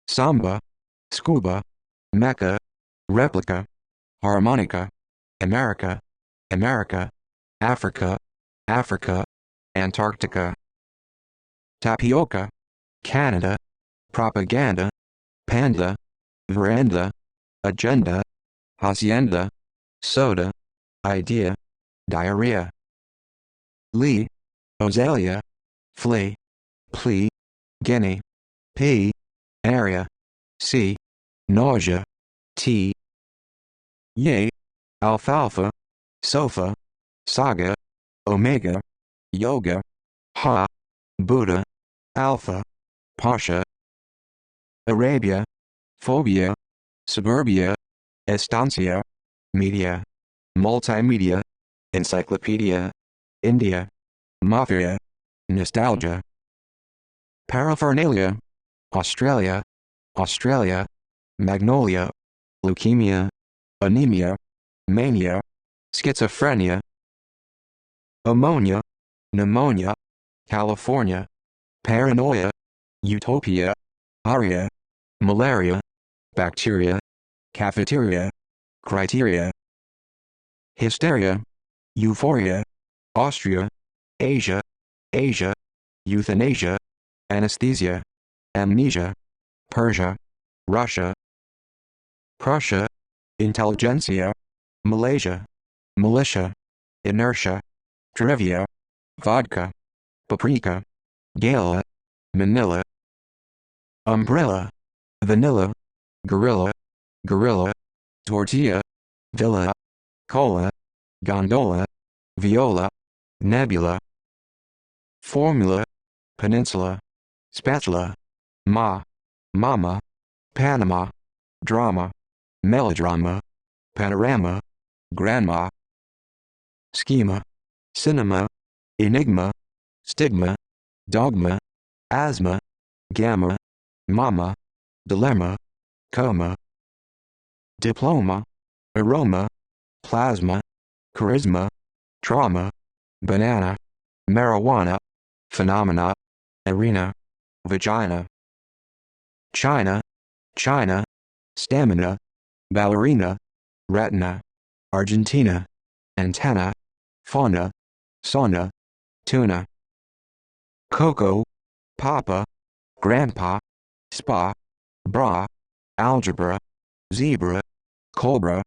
samba, scuba, Mecca, replica, harmonica, America, America, Africa, Africa, Antarctica. Tapioca, Canada, propaganda, panda, veranda, agenda, hacienda, soda, idea, diarrhea. Lee, Ozalia, flea, plea, guinea, pea, area, sea, nausea, tea. Yay, alfalfa, sofa, saga, omega, yoga, ha, Buddha, alpha, pasha. Arabia, phobia, suburbia, estancia, media, multimedia, encyclopedia, India, mafia, nostalgia. Paraphernalia, Australia, Australia, magnolia, leukemia, anemia, mania, schizophrenia. Ammonia, pneumonia, California, paranoia, utopia, aria, malaria, bacteria, cafeteria, criteria. Hysteria, euphoria, Austria, Asia, Asia, euthanasia, anesthesia, amnesia, Persia, Russia. Prussia, intelligentsia, Malaysia, militia, inertia, trivia, vodka, paprika, gala, Manila. Umbrella, vanilla, gorilla, gorilla, tortilla, villa, cola, gondola, viola, nebula. Formula, peninsula, spatula, mama, Panama, drama, melodrama, panorama, grandma. Schema, cinema, enigma, stigma, dogma, asthma, gamma, mama, dilemma, coma. Diploma, aroma, plasma, charisma, trauma, banana, marijuana, phenomena, arena, vagina. China, China, stamina, ballerina, retina, Argentina, antenna, fauna, sauna, tuna. Cocoa, papa, grandpa, spa, bra, algebra, zebra, cobra,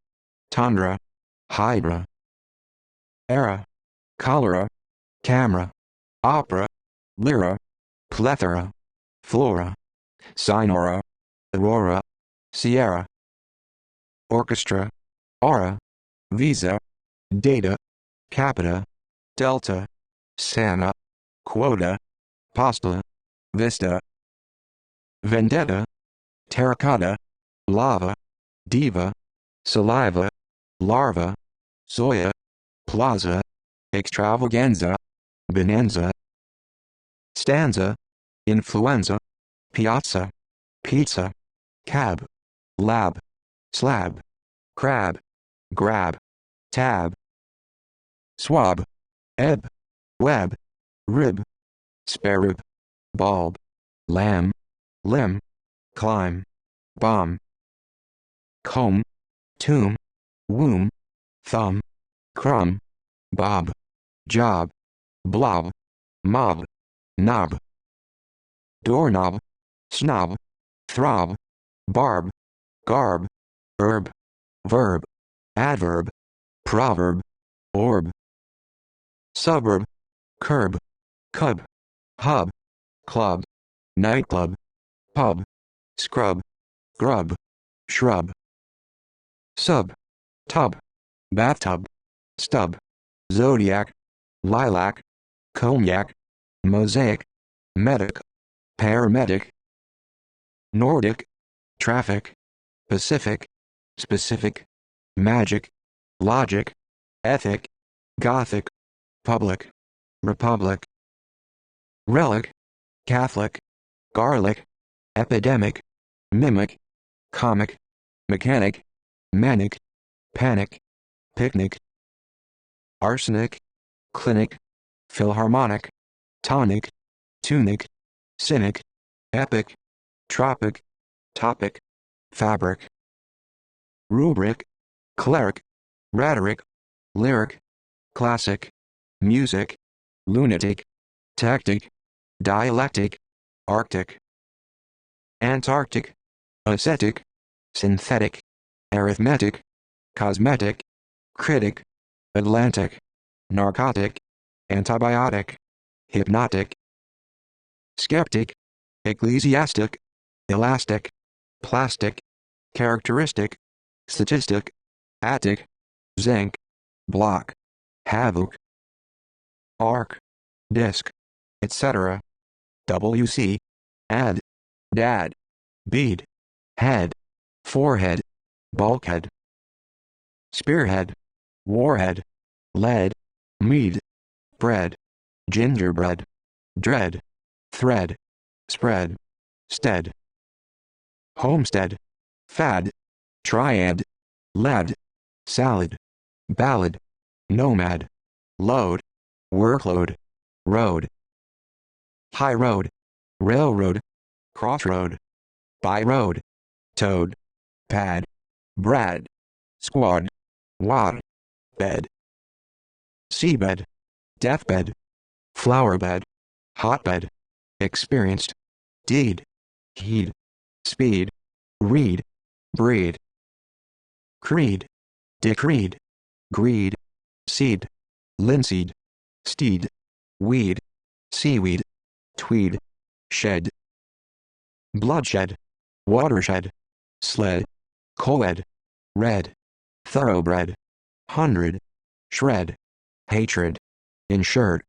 tundra, hydra. Era, cholera, camera, opera, lyra, plethora, flora, sinora, aurora, sierra. Orchestra, aura, visa, data, capita, delta, Santa, quota, pasta, vista. Vendetta, terracotta, lava, diva, saliva, larva, soya, plaza, extravaganza, bonanza. Stanza, influenza, piazza, pizza, cab, lab, slab, crab, grab, tab. Swab, ebb, web, rib, spare rib, bulb, lamb, limb, climb, bomb. Comb, tomb, womb, thumb, crumb, bob, job, blob, mob, knob. Doorknob, snob, throb, barb, garb, herb, verb, adverb, proverb, orb. Suburb, curb, cub, hub, club, nightclub, pub, scrub, grub, shrub. Sub, tub, bathtub, stub, zodiac, lilac, cognac, mosaic, medic, paramedic. Nordic, traffic, Pacific, specific, magic, logic, ethic, Gothic, public, republic. Relic, Catholic, garlic, epidemic, mimic, comic, mechanic, manic, panic, picnic. Arsenic, clinic, philharmonic, tonic, tunic, cynic, epic, tropic, topic, fabric, rubric, cleric, rhetoric, lyric, classic, music, lunatic, tactic, dialectic, arctic, Antarctic, ascetic, synthetic, arithmetic, cosmetic, critic, Atlantic, narcotic, antibiotic, hypnotic, skeptic, ecclesiastic, elastic, plastic, characteristic, statistic, attic, zinc, block, havoc, arc, disc, etc. WC, add, dad, bead, head, forehead, bulkhead, spearhead, warhead, lead, mead, bread, gingerbread, dread, thread, spread, stead, homestead, fad, triad, lad, salad, ballad, nomad, load, workload, road, high road, railroad, crossroad, by road, toad, pad, brad, squad, wad, bed, seabed, deathbed, flowerbed, hotbed, experienced, deed, heed, speed, read, breed, creed, decreed, greed, seed, linseed, steed, weed, seaweed, tweed, shed, bloodshed, watershed, sled, coed, red, thoroughbred, hundred, shred, hatred, insured,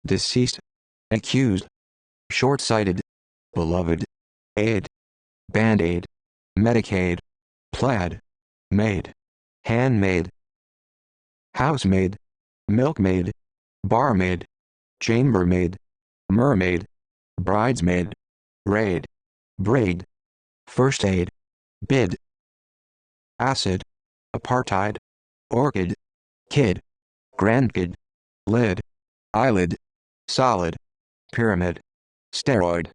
deceased, accused, short-sighted, beloved, aid, band-aid, medicaid, plaid, maid, handmaid, housemaid, milkmaid, barmaid, chambermaid, mermaid, bridesmaid, raid, braid, first aid, bid, acid, apartheid, orchid, kid, grandkid, lid, eyelid, solid, pyramid, steroid,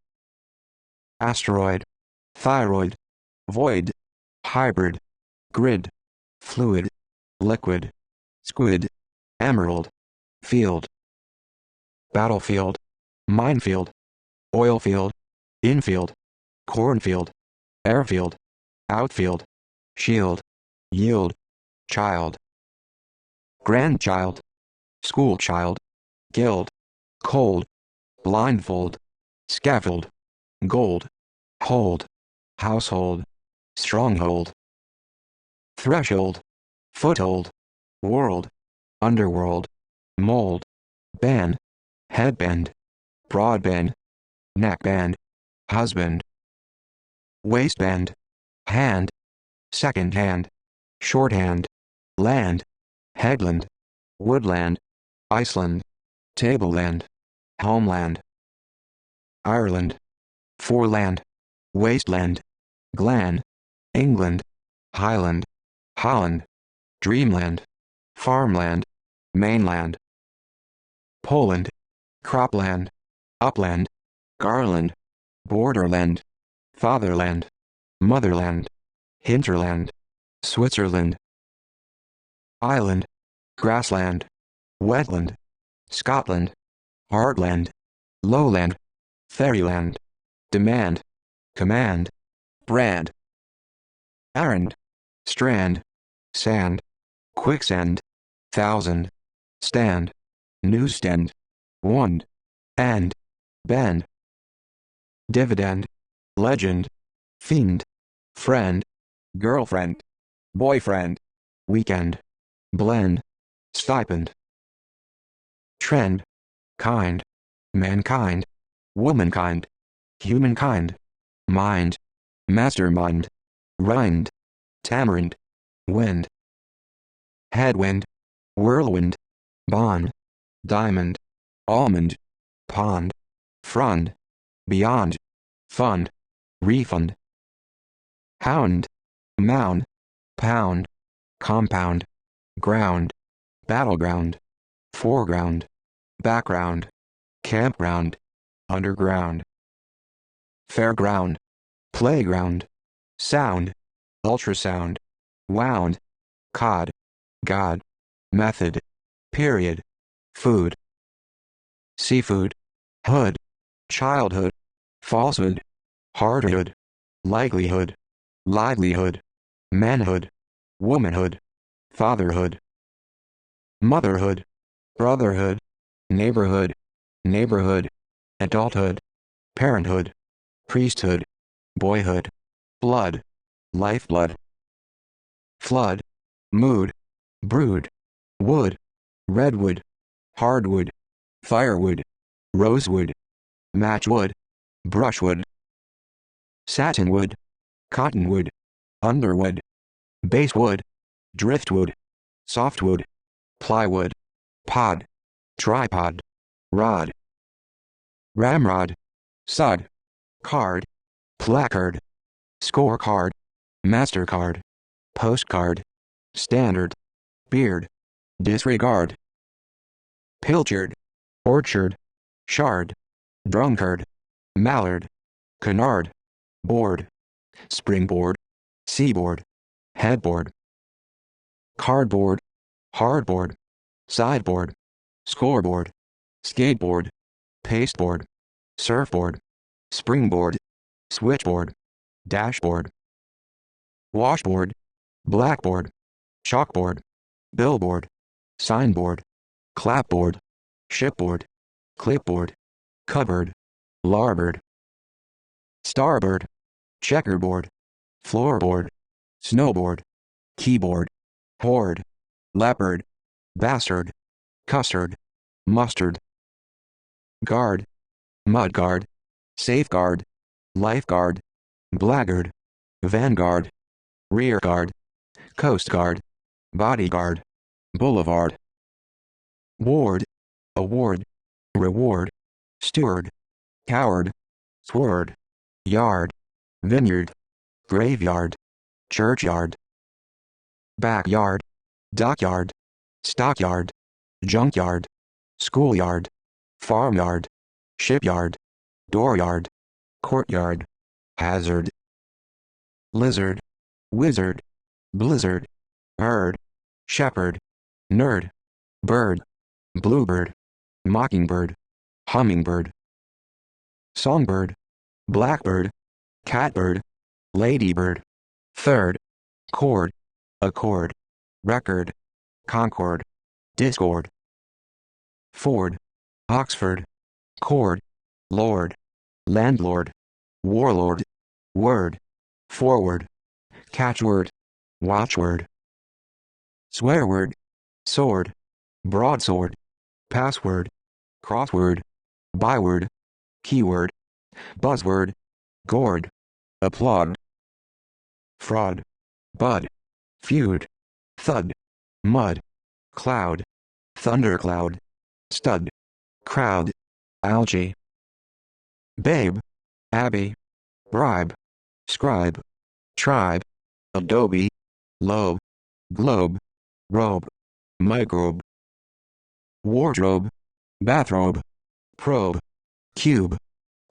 asteroid, thyroid, void, hybrid, grid, fluid, liquid, squid, emerald, field, battlefield, minefield, oilfield, infield, cornfield, airfield, outfield, shield, yield, child, grandchild, schoolchild, guild, cold, blindfold, scaffold, gold, hold, household, stronghold, threshold, foothold, world, underworld, mold, ban, headband, broadband, neckband, husband, waistband, hand, second hand, shorthand, land, headland, woodland, Iceland, tableland, homeland, Ireland, foreland, wasteland, gland, England, highland, Holland, dreamland, farmland, mainland, Poland, cropland, upland, garland, borderland, fatherland, motherland, hinterland, Switzerland, island, grassland, wetland, Scotland, heartland, lowland, fairyland, demand, command, brand, errand, strand, sand, quicksand, thousand, stand, newsstand, wand, and, bend, dividend, legend, fiend, friend, girlfriend, boyfriend, weekend, blend, stipend, trend, kind, mankind, womankind, humankind, mind, mastermind, rind, tamarind, wind, headwind, whirlwind, bond, diamond, almond, pond, frond, beyond, fund, refund, hound, mound, pound, compound, ground, battleground, foreground, background, campground, underground, fairground, playground, sound, ultrasound, wound, cod, god, method, period, food, seafood, hood, childhood, falsehood, hardhood, likelihood, livelihood, manhood, womanhood, fatherhood, motherhood, brotherhood, neighborhood, adulthood, parenthood, priesthood, boyhood, blood, lifeblood, flood, mood, brood, wood, redwood, hardwood, firewood, rosewood, matchwood, brushwood, satinwood, cottonwood, underwood, basswood, driftwood, softwood, plywood, pod, tripod, rod, ramrod, sod, card, placard, scorecard, MasterCard, postcard, standard, beard, disregard, pilchard, orchard, shard, drunkard, mallard, canard, board, springboard, seaboard, headboard, cardboard, hardboard, sideboard, scoreboard, skateboard, pasteboard, surfboard, springboard, switchboard, dashboard, washboard, blackboard, chalkboard, billboard, signboard, clapboard, shipboard, clipboard, cupboard, larboard, starboard, checkerboard, floorboard, snowboard, keyboard, horde, leopard, bastard, custard, mustard, guard, mudguard, safeguard, lifeguard, blackguard, vanguard, rearguard, coastguard, bodyguard, boulevard, ward, award, reward, steward, coward, sword, yard, vineyard, graveyard, churchyard, backyard, dockyard, stockyard, junkyard, schoolyard, farmyard, shipyard, dooryard, courtyard, hazard, lizard, wizard, blizzard, herd, shepherd, nerd, bird, bluebird, mockingbird, hummingbird, songbird, blackbird, catbird, ladybird, third, chord, accord, record, concord, discord, Ford, Oxford, cord, lord, landlord, warlord, word, forward, catchword, watchword, swearword, sword, broadsword, password, crossword, byword, keyword, buzzword, gourd, applaud, fraud, bud, feud, thud, mud, cloud, thundercloud, stud, crowd, algae, babe, abbey, bribe, scribe, tribe, adobe, lobe, globe, robe, microbe, wardrobe, bathrobe, probe, cube,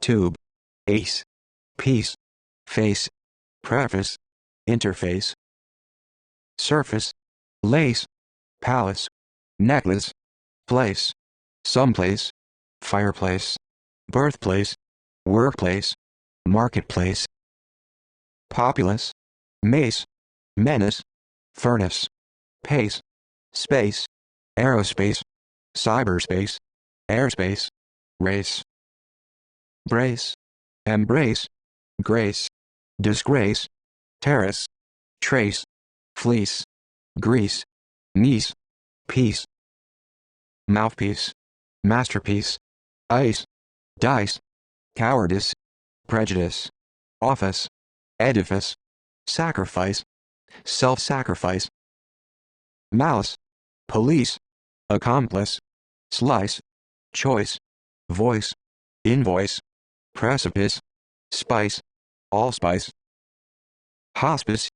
tube, ace, piece, face, preface, interface, surface, lace, palace, necklace, place, someplace, fireplace, birthplace, workplace, marketplace, populace, mace, menace, furnace, pace, space, aerospace, cyberspace, airspace, race, brace, embrace, grace, disgrace, terrace, trace, fleece, grease, niece, peace, mouthpiece, masterpiece, ice, dice, cowardice, prejudice, office, edifice, sacrifice, self-sacrifice, malice, police, accomplice, slice, choice, voice, invoice, precipice, spice, allspice, hospice,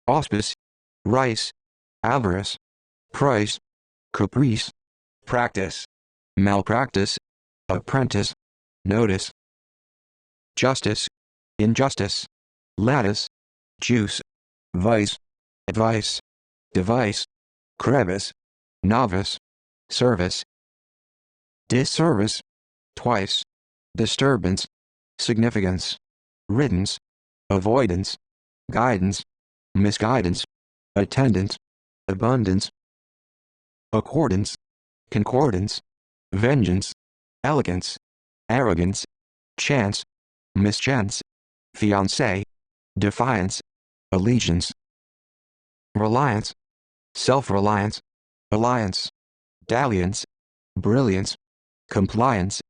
auspice, rice, avarice, price, caprice, practice, malpractice, apprentice, notice, justice, injustice, lattice, juice, vice, advice, device, crevice, novice, service, disservice, twice, disturbance, significance, riddance, avoidance, guidance, misguidance, attendance, abundance, accordance, concordance, vengeance, elegance, arrogance, chance, mischance, fiancé, defiance, allegiance, reliance, self-reliance, alliance, dalliance, brilliance, compliance,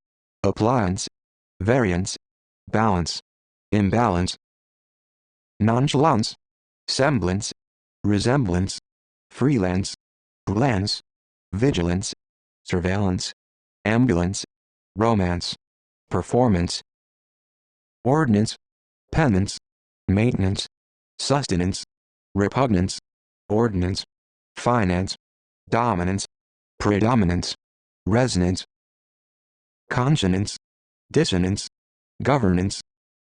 appliance, variance, balance, imbalance, nonchalance, semblance, resemblance, freelance, glance, vigilance, surveillance, ambulance, romance, performance, ordinance, penance, maintenance, sustenance, repugnance, ordinance, finance, dominance, predominance, resonance, consonance, dissonance, governance,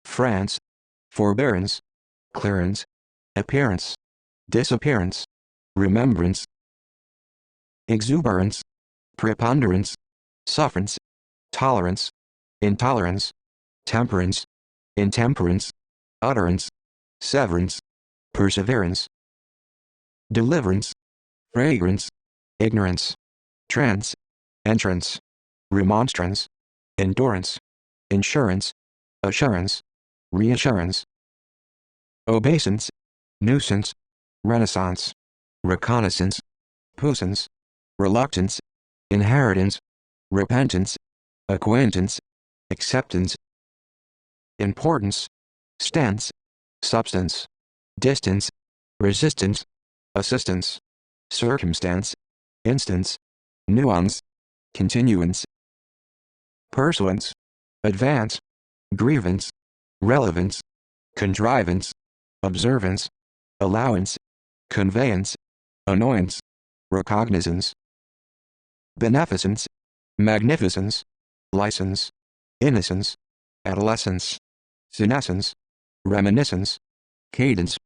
France, forbearance, clearance, appearance, disappearance, remembrance, exuberance, preponderance, sufferance, tolerance, intolerance, temperance, intemperance, utterance, severance, perseverance, deliverance, fragrance, ignorance, trance, entrance, remonstrance, endurance, insurance, assurance, reassurance, obeisance, nuisance, renaissance, reconnaissance, puissance, reluctance, inheritance, repentance, acquaintance, acceptance, importance, stance, substance, distance, resistance, assistance, circumstance, instance, nuance, continuance, pursuance, advance, grievance, relevance, contrivance, observance, allowance, conveyance, annoyance, recognizance, beneficence, magnificence, license, innocence, adolescence, senescence, reminiscence, cadence,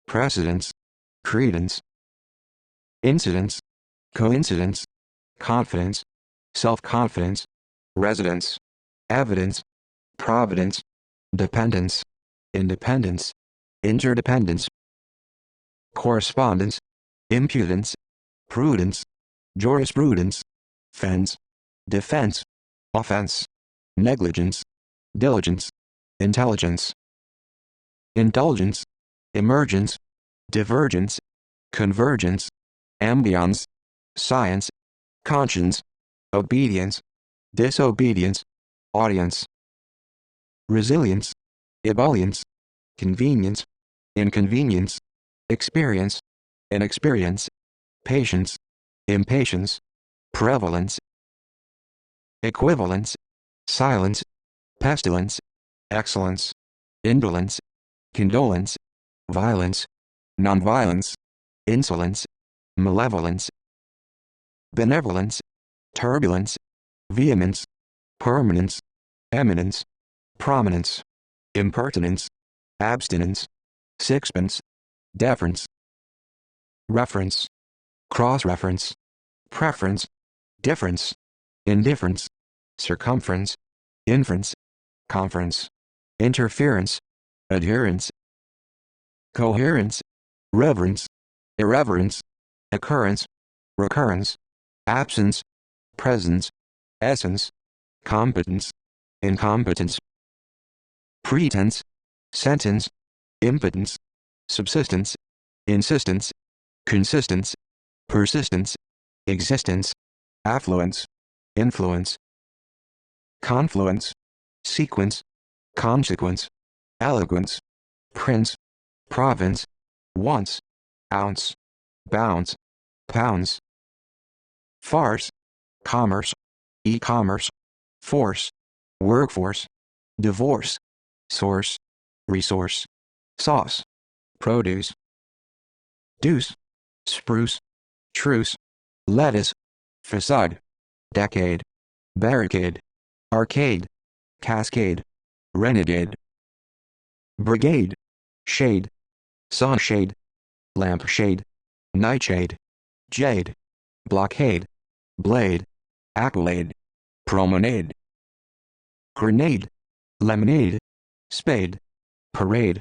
precedence, credence, incidence, coincidence, confidence, self-confidence, residence, evidence, providence, dependence, independence, interdependence, correspondence, impudence, prudence, jurisprudence, fence, defense, offense, negligence, diligence, intelligence, indulgence, emergence, divergence, convergence, ambience, science, conscience, obedience, disobedience, audience, resilience, ebullience, convenience, inconvenience, experience, inexperience, patience, impatience, prevalence, equivalence, silence, pestilence, excellence, indolence, condolence, violence, nonviolence, insolence, malevolence, benevolence, turbulence, vehemence, permanence, eminence, prominence, impertinence, abstinence, sixpence, deference, reference, cross-reference, preference, difference, indifference, circumference, inference, conference, interference, adherence, coherence, reverence, irreverence, occurrence, recurrence, absence, presence, essence, competence, incompetence, pretense, sentence, impotence, subsistence, insistence, consistence, persistence, existence, affluence, influence, confluence, sequence, consequence, eloquence, prince, province, once, ounce, bounce, pounds, farce, commerce, e-commerce, force, workforce, divorce, source, resource, sauce, produce, deuce, spruce, truce, lettuce, facade, decade, barricade, arcade, cascade, renegade, brigade, shade, sunshade, lampshade, nightshade, jade, blockade, blade, accolade, promenade, grenade, lemonade, spade, parade,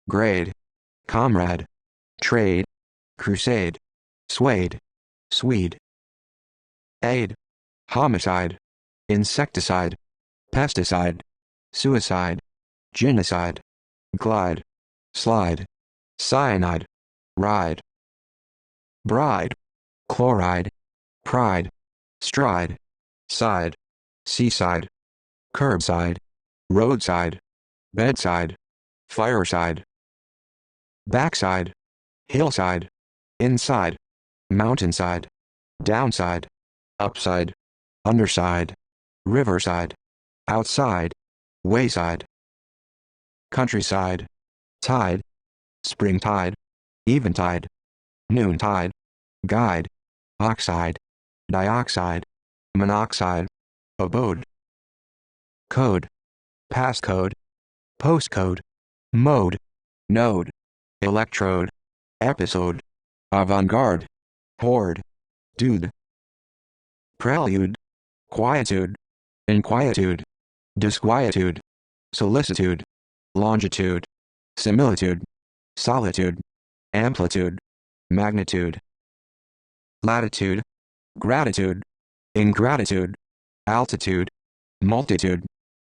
grade, comrade, trade, crusade, suede, swede, aid, homicide, insecticide, pesticide, suicide, genocide, glide, slide, cyanide, ride, bride, chloride, pride, stride, side, seaside, curbside, roadside, bedside, fireside, backside, hillside, inside, mountainside, downside, upside, underside, riverside, outside, wayside, countryside, tide, springtide, eventide, noontide, guide, oxide, dioxide, monoxide, abode, code, passcode, postcode, mode, node, electrode, episode, avant-garde, horde, dude, prelude, quietude, inquietude, disquietude, solicitude, longitude, similitude, solitude, amplitude, magnitude, latitude, gratitude, ingratitude, altitude, multitude,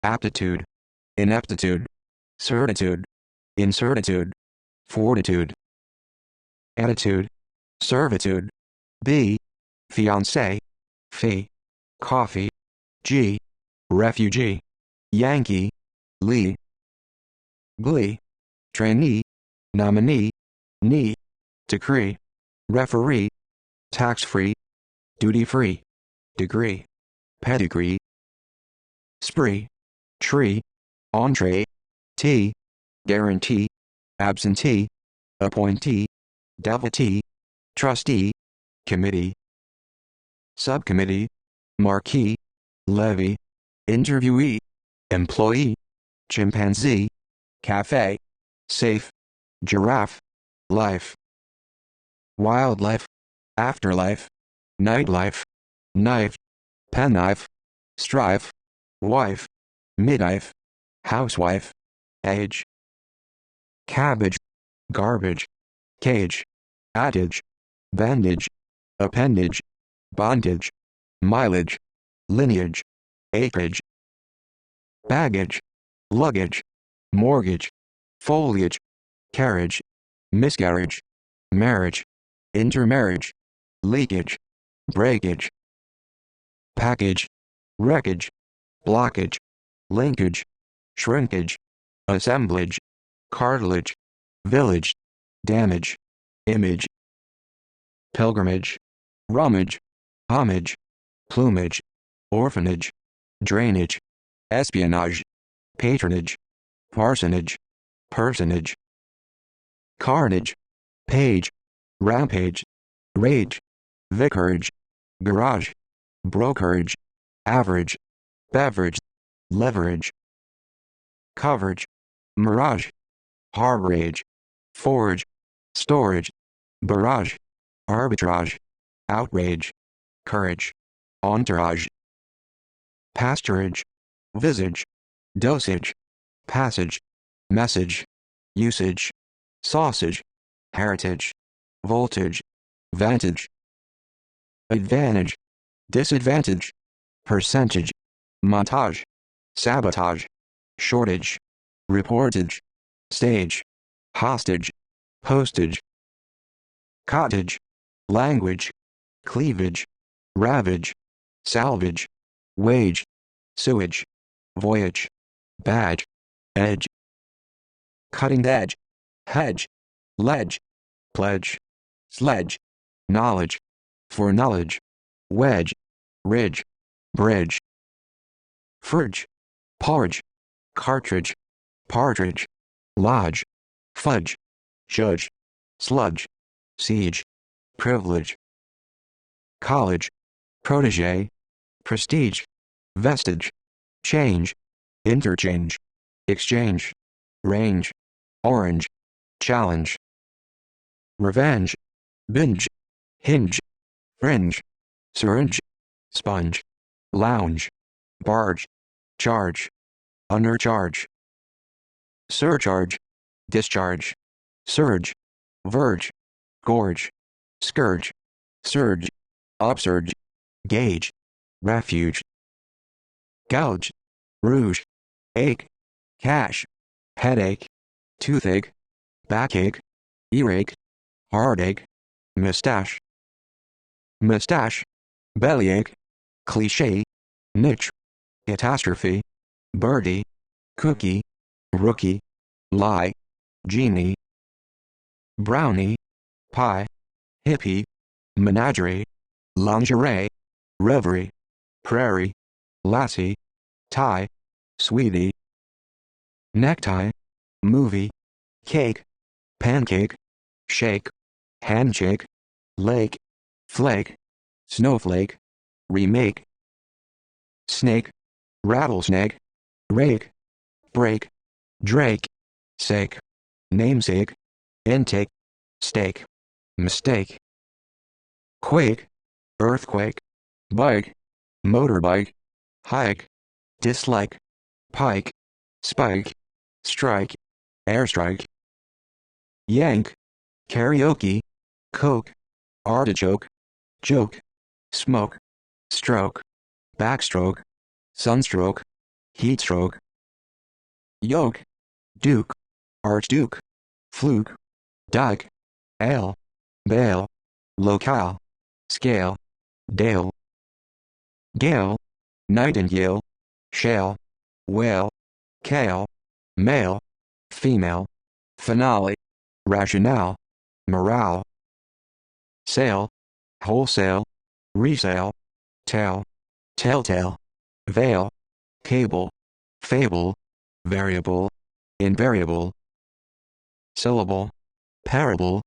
aptitude, ineptitude, certitude, incertitude, fortitude, attitude, servitude, B, fiancé, fee, coffee, G, refugee, Yankee, Lee, glee, trainee, nominee, knee, decree, referee, tax-free, duty-free, degree, pedigree, spree, tree, entree, tea, guarantee, absentee, appointee, devotee, trustee, committee, subcommittee, marquee, levy, interviewee, employee, chimpanzee, cafe, safe, giraffe, life, wildlife, afterlife, nightlife, knife, penknife, strife, wife, midwife, housewife, age, cabbage, garbage, cage, adage, bandage, appendage, bondage, mileage, lineage, acreage, baggage, luggage, mortgage, foliage, carriage, miscarriage, marriage, intermarriage, leakage, breakage, package, wreckage, blockage, linkage, shrinkage, assemblage, cartilage, village, damage, image, pilgrimage, rummage, homage, plumage, orphanage, drainage, espionage, patronage, parsonage, personage, carnage, page, rampage, rage, vicarage, garage, brokerage, average, beverage, leverage, coverage, mirage, harborage, forage, storage, barrage, arbitrage, outrage, courage, entourage, pasturage, visage, dosage, passage, message, usage, sausage, heritage, voltage, vantage, advantage, disadvantage, percentage, montage, sabotage, shortage, reportage, stage, hostage, postage, cottage, language, cleavage, ravage, salvage, wage, sewage, voyage, badge, edge, cutting edge, hedge, ledge, pledge, sledge, knowledge, foreknowledge, wedge, ridge, bridge, fridge, porridge, cartridge, partridge, lodge, fudge, judge, sludge, siege, privilege, college, protege, prestige, vestige, change, interchange, exchange, range, orange, challenge, revenge, binge, hinge, fringe, syringe, sponge, lounge, barge, charge, undercharge, surcharge, discharge, surge, verge, gorge, scourge, surge, upsurge, gauge, refuge, gouge, rouge, ache, cash, headache, toothache, backache, earache, heartache, mustache, mustache, bellyache, cliché, niche, catastrophe, birdie, cookie, rookie, lie, genie, brownie, pie, hippie, menagerie, lingerie, reverie, prairie, lassie, tie, sweetie, necktie, movie, cake, pancake, shake, handshake, lake, flake, snowflake, remake, snake, rattlesnake, rake, break, drake, sake, namesake, intake, steak, mistake, quake, earthquake, bike, motorbike, hike, dislike, pike, spike, strike, airstrike, yank, karaoke, coke, artichoke, joke, smoke, stroke, backstroke, sunstroke, heatstroke, yoke, duke, archduke, fluke, dyke, ale, bail, locale, scale, dale, gale, nightingale, shale, whale, kale, male, female, finale, rationale, morale, sale, wholesale, resale, tale, telltale, veil, cable, fable, variable, invariable, syllable, parable,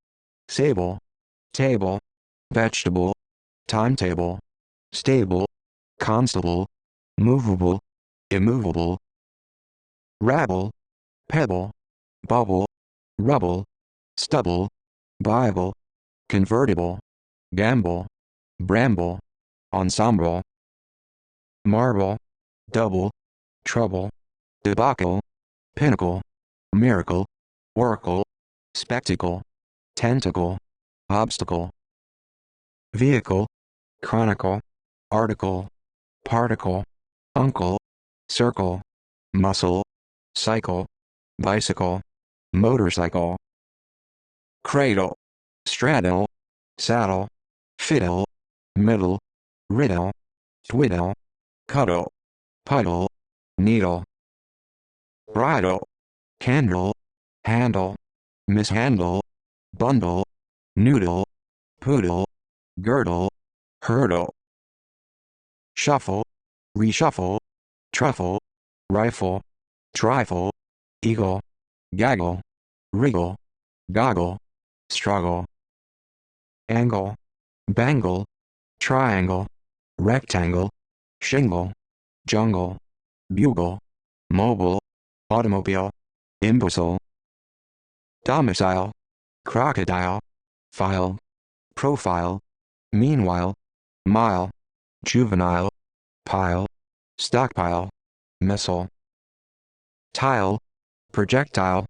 sable, table, vegetable, timetable, stable, constable, movable, immovable, rabble, pebble, bubble, rubble, stubble, Bible, convertible, gamble, bramble, ensemble, marble, double, trouble, debacle, pinnacle, miracle, oracle, spectacle, tentacle, obstacle, vehicle, chronicle, article, particle, uncle, circle, muscle, cycle, bicycle, motorcycle, cradle, straddle, saddle, fiddle, middle, riddle, twiddle, cuddle, puddle, needle, bridle, candle, handle, mishandle, bundle, noodle, poodle, girdle, hurdle, shuffle, reshuffle, truffle, rifle, trifle, eagle, gaggle, wriggle, goggle, struggle, angle, bangle, triangle, rectangle, shingle, jungle, bugle, mobile, automobile, imbecile, domicile, crocodile, file, profile, meanwhile, mile, juvenile, pile, stockpile, missile, tile, projectile,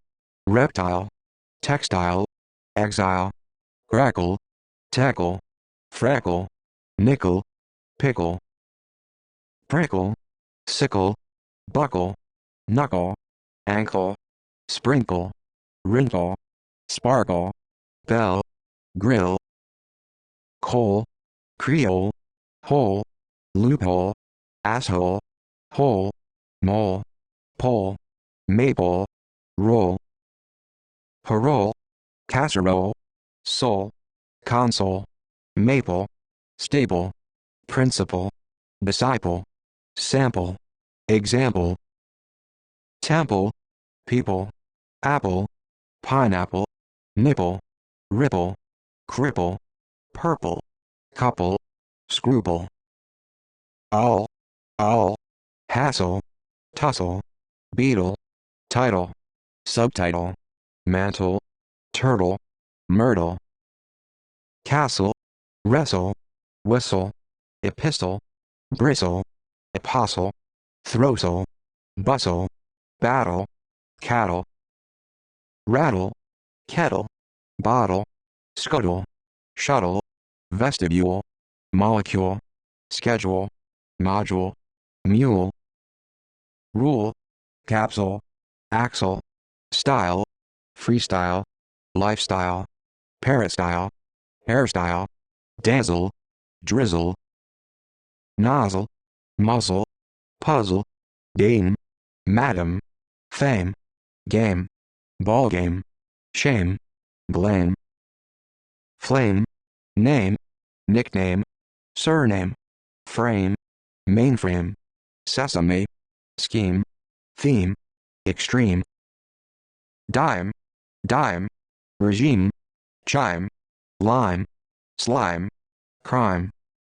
reptile, textile, exile, crackle, tackle, freckle, nickel, pickle, prickle, sickle, buckle, knuckle, ankle, sprinkle, wrinkle, sparkle, bell, grill, coal, creole, hole, loophole, asshole, hole, mole, pole, maple, roll, parole, casserole, soul, console, maple, stable, principle, disciple, sample, example, temple, people, apple, pineapple, nipple, ripple, cripple, purple, couple, scruple, owl, hassle, tussle, beetle, title, subtitle, mantle, turtle, myrtle. Castle, wrestle, whistle, epistle, bristle, apostle, throstle, bustle, battle, cattle. Rattle, kettle, bottle, scuttle, shuttle, vestibule, molecule, schedule, module, mule. Rule, capsule, axle, style, freestyle, lifestyle, peristyle, hairstyle, dazzle, drizzle. Nozzle, muzzle, puzzle, game, madam, fame, game, ballgame, shame, blame. Flame, name, nickname, surname, frame, mainframe, sesame, scheme, theme, extreme. Dime, regime, chime, lime, slime, crime,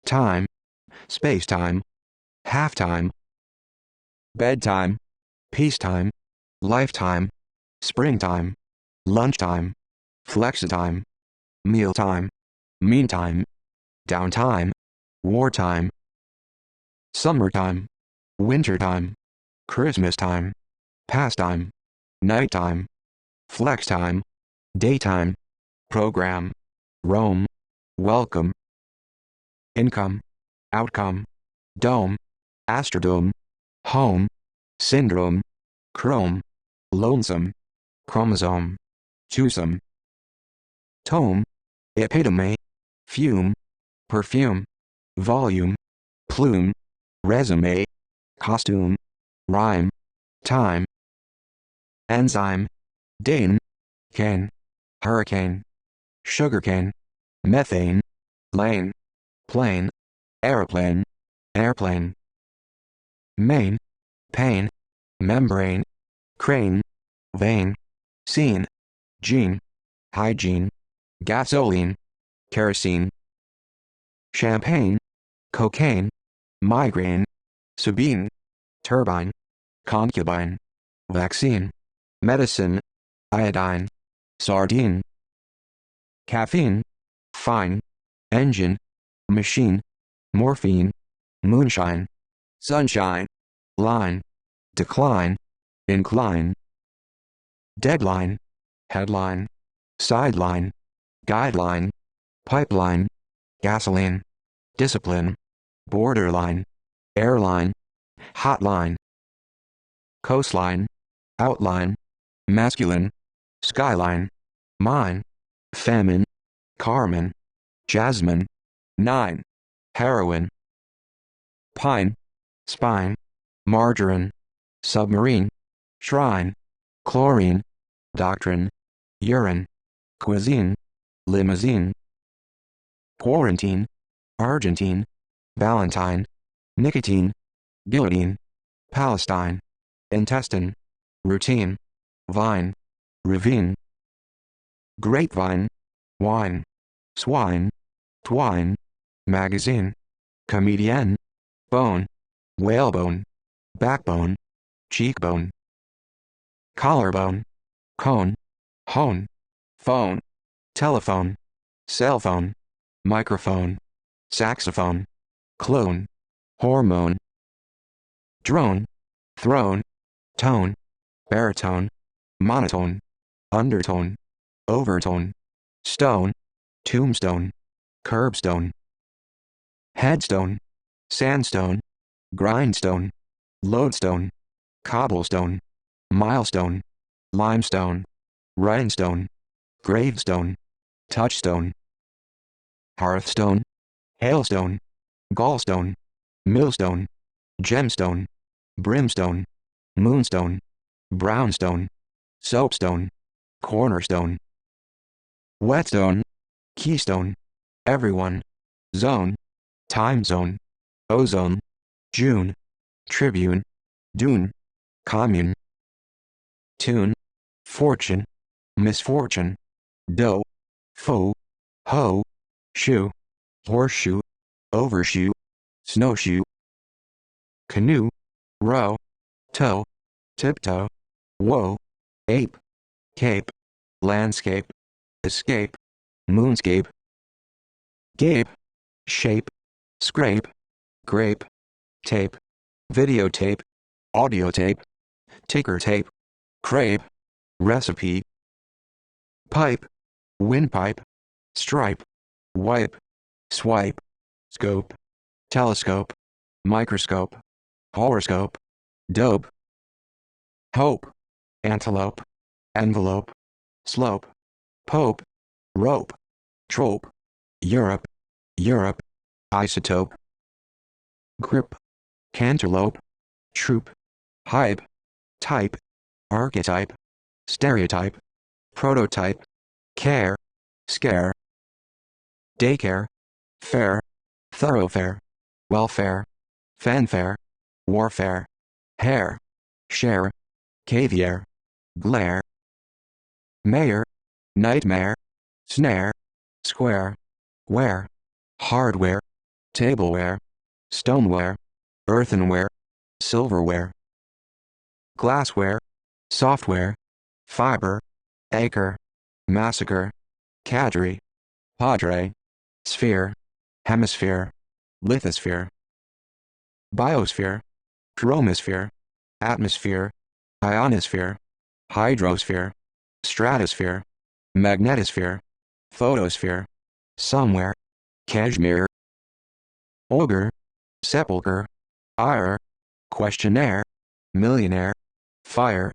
time, spacetime, halftime. Bedtime, peacetime, lifetime, springtime, lunchtime, flexitime, mealtime, meantime, downtime, wartime. Summertime, wintertime, Christmastime, pastime, nighttime, flextime, daytime, program, Rome, welcome. Income, outcome, dome, astrodome, home, syndrome, chrome, lonesome, chromosome, twosome. Tome, epitome, fume, perfume, volume, plume, resume, costume, rhyme, time. Enzyme, dane, cane, hurricane, sugarcane, methane, lane, plane, aeroplane, airplane. Main, pain, membrane, crane, vein, scene, gene, hygiene, gasoline, kerosene. Champagne, cocaine, migraine, Sabine, turbine, concubine, vaccine, medicine, iodine, sardine. Caffeine, fine, engine, machine, morphine, moonshine, sunshine, line, decline, incline. Deadline, headline, sideline, guideline, pipeline, gasoline, discipline, borderline, airline, hotline. Coastline, outline, masculine, skyline, mine, famine, Carmen, jasmine, 9, heroin. Pine, spine, margarine, submarine, shrine, chlorine, doctrine, urine, cuisine, limousine. Quarantine, Argentine, Valentine, nicotine, guillotine, Palestine, intestine, routine, vine, ravine. Grapevine, wine, swine, twine, magazine, comedienne, bone, whalebone, backbone, cheekbone. Collarbone, cone, hone, phone, telephone, cell phone, microphone, saxophone, clone, hormone. Drone, throne, tone, baritone, monotone, undertone, overtone. Stone, tombstone, curbstone. Headstone, sandstone, grindstone, lodestone, cobblestone, milestone, limestone, rhinestone, gravestone, touchstone. Hearthstone, hailstone, gallstone, millstone, gemstone, brimstone, moonstone, brownstone, soapstone, cornerstone. Whetstone, keystone, everyone, zone, time zone, ozone, June, tribune, dune, commune. Tune, fortune, misfortune, dough, foe, hoe, shoe, horseshoe, overshoe, snowshoe. Canoe, row, toe, tiptoe, woe, ape, cape, landscape. escape, moonscape, gape, shape, scrape, grape, tape, videotape, audiotape, ticker tape, crepe, recipe, pipe, windpipe, stripe, wipe, swipe, scope, telescope, microscope, horoscope, dope, hope, antelope, envelope, slope, pope, rope, trope, Europe, isotope, grip, cantaloupe, troop, hype, type, archetype, stereotype, prototype, care, scare, daycare, fair, thoroughfare, welfare, fanfare, warfare, hair, share, caviar, glare, mayor, nightmare, snare, square, ware, hardware, tableware, stoneware, earthenware, silverware, glassware, software, fiber, acre, massacre, cadre, padre, sphere, hemisphere, lithosphere, biosphere, chromosphere, atmosphere, ionosphere, hydrosphere, stratosphere, magnetosphere, photosphere, somewhere, cashmere, ogre, sepulcher, ire, questionnaire, millionaire, fire,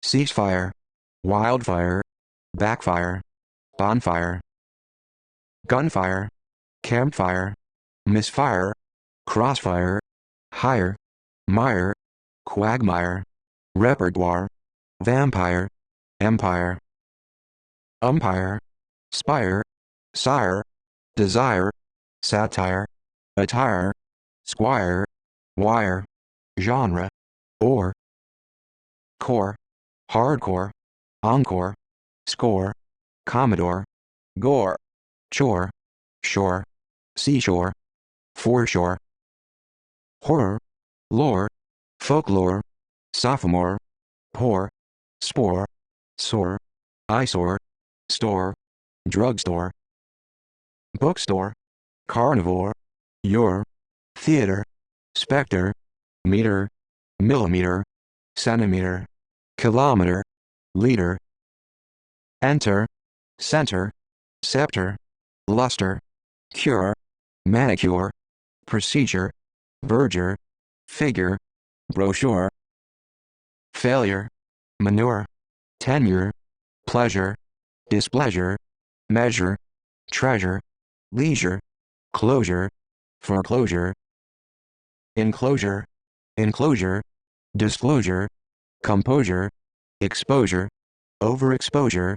ceasefire, wildfire, backfire, bonfire, gunfire, campfire, misfire, crossfire, hire, mire, quagmire, repertoire, vampire, empire, umpire, spire, sire, desire, satire, attire, squire, wire, genre, or, core, hardcore, encore, score, commodore, gore, chore, shore, seashore, foreshore, horror, lore, folklore, sophomore, poor, spore, sore, eyesore, store, drugstore, bookstore, carnivore, your, theater, specter, meter, millimeter, centimeter, kilometer, liter, enter, center, scepter, luster, cure, manicure, procedure, verger, figure, brochure, failure, manure, tenure, pleasure, displeasure, measure, treasure, leisure, closure, foreclosure, enclosure, disclosure, composure, exposure, overexposure,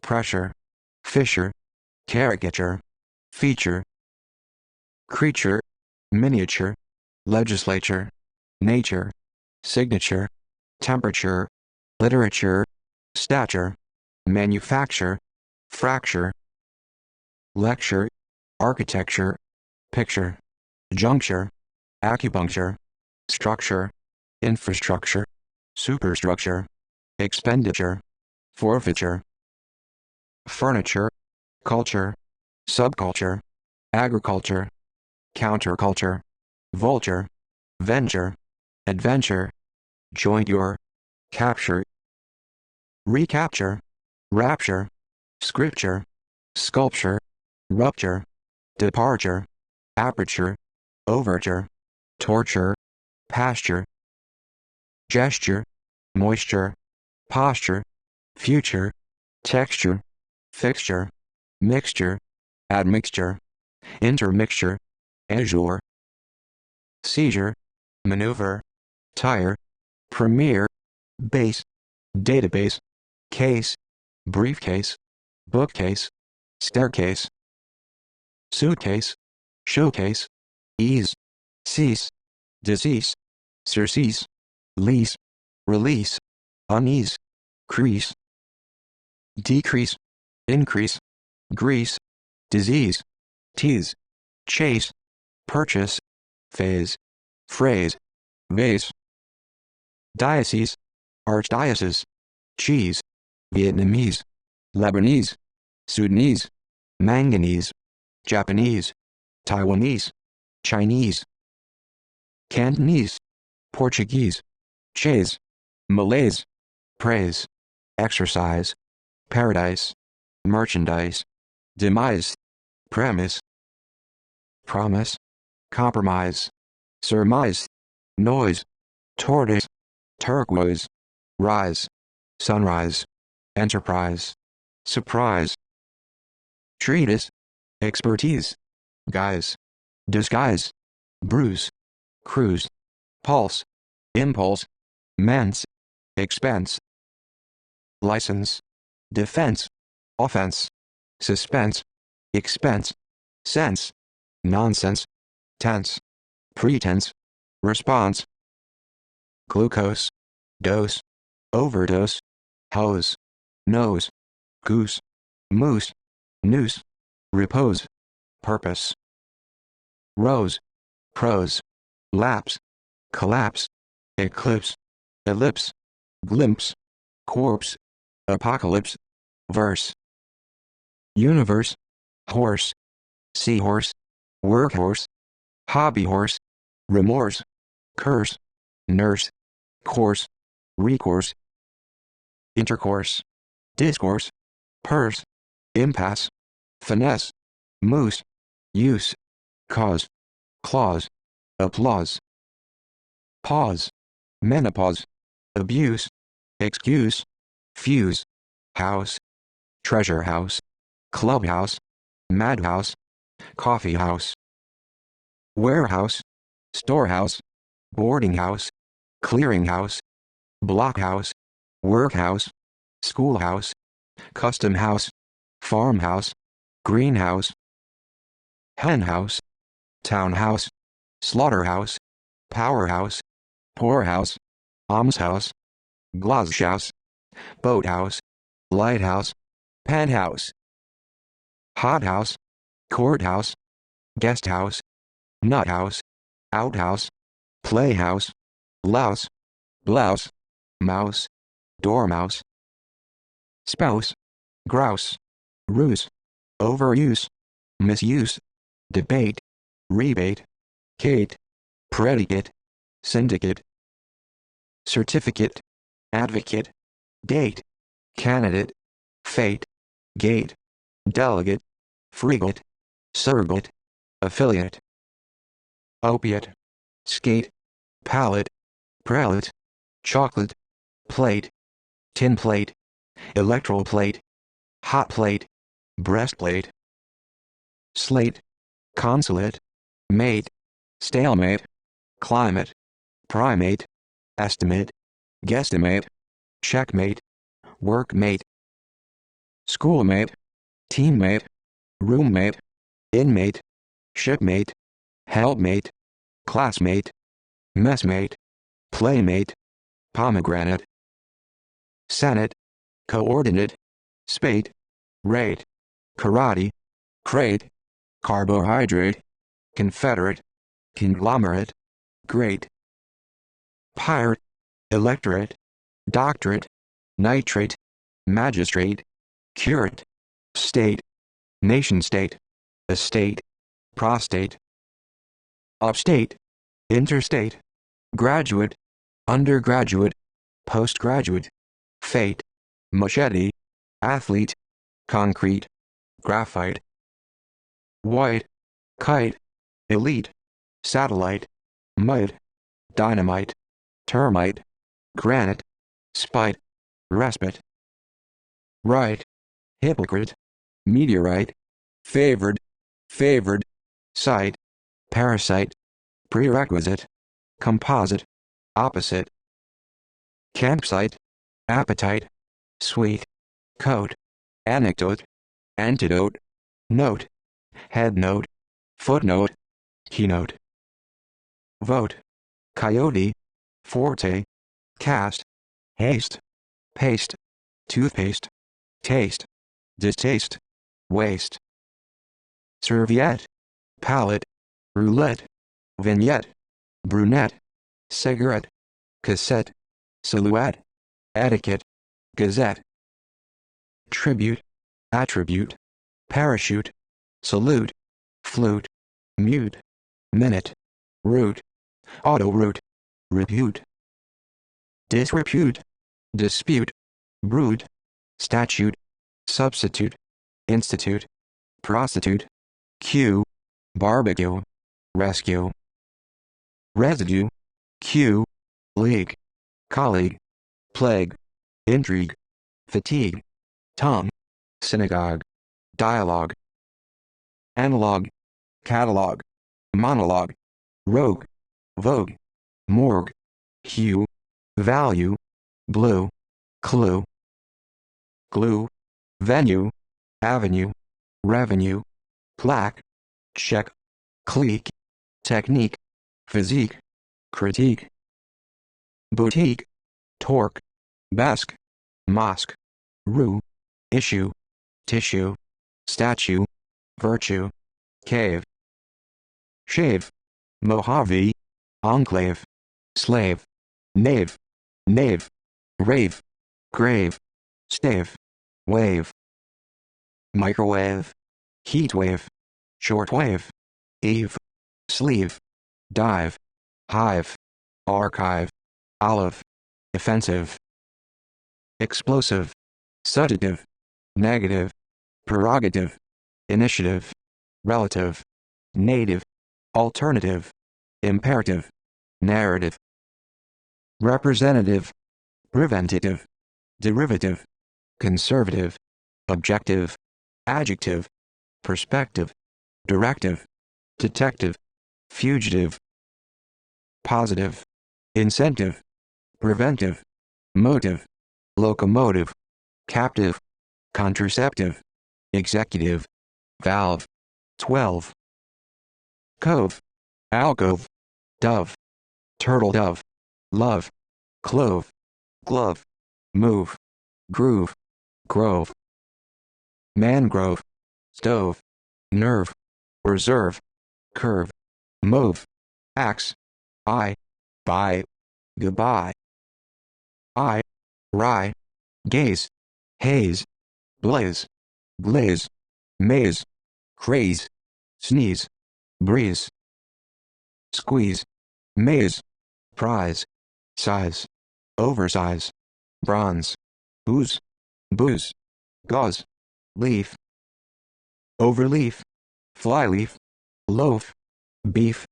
pressure, fissure, caricature, feature, creature, miniature, legislature, nature, signature, temperature, literature, stature, manufacture, fracture, lecture, architecture, picture, juncture, acupuncture, structure, infrastructure, superstructure, expenditure, forfeiture, furniture, culture, subculture, agriculture, counterculture, vulture, venture, adventure, jointure, capture, recapture, rapture, scripture, sculpture, rupture, departure, aperture, overture, torture, pasture, gesture, moisture, posture, future, texture, fixture, mixture, admixture, intermixture, azure, seizure, maneuver, tire, premiere, base, database, case, briefcase, bookcase, staircase, suitcase, showcase, ease, cease, disease, surcease, lease, release, unease, crease, decrease, increase, grease, disease, tease, chase, purchase, phase, phrase, vase, diocese, archdiocese, cheese, Vietnamese, Lebanese, Sudanese, manganese, Japanese, Taiwanese, Chinese, Cantonese, Portuguese, chaise, Malays, praise, exercise, paradise, merchandise, demise, premise, promise, compromise, surmise, noise, tortoise, turquoise, rise, sunrise, enterprise, surprise, treatise, expertise, guise, disguise, bruise, cruise, pulse, impulse, mense, expense, license, defense, offense, suspense, expense, sense, nonsense, tense, pretense, response, glucose, dose, overdose, hose, nose, goose, moose, noose, repose, purpose, rose, prose, lapse, collapse, eclipse, ellipse, glimpse, corpse, apocalypse, verse, universe, horse, seahorse, workhorse, hobby horse, remorse, curse, nurse, course, recourse, intercourse, discourse, purse, impasse, finesse, moose, use, cause, clause, applause, pause, menopause, abuse, excuse, fuse, house, treasure house, clubhouse, madhouse, coffee house, warehouse, storehouse, boarding house, clearinghouse, blockhouse, workhouse, schoolhouse, custom house, farmhouse, greenhouse, henhouse, townhouse, slaughterhouse, powerhouse, poorhouse, almshouse, glasshouse, boathouse, lighthouse, penthouse, hothouse, courthouse, guesthouse, nuthouse, outhouse, playhouse, louse, blouse, mouse, dormouse, spouse, grouse, ruse, overuse, misuse, debate, rebate, Kate, predicate, syndicate, certificate, advocate, date, candidate, fate, gate, delegate, frigate, surrogate, affiliate, opiate, skate, pallet, prelate, chocolate, plate, tin plate, electoral plate, hot plate, breastplate, slate, consulate, mate, stalemate, climate, primate, estimate, guesstimate, checkmate, workmate, schoolmate, teammate, roommate, inmate, shipmate, helpmate, classmate, messmate, playmate, pomegranate, senate, coordinate, spate, rate, karate, crate, carbohydrate, confederate, conglomerate, great, pirate, electorate, doctorate, nitrate, magistrate, curate, state, nation-state, estate, prostate, upstate, interstate, graduate, undergraduate, postgraduate, fate, machete, athlete, concrete, graphite, white, kite, elite, satellite, mite, dynamite, termite, granite, spite, respite, right, hypocrite, meteorite, favored, sight, parasite, prerequisite, composite, opposite, campsite, appetite, sweet, coat, anecdote, antidote, note, head note, footnote, keynote, vote, coyote, forte, cast, haste, paste, toothpaste, taste, distaste, waste, serviette, palette, roulette, vignette, brunette, cigarette, cassette, silhouette, etiquette, gazette, tribute, attribute, parachute, salute, flute, mute, minute, route, auto-route, repute, disrepute, dispute, brood, statute, substitute, institute, prostitute, cue, barbecue, rescue, residue, cue, league, colleague, plague, intrigue, fatigue, tongue, synagogue, dialogue, analog, catalog, monologue, rogue, vogue, morgue, hue, value, blue, clue, glue, venue, avenue, revenue, plaque, check, clique, technique, physique, critique, boutique, torque, basque, mosque, rue, issue, tissue, statue, virtue, cave, shave, Mojave, enclave, slave, knave, rave, grave, stave, wave, microwave, heatwave, shortwave, eve, sleeve, dive, hive, archive, olive, offensive, explosive, sedative, negative, prerogative, initiative, relative, native, alternative, imperative, narrative, representative, preventative, derivative, conservative, objective, adjective, perspective, directive, detective, fugitive, positive, incentive, preventive, motive, locomotive, captive, contraceptive, executive, valve, 12, cove, alcove, dove, turtle dove, love, clove, glove, move, groove, grove, mangrove, stove, nerve, reserve, curve, move, axe, eye, buy, goodbye, eye, rye, gaze, haze, blaze, glaze, maze, craze, sneeze, breeze, squeeze, maze, prize, size, oversize, bronze, ooze, booze, gauze, leaf, overleaf, flyleaf, loaf, beef,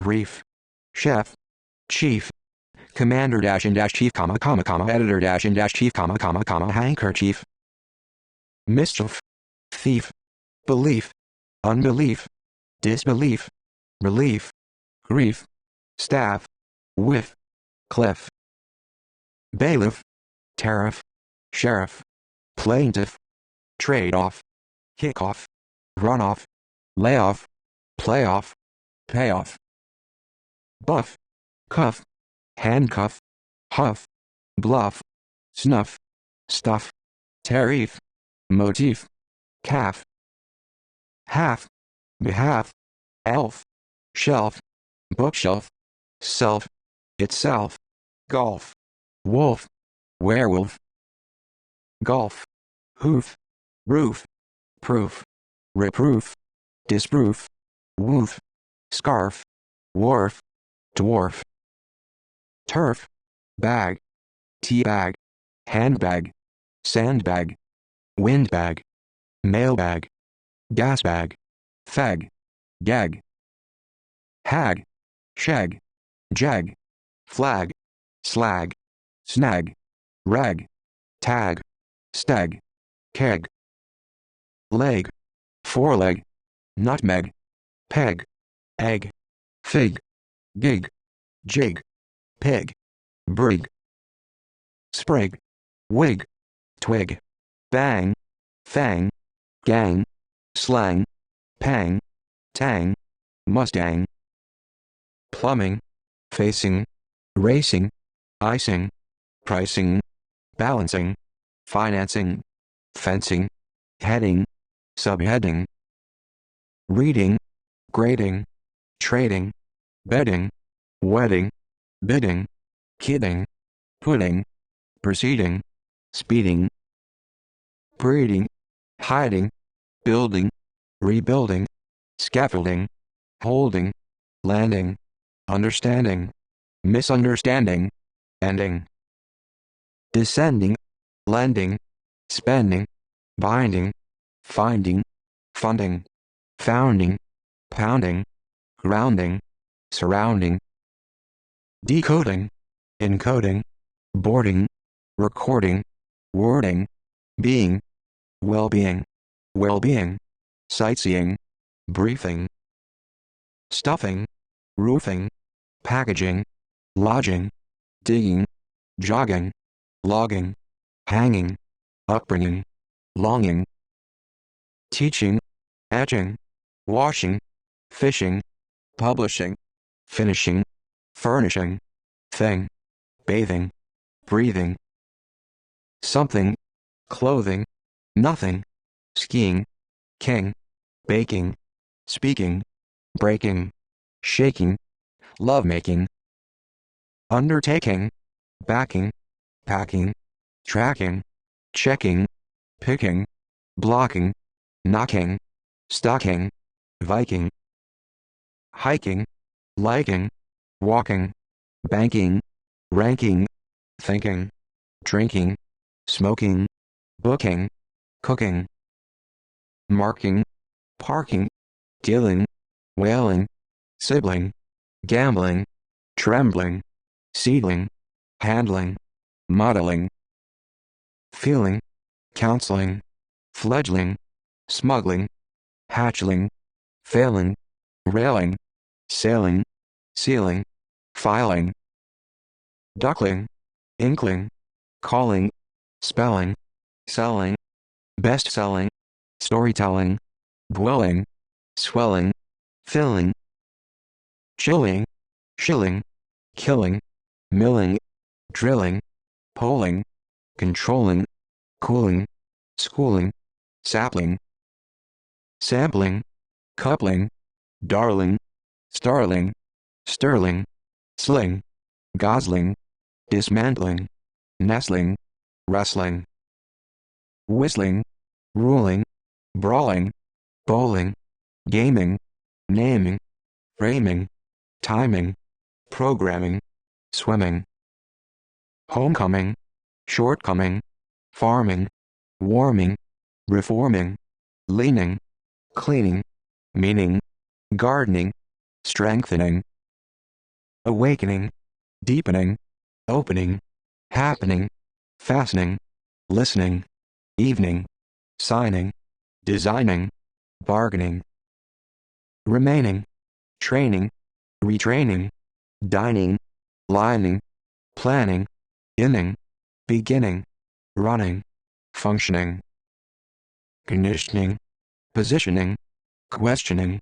reef, chef, chief, commander dash and dash chief comma comma comma editor dash and dash chief comma comma comma handkerchief, mischief, thief, belief, unbelief, disbelief, relief, grief, staff, whiff, cliff, bailiff, tariff, sheriff, plaintiff, trade-off, kick-off, run-off, layoff, playoff, payoff, buff, cuff, handcuff, huff, bluff, snuff, stuff, tariff, motif, calf, half, behalf, elf, shelf, bookshelf, self, itself, golf, wolf, werewolf, golf, hoof, roof, proof, reproof, disproof, woof, scarf, wharf, dwarf, turf, bag, teabag, handbag, sandbag, windbag, mailbag, gasbag, fag, gag, hag, shag, jag, flag, slag, snag, rag, tag, stag, keg, leg, foreleg, nutmeg, peg, egg, fig, gig, jig, pig, brig, sprig, wig, twig, bang, fang, gang, slang, pang, tang, mustang, plumbing, facing, racing, icing, pricing, balancing, financing, fencing, heading, subheading, reading, grading, trading, bedding, wedding, bidding, kidding, pudding, proceeding, speeding, breeding, hiding, building, rebuilding, scaffolding, holding, landing, understanding, misunderstanding, ending, descending, lending, spending, binding, finding, funding, founding, pounding, grounding, surrounding, decoding, encoding, boarding, recording, wording, being, well-being, well-being, sightseeing, briefing, stuffing, roofing, packaging, lodging, digging, jogging, logging, hanging, upbringing, longing, teaching, etching, washing, fishing, publishing, finishing, furnishing, thing, bathing, breathing, something, clothing, nothing, skiing, king, baking, speaking, breaking, shaking, lovemaking, undertaking, backing, packing, tracking, checking, picking, blocking, knocking, stocking, Viking, hiking, liking, walking, banking, ranking, thinking, drinking, smoking, booking, cooking, marking, parking, dealing, whaling, sibling, gambling, trembling, seedling, handling, modeling, feeling, counseling, fledgling, smuggling, hatchling, failing, railing, sailing, sealing, filing, duckling, inkling, calling, spelling, selling, best-selling, storytelling, dwelling, swelling, filling, chilling, shilling, killing, milling, drilling, polling, controlling, cooling, schooling, sapling, sampling, coupling, darling, starling, sterling, sling, gosling, dismantling, nestling, wrestling, whistling, ruling, brawling, bowling, gaming, naming, framing, timing, programming, swimming, homecoming, shortcoming, farming, warming, reforming, leaning, cleaning, meaning, gardening, strengthening, awakening, deepening, opening, happening, fastening, listening, evening, signing, designing, bargaining, remaining, training, retraining, dining, lining, planning, inning, beginning, running, functioning, conditioning, positioning, questioning,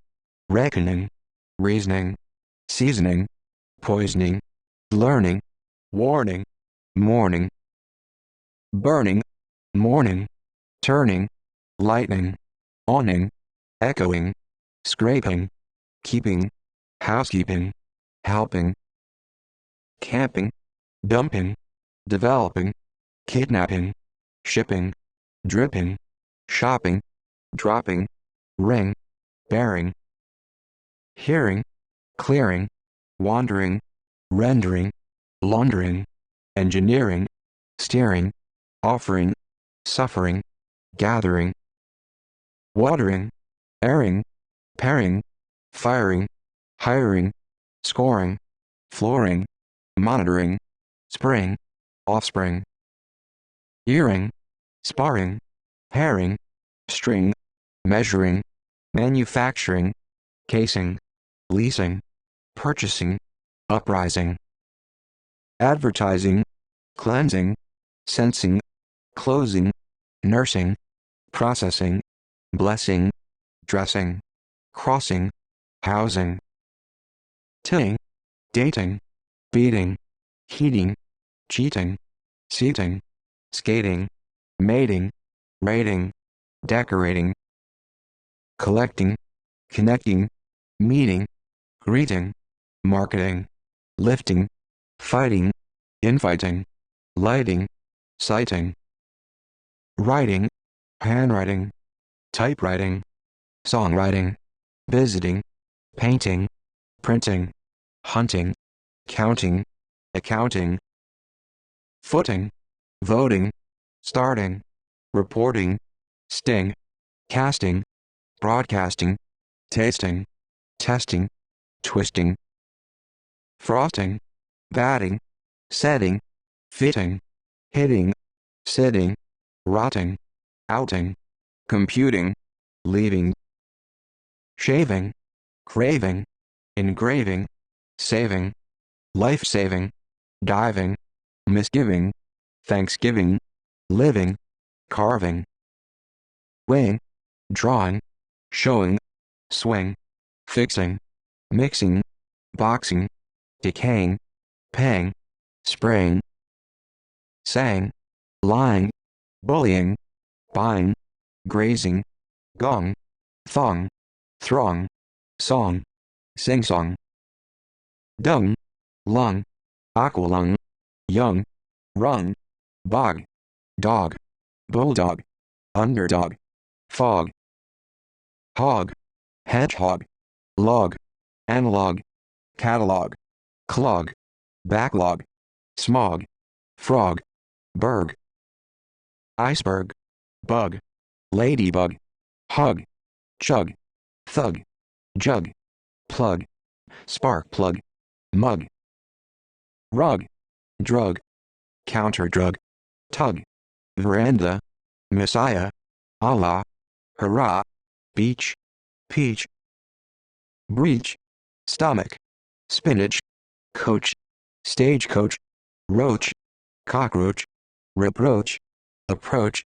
reckoning, reasoning, seasoning, poisoning, learning, warning, morning, burning, morning, turning, lightning, awning, echoing, scraping, keeping, housekeeping, helping, camping, dumping, developing, kidnapping, shipping, dripping, shopping, dropping, ring, bearing, hearing, clearing, wandering, rendering, laundering, engineering, steering, offering, suffering, gathering, watering, airing, pairing, firing, hiring, scoring, flooring, monitoring, spring, offspring, earring, sparring, pairing, string, measuring, manufacturing, casing, leasing, purchasing, uprising, advertising, cleansing, sensing, closing, nursing, processing, blessing, dressing, crossing, housing, tilling, dating, beating, heating, cheating, seating, skating, mating, rating, decorating, collecting, connecting, meeting, greeting, marketing, lifting, fighting, infighting, lighting, citing, writing, handwriting, typewriting, songwriting, visiting, painting, printing, hunting, counting, accounting, footing, voting, starting, reporting, sting, casting, broadcasting, tasting, testing, twisting, frosting, batting, setting, fitting, hitting, sitting, rotting, outing, computing, leaving, shaving, craving, engraving, saving, life-saving, diving, misgiving, thanksgiving, living, carving, weighing, drawing, showing, swing, fixing, mixing, boxing, decaying, paying, spraying, saying, lying, bullying, buying, grazing, gong, thong, throng, song, sing-song, dung, lung, aqualung, young, rung, bog, dog, bulldog, underdog, fog, hog, hedgehog, log, analog, catalog, clog, backlog, smog, frog, berg, iceberg, bug, ladybug, hug, chug, thug, jug, plug, spark plug, mug, rug, drug, counter-drug, tug, veranda, messiah, Allah, hurrah, beach, peach, breach, stomach, spinach, coach, stagecoach, roach, cockroach, reproach, approach,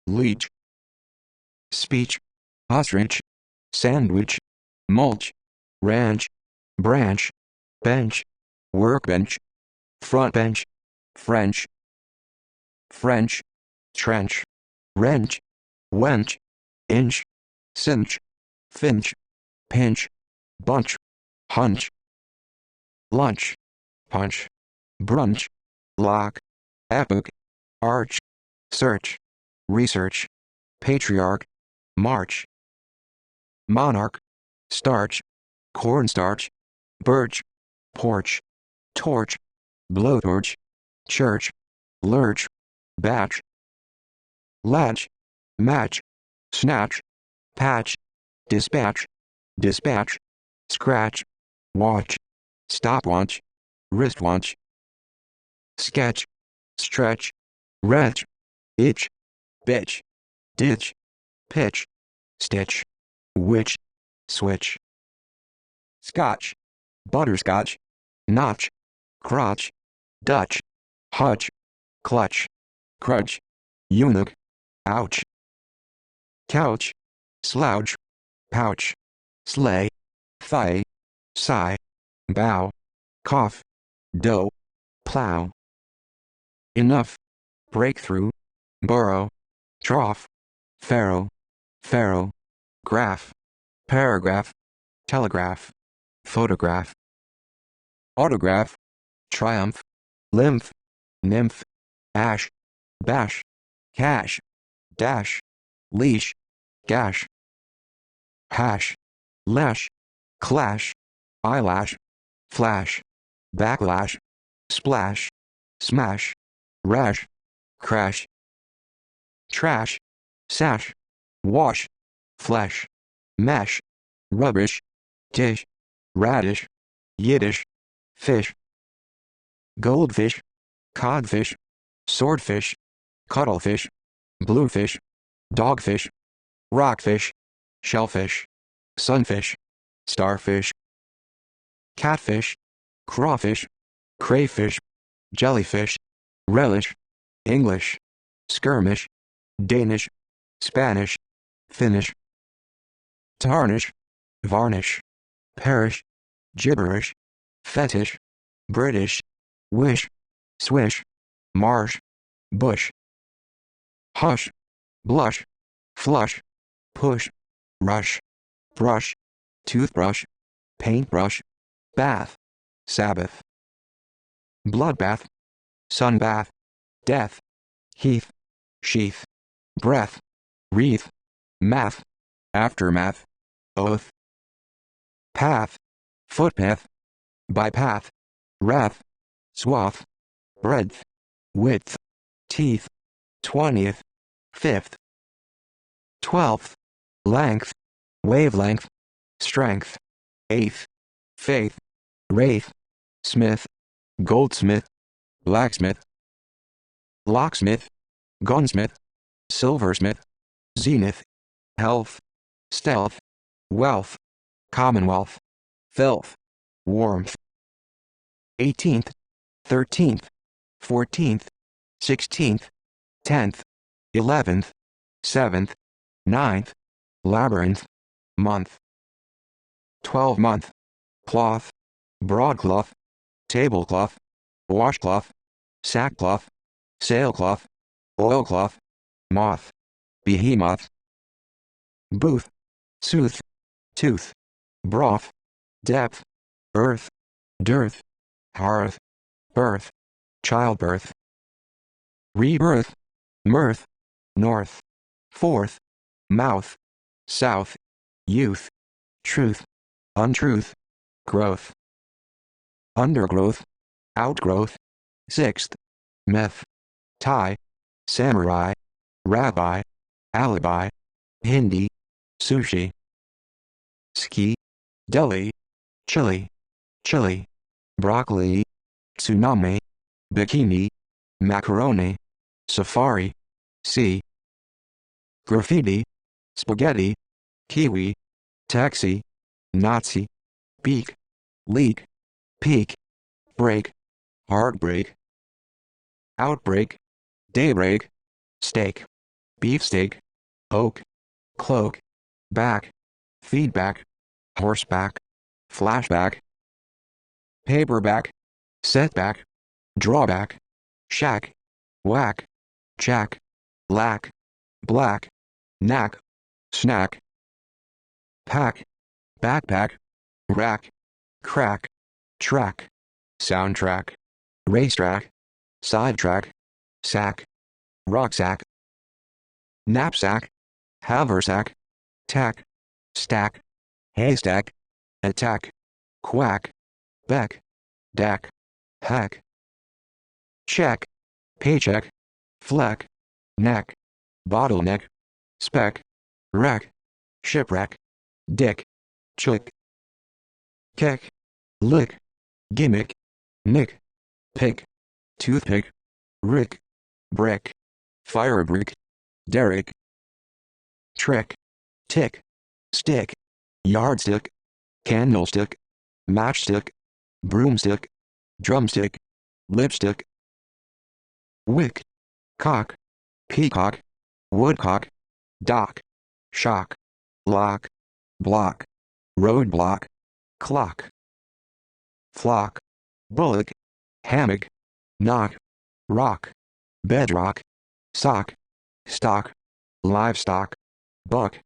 leech, speech, ostrich, sandwich, mulch, ranch, branch, bench, workbench, front bench, French, French, trench, wrench, wench, inch, cinch, finch, pinch, bunch, hunch, lunch, punch, brunch, lock, epoch, arch, search, research, patriarch, march, monarch, starch, cornstarch, birch, porch, torch, blowtorch, church, lurch, batch, latch, match, snatch, patch, dispatch, dispatch, scratch, watch, stopwatch, wristwatch, sketch, stretch, wretch, itch, bitch, ditch, pitch, stitch, witch, switch, scotch, butterscotch, notch, crotch, Dutch, hutch, clutch, crutch, eunuch, ouch, couch, slouch, pouch, sleigh, thigh, sigh, bow, cough, dough, plow, enough, breakthrough, burrow, trough, pharaoh, graph, paragraph, telegraph, photograph, autograph, triumph, lymph, nymph, ash, bash, cash, dash, leash, gash, hash, lash, clash, eyelash, flash, backlash, splash, smash, rash, crash, trash, sash, wash, flesh, mesh, rubbish, dish, radish, Yiddish, fish, goldfish, codfish, swordfish, cuttlefish, bluefish, dogfish, rockfish, shellfish, sunfish, starfish, catfish, crawfish, crayfish, jellyfish, relish, English, skirmish, Danish, Spanish, Finnish, tarnish, varnish, perish, gibberish, fetish, British, wish, swish, marsh, bush, hush, blush, flush, push, rush, brush, toothbrush, paintbrush, bath, Sabbath, bloodbath, sunbath, death, heath, sheath, breath, wreath, math, aftermath, oath, path, footpath, bypath, wrath, swath, breadth, width, teeth, 20th, 5th, 12th, length, wavelength, strength, 8th, faith, wraith, smith, goldsmith, blacksmith, locksmith, gunsmith, silversmith, zenith, health, stealth, wealth, commonwealth, filth, warmth, 18th, 13th, 14th, 16th, 10th, 11th, 7th, 9th, labyrinth, month, 12-month, cloth, broadcloth, tablecloth, washcloth, sackcloth, sailcloth, oilcloth, moth, behemoth, booth, sooth, tooth, broth, depth, earth, dearth, hearth, birth, childbirth, rebirth, mirth, north, forth, mouth, south, youth, truth, untruth, growth, undergrowth, outgrowth, 6th, myth, tie, samurai, rabbi, alibi, Hindi, sushi, ski, deli, chili, chili, broccoli, tsunami, bikini, macaroni, safari, sea, graffiti, spaghetti, kiwi, taxi, Nazi, beak, leak, peak, break, heartbreak, outbreak, daybreak, steak, beefsteak, oak, cloak, back, feedback, horseback, flashback, paperback, setback, drawback, shack, whack, jack, lack, black, knack, snack, pack, backpack, rack, crack, track, soundtrack, racetrack, sidetrack, sack, rucksack, knapsack, haversack, tack, stack, haystack, attack, quack, beck, dack, hack, check, paycheck, fleck, neck, bottleneck, speck, wreck, shipwreck, dick, chick, kick, lick, gimmick, nick, pick, toothpick, rick, brick, firebrick, derrick, trick, tick, stick, yardstick, candlestick, matchstick, broomstick, drumstick, lipstick, wick, cock, peacock, woodcock, dock, shock, lock, block, roadblock, clock, flock, bullock, hammock, knock, rock, bedrock, sock, stock, livestock, buck,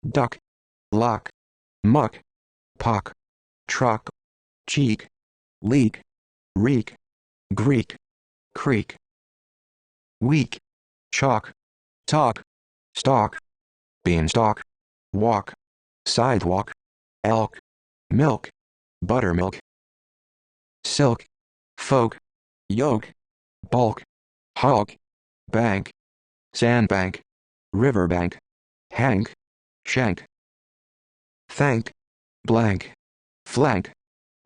duck, lock, muck, pock, truck, cheek, leak, reek, Greek, creek, weak, chalk, talk, stalk, beanstalk, walk, sidewalk, elk, milk, buttermilk, silk, folk, yoke, bulk, hog, bank, sandbank, riverbank, hank, shank, thank, blank, flank,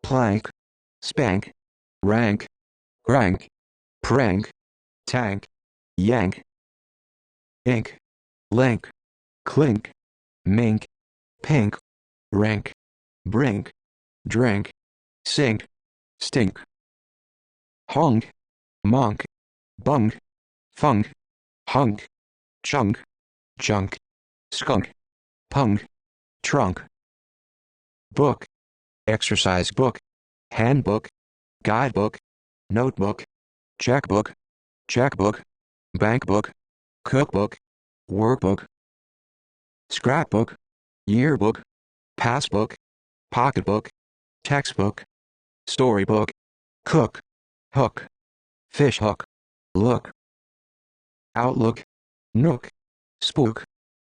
plank, spank, rank, crank, prank, tank, yank, ink, link, clink, mink, pink, rank, brink, drink, sink, stink, honk, monk, bunk, funk, hunk, chunk, junk, skunk, punk, trunk, book, exercise book, handbook, guidebook, notebook, checkbook, checkbook, bankbook, cookbook, workbook, scrapbook, yearbook, passbook, pocketbook, textbook, storybook, cook, hook, fish hook, look, outlook, nook, spook,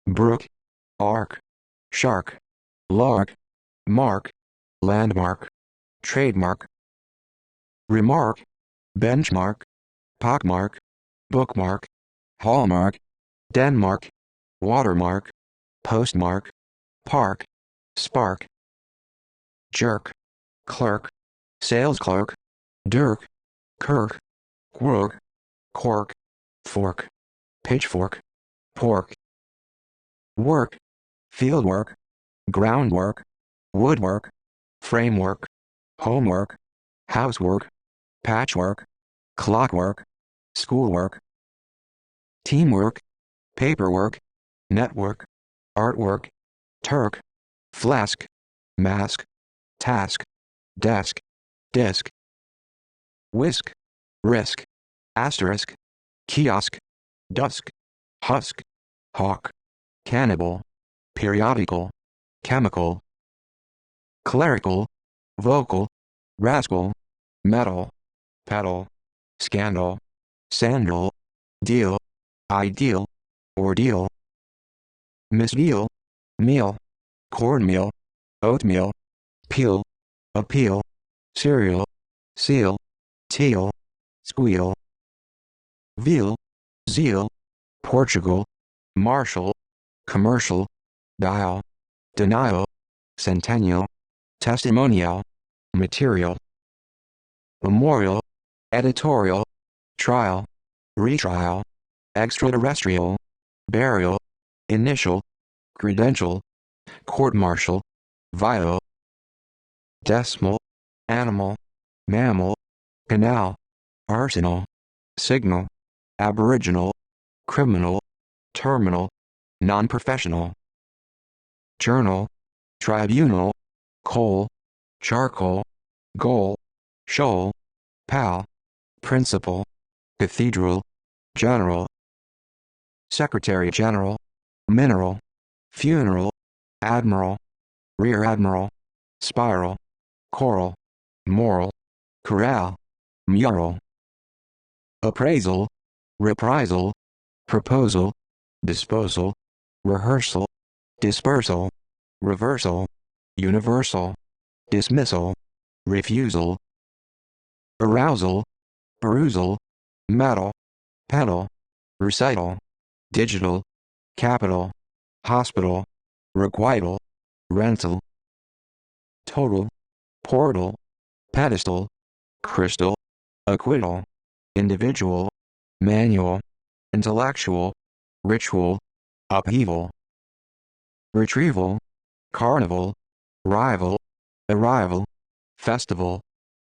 brook, arc, shark, lark, mark, landmark, trademark, remark, benchmark, pockmark, bookmark, hallmark, Denmark, watermark, postmark, park, spark, jerk, clerk, sales clerk, dirk, kirk, quirk, cork, fork, pitchfork, pork, work, fieldwork, groundwork, woodwork, framework, homework, housework, patchwork, clockwork, schoolwork, teamwork, paperwork, network, artwork, Turk, flask, mask, task, desk, disc, whisk, risk, asterisk, kiosk, dusk, husk, hawk, cannibal, periodical, chemical, clerical, vocal, rascal, metal, pedal, scandal, sandal, deal, ideal, ordeal, misdeal, meal, cornmeal, oatmeal, peel, appeal, cereal, seal, teal, squeal, veal, zeal, Portugal, martial, commercial, dial, denial, centennial, testimonial, material, memorial, editorial, trial, retrial, extraterrestrial, burial, initial, credential, court-martial, vial, decimal, animal, mammal, canal, arsenal, signal, aboriginal, criminal, terminal, non-professional, journal, tribunal, coal, charcoal, goal, shoal, pal, principal, cathedral, general, secretary general, mineral, funeral, admiral, rear admiral, spiral, coral, moral, corral, mural, appraisal, reprisal, proposal, disposal, rehearsal, dispersal, reversal, universal, dismissal, refusal, arousal, perusal, metal, pedal, recital, digital, capital, hospital, requital, rental, total, portal, pedestal, crystal, acquittal, individual, manual, intellectual, ritual, upheaval, retrieval, carnival, rival, arrival, festival,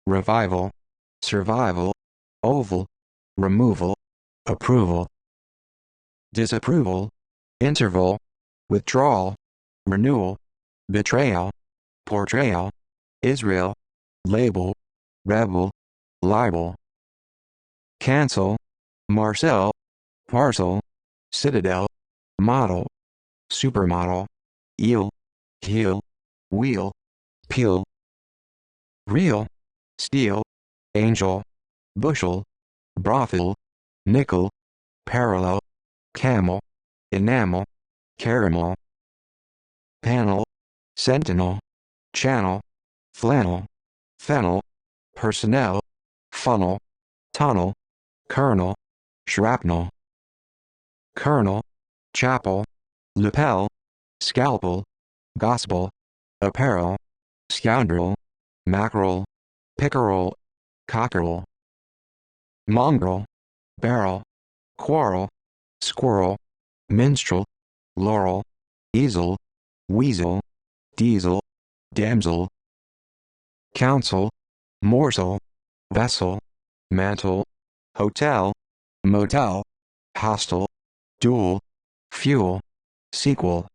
revival, survival, oval, removal, approval, disapproval, interval, withdrawal, renewal, betrayal, portrayal, Israel, label, rebel, libel, cancel, Marcel, parcel, citadel, model, supermodel, eel, heel, wheel, peel, real, steel, angel, bushel, brothel, nickel, parallel, camel, enamel, caramel, panel, sentinel, channel, flannel, fennel, personnel, funnel, tunnel, kernel, shrapnel, colonel, chapel, lapel, scalpel, gospel, apparel, scoundrel, mackerel, pickerel, cockerel, mongrel, barrel, quarrel, squirrel, minstrel, laurel, easel, weasel, diesel, damsel, council, morsel, vessel, mantle, hotel, motel, hostel, duel, fuel, sequel,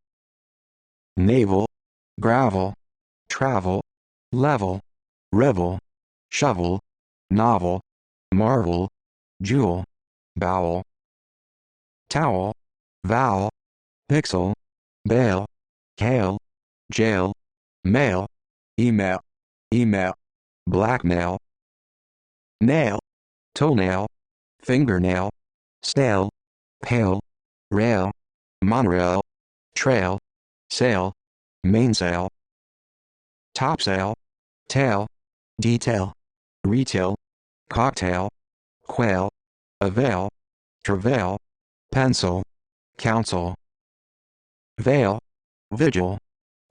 navel, gravel, travel, level, revel, shovel, novel, marvel, jewel, bowel, towel, vowel, pixel, bail, kale, jail, mail, email, email, blackmail, nail, toenail, fingernail, stale, pale, rail, monorail, trail, sail, mainsail, topsail, tail, detail, retail, cocktail, quail, avail, travail, pencil, council, veil, vigil,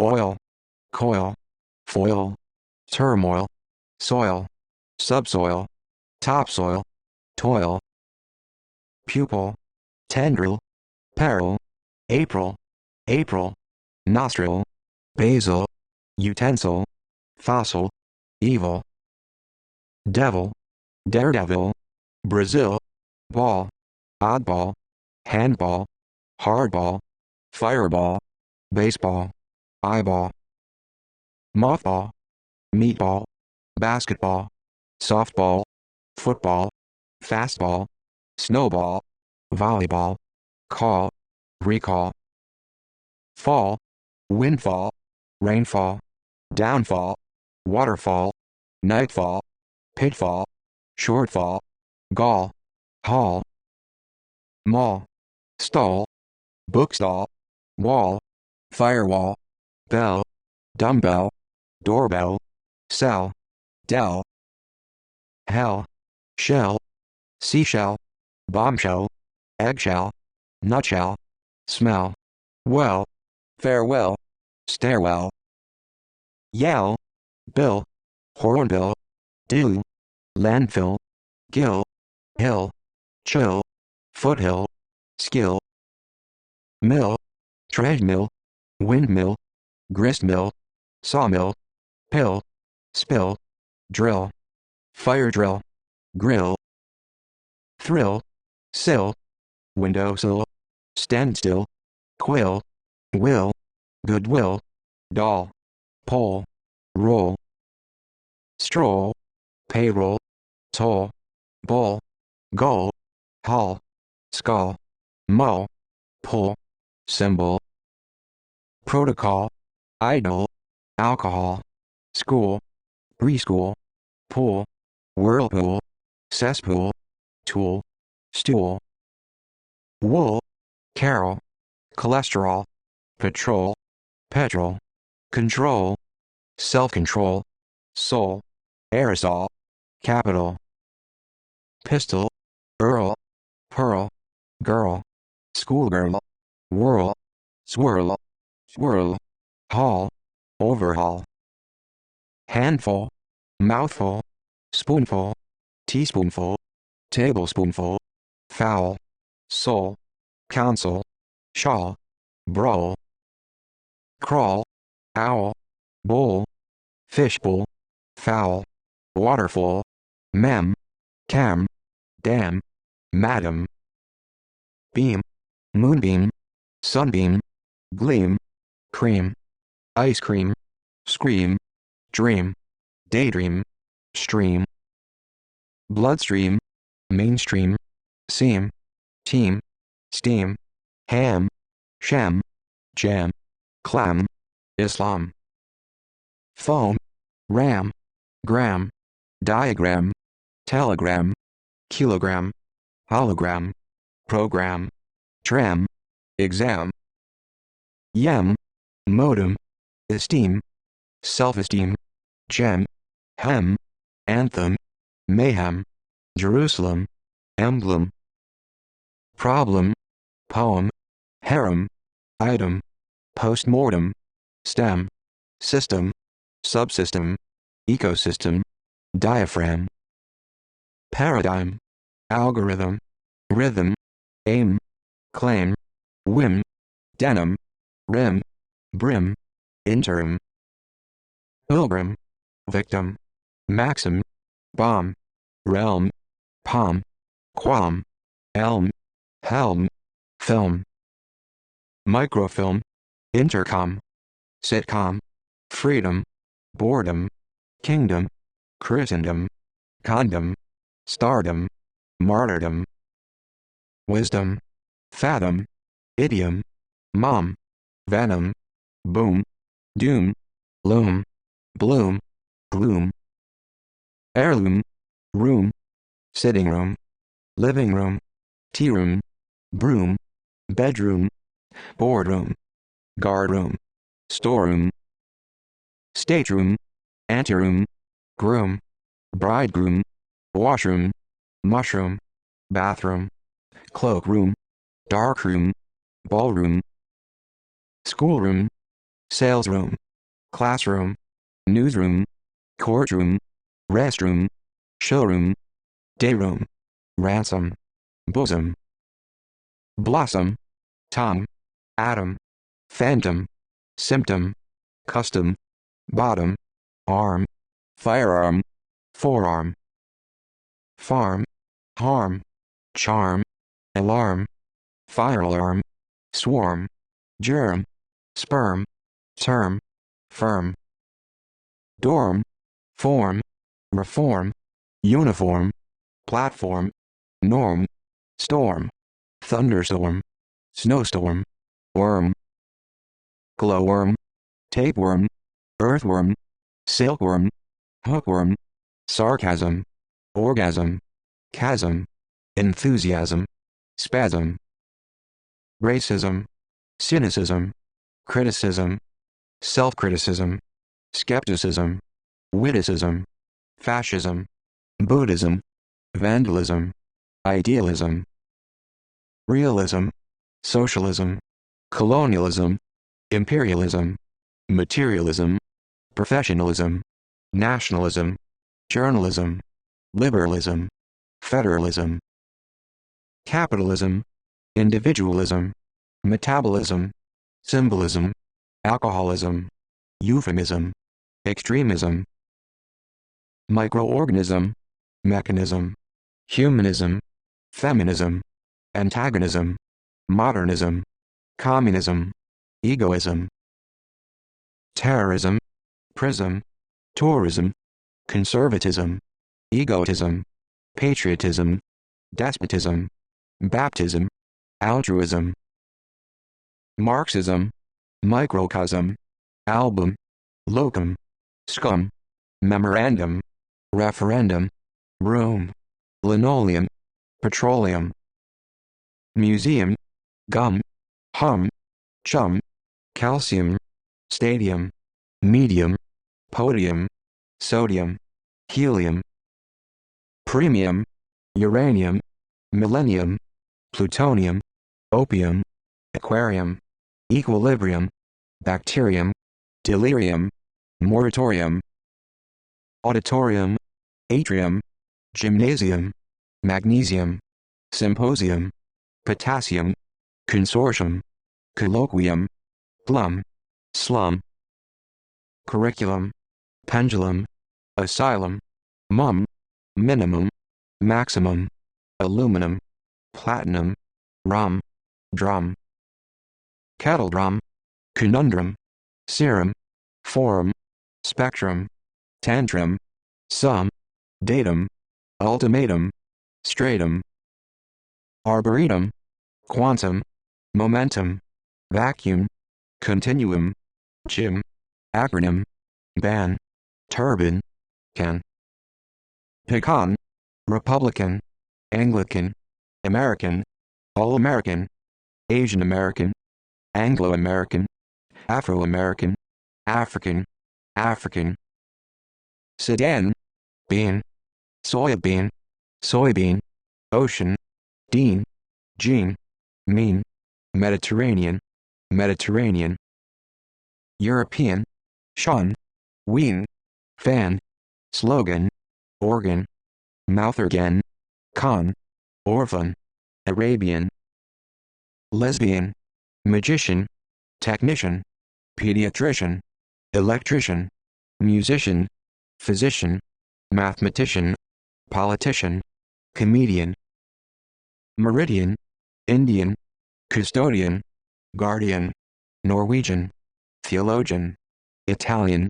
oil, coil, foil, turmoil, soil, subsoil, topsoil, toil, pupil, tendril, peril, April, nostril, basil, utensil, fossil, evil, devil, daredevil, Brazil, ball, oddball, handball, hardball, fireball, baseball, eyeball, mothball, meatball, basketball, softball, football, fastball, snowball, volleyball, call, recall, fall, windfall, rainfall, downfall, waterfall, nightfall, pitfall, shortfall, gall, hall, mall, stall, bookstall, wall, firewall, bell, dumbbell, doorbell, cell, dell, hell, shell, seashell, bombshell, eggshell, nutshell, smell, well, farewell, stairwell, yell, bill, hornbill, do, landfill, gill, hill, chill, foothill, skill, mill, treadmill, windmill, gristmill, sawmill, pill, spill, drill, fire drill, grill, thrill, sill, windowsill, standstill, quill, will, goodwill, doll, pole, roll, stroll, payroll, toll, bull, gull, hull, skull, mull, pull, symbol, protocol, idol, alcohol, school, preschool, pool, whirlpool, cesspool, tool, stool, wool, carol, cholesterol, patrol, petrol, control, self-control, soul, aerosol, capital, pistol, earl, pearl, girl, schoolgirl, whirl, swirl, swirl, haul, overhaul, handful, mouthful, spoonful, teaspoonful, tablespoonful, foul, soul, counsel, shawl, brawl, crawl, owl, bowl, fishbowl, foul, waterfall, mem, cam, dam, madam, beam, moonbeam, sunbeam, gleam, cream, ice cream, scream, dream, daydream, stream, bloodstream, mainstream, seam, team, steam, ham, sham, jam, clam, Islam, foam, ram, gram, diagram, telegram, kilogram, hologram, program, tram, exam, yem, modem, esteem, self-esteem, gem, hem, anthem, mayhem, Jerusalem, emblem, problem, poem, harem, item, postmortem, stem, system, subsystem, ecosystem, diaphragm, paradigm, algorithm, rhythm, aim, claim, whim, denim, rim, brim, interim, pilgrim, victim, maxim, bomb, realm, palm, qualm, elm, helm, film, microfilm, intercom, sitcom, freedom, boredom, kingdom, Christendom, condom, stardom, martyrdom, wisdom, fathom, idiom, mom, venom, boom, doom, loom, bloom, gloom, heirloom, room, sitting room, living room, tea room, broom, bedroom, boardroom, guard room, storeroom, stateroom, anteroom, groom, bridegroom, washroom, mushroom, bathroom, cloakroom, darkroom, ballroom, schoolroom, salesroom, classroom, newsroom, courtroom, restroom, showroom, dayroom, ransom, bosom, blossom, tongue, atom, phantom, symptom, custom, bottom, arm, firearm, forearm, farm, harm, charm, alarm, fire alarm, swarm, germ, sperm, term, firm, dorm, form, reform, uniform, platform, norm, storm, thunderstorm, snowstorm, worm, glowworm, tapeworm, earthworm, silkworm, hookworm, sarcasm, orgasm, chasm, enthusiasm, spasm, racism, cynicism, criticism, self-criticism, skepticism, witticism, fascism, Buddhism, vandalism, idealism, realism, socialism, colonialism, imperialism, materialism, professionalism, nationalism, journalism, liberalism, federalism, capitalism, individualism, metabolism, symbolism, alcoholism, euphemism, extremism, microorganism, mechanism, humanism, feminism, antagonism, modernism, communism, egoism, terrorism, prism, tourism, conservatism, egotism, patriotism, despotism, baptism, altruism, Marxism, microcosm, album, locum, scum, memorandum, referendum, room, linoleum, petroleum, museum, gum, hum, chum, calcium, stadium, medium, podium, sodium, helium, premium, uranium, millennium, plutonium, opium, aquarium, equilibrium, bacterium, delirium, moratorium, auditorium, atrium, gymnasium, magnesium, symposium, potassium, consortium, colloquium, plum, slum, curriculum, pendulum, asylum, mum, minimum, maximum, aluminum, platinum, rum, drum, kettle drum, conundrum, serum, forum, spectrum, tantrum, sum, datum, ultimatum, stratum, arboretum, quantum, momentum, vacuum, continuum, gym, acronym, ban, turban, can, pecan, Republican, Anglican, American, All-American, Asian American, Anglo-American, Afro-American, African, African, sedan, bean, soybean, soybean, ocean, dean, gene, mean, Mediterranean, Mediterranean, European, shun, ween, fan, slogan, organ, mouth organ, con, orphan, Arabian, lesbian, magician, technician, pediatrician, electrician, musician, physician, mathematician, politician, comedian, meridian, Indian, custodian, guardian, Norwegian, theologian, Italian,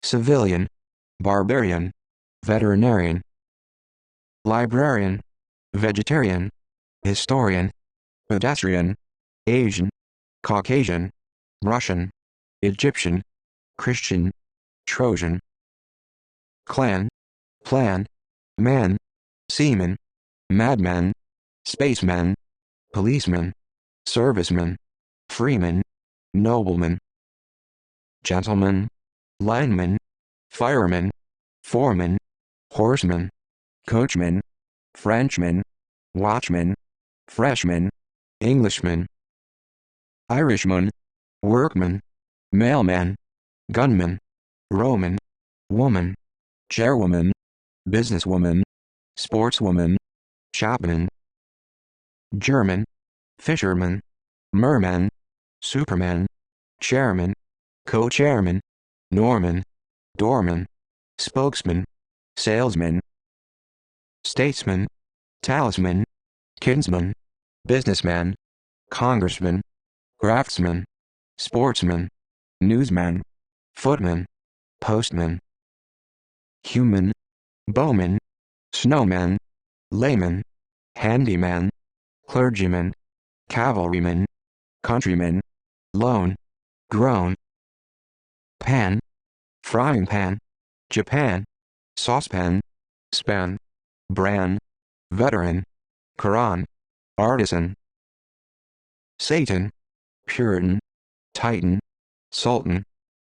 civilian, barbarian, veterinarian, librarian, vegetarian, historian, pedestrian, Asian, Caucasian, Russian, Egyptian, Christian, Trojan, clan, plan, man, seaman, madman, spaceman, policeman, serviceman, freeman, nobleman, gentleman, lineman, fireman, foreman, horseman, coachman, Frenchman, watchman, freshman, Englishman, Irishman, workman, mailman, gunman, Roman, woman, chairwoman, businesswoman, sportswoman, chapman, German, fisherman, merman, superman, chairman, co-chairman, Norman, doorman, spokesman, salesman, statesman, talisman, kinsman, businessman, congressman, craftsman, sportsman, newsman, footman, postman, human, bowman, snowman, layman, handyman, clergyman, cavalryman, countryman, loan, grown, pan, frying pan, Japan, saucepan, span, bran, veteran, Quran, artisan, Satan, Puritan, Titan, Sultan,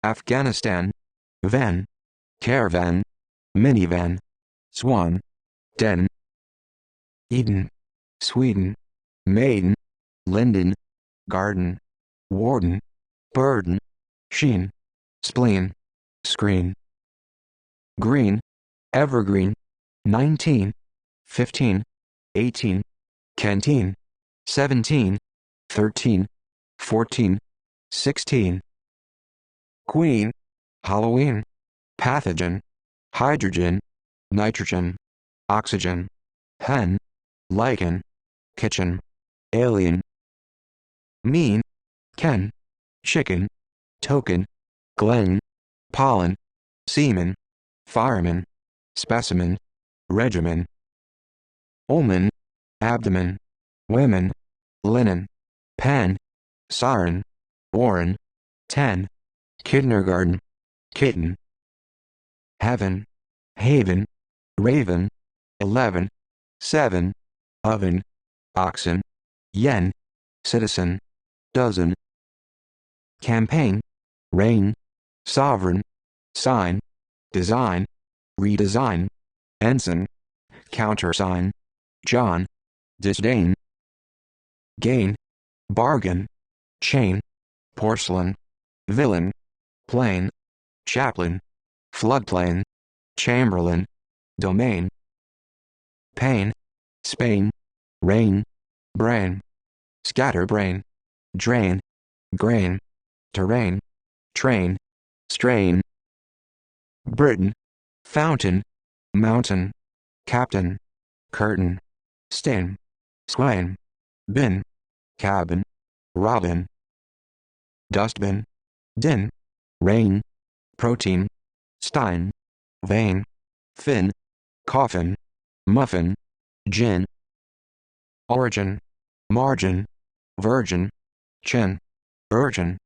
Afghanistan, van, caravan, minivan, swan, den, Eden, Sweden, maiden, linden, garden, warden, burden, sheen, spleen, screen, green, evergreen, 19, 15, 18, canteen, 17, 13, 14, 16, queen, Halloween, pathogen, hydrogen, nitrogen, oxygen, hen, lichen, kitchen, alien, mean, ken, chicken, token, glen, pollen, semen, fireman, specimen, regimen, omen, abdomen, women, linen, pen, siren, Warren, 10, kindergarten, kitten, heaven, haven, raven, 11, 7, oven, oxen, yen, citizen, dozen, campaign, rain, sovereign, sign, design, redesign, ensign, countersign, John, disdain, gain, bargain, chain, porcelain, villain, plane, chaplain, floodplain, chamberlain, domain, pain, Spain, rain, brain, scatterbrain, drain, grain, terrain, train, strain, Britain, fountain, mountain, captain, curtain, stain, swain, bin, cabin, robin, dustbin, din, rain, protein, stein, vein, fin, coffin, muffin, gin, origin, margin, virgin, chin, urchin,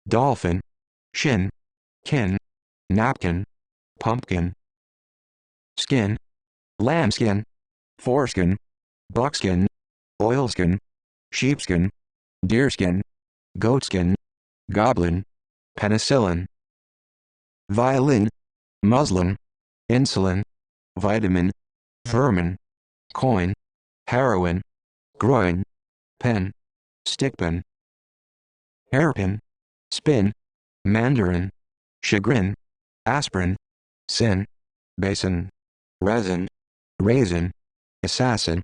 dolphin, shin, kin, napkin, pumpkin, skin, lambskin, foreskin, buckskin, oilskin, sheepskin, deerskin, goatskin, goblin, penicillin, violin, muslin, insulin, vitamin, vermin, coin, heroin, groin, pen, stickpin, hairpin, spin, mandarin, chagrin, aspirin, sin, basin, resin, raisin, assassin,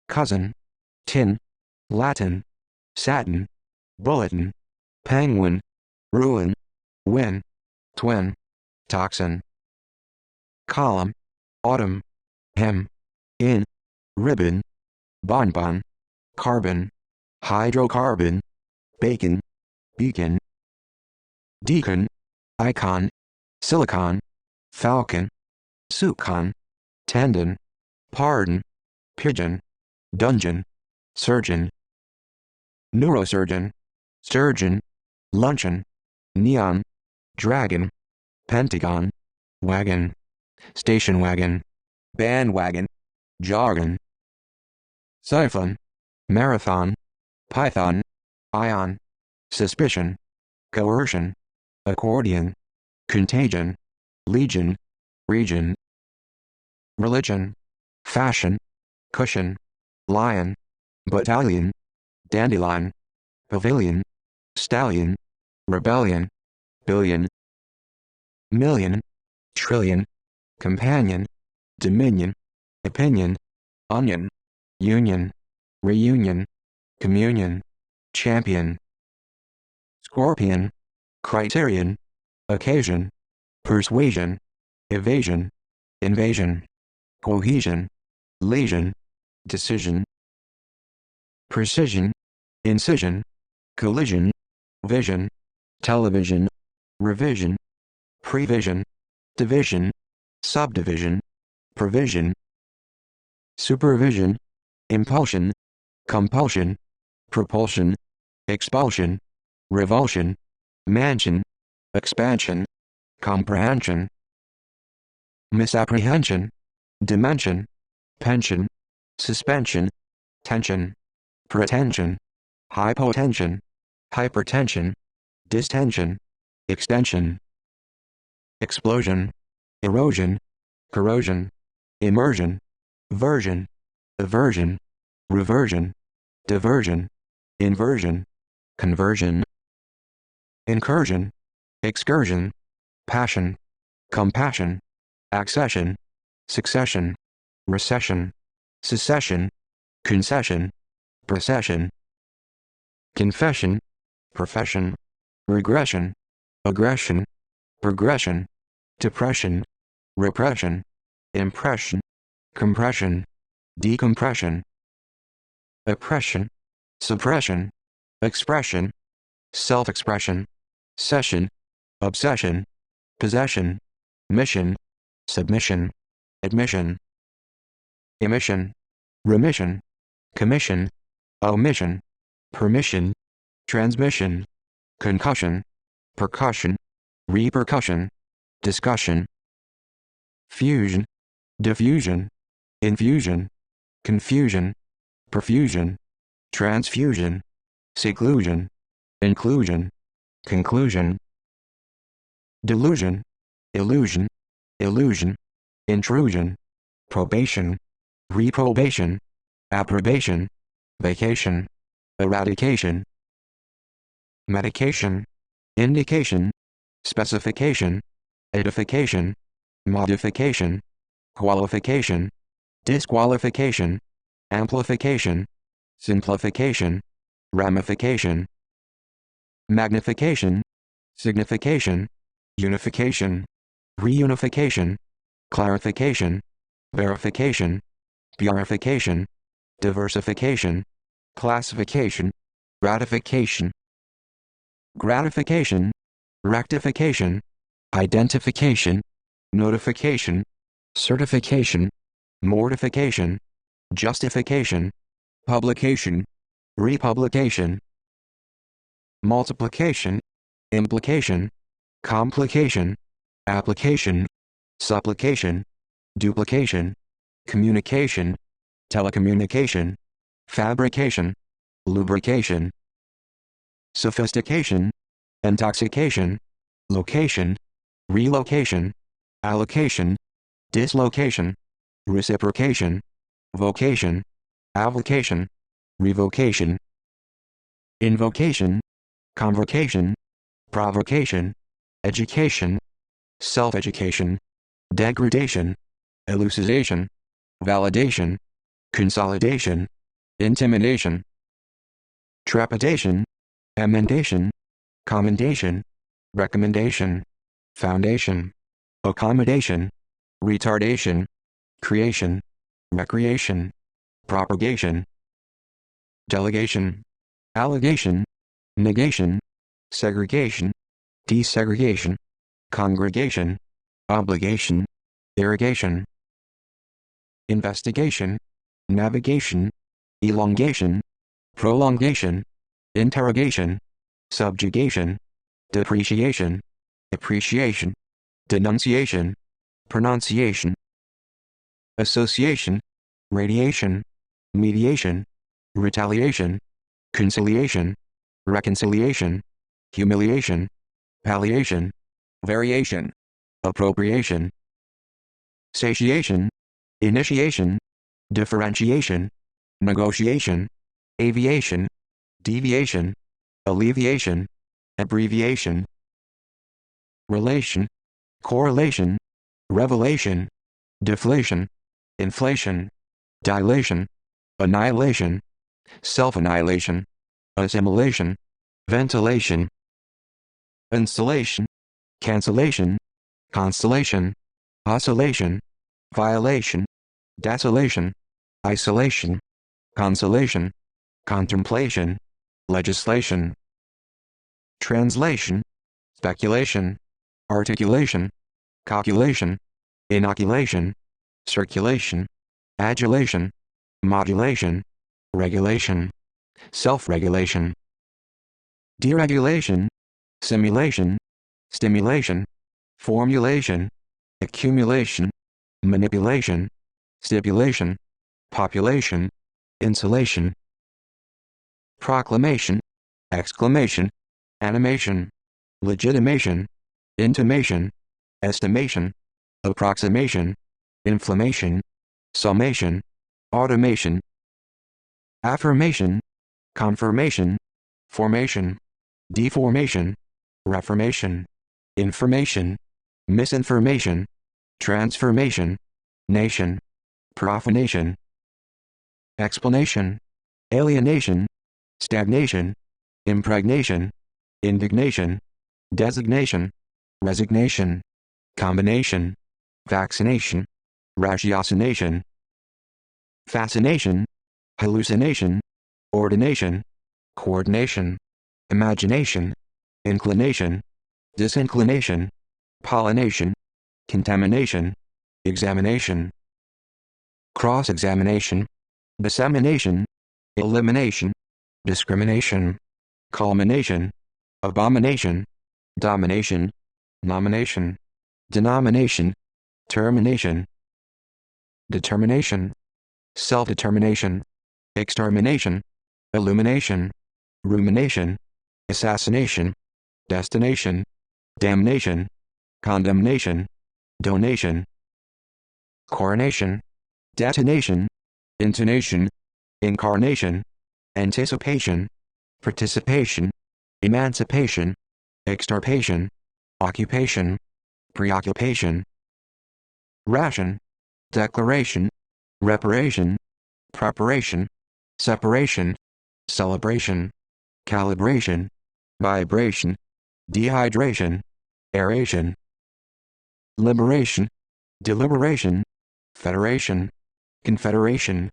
cousin, tin, Latin, satin, bulletin, penguin, ruin, win, twin, toxin, column, autumn, hem, in, ribbon, bonbon, carbon, hydrocarbon, bacon, beacon, deacon, icon, silicon, falcon, sucon, tendon, pardon, pigeon, dungeon, surgeon, neurosurgeon, sturgeon, luncheon, neon, dragon, pentagon, wagon, station wagon, bandwagon, jargon, siphon, marathon, python, ion, suspicion, coercion, accordion, contagion, legion, region, religion, fashion, cushion, lion, battalion, dandelion, pavilion, stallion, rebellion, billion, million, trillion, companion, dominion, opinion, onion, union, reunion, communion, champion, scorpion, criterion, occasion, persuasion, evasion, invasion, cohesion, lesion, decision, precision, incision, collision, vision, television, revision, prevision, division, subdivision, provision, supervision, impulsion, compulsion, propulsion, expulsion, revulsion, mansion, expansion, comprehension, misapprehension, dimension, pension, suspension, tension, pretension, hypotension, hypertension, distension, extension, explosion, erosion, corrosion, immersion, version, aversion, reversion, diversion, inversion, conversion, incursion, excursion, passion, compassion, accession, succession, recession, secession, concession, procession, confession, profession, regression, aggression, progression, depression, repression, impression, compression, decompression, oppression, suppression, expression, self-expression, session, obsession, possession, mission, submission, admission, emission, remission, commission, omission, permission, transmission, concussion, percussion, repercussion, discussion, fusion, diffusion, infusion, confusion, perfusion, transfusion, seclusion, inclusion, conclusion, delusion, illusion, illusion, intrusion, probation, reprobation, approbation, vacation, eradication, medication, indication, specification, edification, modification, qualification, disqualification, amplification, simplification, ramification, magnification, signification, unification, reunification, clarification, verification, purification, diversification, classification, ratification, gratification, rectification, identification, notification, certification, mortification, justification, publication, republication, multiplication, implication, complication, application, supplication, duplication, communication, telecommunication, fabrication, lubrication, sophistication, intoxication, location, relocation, allocation, dislocation, reciprocation, vocation, avocation, revocation, invocation, convocation, provocation, education, self-education, degradation, elucidation, validation, consolidation, intimidation, trepidation, emendation, commendation, recommendation, foundation, accommodation, retardation, creation, recreation, propagation, delegation, allegation, negation, segregation, desegregation, congregation, obligation, irrigation, investigation, navigation, elongation, prolongation, interrogation, subjugation, depreciation, appreciation, denunciation, pronunciation, association, radiation, mediation, retaliation, conciliation, reconciliation, humiliation, palliation, variation, appropriation, satiation, initiation, differentiation, negotiation, aviation, deviation, alleviation, abbreviation, relation, correlation, revelation, deflation, inflation, dilation, annihilation, self-annihilation, assimilation, ventilation, installation, cancellation, constellation, oscillation, violation, desolation, isolation, consolation, contemplation, legislation, translation, speculation, articulation, calculation, inoculation, circulation, adulation, modulation, regulation, self-regulation, deregulation, simulation, stimulation, formulation, accumulation, manipulation, stipulation, population, insulation, proclamation, exclamation, animation, legitimation, intimation, estimation, approximation, inflammation, summation, automation, affirmation, confirmation, formation, deformation, reformation, information, misinformation, transformation, nation, profanation, explanation, alienation, stagnation, impregnation, indignation, designation, resignation, combination, vaccination, ratiocination, fascination, hallucination, ordination, coordination, imagination, inclination, disinclination, pollination, contamination, examination, cross-examination, dissemination, elimination, discrimination, culmination, abomination, domination, nomination, denomination, termination, determination, self-determination, extermination, illumination, rumination, assassination, destination, damnation, condemnation, donation, coronation, detonation, intonation, incarnation, anticipation, participation, emancipation, extirpation, occupation, preoccupation, ration, declaration, reparation, preparation, separation, celebration, calibration, vibration, dehydration, aeration, liberation, deliberation, federation, confederation,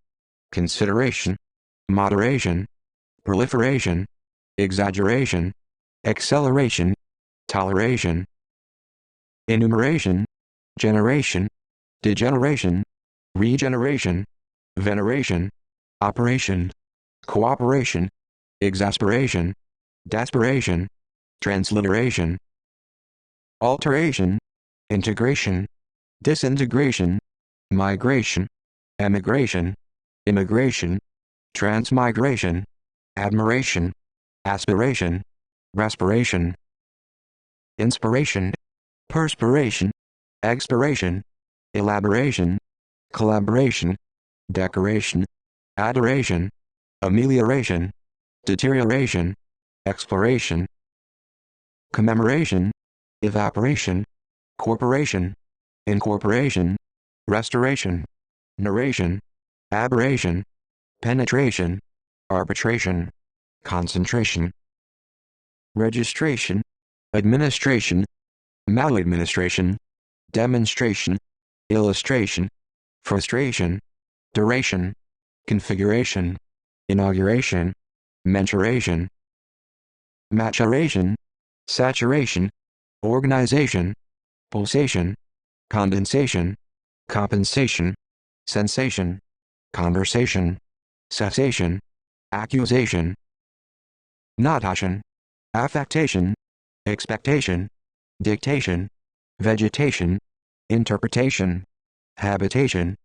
consideration, moderation, proliferation, exaggeration, acceleration, toleration, enumeration, generation, degeneration, regeneration, veneration, operation, cooperation, exasperation, desperation, transliteration, alteration, integration, disintegration, migration, emigration, immigration, transmigration, admiration, aspiration, respiration, inspiration, perspiration, expiration, elaboration, collaboration, decoration, adoration, amelioration, deterioration, exploration, commemoration, evaporation, corporation, incorporation, restoration, narration, aberration, penetration, arbitration, concentration, registration, administration, maladministration, demonstration, illustration, frustration, duration, configuration, inauguration, mensuration, maturation, saturation, organization, pulsation, condensation, compensation, sensation, conversation, cessation, accusation, notation, affectation, expectation, dictation, vegetation, interpretation, habitation,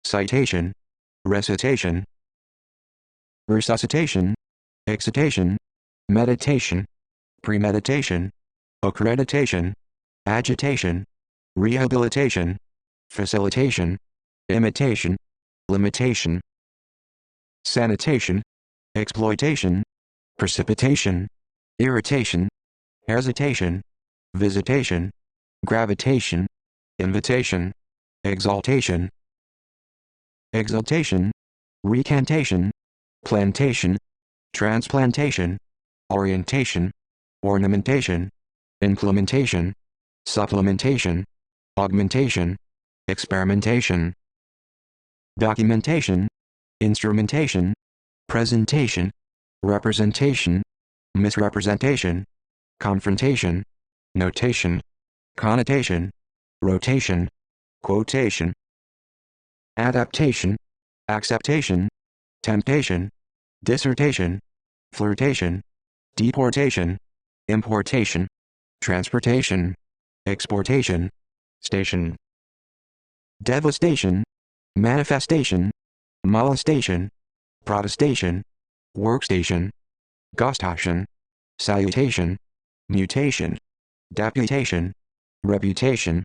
citation, recitation, resuscitation, excitation, meditation, premeditation, accreditation, agitation, rehabilitation, facilitation, imitation, limitation, sanitation, exploitation, precipitation, irritation, hesitation, visitation, gravitation, invitation, exaltation, exaltation, recantation, plantation, transplantation, orientation, ornamentation, implementation, supplementation, augmentation, experimentation, documentation, instrumentation, presentation, representation, misrepresentation, confrontation, notation, connotation, rotation, quotation, adaptation, acceptation, temptation, dissertation, flirtation, deportation, importation, transportation, exportation, station, devastation, manifestation, molestation, protestation, workstation, gustation, salutation, mutation, deputation, reputation,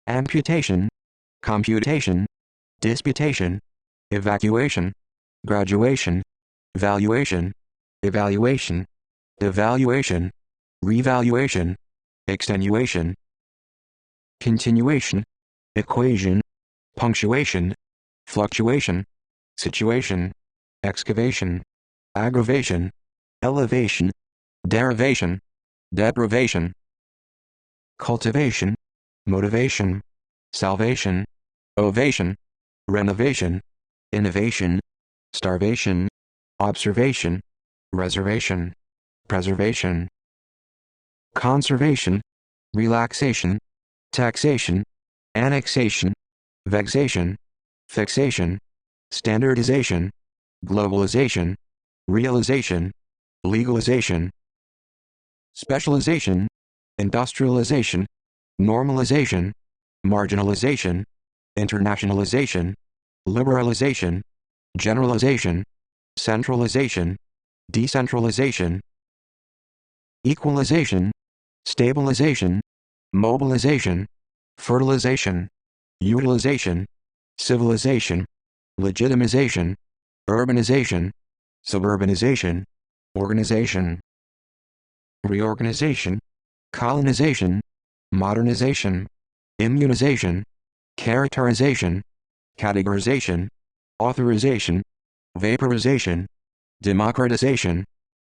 amputation, computation, disputation, evacuation, graduation, valuation, evaluation, devaluation, revaluation, extenuation, continuation, equation, punctuation, fluctuation, situation, excavation, aggravation, elevation, derivation, deprivation, cultivation, motivation, salvation, ovation, renovation, innovation, starvation, observation, reservation, preservation, conservation, relaxation, taxation, annexation, vexation, fixation, standardization, globalization, realization, legalization, specialization, industrialization, normalization, marginalization, internationalization, liberalization, generalization, centralization, decentralization, equalization, stabilization, mobilization, fertilization, utilization, civilization, legitimization, urbanization, suburbanization, organization, reorganization, colonization, modernization, immunization, characterization, categorization, authorization, vaporization, democratization,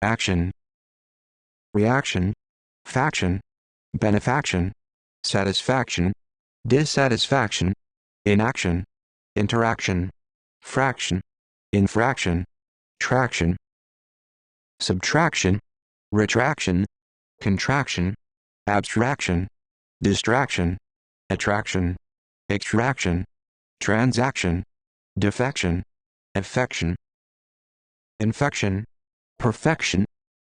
action, reaction, faction, benefaction, satisfaction, dissatisfaction, inaction, interaction, fraction, infraction, traction, subtraction, retraction, contraction, abstraction, distraction, attraction, extraction, transaction, defection, affection, infection, perfection,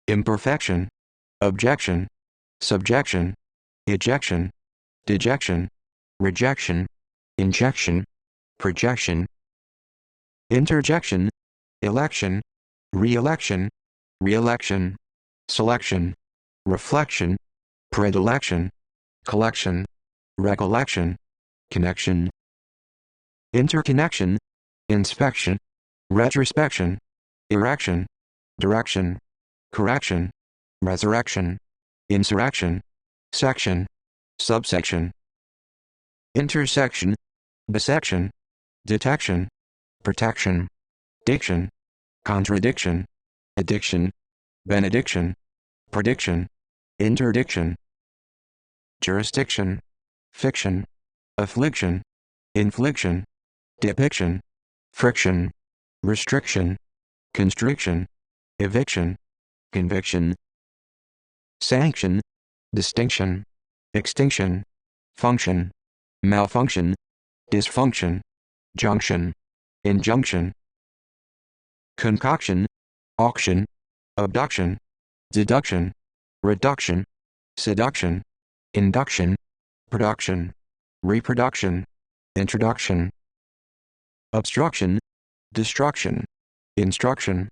imperfection, objection, subjection, ejection, dejection, rejection, injection, projection, interjection, election, re-election, re-election, selection, reflection, predilection, collection, recollection, connection, interconnection, inspection, retrospection, erection, direction, correction, resurrection, insurrection, section, subsection, intersection, bisection, detection, protection, diction, contradiction, addiction, benediction, prediction, interdiction, jurisdiction, fiction, affliction, infliction, depiction, friction, restriction, constriction, eviction, conviction, sanction, distinction, extinction, function, malfunction, dysfunction, junction, injunction, concoction, auction, abduction, deduction, reduction, seduction, induction, production, reproduction, introduction, obstruction, destruction, instruction,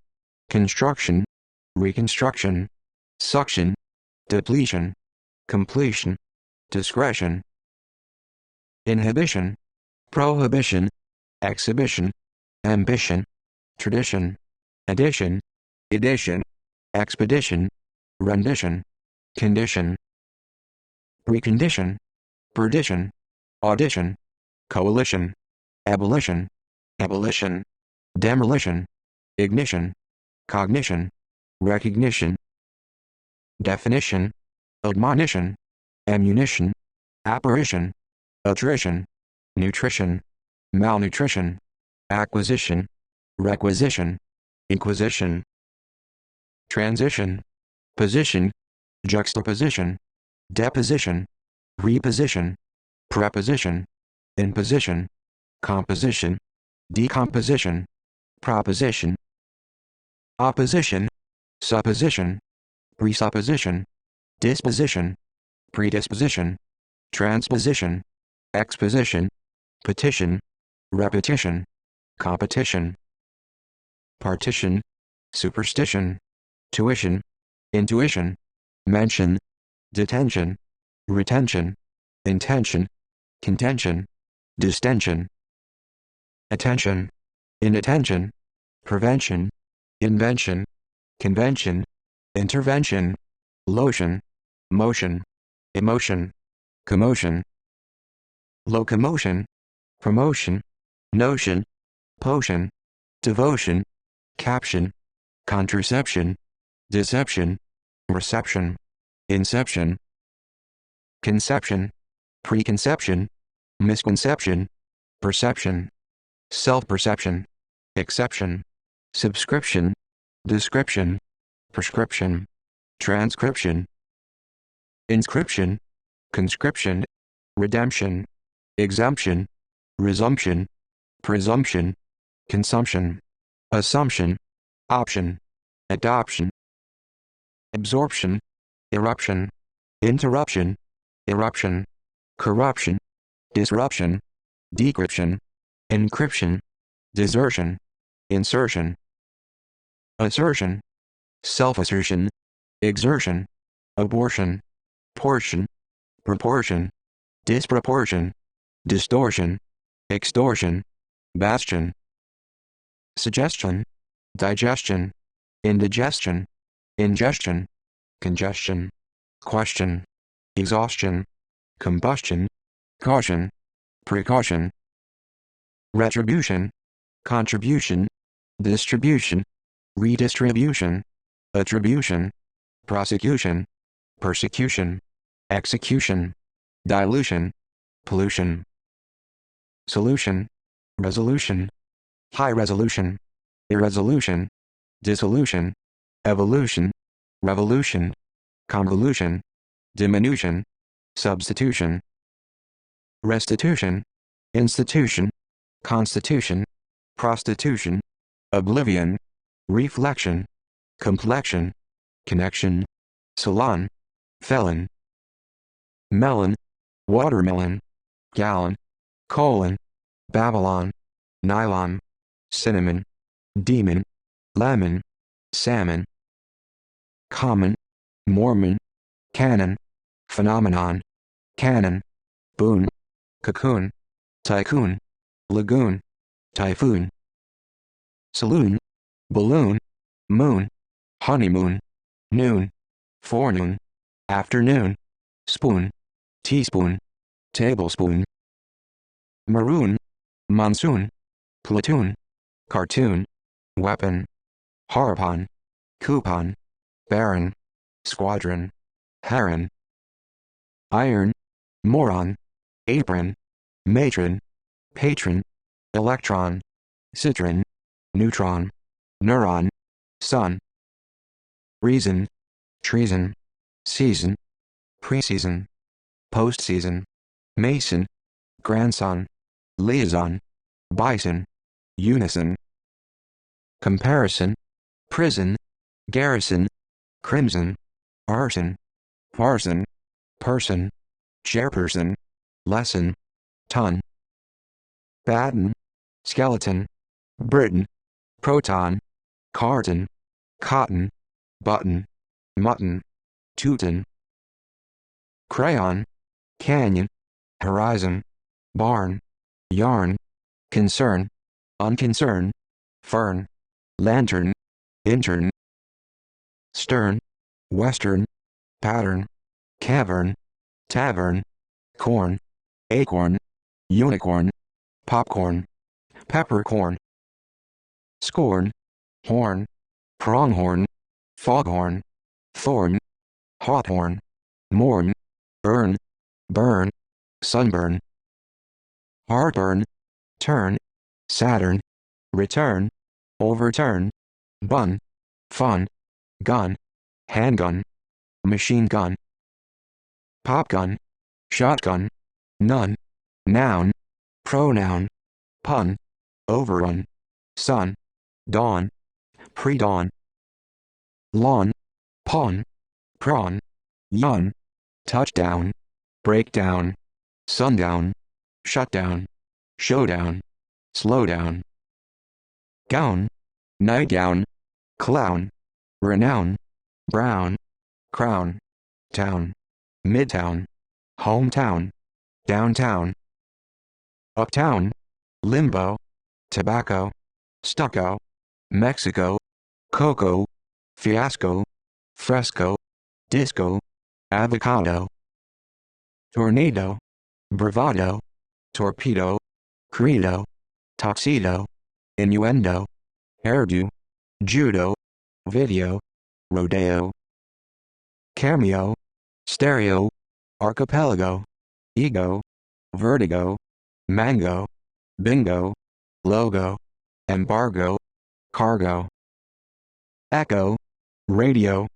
construction, reconstruction, suction, depletion, completion, discretion, inhibition, prohibition, exhibition, ambition, tradition, addition, edition, expedition, rendition, condition, precondition, perdition, audition, coalition, abolition, abolition, demolition, ignition, cognition, recognition, definition, admonition, ammunition, apparition, attrition, nutrition, malnutrition, acquisition, requisition, inquisition, transition, position, juxtaposition, deposition, reposition, preposition, imposition, composition, decomposition, proposition, opposition, supposition, presupposition, disposition, predisposition, transposition, exposition, petition, repetition, competition, partition, superstition, tuition, intuition, mention, detention, retention, intention, contention, distension, attention, inattention, prevention, invention, convention, intervention, lotion, motion, emotion, commotion, locomotion, promotion, notion, potion, devotion, caption, contraception, deception, reception, inception, conception, preconception, misconception, perception, self-perception, exception, subscription, description, prescription, transcription, inscription, conscription, redemption, exemption, resumption, presumption, consumption, assumption, option, adoption, absorption, eruption, interruption, eruption, corruption, disruption, decryption, encryption, desertion, insertion, assertion, self-assertion, exertion, abortion, portion, proportion, disproportion, distortion, extortion, bastion, suggestion, digestion, indigestion, ingestion, congestion, question, exhaustion, combustion, caution, precaution, retribution, contribution, distribution, redistribution, attribution, prosecution, persecution, execution, dilution, pollution, solution, resolution, high resolution, irresolution, dissolution, evolution, revolution, convolution, diminution, substitution, restitution, institution, constitution, prostitution, oblivion, reflection, complexion, connection, salon, felon, melon, watermelon, gallon, colon, Babylon, nylon, cinnamon, demon, lemon, salmon, common, Mormon, canon, phenomenon, canon, boon, cocoon, tycoon, lagoon, typhoon, saloon, balloon, moon, honeymoon, noon, forenoon, afternoon, spoon, teaspoon, tablespoon, maroon, monsoon, platoon, cartoon, weapon, harpon, coupon, baron, squadron, heron, iron, moron, apron, matron, patron, electron, citron, neutron, neuron, sun, reason, treason, season, preseason, postseason, mason, grandson, liaison, bison, unison, comparison, prison, garrison, crimson, arson, parson, person, chairperson, lesson, ton, baton, skeleton, Britain, proton, carton, cotton, button, mutton, Teuton, crayon, canyon, horizon, barn, yarn, concern, unconcern, fern, lantern, intern, stern, western, pattern, cavern, tavern, corn, acorn, unicorn, popcorn, peppercorn, scorn, horn, pronghorn, foghorn, thorn, hawthorn, morn, burn, burn, sunburn, heartburn, turn, Saturn, return, overturn, bun, fun, gun, handgun, machine gun, popgun, shotgun, none, noun, pronoun, pun, overrun, sun, dawn, pre-dawn, lawn, pawn, prawn, yawn, touchdown, breakdown, sundown, shutdown, showdown, slowdown, gown, nightgown, clown, renown, brown, crown, town, midtown, hometown, downtown, uptown, limbo, tobacco, stucco, Mexico, cocoa, fiasco, fresco, disco, avocado, tornado, bravado, torpedo, credo, tuxedo, innuendo, hairdo, judo, video, rodeo, cameo, stereo, archipelago, ego, vertigo, mango, bingo, logo, embargo, cargo, echo, radio,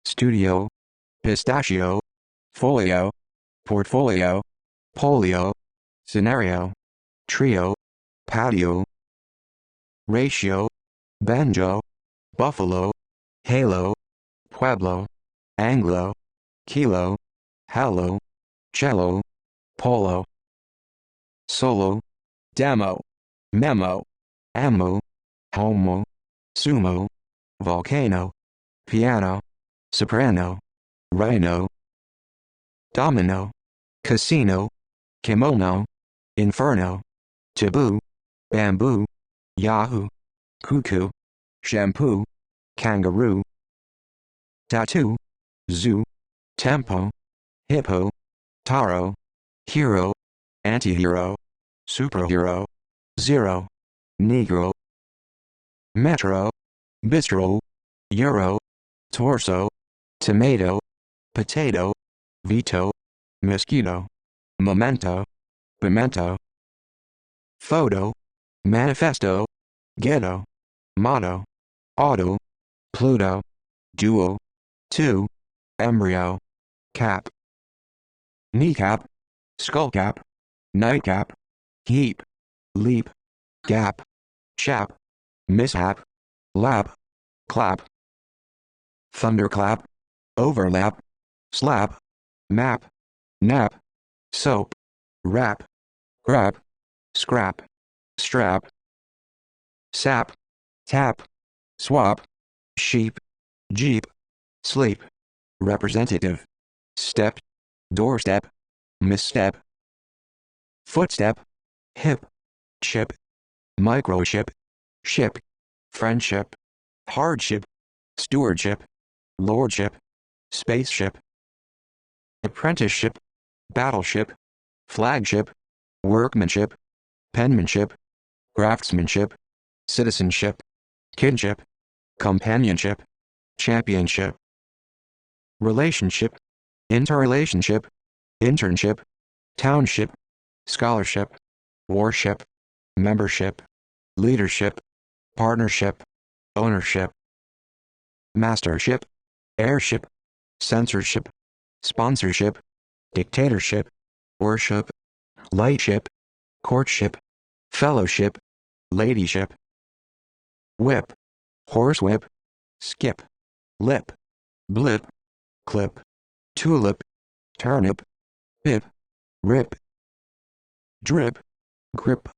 studio, pistachio, folio, portfolio, polio, scenario, trio, patio, ratio, banjo, buffalo, halo, pueblo, anglo, kilo, hallow, cello, polo, solo, demo, memo, ammo, homo, sumo, volcano, piano, soprano, rhino, domino, casino, kimono, inferno, taboo, bamboo, yahoo, cuckoo, shampoo, kangaroo, tattoo, zoo, tempo, hippo, taro, hero, antihero, superhero, zero, negro, metro, bistro, euro, torso, tomato, potato, veto, mosquito, memento, pimento, photo, manifesto, ghetto, motto, auto, Pluto, duo, two, embryo, cap, kneecap, skullcap, nightcap, heap, leap, gap, chap, mishap, lap, clap, thunderclap, overlap, slap, map, nap, soap, rap, grab, scrap, strap, sap, tap, swap, sheep, jeep, sleep, representative, step, doorstep, misstep, footstep, hip, chip, microchip, ship, friendship, hardship, stewardship, lordship, spaceship, apprenticeship, battleship, flagship, workmanship, penmanship, craftsmanship, citizenship, kinship, companionship, championship, relationship, interrelationship, internship, township, scholarship, warship, membership, leadership, partnership, ownership, mastership, heirship, censorship, sponsorship, dictatorship, worship, lightship, courtship, fellowship, ladyship, whip, horsewhip, skip, lip, blip, clip, tulip, turnip, pip, rip, drip, grip,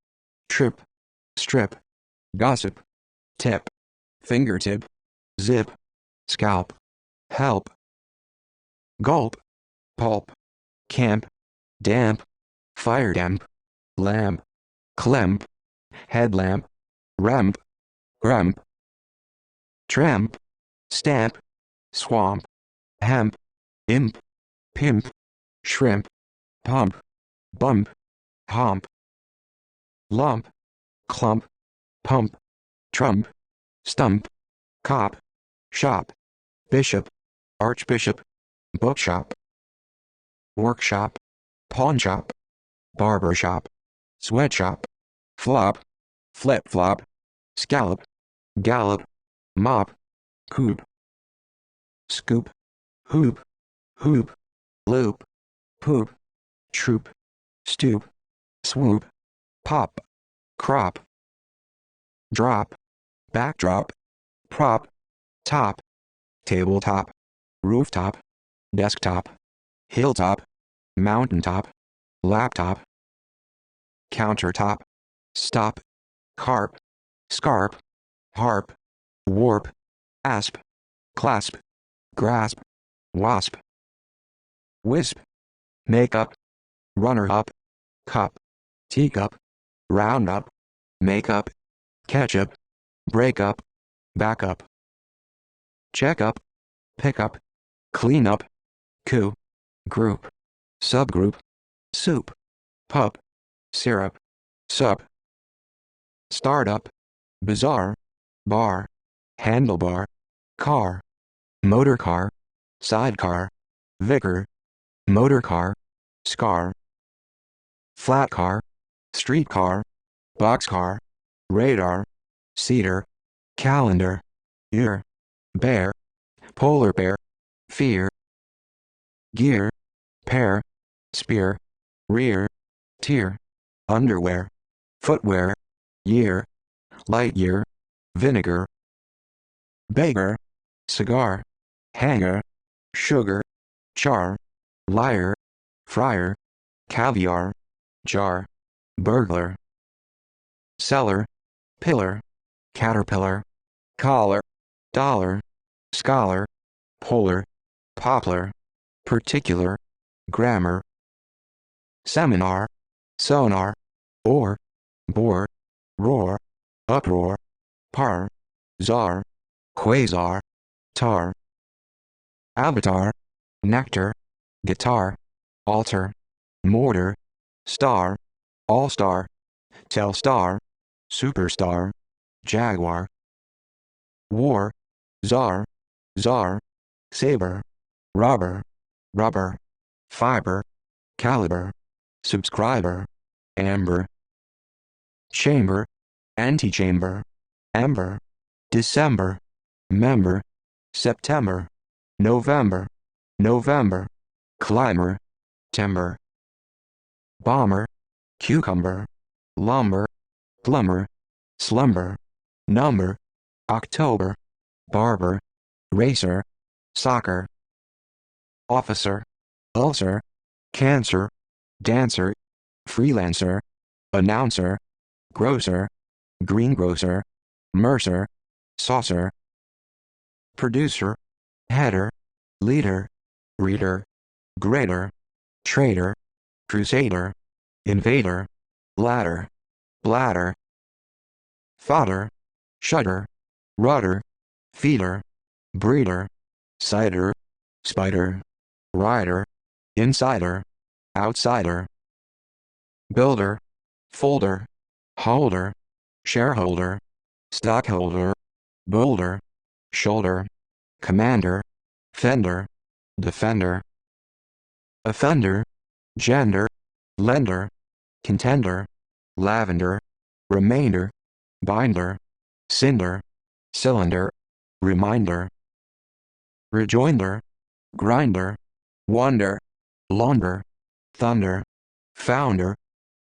trip, strip, gossip, tip, fingertip, zip, scalp, help, gulp, pulp, camp, damp, fire damp, lamp, clamp, headlamp, ramp, grump, tramp, stamp, swamp, hemp, imp, pimp, shrimp, pump, bump, hump, lump, clump, pump, trump, stump, cop, shop, bishop, archbishop, bookshop, workshop, pawnshop, barbershop, sweatshop, flop, flip-flop, scallop, gallop, mop, coop, scoop, hoop, loop, poop, troop, stoop, swoop, pop, crop, drop, backdrop, prop, top, tabletop, rooftop, desktop, hilltop, mountaintop, laptop, countertop, stop, carp, scarp, harp, warp, asp, clasp, grasp, wasp, wisp, makeup, runner-up, cup, teacup, roundup, makeup, ketchup, breakup, backup, checkup, pickup, cleanup, coup, group, subgroup, soup, pup, syrup, sup, startup, bizarre, bar, handlebar, car, motorcar, sidecar, vicar, motorcar, scar, flat car, streetcar, boxcar, radar, cedar, calendar, ear, bear, polar bear, fear, gear, pear, spear, rear, tear, underwear, footwear, year, light year, vinegar, beggar, cigar, hanger, sugar, char, liar, fryer, caviar, jar, burglar, cellar, pillar, caterpillar, collar, dollar, scholar, polar, poplar, particular, grammar, seminar, sonar, or, bore, roar, uproar, par, czar, quasar, tar, avatar, nectar, guitar, altar, mortar, star, all-star, telstar, superstar, jaguar, war, czar, czar, saber, robber, rubber, fiber, caliber, subscriber, amber, chamber, antechamber, amber, December, member, September, November, November, climber, timber, bomber, cucumber, lumber, plumber, slumber, number, October, barber, racer, soccer, officer, ulcer, cancer, dancer, freelancer, announcer, grocer, greengrocer, mercer, saucer, producer, header, leader, reader, grader, trader, crusader, invader, ladder, bladder, fodder, shudder, rudder, feeder, breeder, cider, spider, rider, insider, outsider, builder, folder, holder, shareholder, stockholder, boulder, shoulder, commander, fender, defender, offender, gender, lender, contender, lavender, remainder, binder, cinder, cylinder, reminder, rejoinder, grinder, wonder, launder, thunder, founder,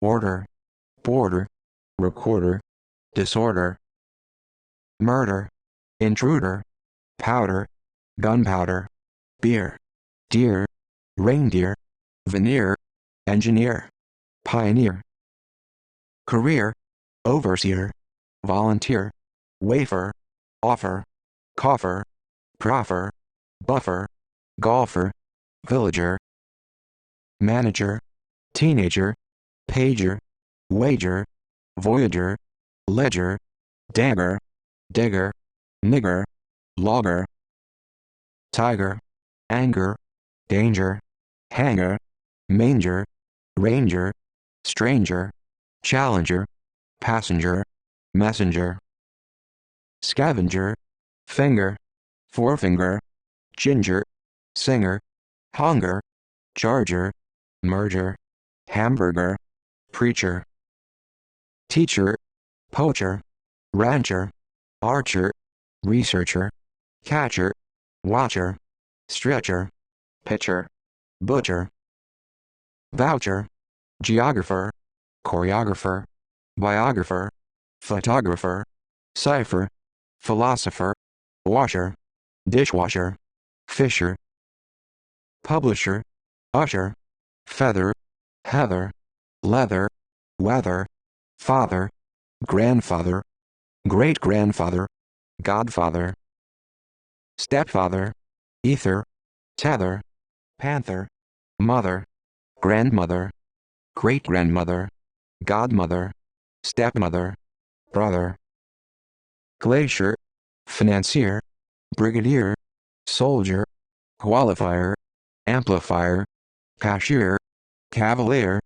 order, border, recorder, disorder, murder, intruder, powder, gunpowder, beer, deer, reindeer, veneer, engineer, pioneer, career, overseer, volunteer, wafer, offer, coffer, proffer, buffer, golfer, villager, manager, teenager, pager, wager, voyager, ledger, dagger, digger, nigger, logger, tiger, anger, danger, hanger, manger, ranger, stranger, challenger, passenger, messenger, scavenger, finger, forefinger, ginger, singer, hunger, charger, merger, hamburger, preacher, teacher, poacher, rancher, archer, researcher, catcher, watcher, stretcher, pitcher, butcher, voucher, geographer, choreographer, biographer, photographer, cipher, philosopher, washer, dishwasher, fisher, publisher, usher, feather, heather, leather, weather, father, grandfather, great-grandfather, godfather, stepfather, ether, tether, panther, mother, grandmother, great-grandmother, godmother, stepmother, brother, glacier, financier, brigadier, soldier, qualifier, amplifier, cashier, cavalier,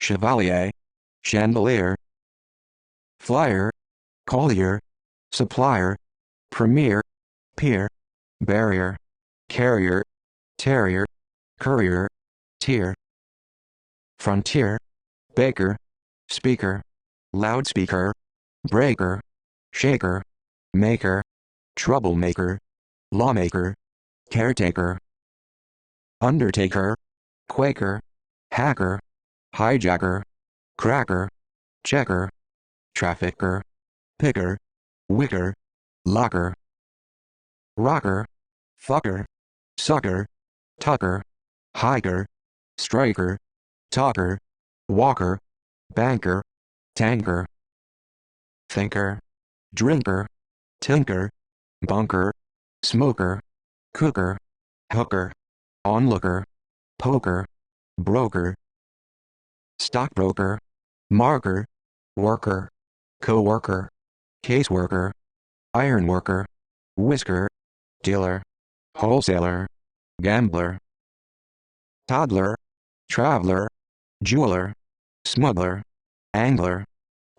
chevalier, chandelier, flyer, collier, supplier, premier, peer, barrier, carrier, terrier, courier, tier, frontier, baker, speaker, loudspeaker, breaker, shaker, maker, troublemaker, lawmaker, caretaker, undertaker, quaker, hacker, hijacker, cracker, checker, trafficker, picker, wicker, locker, rocker, fucker, sucker, tucker, hiker, striker, talker, walker, banker, tanker, thinker, drinker, tinker, bunker, smoker, cooker, hooker, onlooker, poker, broker, stockbroker, marker, worker, co-worker, caseworker, ironworker, whisker, dealer, wholesaler, gambler, toddler, traveler, jeweler, smuggler, angler,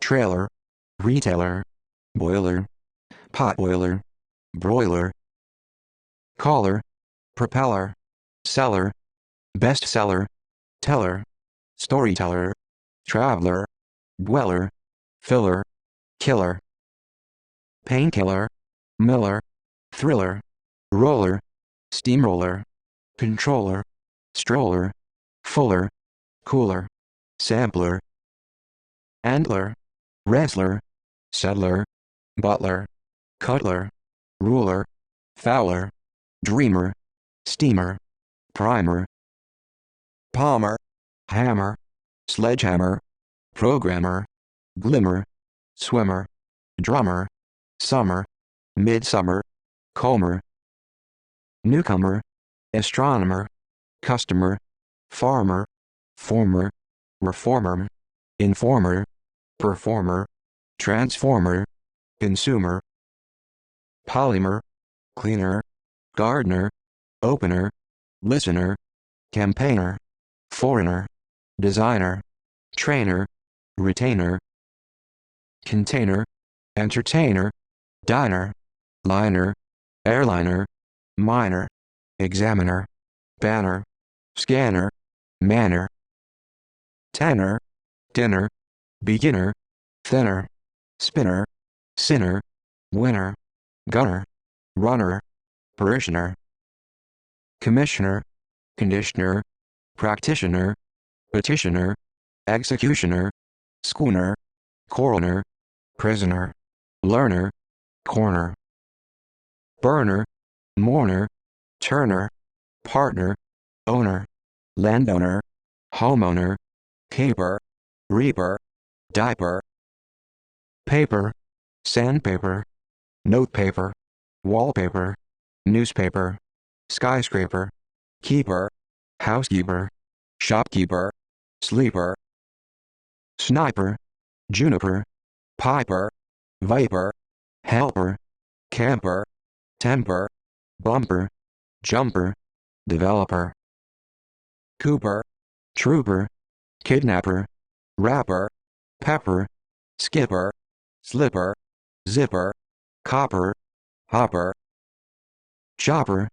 trailer, retailer, boiler, potboiler, broiler, caller, propeller, seller, bestseller, teller, storyteller, traveler, dweller, filler, killer, painkiller, miller, thriller, roller, steamroller, controller, stroller, fuller, cooler, sampler, antler, wrestler, settler, butler, cutler, ruler, fowler, dreamer, steamer, primer, palmer, hammer, sledgehammer, programmer, glimmer, swimmer, drummer, summer, midsummer, comber, newcomer, astronomer, customer, farmer, former, reformer, informer, performer, transformer, consumer, polymer, cleaner, gardener, opener, listener, campaigner, foreigner, designer, trainer, retainer, container, entertainer, diner, liner, airliner, miner, examiner, banner, scanner, manner, tanner, dinner, beginner, thinner, spinner, sinner, winner, gunner, runner, parishioner, commissioner, conditioner, practitioner, petitioner, executioner, schooner, coroner, prisoner, learner, corner, burner, mourner, turner, partner, owner, landowner, homeowner, caper, reaper, diaper, paper, sandpaper, notepaper, wallpaper, newspaper, skyscraper, keeper, housekeeper, shopkeeper, sleeper, sniper, juniper, piper, viper, helper, camper, temper, bumper, jumper, developer, cooper, trooper, kidnapper, rapper, pepper, skipper, slipper, zipper, copper, hopper, chopper,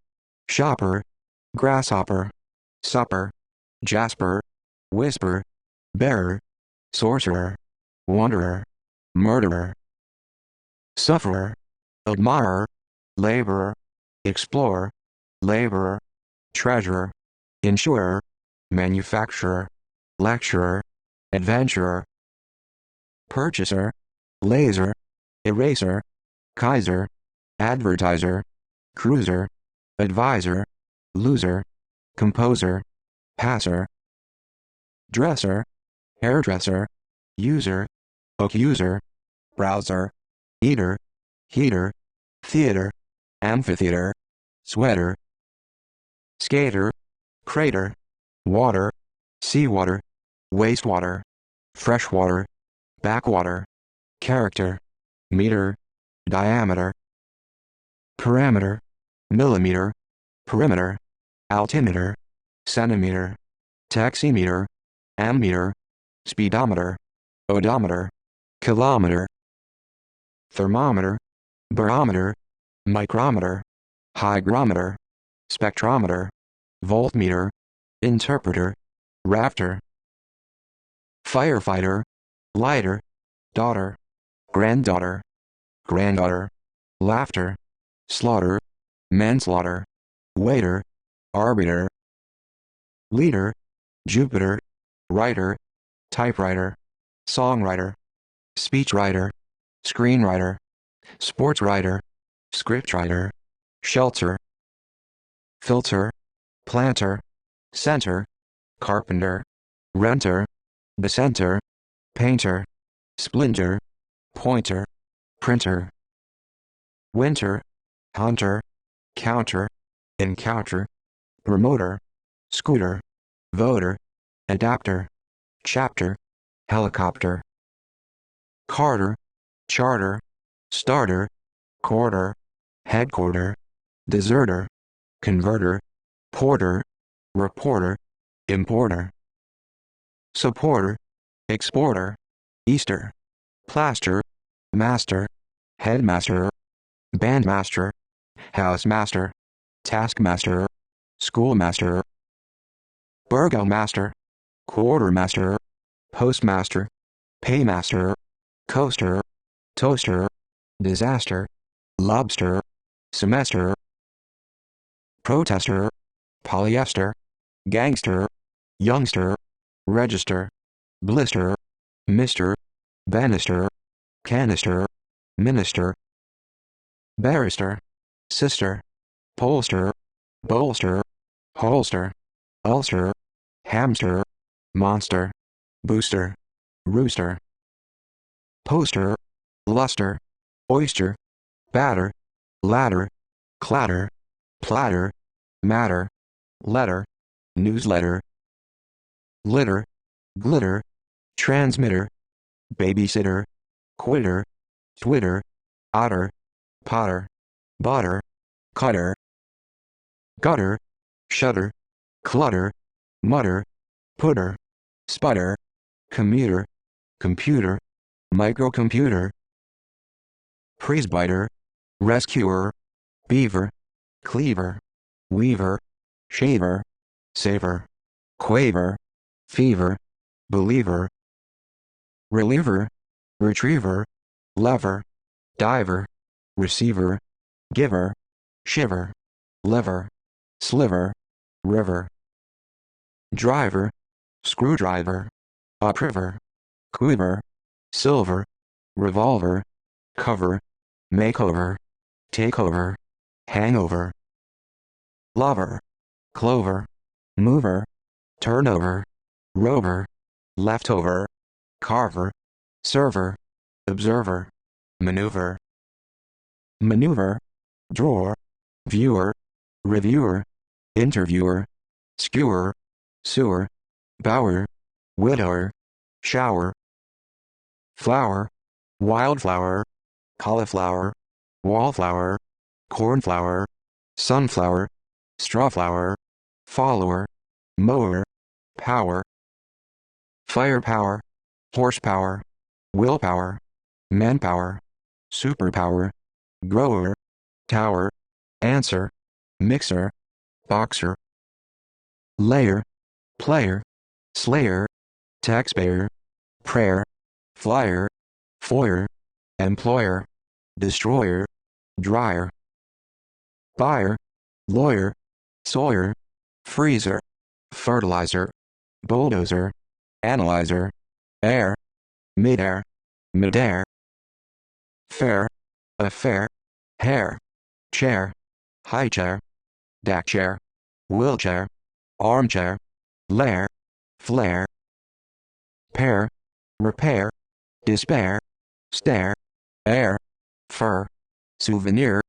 shopper, grasshopper, supper, jasper, whisper, bearer, sorcerer, wanderer, murderer, sufferer, admirer, laborer, explorer, laborer, treasurer, insurer, manufacturer, lecturer, adventurer, purchaser, laser, eraser, Kaiser, advertiser, cruiser, advisor, loser, composer, passer, dresser, hairdresser, user, accuser, browser, eater, heater, theater, amphitheater, sweater, skater, crater, water, seawater, wastewater, freshwater, backwater, character, meter, diameter, parameter, millimeter, perimeter, altimeter, centimeter, taximeter, ammeter, speedometer, odometer, kilometer, thermometer, barometer, micrometer, hygrometer, spectrometer, voltmeter, interpreter, rafter, firefighter, lighter, daughter, granddaughter, granddaughter, laughter, slaughter, manslaughter, waiter, arbiter, leader, Jupiter, writer, typewriter, songwriter, speechwriter, screenwriter, sportswriter, scriptwriter, shelter, filter, planter, center, carpenter, renter, dissenter, painter, splinter, pointer, printer, winter, hunter, counter, encounter, remoter, scooter, voter, adapter, chapter, helicopter, carter, charter, starter, quarter, headquarter, deserter, converter, porter, reporter, importer, supporter, exporter, Easter, plaster, master, headmaster, bandmaster, housemaster, taskmaster, schoolmaster, burgomaster, quartermaster, postmaster, paymaster, coaster, toaster, disaster, lobster, semester, protester, polyester, gangster, youngster, register, blister, mister, banister, canister, minister, barrister, sister, pollster, bolster, holster, ulster, hamster, monster, booster, rooster, poster, luster, oyster, batter, ladder, clatter, platter, matter, letter, newsletter, litter, glitter, transmitter, babysitter, quitter, twitter, otter, potter, butter, cutter, gutter, shutter, clutter, mutter, putter, sputter, commuter, computer, microcomputer, presbyter, rescuer, beaver, cleaver, weaver, shaver, saver, quaver, fever, believer, reliever, retriever, lever, diver, receiver, giver, shiver, liver, sliver, river, driver, screwdriver, upriver, quiver, silver, revolver, cover, makeover, takeover, hangover, lover, clover, mover, turnover, rover, leftover, carver, server, observer, maneuver, maneuver, drawer, viewer, reviewer, interviewer, skewer, sewer, bower, widower, shower, flower, wildflower, cauliflower, wallflower, cornflower, sunflower, strawflower, follower, mower, power, firepower, horsepower, willpower, manpower, superpower, grower, tower, answer, mixer, boxer, layer, player, slayer, taxpayer, prayer, flyer, foyer, employer, destroyer, dryer, buyer, lawyer, sawyer, freezer, fertilizer, bulldozer, analyzer, air, midair, midair, fair, affair, hair, chair, high chair, deck chair, wheelchair, armchair, lair, flare, pair, repair, despair, stare, air, fur, souvenir,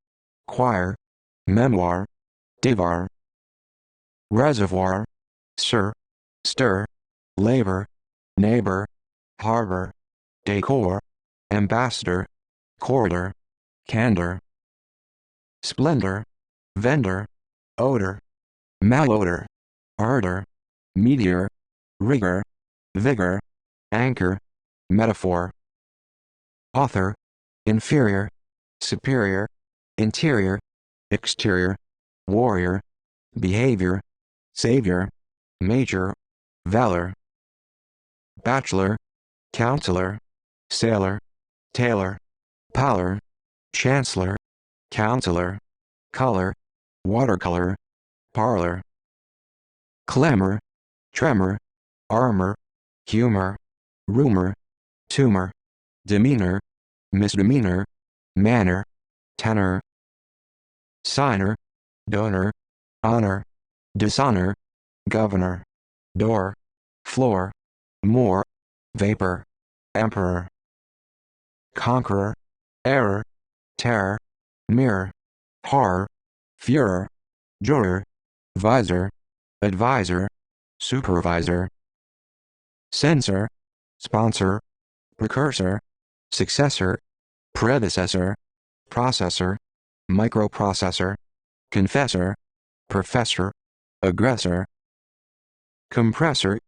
choir, memoir, devar, reservoir, sir, stir, labor, neighbor, harbor, decor, ambassador, corridor, candor, splendor, vendor, odor, malodor, ardor, meteor, rigor, vigor, anchor, metaphor, author, inferior, superior, interior, exterior, warrior, behavior, savior, major, valor, bachelor, counselor, sailor, tailor, pallor, chancellor, counselor, color, watercolor, parlor, clamor, tremor, armor, humor, rumor, tumor, demeanor, misdemeanor, manner, tenor, signer, donor, honor, dishonor, governor, door, floor, more, vapor, emperor, conqueror, error, terror, mirror, horror, furor, juror, visor, advisor, supervisor, censor, sponsor, precursor, successor, predecessor, processor, microprocessor, confessor, professor, aggressor, compressor,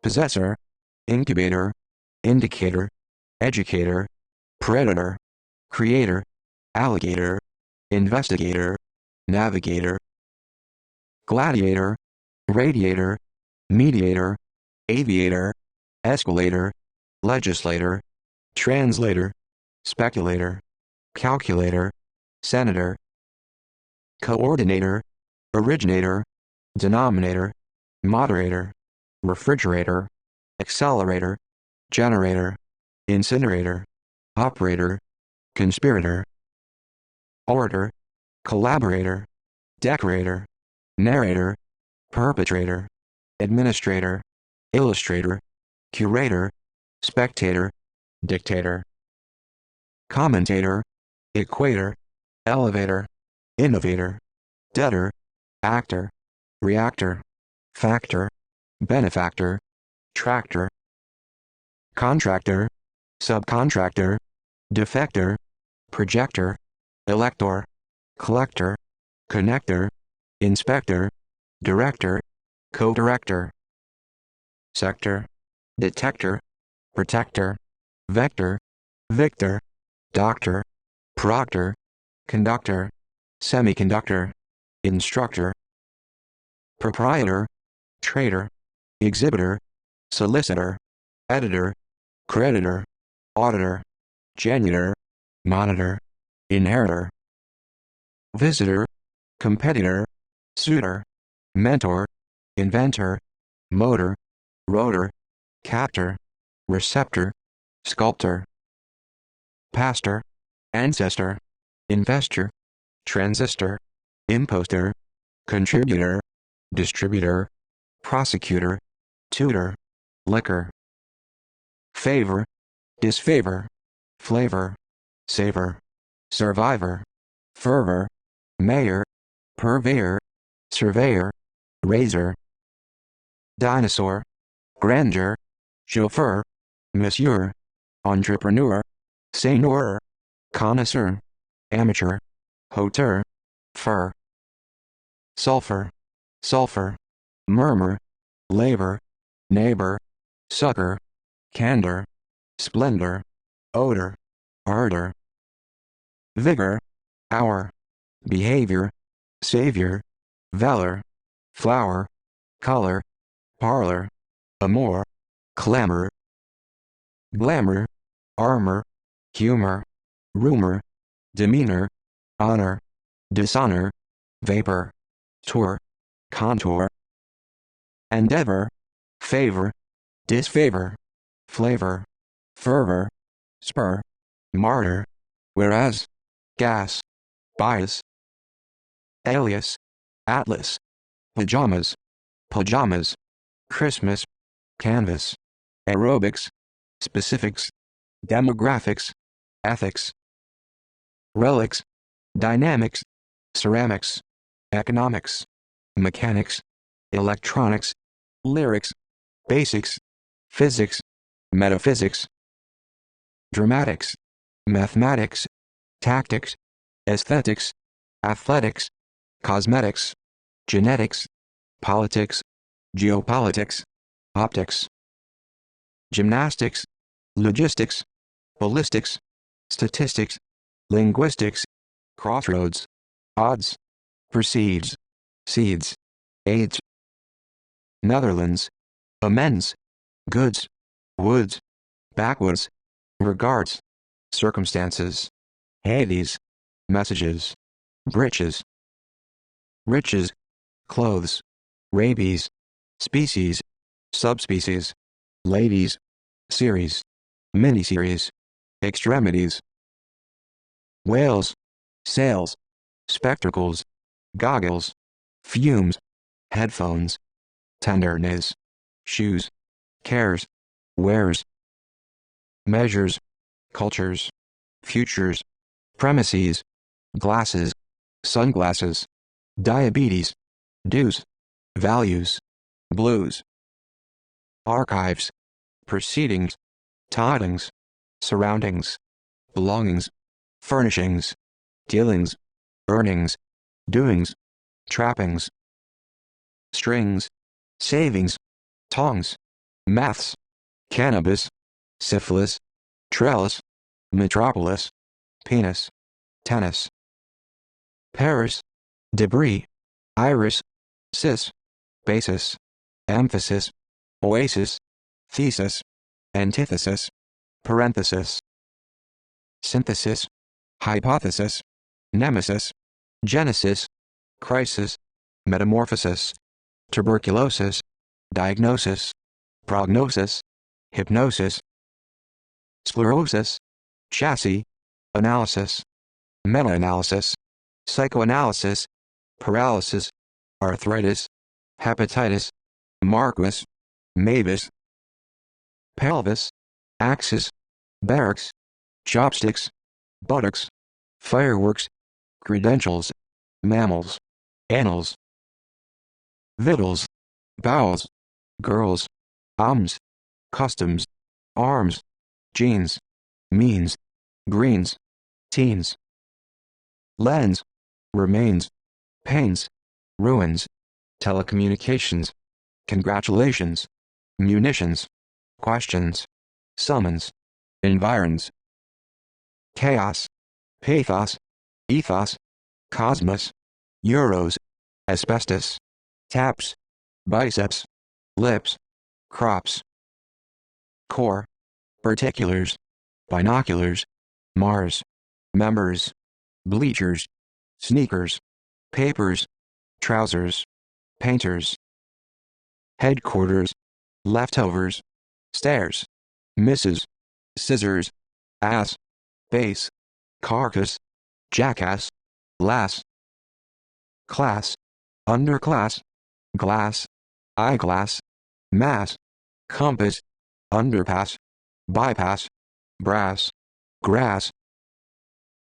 possessor, incubator, indicator, educator, predator, creator, alligator, investigator, navigator, gladiator, radiator, mediator, aviator, escalator, legislator, translator, speculator, calculator, senator, coordinator, originator, denominator, moderator, refrigerator, accelerator, generator, incinerator, operator, conspirator, orator, collaborator, decorator, narrator, perpetrator, administrator, illustrator, curator, spectator, dictator, commentator, equator, elevator, innovator, debtor, actor, reactor, factor, benefactor, tractor, contractor, subcontractor, defector, projector, elector, collector, connector, inspector, director, co-director, sector, detector, protector, vector, victor, doctor, proctor, conductor, semiconductor, instructor, proprietor, trader, exhibitor, solicitor, editor, creditor, auditor, janitor, monitor, inheritor, visitor, competitor, suitor, mentor, inventor, motor, rotor, captor, receptor, sculptor, pastor, ancestor, investor, transistor, imposter, contributor, distributor, prosecutor, tutor, liquor, favor, disfavor, flavor, savor, survivor, fervor, mayor, purveyor, surveyor, razor, dinosaur, grandeur, chauffeur, monsieur, entrepreneur, seigneur, connoisseur, amateur, hauteur, fur, sulfur, sulfur, murmur, labor, neighbor, succor, candor, splendor, odor, ardor, vigor, hour, behavior, savior, valor, flower, color, parlor, amour, clamor, glamour, armor, humor, rumor, demeanor, honor, dishonor, vapor, tour, contour, endeavor, favor, disfavor, flavor, fervor, spur, martyr, whereas, gas, bias, alias, atlas, pajamas, pajamas, Christmas, canvas, aerobics, specifics, demographics, ethics, relics, dynamics, ceramics, economics, mechanics, electronics, lyrics, basics, physics, metaphysics, dramatics, mathematics, tactics, aesthetics, athletics, cosmetics, genetics, politics, geopolitics, optics, gymnastics, logistics, ballistics, statistics, linguistics, crossroads, odds, proceeds, seeds, aids, Netherlands, amends, goods, woods, backwoods, regards, circumstances, Hades, messages, breeches, riches, clothes, rabies, species, subspecies, ladies, series, miniseries, extremities, whales, sails, spectacles, goggles, fumes, headphones, tenderness, shoes, cares, wares, measures, cultures, futures, premises, glasses, sunglasses, diabetes, dues, values, blues, archives, proceedings, tidings, surroundings, belongings, furnishings, dealings, earnings, doings, trappings, strings, savings, tongs, maths, cannabis, syphilis, trellis, metropolis, penis, tennis, Paris, debris, iris, cis, basis, emphasis, oasis, thesis, antithesis, parenthesis, synthesis, hypothesis, nemesis, genesis, crisis, metamorphosis, tuberculosis, diagnosis, prognosis, hypnosis, sclerosis, chassis, analysis, meta-analysis, psychoanalysis, paralysis, arthritis, hepatitis, Marquis, Mavis, pelvis, axis, barracks, chopsticks, buttocks, fireworks, credentials, mammals, annals, victuals, bowels, girls, arms, customs, arms, jeans, means, greens, teens, lens, remains, pains, ruins, telecommunications, congratulations, munitions, questions, summons, environs, chaos, pathos, ethos, cosmos, euros, asbestos, taps, biceps, lips, crops, core, particulars, binoculars, Mars, members, bleachers, sneakers, papers, trousers, painters, headquarters, leftovers, stairs, misses, scissors, ass, base, carcass, jackass, lass, class, underclass, glass, eyeglass, mass, compass, underpass, bypass, brass, grass,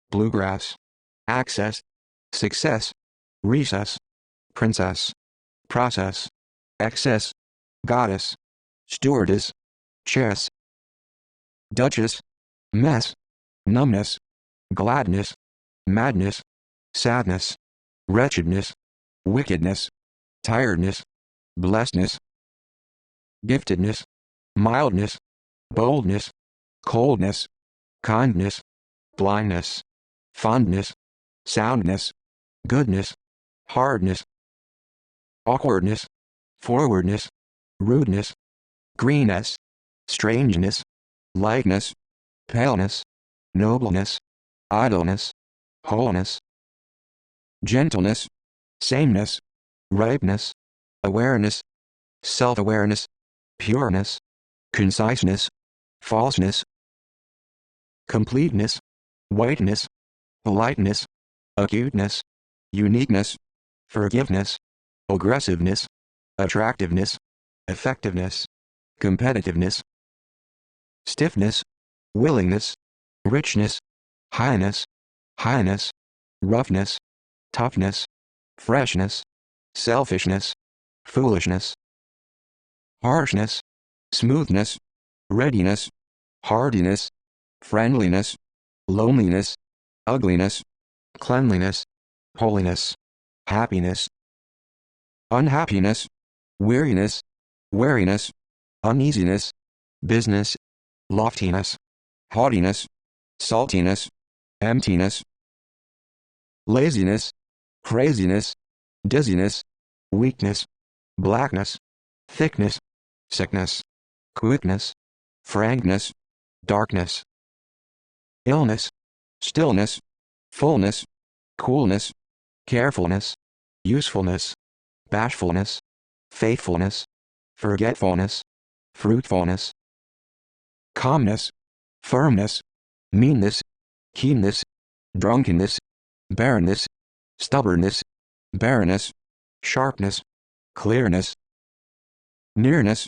bluegrass, access, success, recess, princess, process, excess, goddess, stewardess, chess, duchess, mess, numbness, gladness, madness, sadness, wretchedness, wickedness, tiredness, blessedness, giftedness, mildness, boldness, coldness, kindness, blindness, fondness, soundness, goodness, hardness, awkwardness, forwardness, rudeness, greenness, strangeness, lightness, paleness, nobleness, idleness, wholeness, gentleness, sameness, ripeness, awareness, self-awareness, pureness, conciseness, falseness, completeness, whiteness, politeness, acuteness, uniqueness, forgiveness, aggressiveness, attractiveness, effectiveness, competitiveness, stiffness, willingness, richness, highness, roughness, toughness, freshness, selfishness, foolishness, harshness, smoothness, readiness, hardiness, friendliness, loneliness, ugliness, cleanliness, holiness, happiness, unhappiness, weariness, wariness, uneasiness, business, loftiness, haughtiness, saltiness, emptiness, laziness, craziness, dizziness, weakness, blackness, thickness, sickness, quickness, frankness, darkness, illness, stillness, fullness, coolness, carefulness, usefulness, bashfulness, faithfulness, forgetfulness, fruitfulness, calmness, firmness, meanness, keenness, drunkenness, barrenness, stubbornness, barrenness, sharpness, clearness, nearness,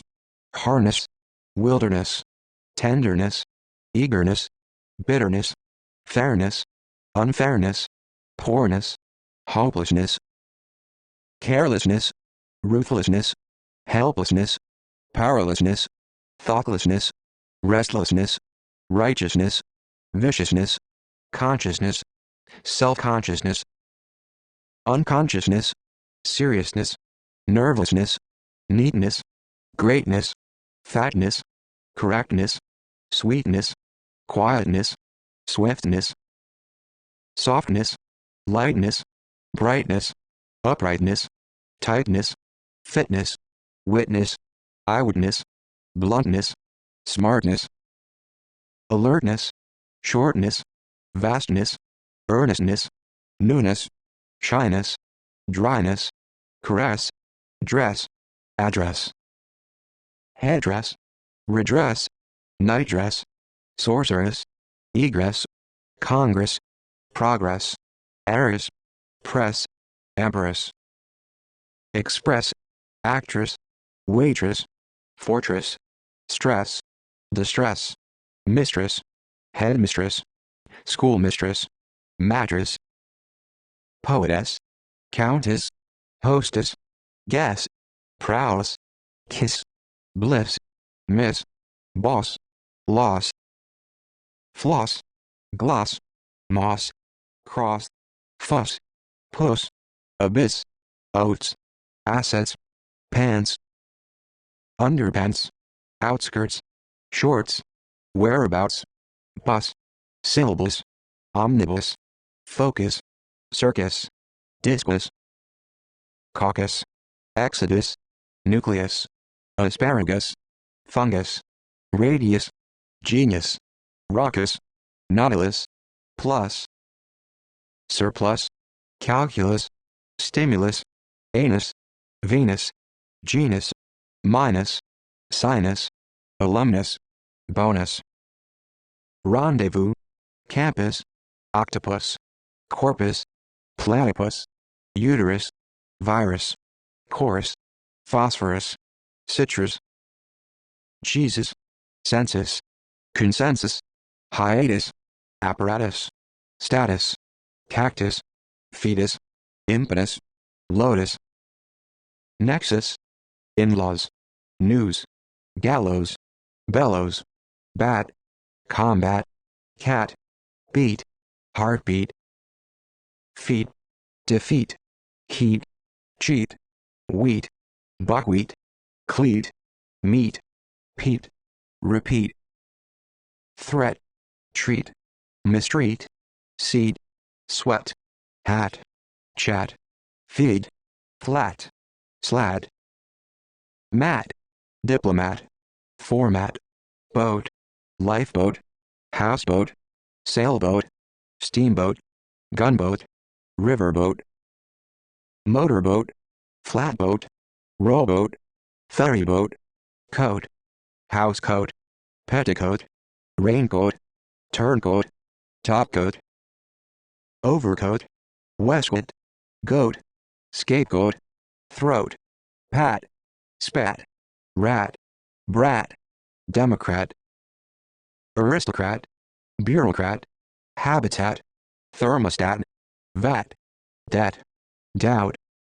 harness, wilderness, tenderness, eagerness, bitterness, fairness, unfairness, poorness, hopelessness, carelessness, ruthlessness, helplessness, powerlessness, thoughtlessness, restlessness, righteousness, viciousness, consciousness, self-consciousness, unconsciousness, seriousness, nervousness, neatness, greatness, fatness, correctness, sweetness, quietness, swiftness, softness, lightness, brightness, uprightness, tightness, fitness, witness, eyewitness, bluntness, smartness, alertness, shortness, vastness, earnestness, newness, shyness, dryness, caress, dress, address, headdress, redress, nightdress, sorceress, egress, congress, progress, heiress, press, empress, express, actress, waitress, fortress, stress, distress, mistress, headmistress, schoolmistress, mattress, poetess, countess, hostess, guess, prowess, kiss, bliss, miss, boss, loss, floss, gloss, moss, cross, fuss, puss, abyss, oats, assets, pants, underpants, outskirts, shorts, whereabouts, bus, syllabus, omnibus, focus, circus, discus, caucus, exodus, nucleus, asparagus, fungus, radius, genius, raucous, nautilus, plus, surplus, calculus, stimulus, anus, Venus, genus, minus, sinus, alumnus, bonus, rendezvous, campus, octopus, corpus, platypus, uterus, virus, chorus, phosphorus, citrus, Jesus, census, consensus, hiatus, apparatus, status, cactus, fetus, impetus, lotus, nexus, in-laws, news, gallows, bellows, bat, combat, cat, beat, heartbeat, feet, defeat, heat, cheat, wheat, buckwheat, cleat, meat, peat, repeat, threat, treat, mistreat, seed, sweat, hat, chat, feed, flat, slad, mat, diplomat, format, boat, lifeboat, houseboat, sailboat, steamboat, gunboat, riverboat, motorboat, flatboat, rowboat, ferryboat, coat, housecoat, petticoat, raincoat, turncoat, topcoat, overcoat, waistcoat, goat, scapegoat, throat, pat, spat, rat, brat, democrat, aristocrat, bureaucrat, habitat, thermostat, vat, debt, doubt,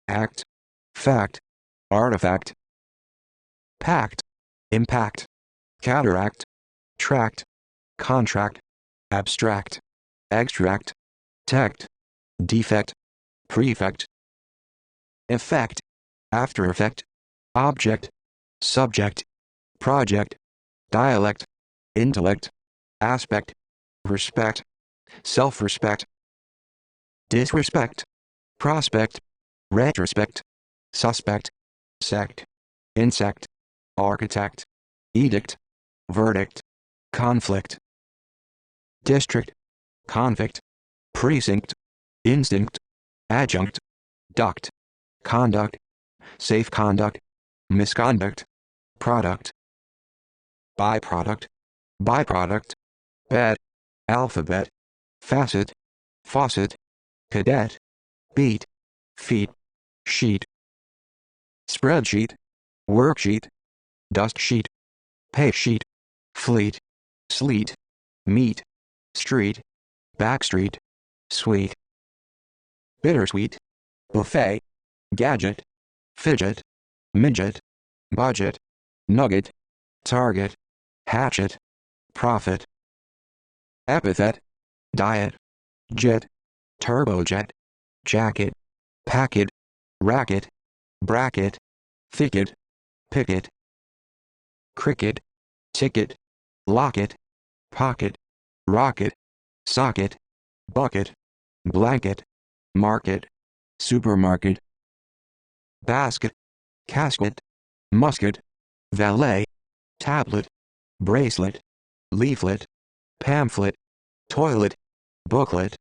act, fact, artifact, pact, impact, cataract, tract, contract, abstract, extract, tect, defect, prefect, effect, after effect, object, subject, project, dialect, intellect, aspect, respect, self-respect, disrespect, prospect, retrospect, suspect, sect, insect, architect, edict, verdict, conflict, district, convict, precinct, instinct, adjunct, duct, conduct, safe conduct, misconduct, product, byproduct, byproduct, bed, alphabet, facet, faucet, cadet, beat, feet, sheet, spreadsheet, worksheet, dust sheet, pay sheet, fleet, sleet, meat, street, backstreet, sweet, bittersweet, buffet, gadget, fidget, midget, budget, nugget, target, hatchet, profit, epithet, diet, jet, turbojet, jacket, packet, racket, bracket, thicket, picket, cricket, ticket, locket, pocket, rocket, socket, bucket, blanket, market, supermarket, basket, casket, musket, valet, tablet, bracelet, leaflet, pamphlet, toilet, booklet,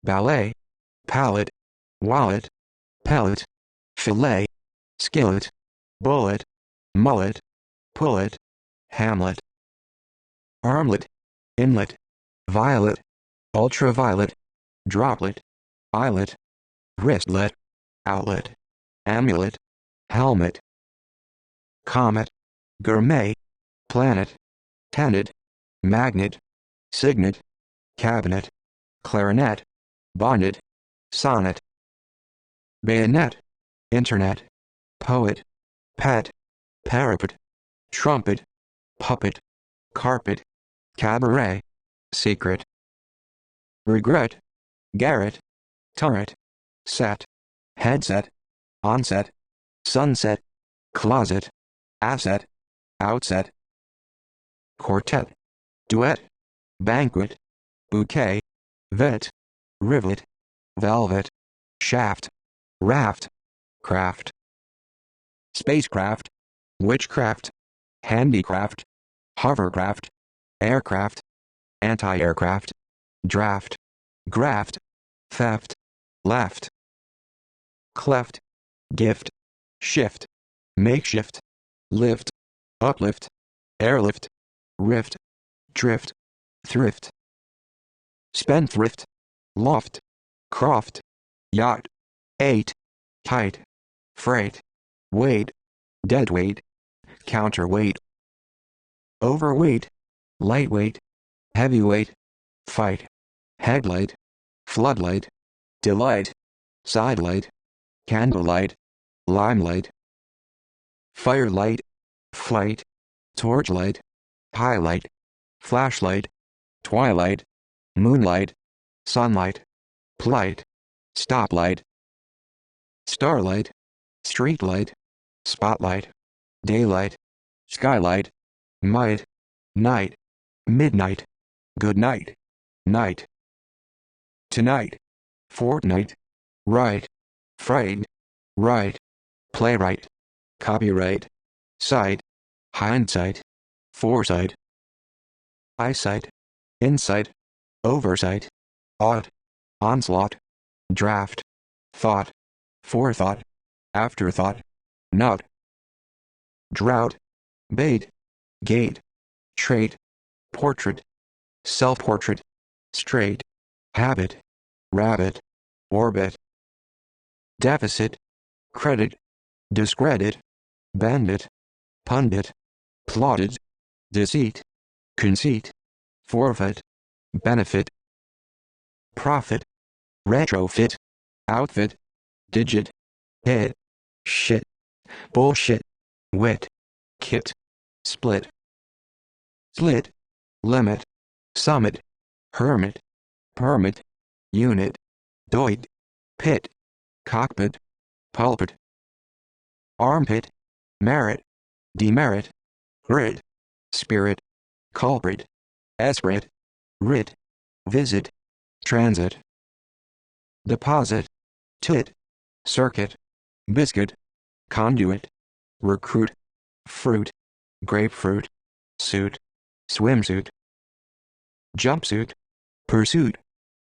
ballet, pallet, wallet, pellet, fillet, skillet, bullet, mullet, pullet, hamlet, armlet, inlet, violet, ultraviolet, droplet, eyelet, wristlet, outlet, amulet, helmet, comet, gourmet, planet, tenet, magnet, signet, cabinet, clarinet, bonnet, sonnet, bayonet, internet, poet, pet, parapet, trumpet, puppet, carpet, cabaret, secret, regret, garret, turret, set, headset, onset, sunset, closet, asset, outset, quartet, duet, banquet, bouquet, vet, rivet, velvet, shaft, raft, craft, spacecraft, witchcraft, handicraft, hovercraft, aircraft, anti-aircraft, draft, graft, theft, left, cleft, gift, shift, makeshift, lift, uplift, airlift, rift, drift, thrift, spendthrift, loft, croft, yacht, eight, tight, freight, weight, deadweight, counterweight, overweight, lightweight, heavyweight, fight, headlight, floodlight, delight, sidelight, candlelight, limelight, firelight, flight, torchlight, highlight, flashlight, twilight, moonlight, sunlight, plight, stoplight, starlight, streetlight, spotlight, daylight, skylight, might, night, midnight, good night, night, tonight, fortnight, right, fright, right, playwright, copyright, sight, hindsight, foresight, eyesight, insight, oversight, ought, onslaught, draft, thought, forethought, afterthought, not, drought, bait, gate, trait, portrait, self-portrait, straight, habit, rabbit, orbit, deficit, credit, discredit, bandit, pundit, plotted, deceit, conceit, forfeit, benefit, profit, retrofit, outfit, digit, hit, shit, bullshit, wit, kit, split, slit, limit, summit, hermit, permit, unit, doit, pit, cockpit, pulpit, armpit, merit, demerit, grit, spirit, culprit, esprit, writ, visit, transit, deposit, tit, circuit, biscuit, conduit, recruit, fruit, grapefruit, suit, swimsuit, jumpsuit, pursuit,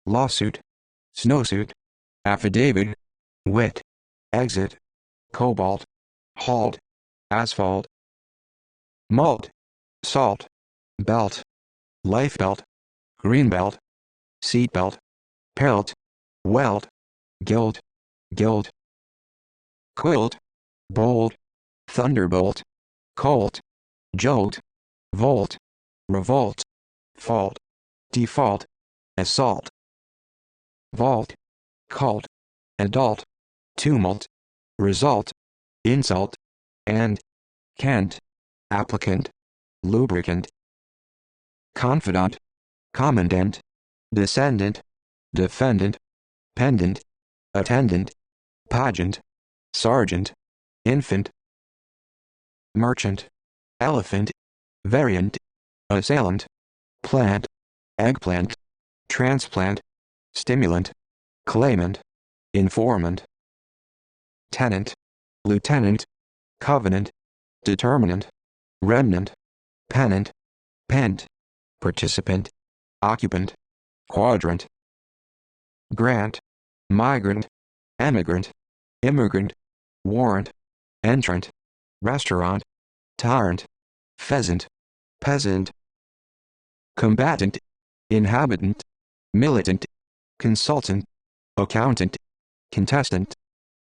lawsuit, snowsuit, affidavit, wit, exit, cobalt, halt, asphalt, malt, salt, belt, life belt, green belt, seat belt, pelt, welt, guilt, guilt, quilt, bolt, thunderbolt, colt, jolt, volt, revolt, fault, default, assault, vault, cult, adult, tumult, result, insult, and, cant, applicant, lubricant, confidant, commandant, descendant, defendant, pendant, attendant, pageant, sergeant, infant, merchant, elephant, variant, assailant, plant, eggplant, transplant, stimulant, claimant, informant, tenant, lieutenant, covenant, determinant, remnant, pennant, pent, participant, occupant, quadrant, grant, migrant, emigrant, immigrant, warrant, entrant, restaurant, tyrant, pheasant, peasant, combatant, inhabitant, militant, consultant, accountant, contestant,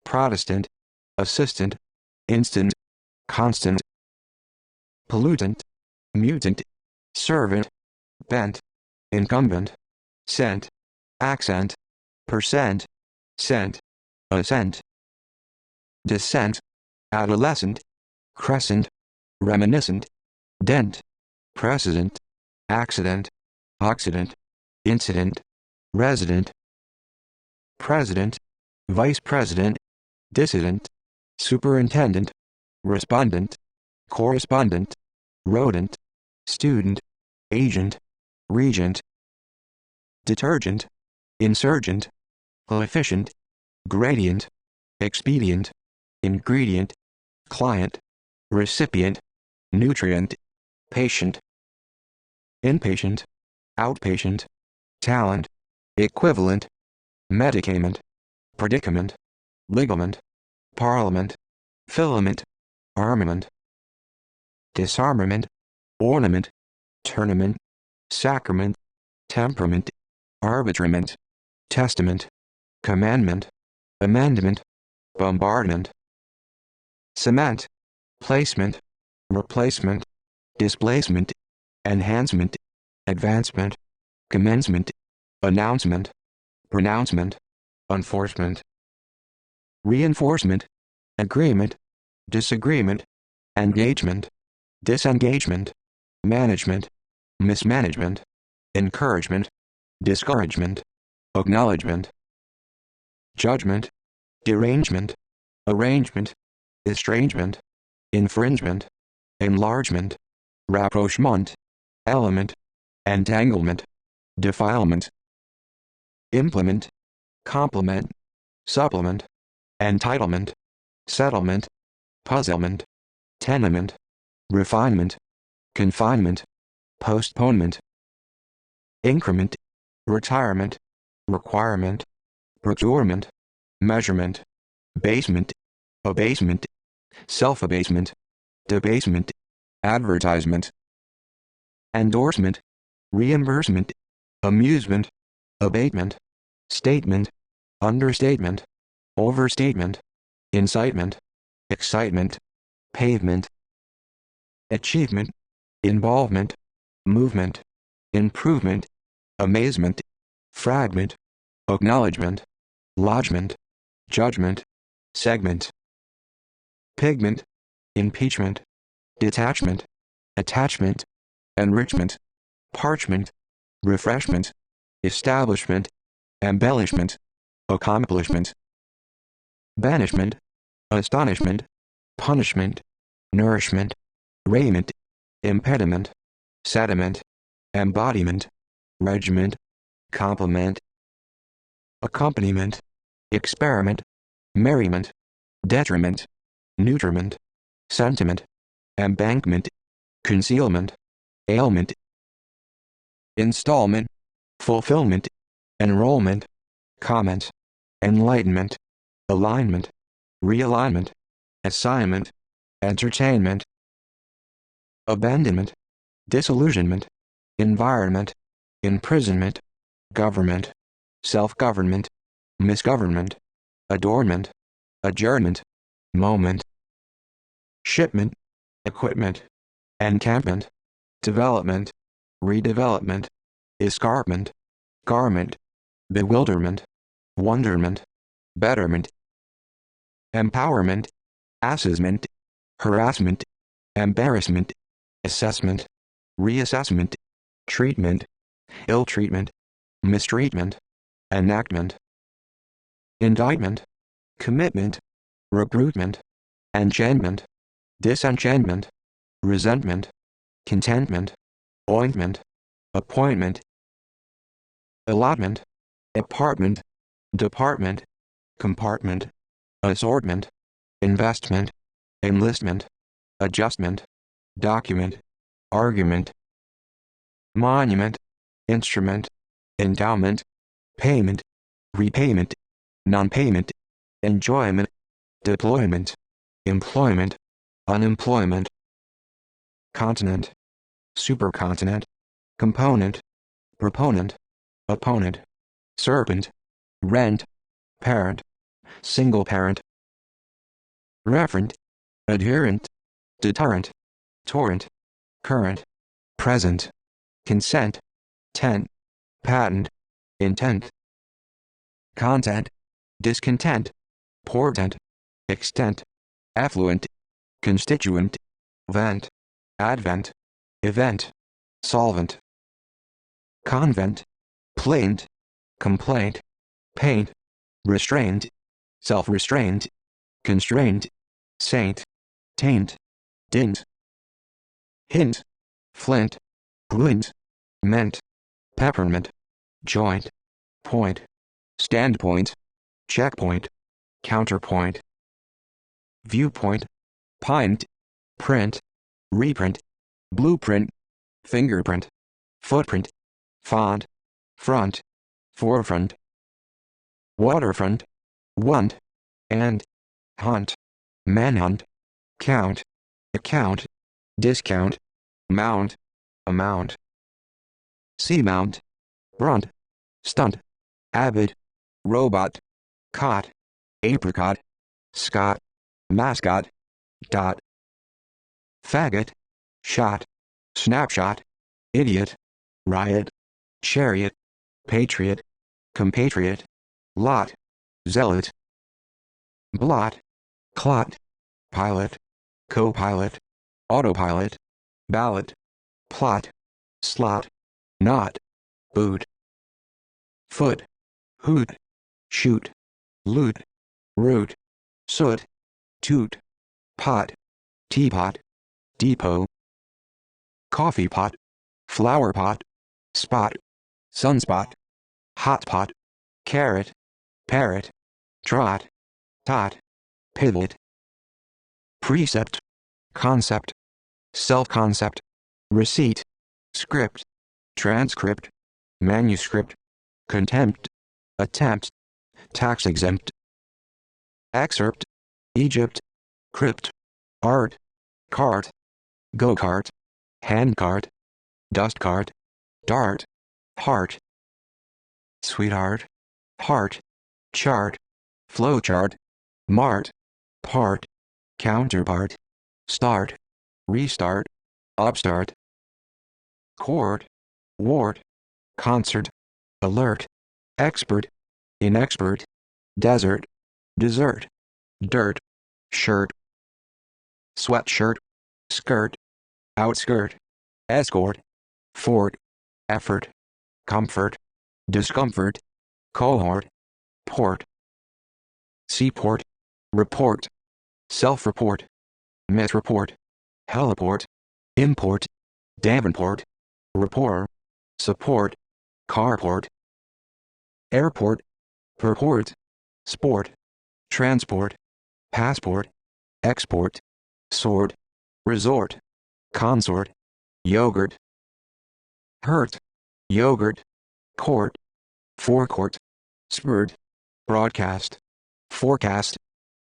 Protestant, assistant, instant, constant, pollutant, mutant, servant, bent, incumbent, cent, accent, percent, cent, assent, descent, adolescent, crescent, reminiscent, dent, precedent, accident, occident, incident, resident, president, vice president, dissident, superintendent, respondent, correspondent, rodent, student, agent, regent, detergent, insurgent, coefficient, gradient, expedient, ingredient, client, recipient, nutrient, patient, inpatient, outpatient, talent, equivalent, medicament, predicament, ligament, parliament, filament, armament, disarmament, ornament, tournament, sacrament, temperament, arbitrament, testament, commandment, amendment, bombardment, cement, placement, replacement, displacement, enhancement, advancement, commencement, announcement, pronouncement, enforcement, reinforcement, agreement, disagreement, engagement, disengagement, management, mismanagement, encouragement, discouragement, acknowledgement, judgment, derangement, arrangement, estrangement, infringement, enlargement, rapprochement, element, entanglement, defilement, implement, complement, supplement, entitlement, settlement, puzzlement, tenement, refinement, confinement, postponement, increment, retirement, requirement, procurement, measurement, basement, abasement, self-abasement, debasement, advertisement, endorsement, reimbursement, amusement, abatement, statement, understatement, overstatement, incitement, excitement, pavement, achievement, involvement, movement, improvement, amazement, fragment, acknowledgement, lodgment, judgment, segment, pigment, impeachment, detachment, attachment, enrichment, parchment, refreshment, establishment, embellishment, accomplishment, banishment, astonishment, punishment, nourishment, raiment, impediment, sediment, embodiment, regiment, complement, accompaniment, experiment, merriment, detriment, nutriment, sentiment, embankment, concealment, ailment, installment, fulfillment, enrollment, comment, enlightenment, alignment, realignment, assignment, entertainment, abandonment, disillusionment, environment, imprisonment, government, self-government, misgovernment, adornment, adjournment, moment, shipment, equipment, encampment, development, redevelopment, escarpment, garment, bewilderment, wonderment, betterment, empowerment, assessment, harassment, embarrassment, assessment, reassessment, treatment, ill-treatment, mistreatment, enactment, indictment, commitment, recruitment, enchantment, disenchantment, resentment, contentment, ointment, appointment, allotment, apartment, department, compartment, assortment, investment, enlistment, adjustment, document, argument, monument, instrument, endowment, payment, repayment, non-payment, enjoyment, deployment, employment, unemployment, continent, supercontinent, component, proponent, opponent, serpent, rent, parent, single parent, referent, adherent, deterrent, torrent, current, present, consent, tent, patent, intent, content, discontent, portent, extent, affluent, constituent, vent, advent, event, solvent, convent, plaint, complaint, paint, restrained, self-restrained, constrained, saint, taint, dint, hint, flint, glint, ment, peppermint, joint, point, standpoint, checkpoint, counterpoint, viewpoint, pint, print, reprint, blueprint, fingerprint, footprint, font, front, forefront, waterfront, want, and, hunt, manhunt, count, account, discount, mount, amount, seamount, brunt, stunt, avid, robot, cot, apricot, scot, mascot, dot, faggot, shot, snapshot, idiot, riot, chariot, patriot, compatriot, lot, zealot, blot, clot, pilot, co-pilot, autopilot, ballot, plot, slot, knot, boot, foot, hoot, shoot, loot, root, soot, toot, pot, teapot, depot, coffee pot, flower pot, spot, sunspot, hot pot, carrot, parrot, trot, tot, pivot, precept, concept, self-concept, receipt, script, transcript, manuscript, contempt, attempt, tax-exempt, excerpt, Egypt, crypt, art, cart, go-kart, handcart, dustcart, dart, heart, sweetheart, heart, chart, flowchart, mart, part, counterpart, start, restart, upstart, court, wart, concert, alert, expert, inexpert, desert, dessert, dirt, shirt, sweatshirt, skirt, outskirt, escort, fort, effort, comfort, discomfort, cohort, port, seaport, report, self-report, misreport, heliport, import, Davenport, rapport, support, carport, airport, purport, sport, transport, passport, export, sword, resort, consort, yogurt, hurt, yogurt, court, forecourt, spurt, broadcast, forecast,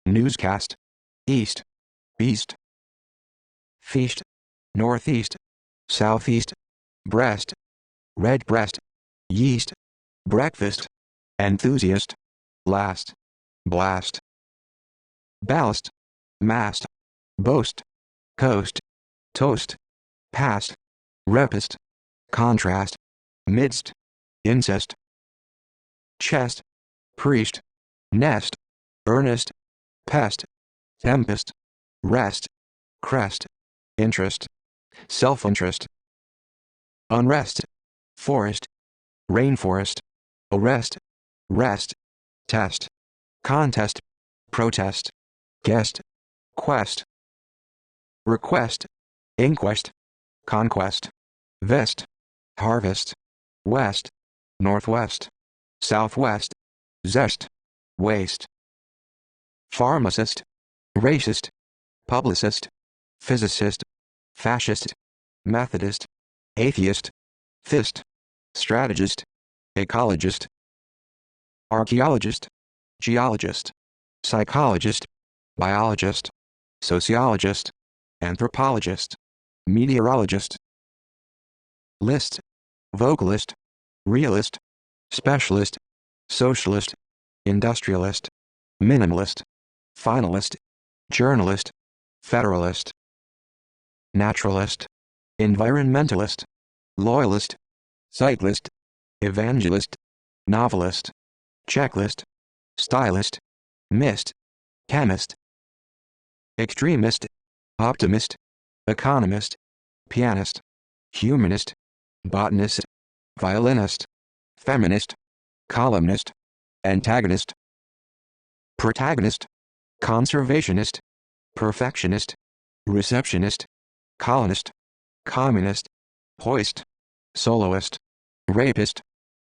newscast, east, beast, feast, northeast, southeast, breast, red breast, yeast, breakfast, enthusiast, last, blast, ballast, mast, boast, coast, toast, past, repist, contrast, midst, incest, chest, priest, nest, earnest, pest, tempest, rest, crest, interest, self-interest, unrest, forest, rainforest, arrest, rest, test, contest, protest, guest, quest, request, inquest, conquest, vest, harvest, west, northwest, southwest, zest, waste, pharmacist, racist, publicist, physicist, fascist, Methodist, atheist, fist, strategist, ecologist, archaeologist, geologist, psychologist, biologist, sociologist, anthropologist, meteorologist, list, vocalist, realist, specialist, socialist, industrialist, minimalist, finalist, journalist, federalist, naturalist, environmentalist, loyalist, cyclist, evangelist, novelist, checklist, stylist, mist, chemist, extremist, optimist, economist, pianist, humanist, botanist, violinist, feminist, columnist, antagonist, protagonist, conservationist, perfectionist, receptionist, colonist, communist, hoist, soloist, rapist,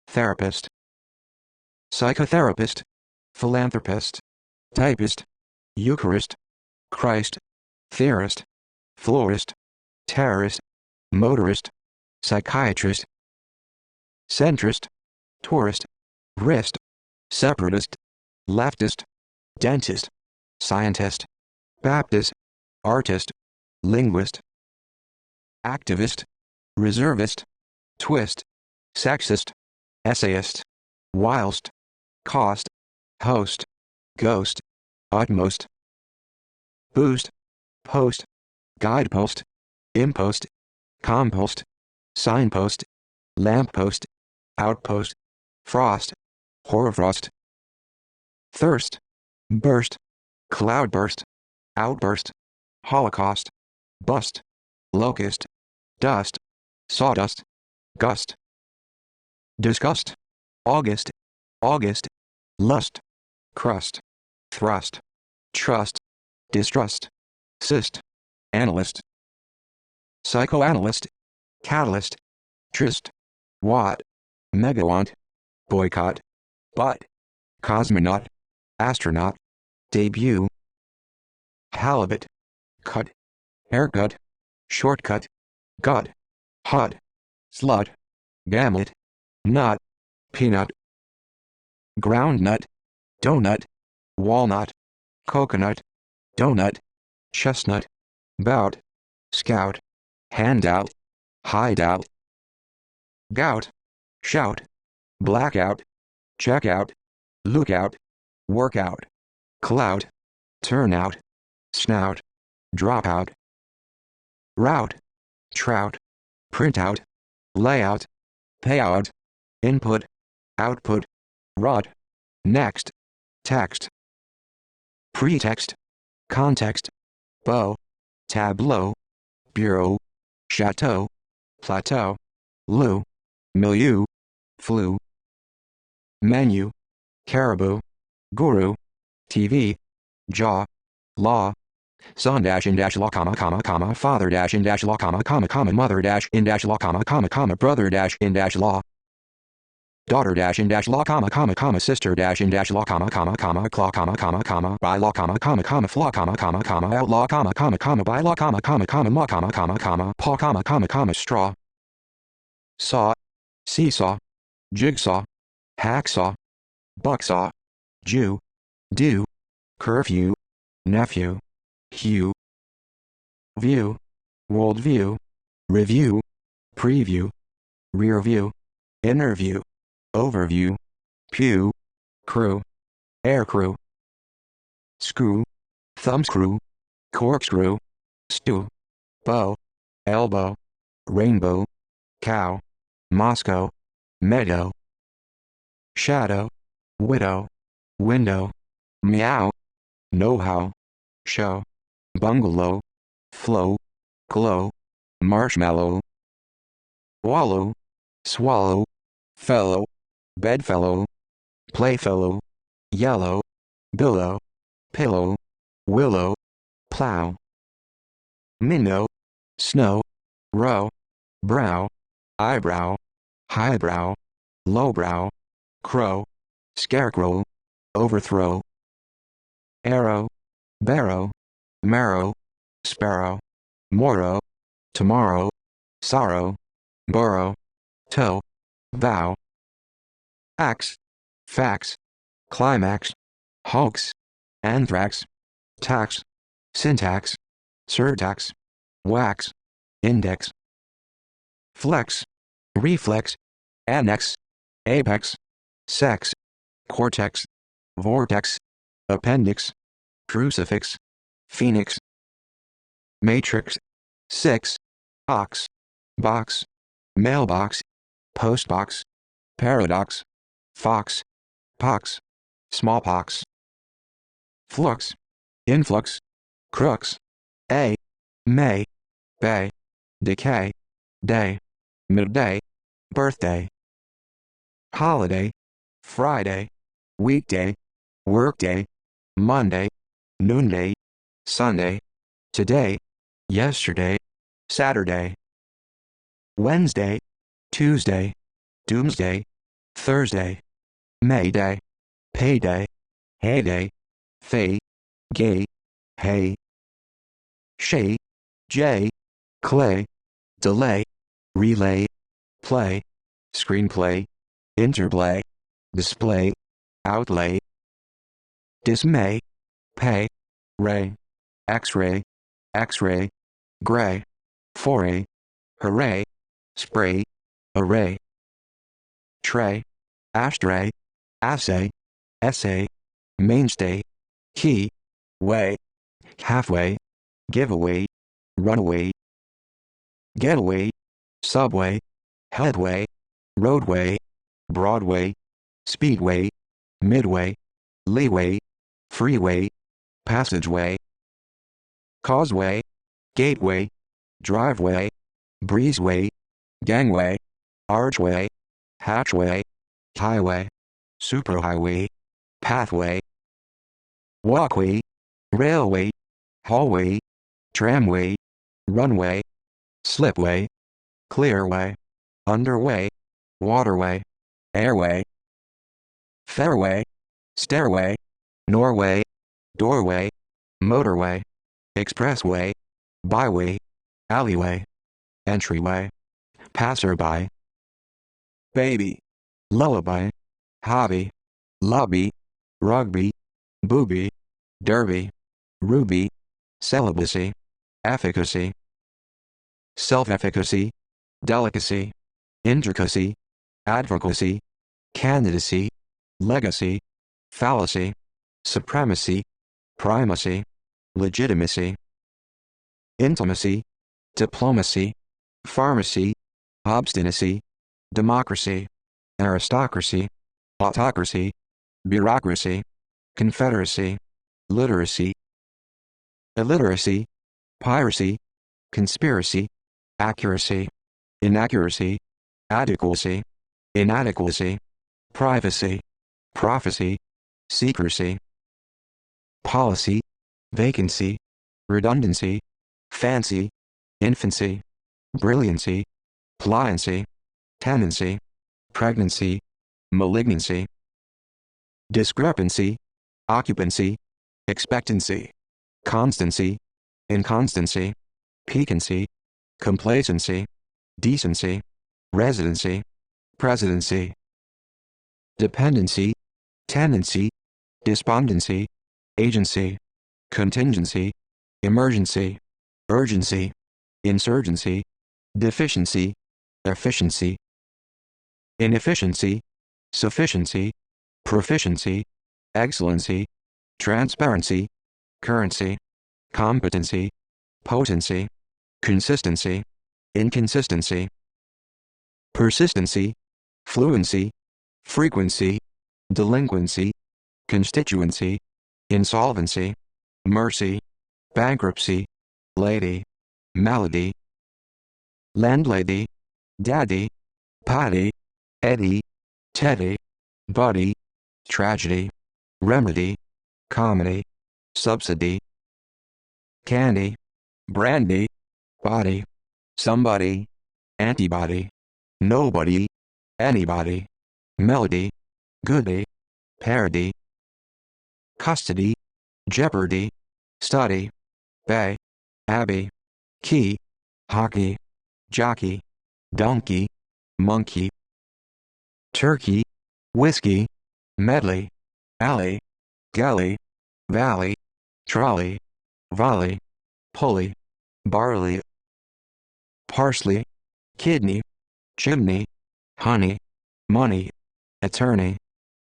therapist, psychotherapist, philanthropist, typist, Eucharist, Christ, theorist, florist, terrorist, motorist, psychiatrist, centrist, tourist, wrist, separatist, leftist, dentist, scientist, Baptist, artist, linguist, activist, reservist, twist, sexist, essayist, whilst, cost, host, ghost, utmost, boost, post, guidepost, impost, compost, signpost, lamppost, outpost, frost, hoarfrost, thirst, burst, cloudburst, outburst, holocaust, bust, locust, dust, sawdust, gust. Disgust, August, August, lust, crust, thrust, trust, distrust, cyst, analyst, psychoanalyst, catalyst, tryst, watt, megawatt, boycott, butt, cosmonaut, astronaut, debut, halibut, cut, haircut, shortcut, gut, hut, slut, gamut, nut, peanut, groundnut, donut, walnut, coconut, donut, chestnut, bout, scout, handout, hideout, gout, shout, blackout, checkout, lookout, workout, clout, turnout, snout, dropout, route, trout, printout, layout, payout, input, output, rot, next, text, pretext, context, bow, tableau, bureau, chateau, plateau, loo, milieu, flu, menu, caribou, guru, TV, jaw, law, son dash in dash law comma father dash in dash law comma mother dash in dash law comma brother dash in dash law, daughter dash in dash law comma sister dash in dash law comma claw by law comma flaw comma outlaw comma by law comma law paw comma straw, saw, seesaw, jigsaw, hacksaw, bucksaw, Jew, do, curfew, nephew, hue, view, world view, review, preview, rear view, interview, overview, pew, crew, aircrew, screw, thumbscrew, corkscrew, stew, bow, elbow, rainbow, cow, Moscow, meadow, shadow, widow, window, meow, know-how, show, bungalow, flow, glow, marshmallow, wallow, swallow, fellow, bedfellow, playfellow, yellow, billow, pillow, willow, plow, minnow, snow, row, brow, eyebrow, highbrow, lowbrow, crow, scarecrow, overthrow, arrow, barrow, marrow, sparrow, morrow, tomorrow, sorrow, burrow, toe, vow, axe, fax, climax, hoax, anthrax, tax, syntax, surtax, wax, index, flex, reflex, annex, apex, sex, cortex, vortex, appendix, crucifix, phoenix, matrix, six, ox, box, mailbox, postbox, paradox, fox, pox, smallpox, flux, influx, crux, a, may, bay, decay, day, midday, birthday, holiday, Friday, weekday, workday, Monday, noonday, Sunday, today, yesterday, Saturday, Wednesday, Tuesday, doomsday, Thursday, Mayday, payday, heyday, fay, gay, hay, shay, jay, clay, delay, relay, play, screenplay, interplay, display, outlay, dismay, pay, ray, x-ray, x-ray, gray, foray, hooray, spray, array, tray, ashtray, assay, essay, mainstay, key, way, halfway, giveaway, runaway, getaway, subway, headway, roadway, Broadway, speedway, midway, leeway, freeway, passageway, causeway, gateway, driveway, breezeway, gangway, archway, hatchway, highway, superhighway, pathway, walkway, railway, hallway, tramway, runway, slipway, clearway, underway, waterway, airway, fairway, stairway, Norway, doorway, motorway, expressway, byway, alleyway, entryway, passerby, baby, lullaby, hobby, lobby, rugby, booby, derby, ruby, celibacy, efficacy, self-efficacy, delicacy, intricacy, advocacy, candidacy, legacy, fallacy, supremacy, primacy, legitimacy, intimacy, diplomacy, pharmacy, obstinacy, democracy, aristocracy, autocracy, bureaucracy, confederacy, literacy, illiteracy, piracy, conspiracy, accuracy, inaccuracy, adequacy, inadequacy, privacy, prophecy, secrecy, policy, vacancy, redundancy, fancy, infancy, brilliancy, pliancy, tendency, pregnancy, malignancy, discrepancy, occupancy, expectancy, constancy, inconstancy, piquancy, complacency, decency, residency, presidency, dependency, tendency, despondency, agency, contingency, emergency, urgency, insurgency, deficiency, efficiency, inefficiency, sufficiency, proficiency, excellency, transparency, currency, competency, potency, consistency, inconsistency, persistency, fluency, frequency, delinquency, constituency, insolvency, mercy, bankruptcy, lady, malady, landlady, daddy, potty, Eddie, Teddy, buddy, tragedy, remedy, comedy, subsidy, candy, brandy, body, somebody, antibody, nobody, anybody, melody, goody, parody, custody, jeopardy, study, bay, abbey, key, hockey, jockey, donkey, monkey, turkey, whiskey, medley, alley, galley, valley, trolley, volley, pulley, barley, parsley, kidney, chimney, honey, money, attorney,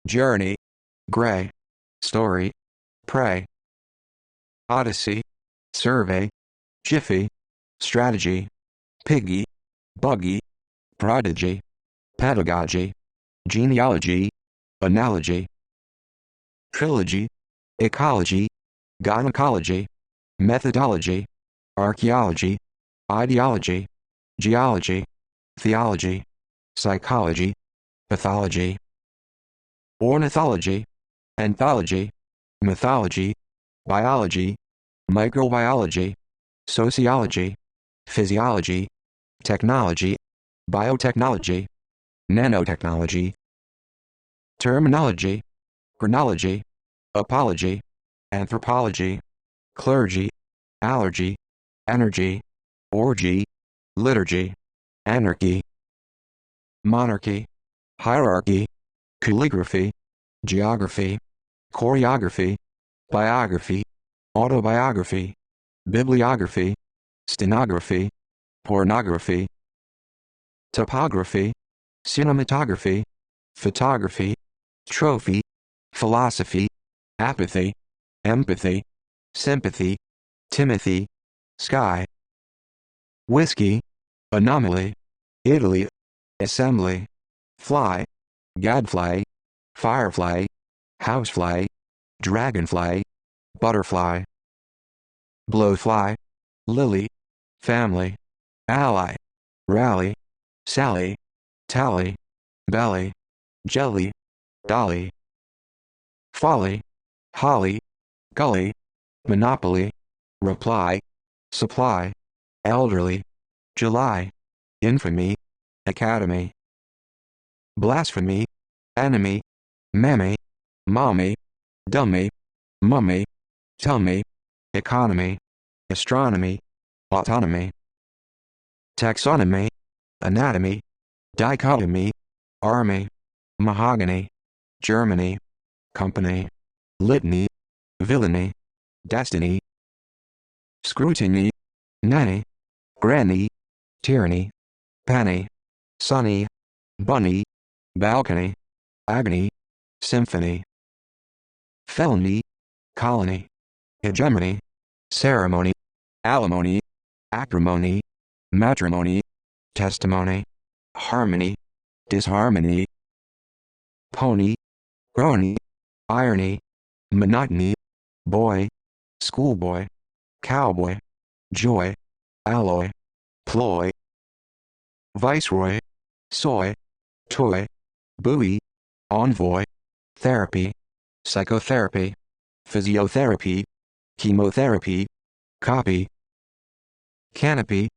journey, gray, story, pray, odyssey, survey, jiffy, strategy, piggy, buggy, prodigy, pedagogy, genealogy, analogy, trilogy, ecology, gynecology, methodology, archaeology, ideology, geology, theology, psychology, pathology, ornithology, anthology, mythology, biology, microbiology, sociology, physiology, technology, biotechnology, nanotechnology, terminology, chronology, apology, anthropology, clergy, allergy, energy, orgy, liturgy, anarchy, monarchy, hierarchy, calligraphy, geography, choreography, biography, autobiography, bibliography, stenography, pornography, topography, cinematography, photography, trophy, philosophy, apathy, empathy, sympathy, Timothy, sky, whiskey, anomaly, Italy, assembly, fly, gadfly, firefly, housefly, dragonfly, butterfly, blowfly, lily, family, ally, rally, sally, tally, belly, jelly, dolly, folly, holly, gully, monopoly, reply, supply, elderly, July, infamy, academy, blasphemy, enemy, mammy, mommy, dummy, mummy, tummy, economy, astronomy, autonomy, taxonomy, anatomy, dichotomy, army, mahogany, Germany, company, litany, villainy, destiny, scrutiny, nanny, granny, tyranny, penny, sunny, bunny, balcony, agony, symphony, felony, colony, hegemony, ceremony, alimony, acrimony, matrimony, testimony, harmony, disharmony, pony, crony, irony, monotony, boy, schoolboy, cowboy, joy, alloy, ploy, viceroy, soy, toy, buoy, envoy, therapy, psychotherapy, physiotherapy, chemotherapy, copy, canopy,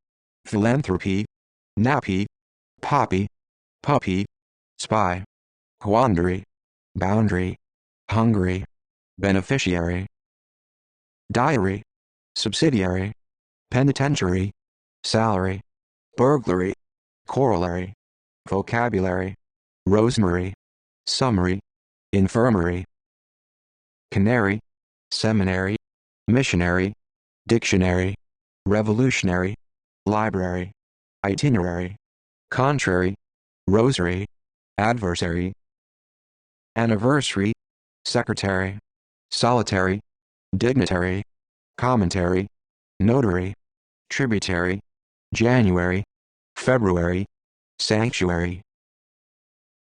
philanthropy, nappy, poppy, puppy, spy, quandary, boundary, hungry, beneficiary, diary, subsidiary, penitentiary, salary, burglary, corollary, vocabulary, rosemary, summary, infirmary, canary, seminary, missionary, dictionary, revolutionary, library, itinerary, contrary, rosary, adversary, anniversary, secretary, solitary, dignitary, commentary, notary, tributary, January, February, sanctuary,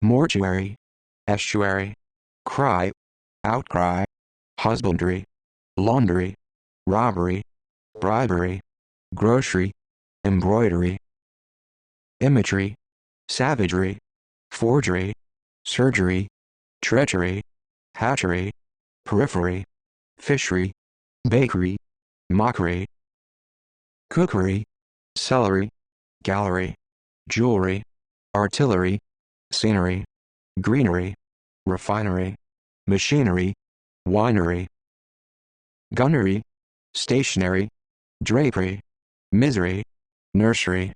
mortuary, estuary, cry, outcry, husbandry, laundry, robbery, bribery, grocery, embroidery, imagery, savagery, forgery, surgery, treachery, hatchery, periphery, fishery, bakery, mockery, cookery, celery, gallery, jewelry, artillery, scenery, greenery, refinery, machinery, winery, gunnery, stationery, drapery, misery, nursery,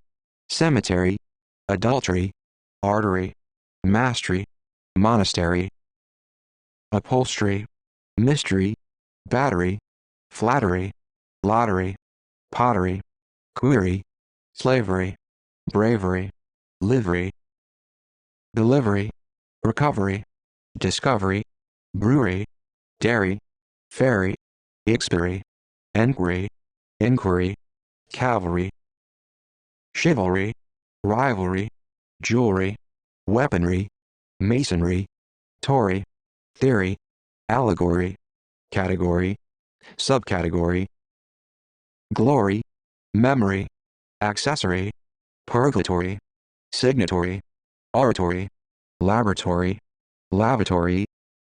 cemetery, adultery, artery, mastery, monastery, upholstery, mystery, battery, flattery, lottery, pottery, query, slavery, bravery, livery, delivery, recovery, discovery, brewery, dairy, ferry, expiry, enquiry, inquiry, cavalry, chivalry, rivalry, jewelry, weaponry, masonry, Tory, theory, allegory, category, subcategory, glory, memory, accessory, purgatory, signatory, oratory, laboratory, lavatory,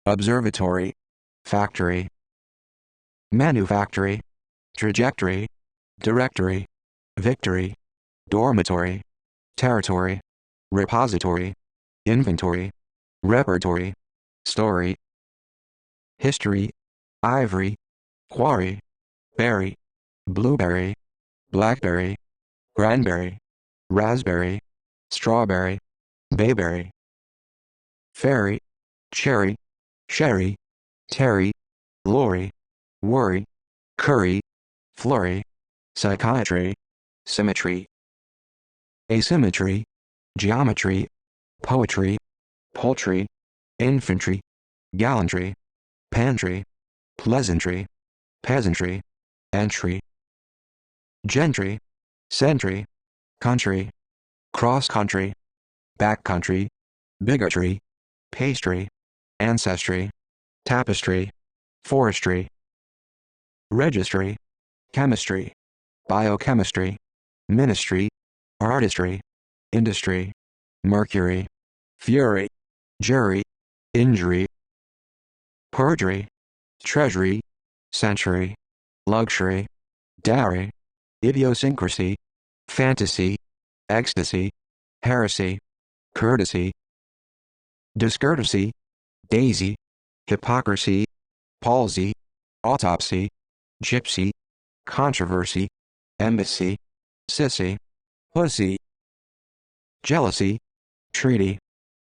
observatory, factory, manufactory, trajectory, directory, victory, dormitory, territory, repository, inventory, repertory, story, history, ivory, quarry, berry, blueberry, blackberry, cranberry, raspberry, strawberry, bayberry, fairy, cherry, sherry, terry, lorry, worry, curry, flurry, psychiatry, symmetry, asymmetry, geometry, poetry, poultry, infantry, gallantry, pantry, pleasantry, peasantry, entry, gentry, sentry, country, cross-country, backcountry, bigotry, pastry, ancestry, tapestry, forestry, registry, chemistry, biochemistry, ministry, artistry, industry, mercury, fury, jury, injury, perjury, treasury, century, luxury, dowry, idiosyncrasy, fantasy, ecstasy, heresy, courtesy, discourtesy, daisy, hypocrisy, palsy, autopsy, gypsy, controversy, embassy, sissy, pussy, jealousy, treaty,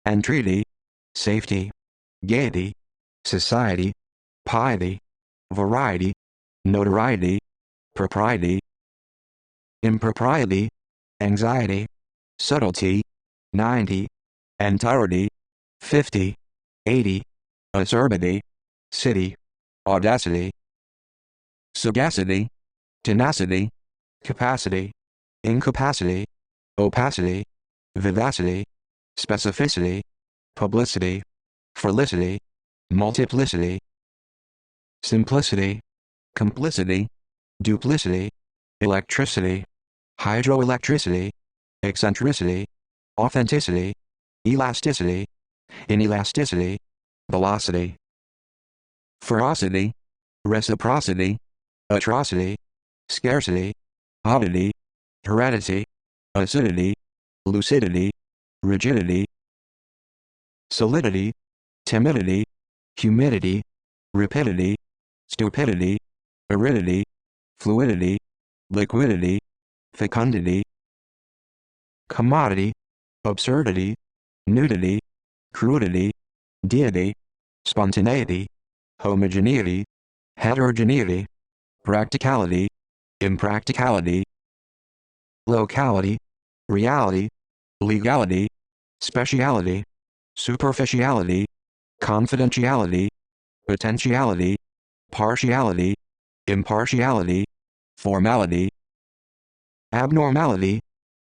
entreaty, safety, gaiety, society, piety, variety, notoriety, propriety, impropriety, anxiety, subtlety, 90, entirety, 50, 80, acerbity, city, audacity, sagacity, tenacity, capacity, incapacity, opacity, vivacity, specificity, publicity, felicity, multiplicity, simplicity, complicity, duplicity, electricity, hydroelectricity, eccentricity, authenticity, elasticity, inelasticity, velocity, ferocity, reciprocity, atrocity, scarcity, oddity, heredity, acidity, lucidity, rigidity, solidity, timidity, humidity, rapidity, stupidity, aridity, fluidity, liquidity, fecundity, commodity, absurdity, nudity, crudity, deity, spontaneity, homogeneity, heterogeneity, practicality, impracticality, locality, reality, legality, speciality, superficiality, confidentiality, potentiality, partiality, impartiality, formality, abnormality,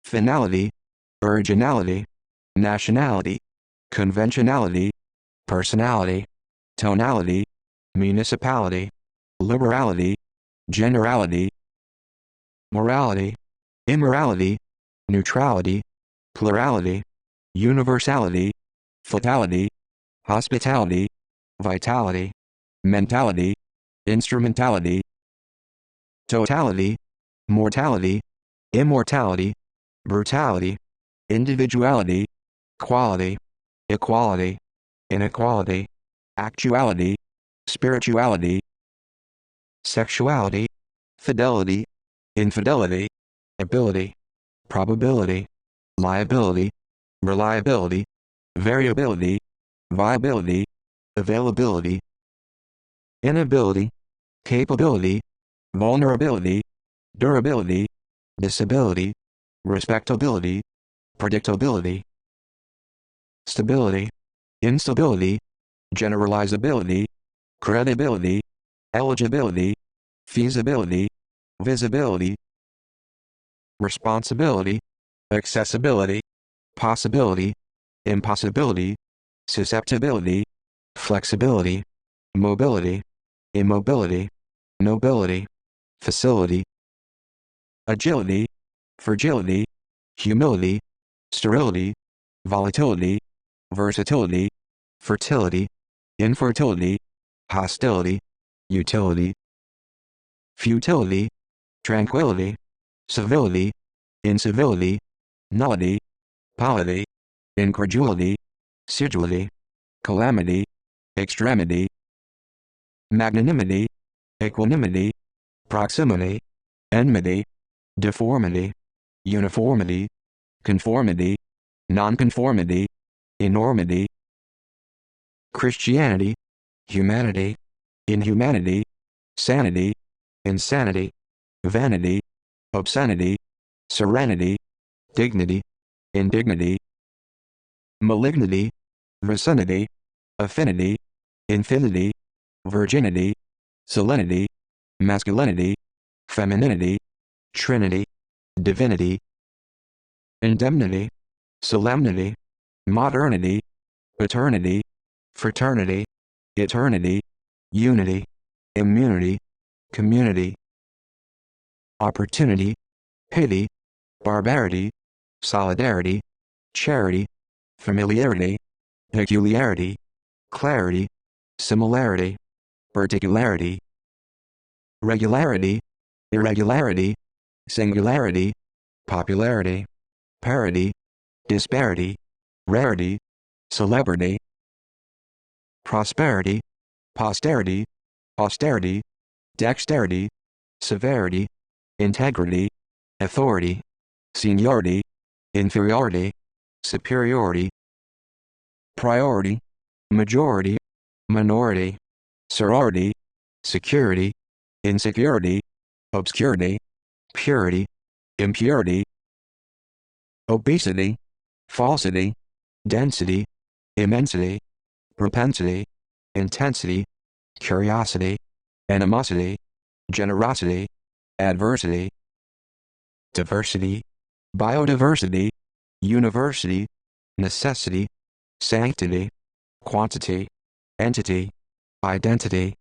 finality, originality, nationality, conventionality, personality, tonality, municipality, liberality, generality, morality, immorality, neutrality, plurality, universality, fatality, hospitality, vitality, mentality, instrumentality, totality, mortality, immortality, brutality, individuality, quality, equality, inequality, actuality, spirituality, sexuality, fidelity, infidelity, ability, probability, liability, reliability, variability, viability, availability, inability, capability, vulnerability, durability, disability, respectability, predictability, stability, instability, generalizability, credibility, eligibility, feasibility, visibility, responsibility, accessibility, possibility, impossibility, susceptibility, flexibility, mobility, immobility, nobility, facility, agility, fragility, humility, sterility, volatility, versatility, fertility, infertility, hostility, utility, futility, tranquility, civility, incivility, nullity, polity, incredulity, sidulity, calamity, extremity, magnanimity, equanimity, proximity, enmity, deformity, uniformity, conformity, nonconformity, enormity, Christianity, humanity, inhumanity, sanity, insanity, vanity, obscenity, serenity, dignity, indignity, malignity, vicinity, affinity, infinity, virginity, salinity, masculinity, femininity, trinity, divinity, indemnity, solemnity, modernity, paternity, fraternity, eternity, unity, immunity, community, opportunity, pity, barbarity, solidarity, charity, familiarity, peculiarity, clarity, similarity, particularity, regularity, irregularity, singularity, popularity, parity, disparity, rarity, celebrity, prosperity, posterity, austerity, dexterity, severity, integrity, authority, seniority, inferiority, superiority, priority, majority, minority, sorority, security, insecurity, obscurity, purity, impurity, obesity, falsity, density, immensity, propensity, intensity, curiosity, animosity, generosity, adversity, diversity, biodiversity, university, necessity, sanctity, quantity, entity, identity,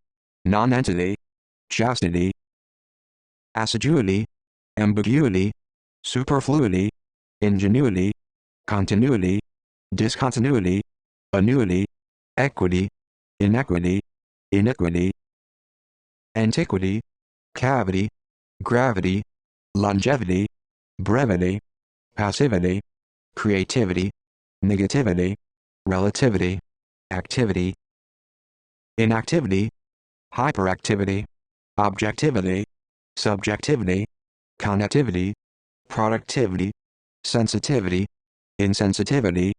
nonentity, chastity, assiduity, ambiguity, superfluity, ingenuity, continuity, discontinuity, annuity, equity, inequity, iniquity, antiquity, cavity, gravity, longevity, brevity, passivity, creativity, negativity, relativity, activity, inactivity, hyperactivity, objectivity, subjectivity, connectivity, productivity, sensitivity, insensitivity,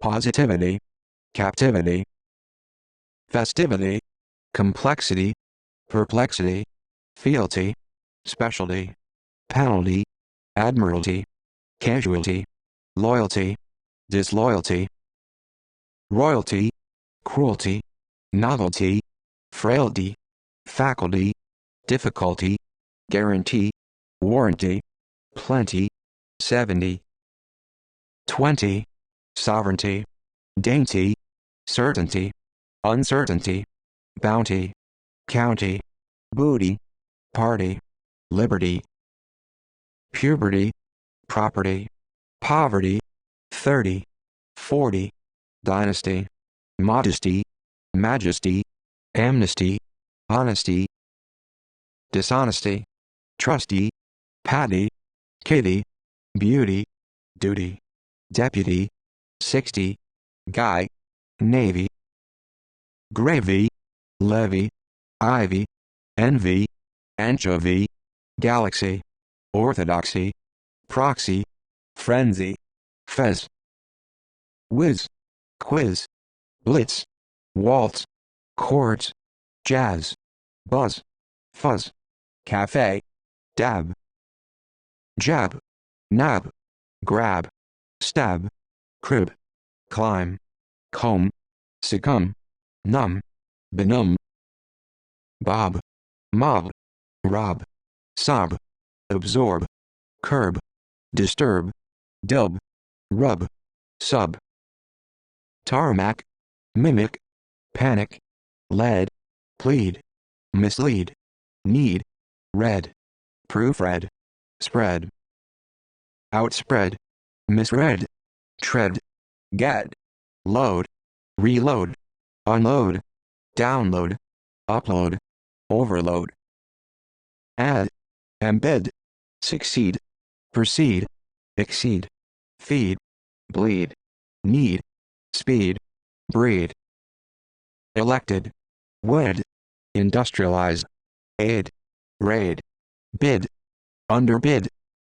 positivity, captivity, festivity, complexity, perplexity, fealty, specialty, penalty, admiralty, casualty, loyalty, disloyalty, royalty, cruelty, novelty, frailty, faculty, difficulty, guarantee, warranty, plenty, 70, 20, sovereignty, dainty, certainty, uncertainty, bounty, county, booty, party, liberty, puberty, property, poverty, 30, 40, dynasty, modesty, majesty, amnesty, honesty, dishonesty, trusty, patty, kitty, beauty, duty, deputy, 60, guy, navy, gravy, levy, ivy, envy, anchovy, galaxy, orthodoxy, proxy, frenzy, fez, whiz, quiz, blitz, waltz, chords, jazz, buzz, fuzz, cafe, dab, jab, nab, grab, stab, crib, climb, comb, succumb, numb, benumb, bob, mob, rob, sob, absorb, curb, disturb, dub, rub, sub, tarmac, mimic, panic, lead, plead, mislead, need, read, proofread, spread, outspread, misread, tread, get, load, reload, unload, download, upload, overload, add, embed, succeed, proceed, exceed, feed, bleed, need, speed, breed, elected, wed, industrialize, aid, raid, bid, underbid,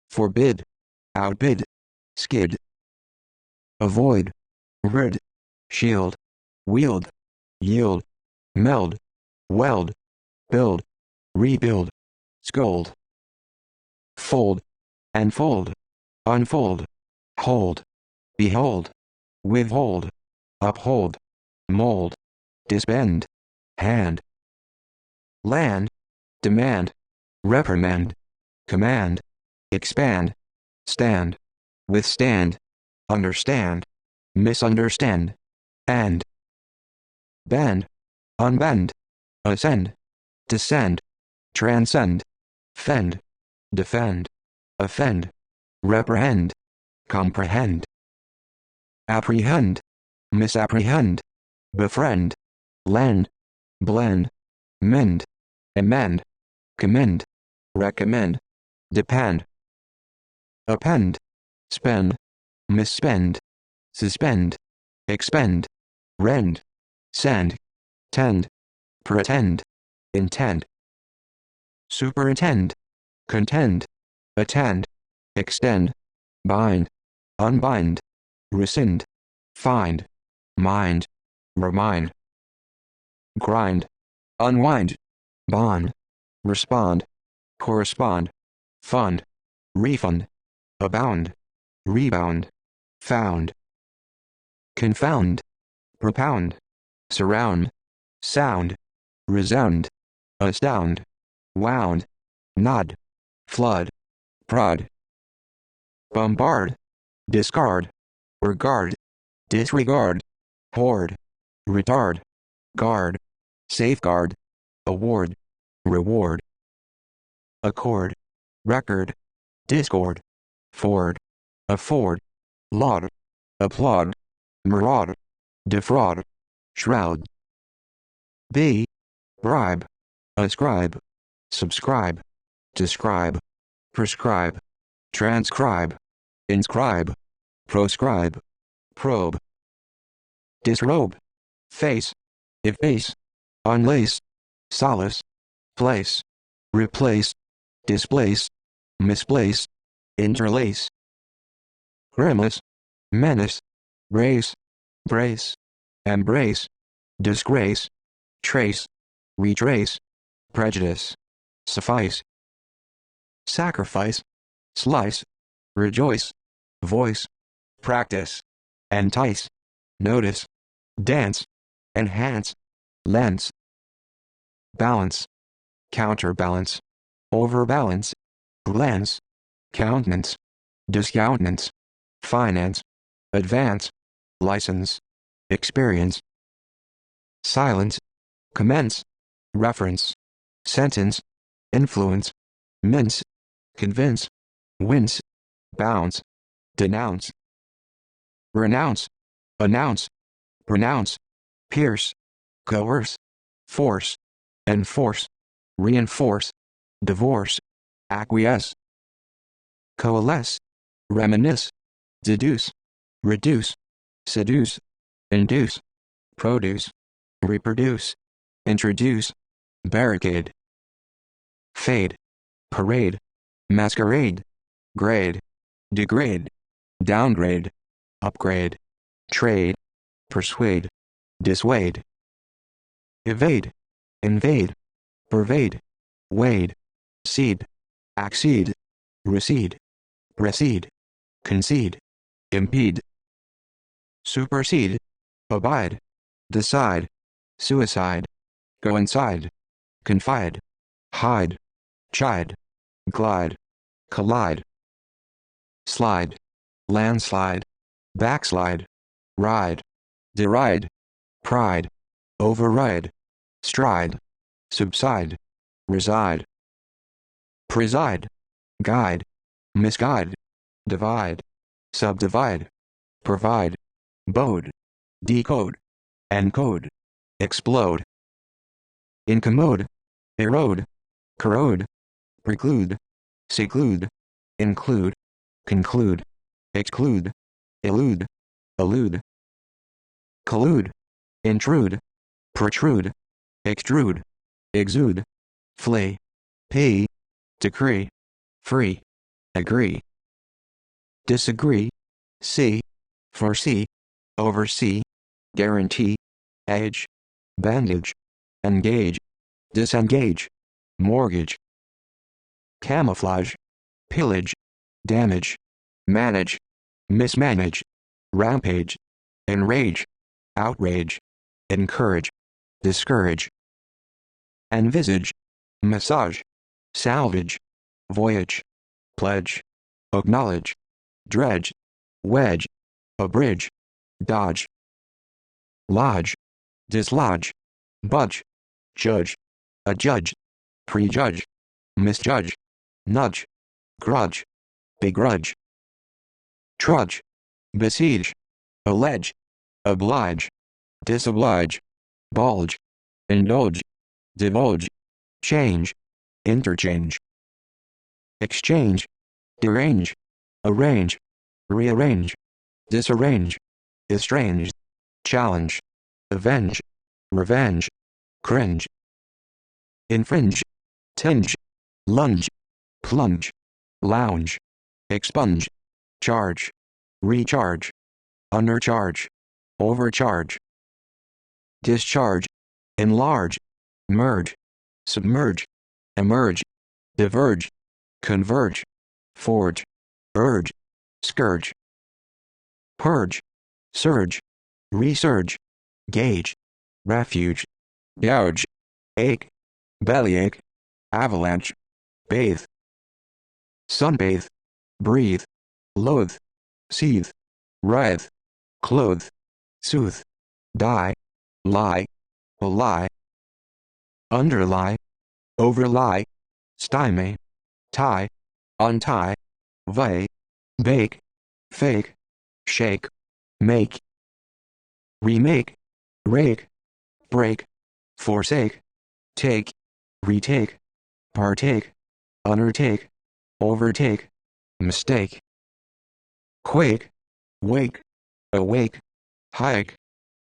forbid, outbid, skid, avoid, rid, shield, wield, yield, meld, weld, build, rebuild, scold, fold, enfold, unfold, hold, behold, withhold, uphold, mold, disband, hand, land, demand, reprimand, command, expand, stand, withstand, understand, misunderstand, and bend, unbend, ascend, descend, transcend, fend, defend, offend, reprehend, comprehend, apprehend, misapprehend, befriend, lend, blend, mend, amend, commend, recommend, depend, append, spend, misspend, suspend, expend, rend, send, tend, pretend, intend, superintend, contend, attend, extend, bind, unbind, rescind, find, mind, remind, grind, unwind, bond, respond, correspond, fund, refund, abound, rebound, found, confound, propound, surround, sound, resound, astound, wound, nod, flood, prod, bombard, discard, regard, disregard, hoard, retard, guard, safeguard, award, reward, accord, record, discord, ford, afford, laud, applaud, maraud, defraud, shroud, be, bribe, ascribe, subscribe, describe, prescribe, transcribe, inscribe, proscribe, probe, disrobe, face, efface, unlace, solace, place, replace, displace, misplace, interlace, grimace, menace, brace, brace, embrace, disgrace, trace, retrace, prejudice, suffice, sacrifice, slice, rejoice, voice, practice, entice, notice, dance, enhance, lens, balance, counterbalance, overbalance, glance, countenance, discountenance, finance, advance, license, experience, silence, commence, reference, sentence, influence, mince, convince, wince, bounce, denounce, renounce, announce, pronounce, pierce, coerce, force, enforce, reinforce, divorce, acquiesce, coalesce, reminisce, deduce, reduce, seduce, induce, produce, reproduce, introduce, barricade, fade, parade, masquerade, grade, degrade, downgrade, upgrade, trade, persuade, dissuade, evade, invade, pervade, wade, seed, accede, recede, precede, concede, impede, supersede, abide, decide, suicide, coincide, confide, hide, chide, glide, collide, slide, landslide, backslide, ride, deride, pride, override, stride, subside, reside, preside, guide, misguide, divide, subdivide, provide, bode, decode, encode, explode, incommode, erode, corrode, preclude, seclude, include, conclude, exclude, elude, elude, collude, intrude, protrude, extrude, exude, flee, pay, decree, free, agree, disagree, see, foresee, oversee, guarantee, age, bandage, engage, disengage, mortgage, camouflage, pillage, damage, manage, mismanage, rampage, enrage, outrage, encourage, discourage, envisage, massage, salvage, voyage, pledge, acknowledge, dredge, wedge, abridge, dodge, lodge, dislodge, budge, judge, adjudge, prejudge, misjudge, nudge, grudge, begrudge, trudge, besiege, allege, oblige, disoblige, bulge, indulge, divulge, change, interchange, exchange, derange, arrange, rearrange, disarrange, estrange, challenge, avenge, revenge, cringe, infringe, tinge, lunge, plunge, lounge, expunge, charge, recharge, undercharge, overcharge, discharge, enlarge, merge, submerge, emerge, diverge, converge, forge, urge, scourge, purge, surge, resurge, gauge, refuge, gouge, ache, bellyache, avalanche, bathe, sunbathe, breathe, loathe, seethe, writhe, clothe, soothe, die, lie, lie, underlie, overlie, stymie, tie, untie, vie, bake, fake, shake, make, remake, rake, break, forsake, take, retake, partake, undertake, overtake, mistake, quake, wake, awake, hike,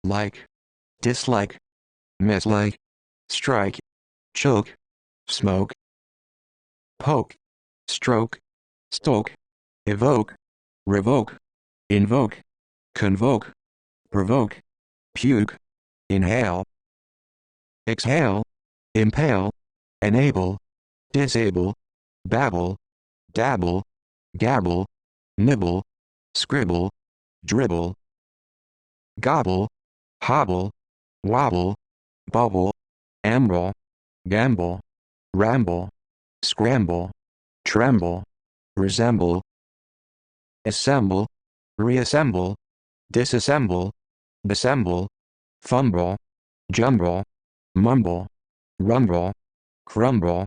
like, dislike, mislike, strike, choke, smoke, poke, stroke, stoke, evoke, revoke, invoke, convoke, provoke, puke, inhale, exhale, impale, enable, disable, babble, dabble, gabble, nibble, scribble, dribble, gobble, hobble, wobble, bubble, amble, gamble, ramble, scramble, tremble, resemble, assemble, reassemble, disassemble, dissemble, fumble, jumble, mumble, rumble, crumble,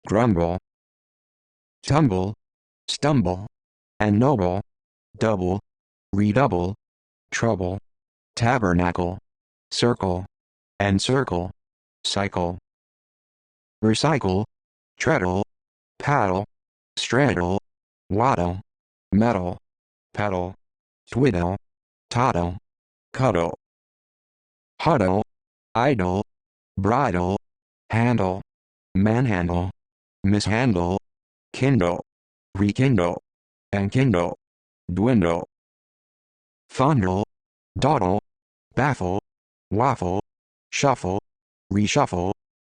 grumble, tumble, stumble, ennoble, double, redouble, trouble, tabernacle, circle, encircle, cycle, recycle, treadle, paddle, straddle, waddle, meddle, pedal, twiddle, toddle, cuddle, huddle, idle, bridle, handle, manhandle, mishandle, kindle, rekindle, enkindle, dwindle, fondle, dawdle, baffle, waffle, shuffle, reshuffle,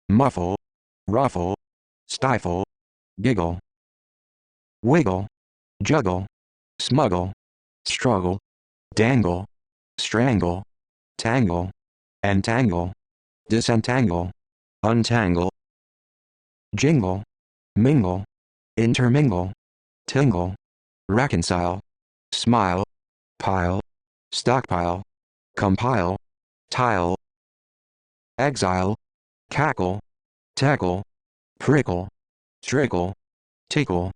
muffle, ruffle, stifle, giggle, wiggle, juggle, smuggle, struggle, dangle, strangle, tangle, entangle, disentangle, untangle, jingle, mingle, intermingle, tingle, reconcile, smile, pile, stockpile, compile, tile, exile, cackle, tackle, prickle, trickle, tickle,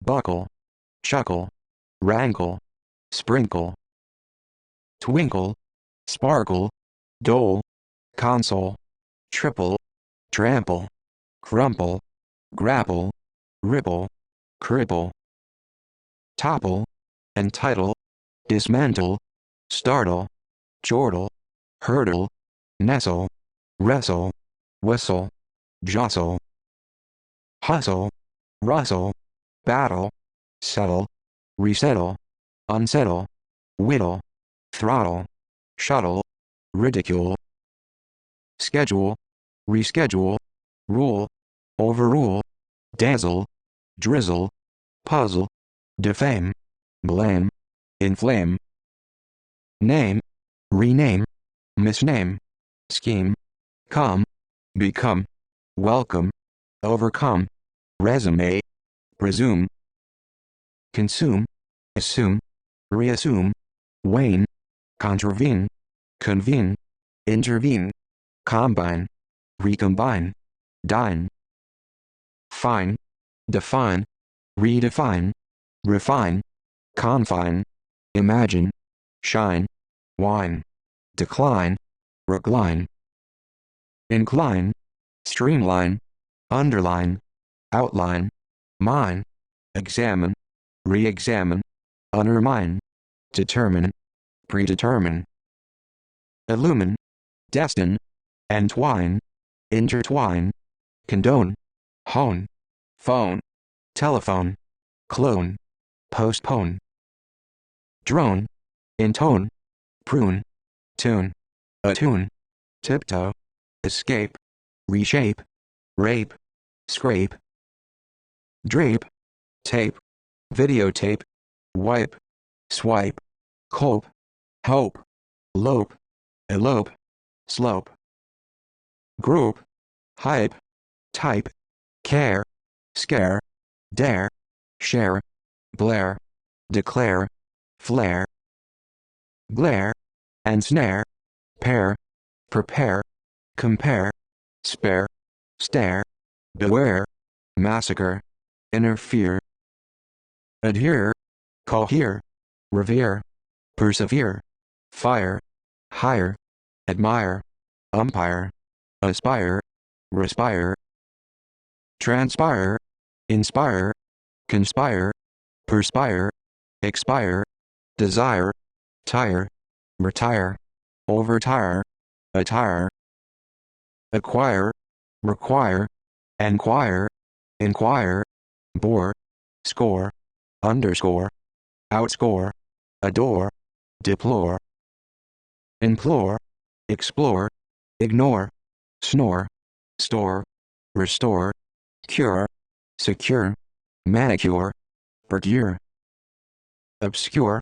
buckle, chuckle, wrankle, sprinkle, twinkle, sparkle, dole, console, triple, trample, crumple, grapple, ripple, cripple, topple, entitle, dismantle, startle, chortle, hurdle, nestle, wrestle, whistle, jostle, hustle, rustle, battle, settle, resettle, unsettle, whittle, throttle, shuttle, ridicule, schedule, reschedule, rule, overrule, dazzle, drizzle, puzzle, defame, blame, inflame, name, rename, misname, scheme, come, become, welcome, overcome, resume, presume, consume, assume, reassume, wane, contravene, convene, intervene, combine, recombine, dine, fine, define, redefine, refine, confine, imagine, shine, wine, decline, recline, incline, streamline, underline, outline, mine, examine, re-examine, undermine, determine, predetermine, illumine, destine, entwine, intertwine, condone, hone, phone, telephone, clone, postpone, drone, intone, prune, tune, attune, tiptoe, escape, reshape, rape, scrape, drape, tape, videotape, wipe, swipe, cope, hope, lope, elope, slope, group, hype, type, care, scare, dare, share, blare, declare, flare, glare, ensnare, pair, prepare, compare, spare, stare, beware, massacre, interfere, adhere, cohere, revere, persevere, fire, hire, admire, umpire, aspire, respire, transpire, inspire, conspire, perspire, expire, desire, tire, retire, overtire, attire, acquire, require, enquire, inquire, bore, score, underscore, outscore, adore, deplore, implore, explore, ignore, snore, store, restore, cure, secure, manicure, procure, obscure,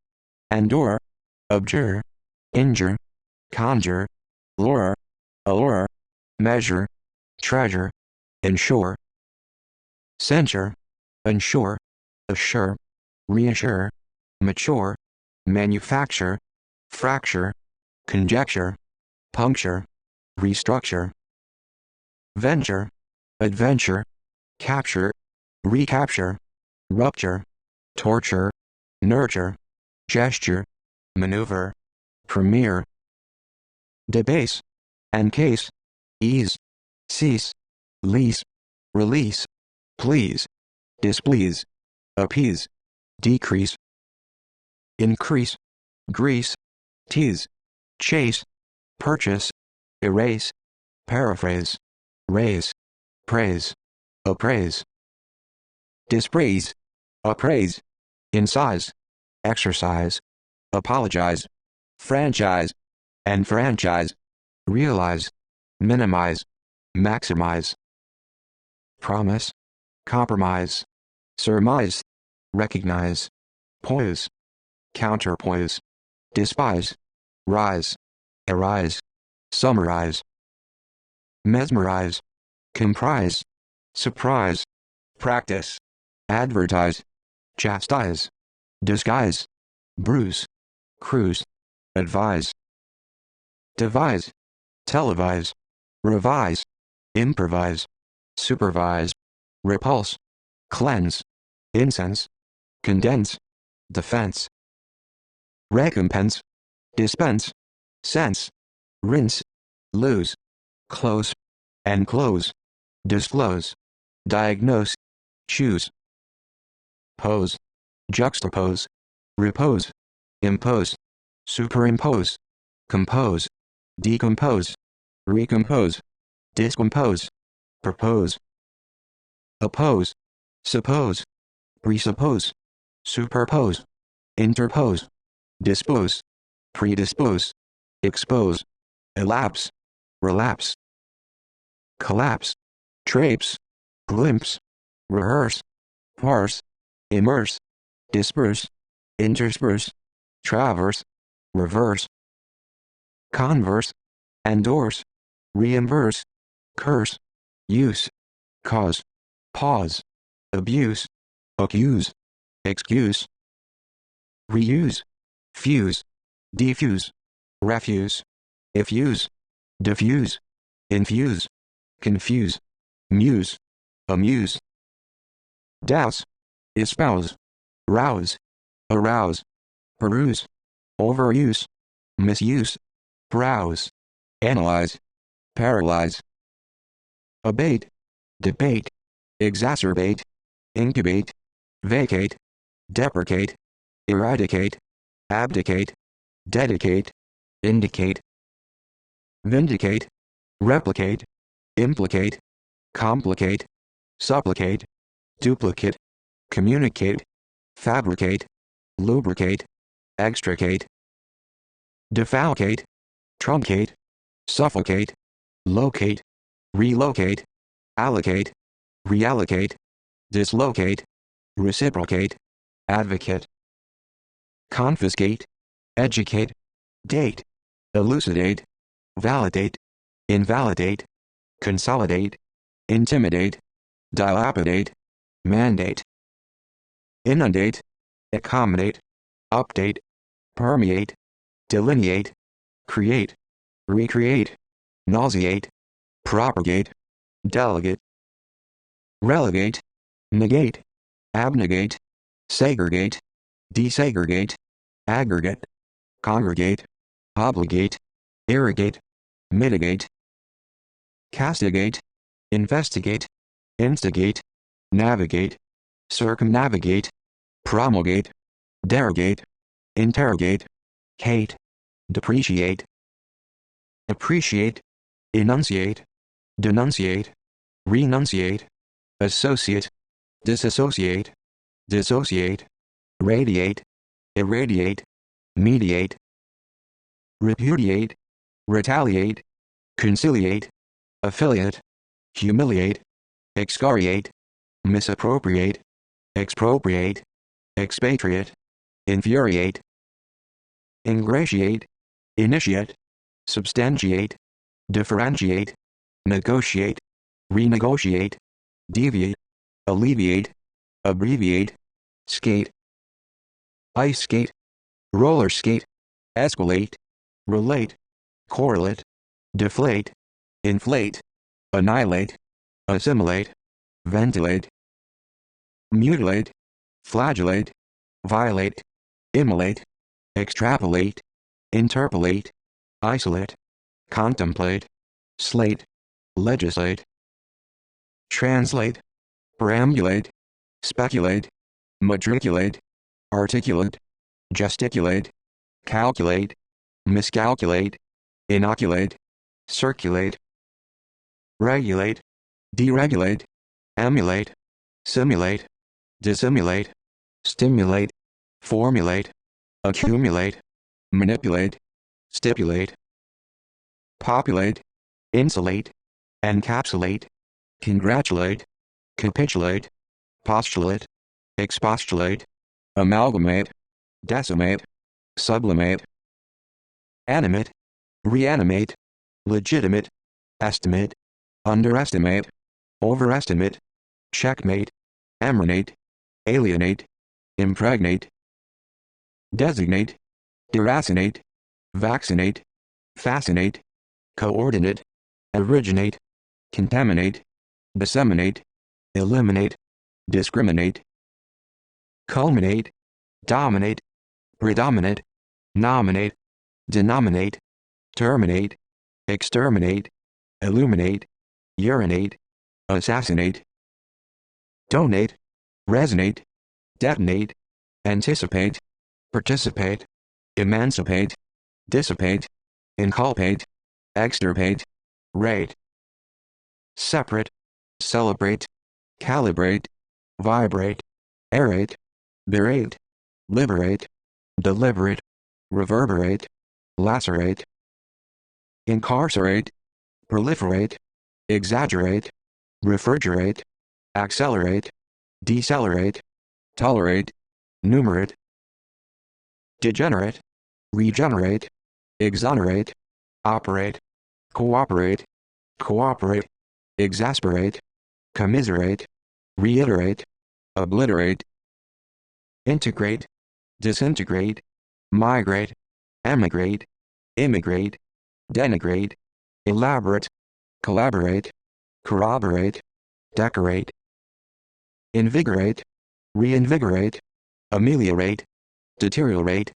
endure, abjure, injure, conjure, lure, allure, measure, treasure, ensure, censure, ensure, assure, reassure, mature, manufacture, fracture, conjecture, puncture, restructure, venture, adventure, capture, recapture, rupture, torture, nurture, gesture, maneuver, premiere, debase, encase, ease, cease, lease, release, please, displease, appease, decrease, increase, grease, tease, chase, purchase, erase, paraphrase, raise, praise, appraise, dispraise, appraise, incise, exercise, apologize, franchise, enfranchise, realize, minimize, maximize, promise, compromise, surmise, recognize, poise, counterpoise, despise, rise, arise, summarize, mesmerize, comprise, surprise, practice, advertise, chastise, disguise, bruise, cruise, advise, devise, televise, revise, improvise, supervise, repulse, cleanse, incense, condense, defense, recompense, dispense, sense, rinse, lose, close, enclose, disclose, diagnose, choose, pose, juxtapose, repose, impose, superimpose, compose, decompose, recompose, discompose, propose, oppose, suppose, presuppose, superpose, interpose, dispose, predispose, expose, elapse, relapse, collapse, traipse, glimpse, rehearse, parse, immerse, disperse, intersperse, traverse, reverse, converse, endorse, reimburse, curse, use, cause, pause, abuse, accuse, excuse, reuse, fuse, defuse, refuse, effuse, diffuse, infuse, confuse, muse, amuse, douse, espouse, rouse, arouse, peruse, overuse, misuse, browse, analyze, paralyze. Abate, debate, exacerbate, incubate, vacate, deprecate, eradicate, abdicate, dedicate, indicate, vindicate, replicate, implicate, complicate, supplicate, duplicate, communicate, fabricate, lubricate, extricate, defalcate, truncate, suffocate, locate, relocate, allocate, reallocate, dislocate, reciprocate, advocate, confiscate, educate, date, elucidate, validate, invalidate, consolidate, intimidate, dilapidate, mandate, inundate, accommodate, update, permeate, delineate, create, recreate, nauseate, propagate, delegate, relegate, negate, abnegate, segregate, desegregate, aggregate, congregate, obligate, irrigate, mitigate, castigate, investigate, instigate, navigate, circumnavigate, promulgate, derogate, interrogate, hate, depreciate, appreciate, enunciate, denunciate, renunciate, associate, disassociate, dissociate, radiate, irradiate, mediate, repudiate, retaliate, conciliate, affiliate, humiliate, excoriate, misappropriate, expropriate, expatriate, infuriate, ingratiate, initiate, substantiate, differentiate, negotiate, renegotiate, deviate, alleviate, abbreviate, skate, ice skate, roller skate, escalate, relate, correlate, deflate, inflate, annihilate, assimilate, ventilate, mutilate, flagellate, violate, immolate, extrapolate, interpolate, isolate, contemplate, slate, legislate, translate, perambulate, speculate, matriculate, articulate, gesticulate, calculate, miscalculate, inoculate, circulate, regulate, deregulate, emulate, simulate, dissimulate, stimulate, formulate, accumulate, manipulate, stipulate, populate, insulate, encapsulate, congratulate, capitulate, postulate, expostulate, amalgamate, decimate, sublimate, animate, reanimate, legitimate, estimate, underestimate, overestimate, checkmate, emanate, alienate, impregnate, designate, deracinate, vaccinate, fascinate, coordinate, originate, contaminate, disseminate, eliminate, discriminate, culminate, dominate, predominate, nominate, denominate, terminate, exterminate, illuminate, urinate, assassinate, donate, resonate, detonate, anticipate, participate, emancipate, dissipate, inculpate, extirpate, rate, separate, celebrate, calibrate, vibrate, aerate, berate, liberate, deliberate, reverberate, lacerate, incarcerate, proliferate, exaggerate, refrigerate, accelerate, decelerate, tolerate, numerate, degenerate, regenerate, exonerate, operate, cooperate, cooperate, exasperate, commiserate, reiterate, obliterate, integrate, disintegrate, migrate, emigrate, immigrate, denigrate, elaborate, collaborate, corroborate, decorate, invigorate, reinvigorate, ameliorate, deteriorate,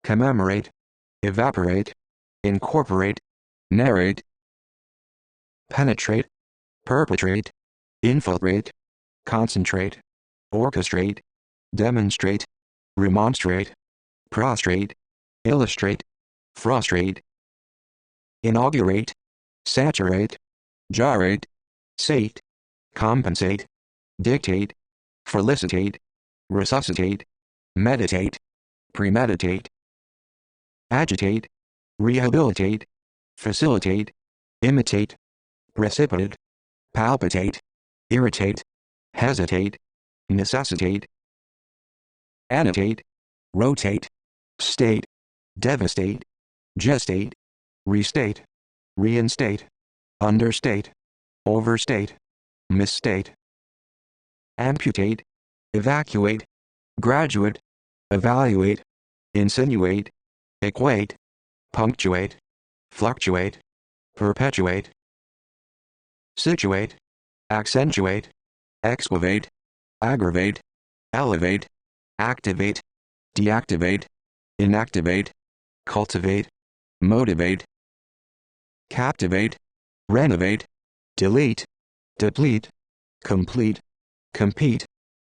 commemorate, evaporate, incorporate, narrate, penetrate, perpetrate, infiltrate, concentrate, orchestrate, demonstrate, remonstrate, prostrate, illustrate, frustrate, inaugurate, saturate, gyrate, sate, compensate, dictate, felicitate, resuscitate, meditate, premeditate, agitate, rehabilitate, facilitate, imitate, precipitate, palpitate, irritate, hesitate, necessitate, annotate, rotate, state, devastate, gestate, restate, reinstate, understate, overstate, misstate, amputate, evacuate, graduate, evaluate, insinuate, equate, punctuate, fluctuate, perpetuate, situate, accentuate, excavate, aggravate, elevate, activate, deactivate, inactivate, cultivate, motivate, captivate, renovate, delete, deplete, complete, compete,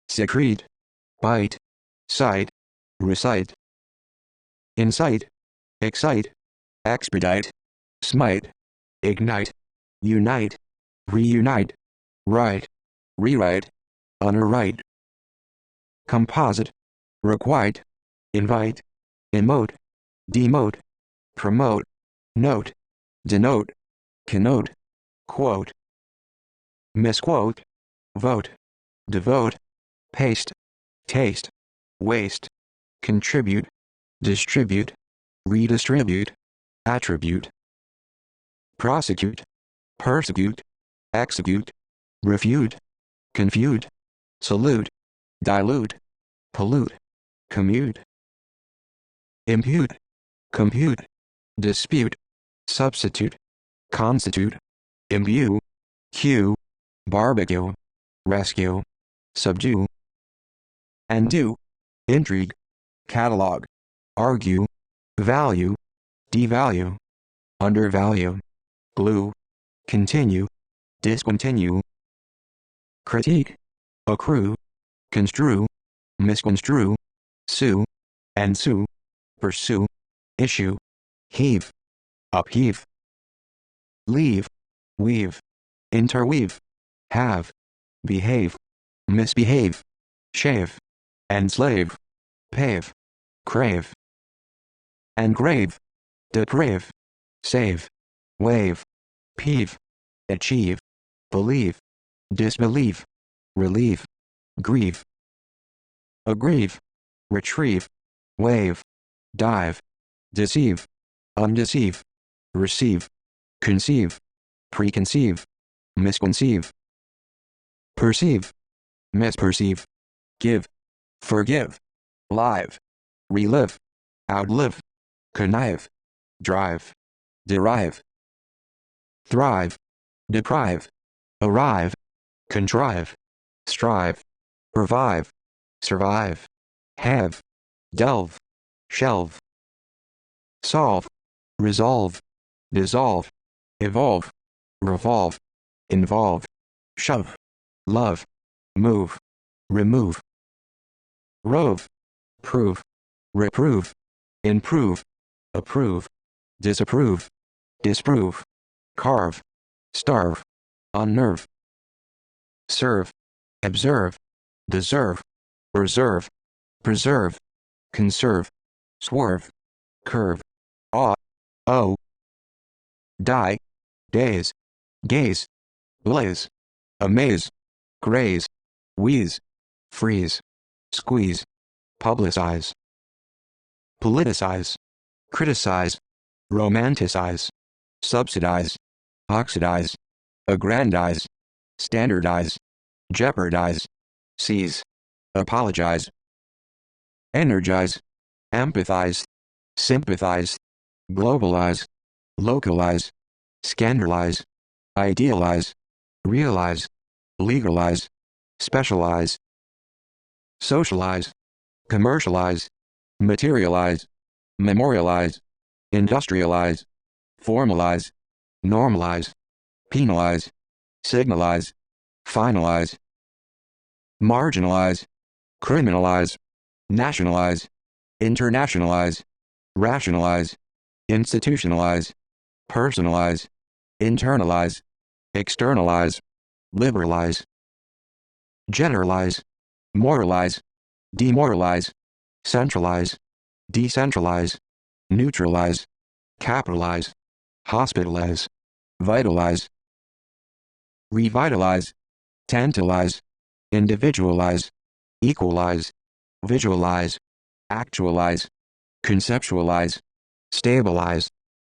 secrete, bite, cite, recite, incite, excite, expedite, smite, ignite, unite, reunite, write, rewrite, underwrite, composite, requite, invite, emote, demote, promote, note, denote, connote, quote, misquote, vote, devote, paste, taste, waste, contribute, distribute, redistribute, attribute, prosecute, persecute, execute, refute, confute, salute, dilute, pollute, commute, impute, compute, dispute, substitute, constitute, imbue, cue, barbecue, rescue, subdue, undo, intrigue, catalog, argue, value, devalue, undervalue, glue, continue, discontinue, critique, accrue, construe, misconstrue, sue, ensue, pursue, issue, heave, upheave, leave, weave, interweave, have, behave, misbehave, shave, enslave, pave, crave, engrave, deprave, save, wave, peeve, achieve, believe, disbelieve, relieve, grieve, aggrieve, retrieve, wave, dive, deceive, undeceive, receive, conceive, preconceive, misconceive, perceive, misperceive, give, forgive, live, relive, outlive, connive, drive, derive, thrive, deprive, arrive, contrive, strive, revive, survive, have, delve, shelve, solve, resolve, dissolve, evolve, revolve, involve, shove, love, move, remove, rove, prove, reprove, improve, approve, disapprove, disprove, carve, starve, unnerve, serve, observe, deserve, reserve, preserve, conserve, swerve, curve, awe, owe, die, daze, gaze, blaze, amaze, graze, wheeze, freeze, squeeze, publicize, politicize, criticize, romanticize, subsidize, oxidize, aggrandize, standardize, jeopardize, seize, apologize, energize, empathize, sympathize, globalize, localize, scandalize, idealize, realize, legalize, specialize, socialize, commercialize, materialize, memorialize, industrialize, formalize, normalize, penalize, signalize, finalize, marginalize, criminalize, nationalize, internationalize, rationalize, institutionalize, personalize, internalize, externalize, liberalize, generalize, moralize, demoralize, centralize, decentralize, neutralize, capitalize, hospitalize, vitalize, revitalize, tantalize, individualize, equalize, visualize, actualize, conceptualize, stabilize,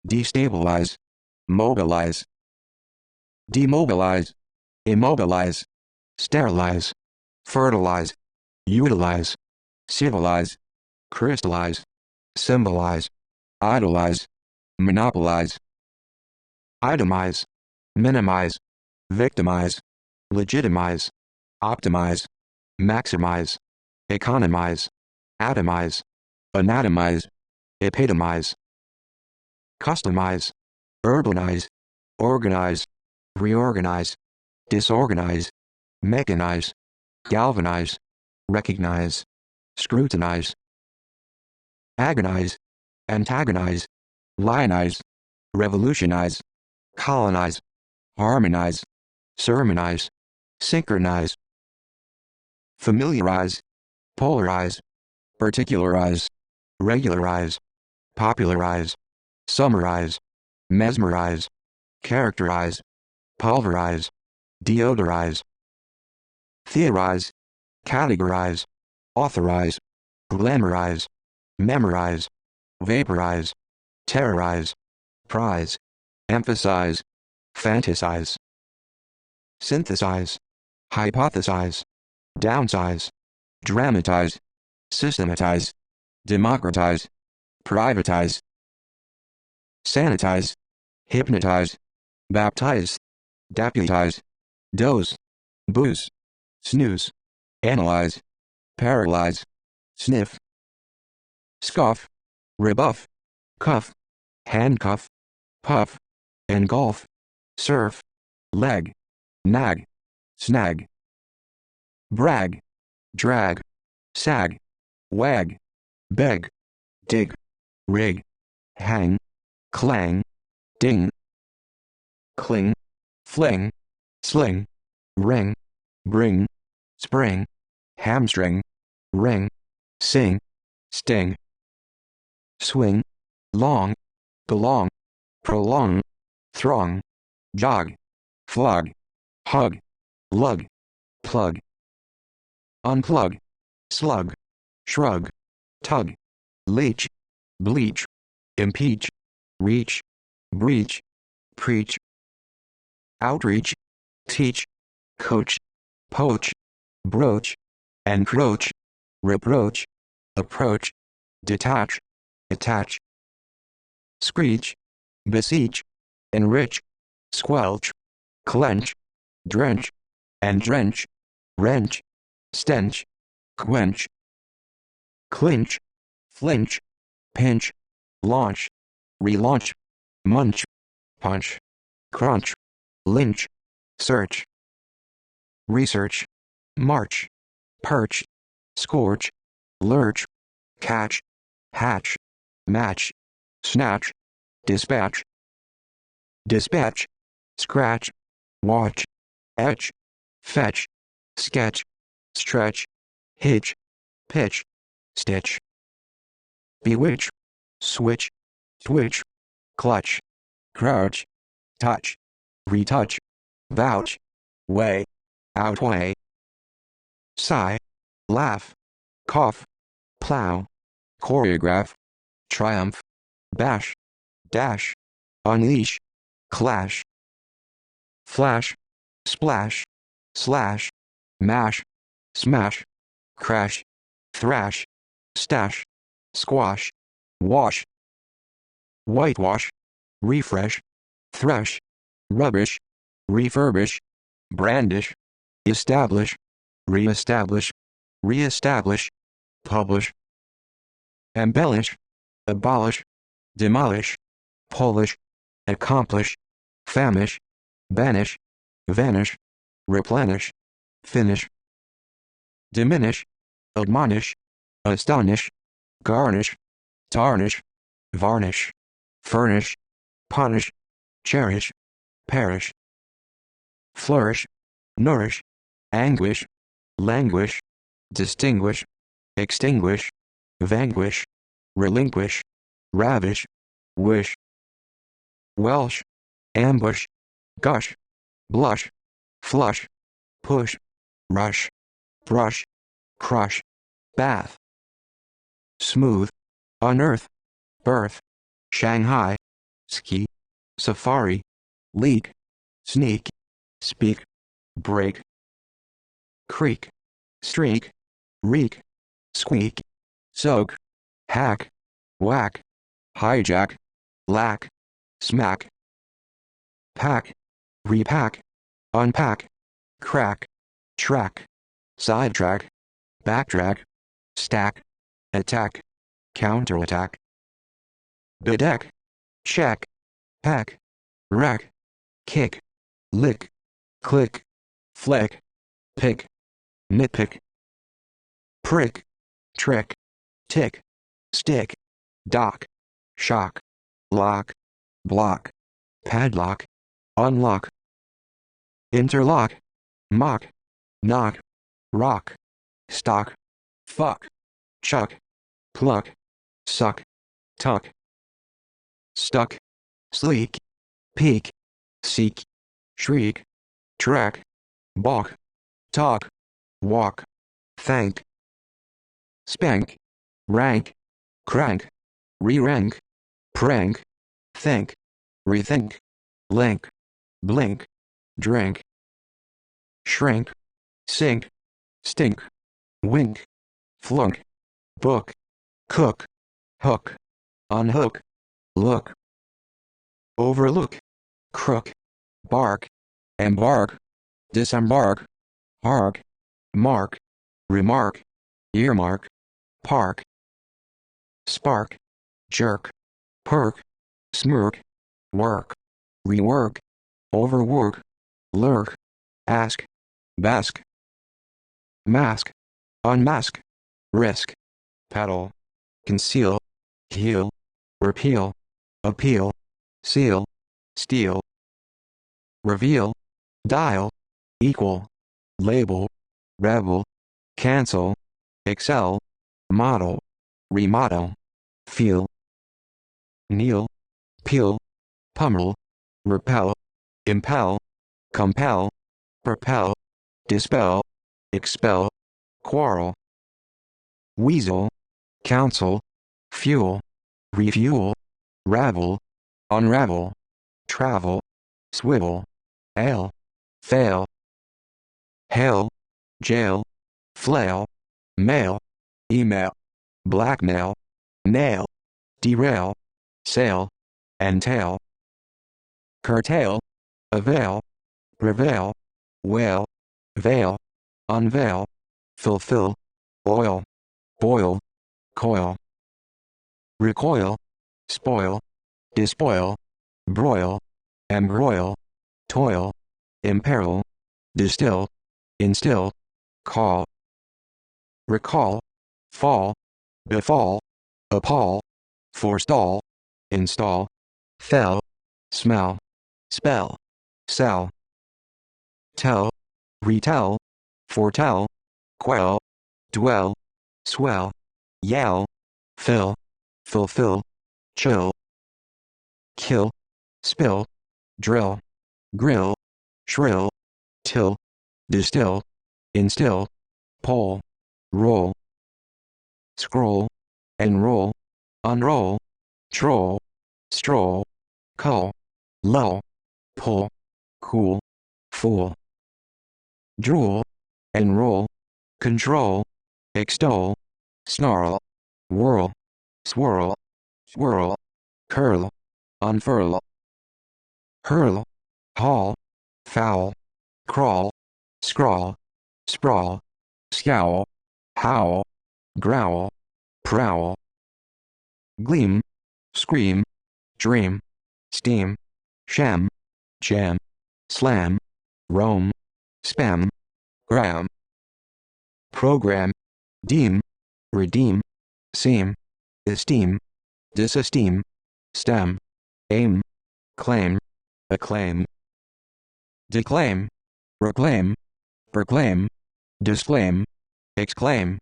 destabilize, mobilize, demobilize, immobilize, sterilize, fertilize, utilize, civilize, crystallize, symbolize, idolize, monopolize, itemize, minimize, victimize, legitimize, optimize, maximize, economize, atomize, anatomize, epitomize, customize, urbanize, organize, reorganize, disorganize, mechanize, galvanize, recognize, scrutinize, agonize, antagonize, lionize, revolutionize, colonize, harmonize, sermonize, synchronize, familiarize, polarize, particularize, regularize, popularize, summarize, mesmerize, characterize, pulverize, deodorize, theorize, categorize, authorize, glamorize, memorize, vaporize, terrorize, prize, emphasize, fantasize, synthesize, hypothesize, downsize, dramatize, systematize, democratize, privatize, sanitize, hypnotize, baptize, deputize, dose, booze, snooze, analyze, paralyze, sniff, scoff, rebuff, cuff, handcuff, puff, engulf, surf, leg, nag, snag, brag, drag, sag, wag, beg, dig, rig, hang, clang, ding, cling, fling, sling, ring, bring, spring, hamstring, ring, sing, sting, swing, long, belong, prolong, throng, jog, flog, hug, lug, plug, unplug, slug, shrug, tug, leech, bleach, impeach, reach, breach, preach, outreach, teach, coach, poach, broach, encroach, reproach, approach, detach, attach, screech, beseech, enrich, squelch, clench, drench, and drench, wrench, stench, quench, clinch, flinch, pinch, launch, relaunch, munch, punch, crunch, lynch, search, research, march, perch, scorch, lurch, catch, hatch, match, snatch, dispatch, dispatch, scratch, watch, etch, fetch, sketch, stretch, hitch, pitch, stitch, bewitch, switch, twitch, clutch, crouch, touch, retouch, vouch, weigh, outweigh, sigh, laugh, cough, plow, choreograph, triumph, bash, dash, unleash, clash, flash, splash, slash, mash, smash, crash, thrash, stash, squash, wash, whitewash, refresh, thresh, rubbish, refurbish, brandish, establish, re-establish, re-establish, publish, embellish, abolish, demolish, polish, accomplish, famish, banish, vanish, replenish, finish, diminish, admonish, astonish, garnish, tarnish, varnish, furnish, punish, cherish, perish, flourish, nourish, anguish, languish, distinguish, extinguish, vanquish, relinquish, ravish, wish, welsh, ambush, gush, blush, flush, push, rush, brush, crush, bath, smooth, unearth, birth, Shanghai, ski, safari, leak, sneak, speak, break, creak, streak, reek, squeak, soak, hack, whack, hijack, lack, smack, pack, repack, unpack, crack, track, sidetrack, backtrack, stack, attack, counterattack, bedeck, check, pack, rack, kick, lick, click, flick, pick, nitpick, prick, trick, tick, stick, dock, shock, lock, block, padlock, unlock, interlock, mock, knock, rock, stock, fuck, chuck, pluck, suck, tuck, stuck, sleek, peak, seek, shriek, track, balk, talk, walk, thank, spank, rank, crank, re-rank, prank, think, rethink, link, blink, drink, shrink, sink, stink, wink, flunk, book, cook, hook, unhook, look, overlook, crook, bark, embark, disembark, hark, mark, remark, earmark, park, spark, jerk, perk, smirk, work, rework, overwork, lurk, ask, bask, mask, unmask, risk, paddle, conceal, heal, repeal, appeal, seal, steal, reveal, dial, equal, label, rebel, cancel, excel, model, remodel, feel, kneel, peel, pummel, repel, impel, compel, propel, dispel, expel, quarrel, weasel, counsel, fuel, refuel, ravel, unravel, travel, swivel, ale, fail, hail, jail, flail, mail, email, blackmail, nail, derail, sail, entail, curtail, avail, prevail, wail, veil, unveil, fulfill, oil, boil, coil, recoil, spoil, despoil, broil, embroil, toil, imperil, distill, instill, call, recall, fall, befall, appall, forestall, install, fell, smell, spell, sell, tell, retell, foretell, quell, dwell, swell, yell, fill, fulfill, chill, kill, spill, drill, grill, shrill, till, distill, instill, pole, roll, scroll, enroll, unroll, troll, stroll, cull, lull, pull, cool, fool, drool, enroll, control, extol, snarl, whirl, swirl, swirl, curl, unfurl, hurl, haul, foul, crawl, scrawl, sprawl, scowl, howl, growl, prowl, gleam, scream, dream, steam, sham, jam, slam, roam, spam, gram, program, deem, redeem, seem, esteem, disesteem, stem, aim, claim, acclaim, declaim, reclaim, proclaim, disclaim, exclaim,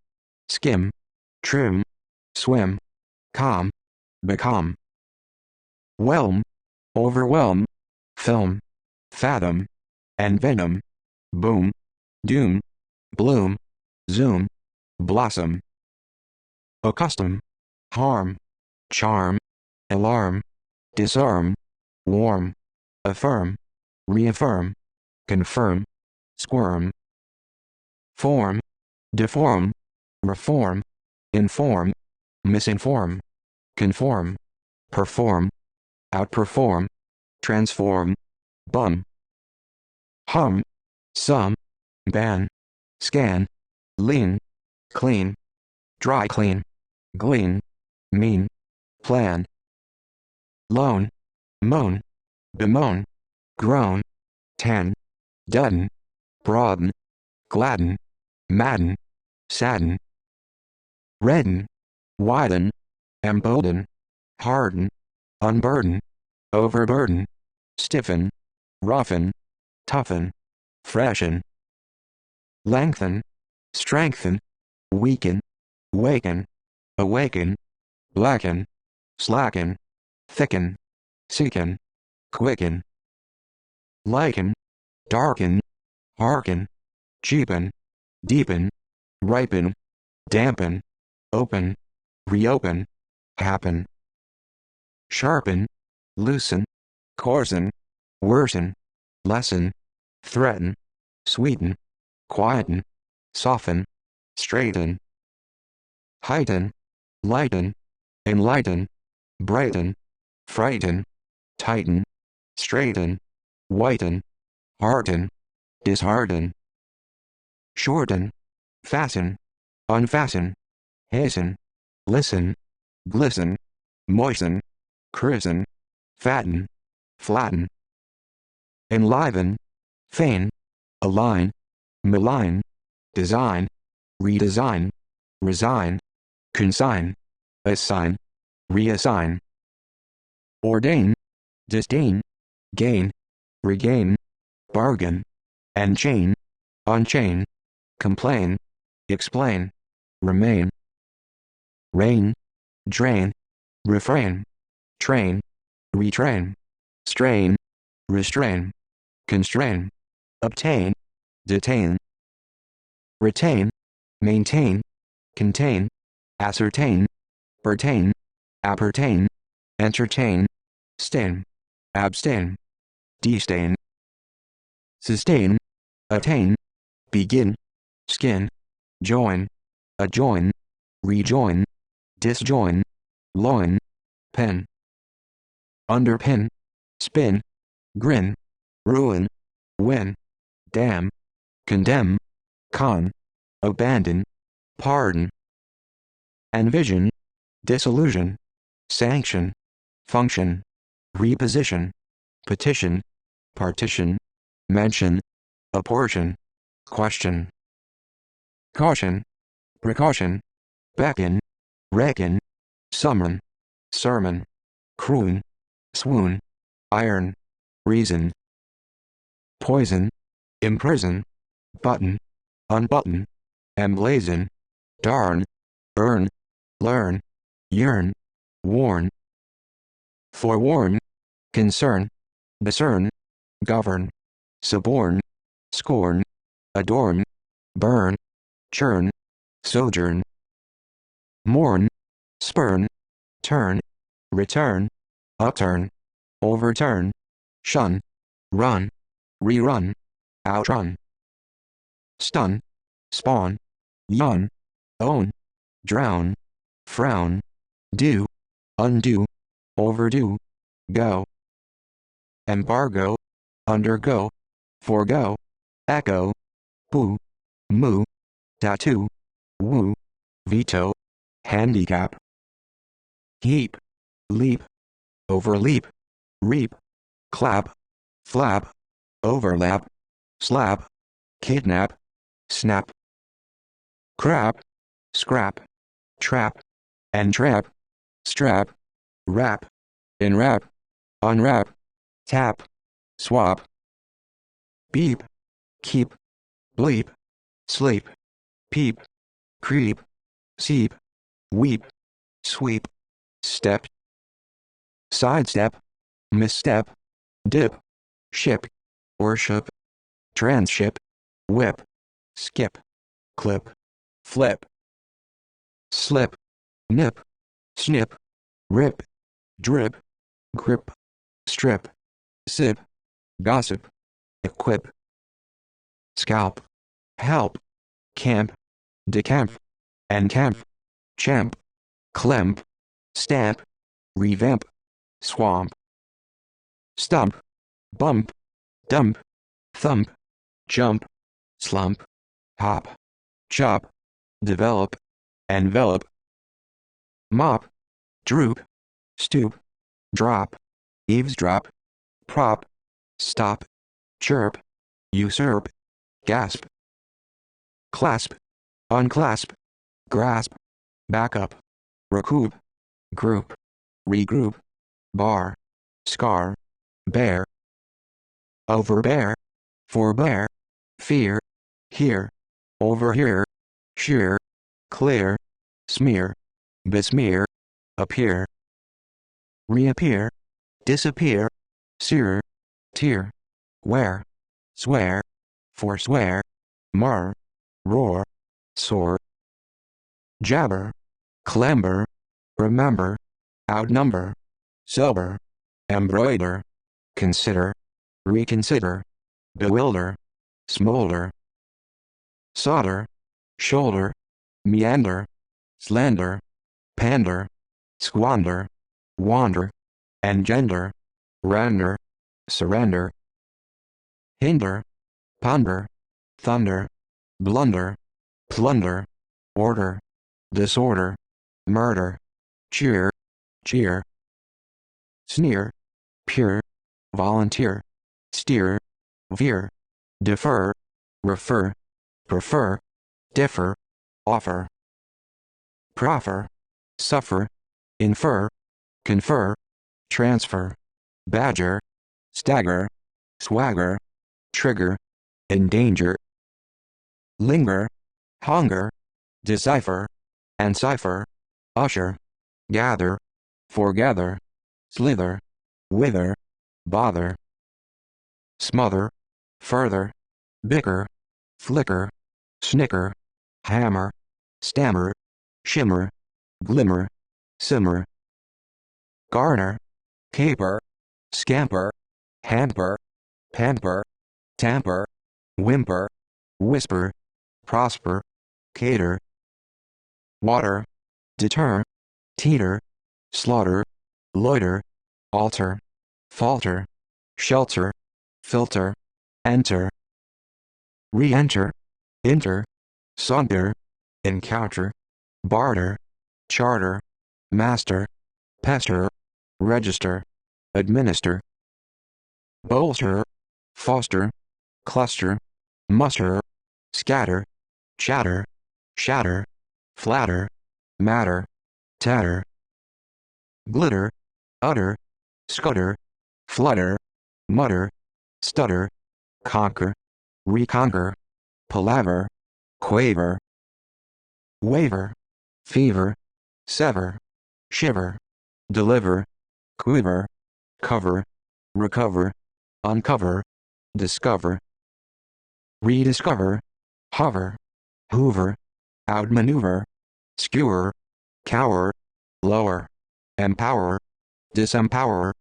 skim, trim, swim, calm, become, whelm, overwhelm, film, fathom, envenom, boom, doom, bloom, zoom, blossom, accustom, harm, charm, alarm, disarm, warm, affirm, reaffirm, confirm, squirm, form, deform, reform, inform, misinform, conform, perform, outperform, transform, bum, hum, sum, ban, scan, lean, clean, dry clean, glean, mean, plan, loan, moan, bemoan, groan, tan, dudden, broaden, gladden, madden, sadden, redden, widen, embolden, harden, unburden, overburden, stiffen, roughen, toughen, freshen, lengthen, strengthen, weaken, waken, awaken, blacken, slacken, thicken, sicken, quicken, liken, darken, hearken, cheapen, deepen, ripen, dampen, open, reopen, happen, sharpen, loosen, coarsen, worsen, lessen, threaten, sweeten, quieten, soften, straighten, heighten, lighten, enlighten, brighten, frighten, tighten, straighten, whiten, hearten, dishearten, shorten, fasten, unfasten, hasten, listen, glisten, moisten, christen, fatten, flatten, enliven, feign, align, malign, design, redesign, resign, consign, assign, reassign, ordain, disdain, gain, regain, bargain, enchain, unchain, complain, explain, remain, rain, drain, refrain, train, retrain, strain, restrain, constrain, obtain, detain, retain, maintain, contain, ascertain, pertain, appertain, entertain, stain, abstain, disdain, sustain, attain, begin, skin, join, adjoin, rejoin, disjoin, loin, pen, underpin, spin, grin, ruin, win, damn, condemn, con, abandon, pardon, envision, disillusion, sanction, function, reposition, petition, partition, mention, apportion, question, caution, precaution, beckon, reckon, summon, sermon, croon, swoon, iron, reason, poison, imprison, button, unbutton, emblazon, darn, earn, learn, yearn, warn, forewarn, concern, discern, govern, suborn, scorn, adorn, burn, churn, sojourn, mourn, spurn, turn, return, upturn, overturn, shun, run, rerun, outrun, stun, spawn, yawn, own, drown, frown, do, undo, overdue, go, embargo, undergo, forego, echo, boo, moo, tattoo, woo, veto, handicap, heap, leap, overleap, reap, clap, flap, overlap, slap, kidnap, snap, crap, scrap, trap, entrap, strap, wrap, enwrap, unwrap, tap, swap, beep, keep, bleep, sleep, peep, creep, seep, weep, sweep, step, sidestep, misstep, dip, ship, worship, tranship, whip, skip, clip, flip, slip, nip, snip, rip, drip, grip, strip, sip, gossip, equip, scalp, help, camp, decamp, encamp, champ, clamp, stamp, revamp, swamp, stump, bump, dump, thump, jump, slump, hop, chop, develop, envelop, mop, droop, stoop, drop, eavesdrop, prop, stop, chirp, usurp, gasp, clasp, unclasp, grasp, back up, recoup, group, regroup, bar, scar, bear, overbear, forbear, fear, here, overhear, shear, clear, smear, besmear, appear, reappear, disappear, sear, tear, wear, swear, forswear, mar, roar, soar, jabber, clamber, remember, outnumber, sober, embroider, consider, reconsider, bewilder, smolder, solder, shoulder, meander, slander, pander, squander, wander, engender, render, surrender, hinder, ponder, thunder, blunder, plunder, order, disorder, murder, cheer, cheer, sneer, pure, volunteer, steer, veer, defer, refer, prefer, differ, offer, proffer, suffer, infer, confer, transfer, badger, stagger, swagger, trigger, endanger, linger, hunger, decipher, encipher, usher, gather, foregather, slither, wither, bother, smother, further, bicker, flicker, snicker, hammer, stammer, shimmer, glimmer, simmer, garner, caper, scamper, hamper, pamper, tamper, whimper, whisper, prosper, cater, water, deter, teeter, slaughter, loiter, alter, falter, shelter, filter, enter, re-enter, inter, saunter, encounter, barter, charter, master, pester, register, administer, bolster, foster, cluster, muster, scatter, chatter, shatter, flatter, matter, tatter, glitter, utter, scutter, flutter, mutter, stutter, conquer, reconquer, palaver, quaver, waver, fever, sever, shiver, deliver, quiver, cover, recover, uncover, discover, rediscover, hover, hoover, outmaneuver, skewer, cower, lower, empower, disempower,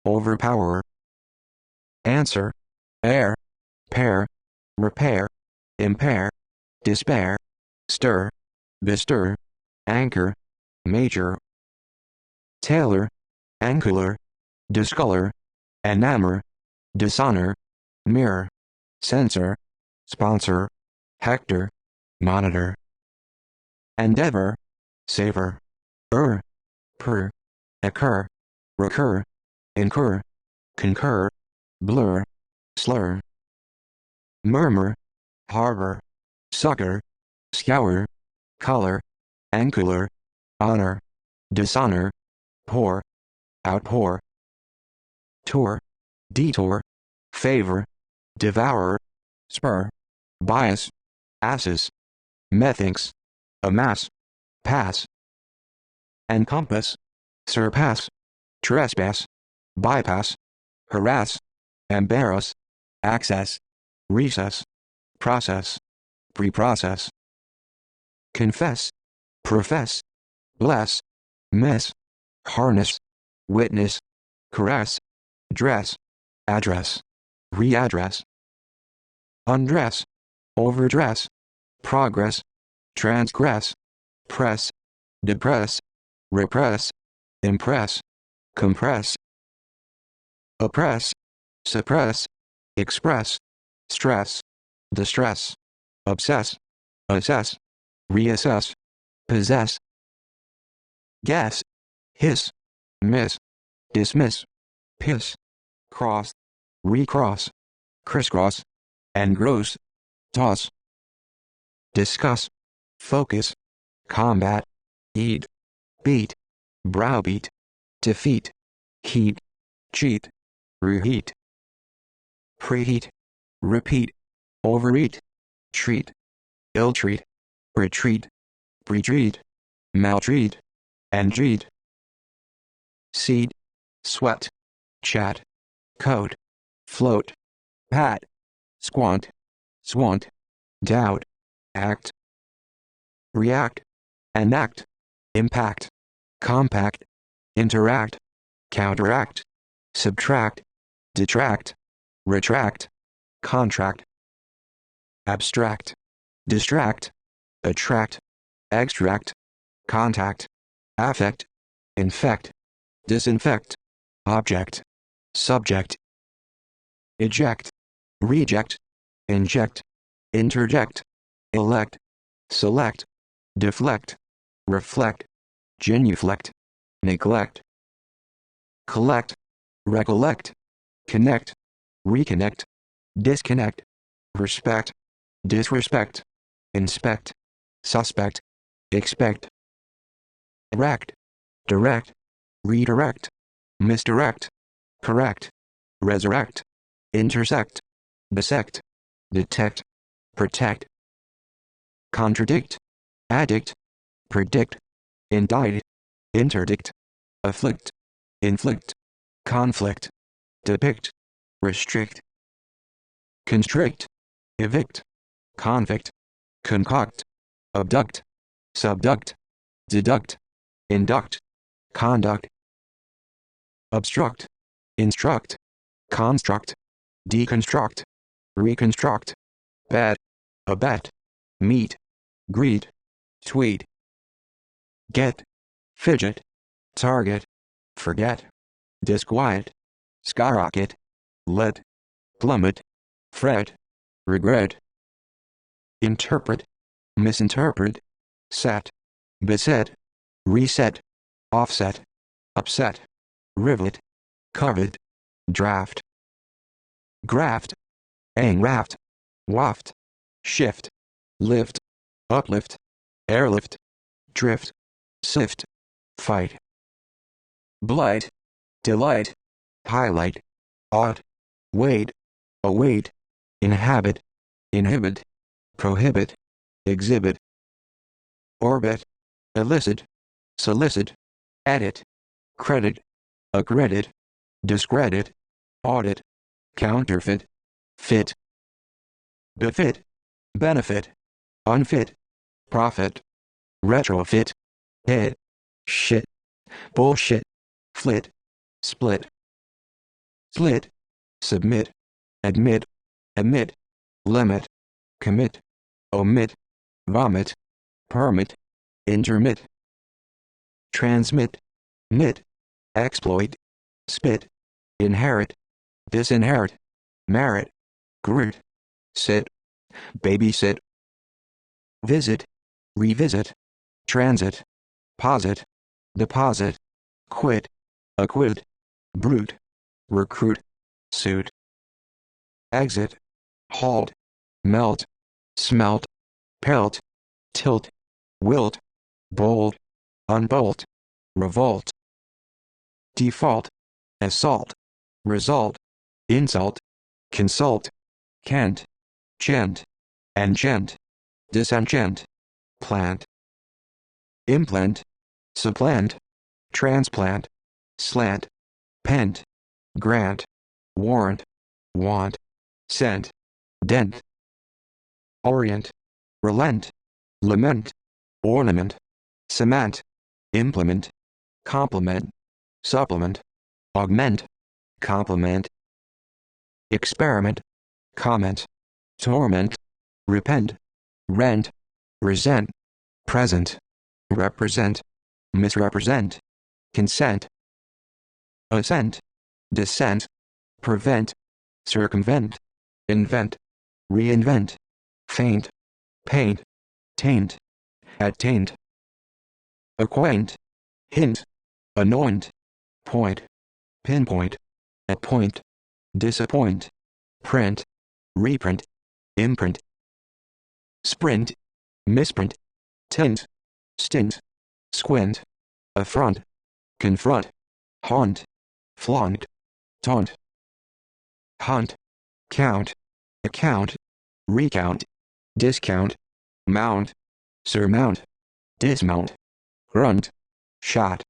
overpower, answer, air, pair, repair, impair, despair, stir, bestir, anchor, major, tailor, angular, discolor, enamor, dishonor, mirror, censor, sponsor, hector, monitor, endeavor, savor, per, occur, recur, incur, concur, blur, slur, murmur, harbor, succor, scour, color, angular, honor, dishonor, pour, outpour, tour, detour, favor, devour, spur, bias, asses, methinks, amass, pass, encompass, surpass, trespass, bypass, harass, embarrass, access, recess, process, preprocess, confess, profess, bless, miss, harness, witness, caress, dress, address, readdress, undress, overdress, progress, transgress, press, depress, repress, impress, compress, oppress, suppress, express, stress, distress, obsess, assess, reassess, possess, guess, hiss, miss, dismiss, piss, cross, recross, crisscross, engross, toss, discuss, focus, combat, eat, beat, browbeat, defeat, heat, cheat, reheat, preheat, repeat, overeat, treat, ill-treat, retreat, pretreat, maltreat, entreat, seat, sweat, chat, coat, float, pat, squant, swant, doubt, act, react, enact, impact, compact, interact, counteract, subtract, detract, retract, contract, abstract, distract, attract, extract, contact, affect, infect, disinfect, object, subject, eject, reject, inject, interject, elect, select, deflect, reflect, genuflect, neglect, collect, recollect, connect, reconnect, disconnect, respect, disrespect, inspect, suspect, expect, erect, direct, redirect, misdirect, correct, resurrect, intersect, dissect, detect, protect, contradict, addict, predict, indict, interdict, afflict, inflict, conflict, depict, restrict, constrict, evict, convict, concoct, abduct, subduct, deduct, induct, conduct, obstruct, instruct, construct, deconstruct, reconstruct, bet, abet, meet, greet, tweet, get, fidget, target, forget, disquiet, skyrocket, let, plummet, fret, regret, interpret, misinterpret, set, beset, reset, offset, upset, rivet, covet, draft, graft, engraft, waft, shift, lift, uplift, airlift, drift, sift, fight, blight, delight, highlight, ought, wait, await, inhabit, inhibit, prohibit, exhibit, orbit, illicit, solicit, edit, credit, accredit, discredit, audit, counterfeit, fit, befit, benefit, unfit, profit, retrofit, hit, shit, bullshit, flit, split, slit, submit, admit, emit, limit, commit, omit, vomit, permit, intermit, transmit, knit, exploit, spit, inherit, disinherit, merit, grit, sit, babysit, visit, revisit, transit, posit, deposit, quit, acquit, brute, recruit, suit. Exit, halt, melt, smelt, pelt, tilt, wilt, bolt, unbolt, revolt. Default, assault, result, insult, consult, cant, gent, engent, disenchant, plant. Implant, supplant, transplant, slant, pent, grant, warrant, want, scent, dent. Orient, relent, lament, ornament, cement, implement, complement, supplement, augment, complement. Experiment, comment, torment, repent, rent, resent, present, represent, misrepresent, consent. Assent, dissent, prevent, circumvent, invent, reinvent, faint, paint, taint, attaint. Acquaint, hint, anoint, point, pinpoint, appoint, disappoint, print, reprint, imprint. Sprint, misprint, tint, stint, squint, affront, confront, haunt, flaunt, taunt. Hunt, count, account, recount, discount, mount, surmount, dismount, grunt, shot.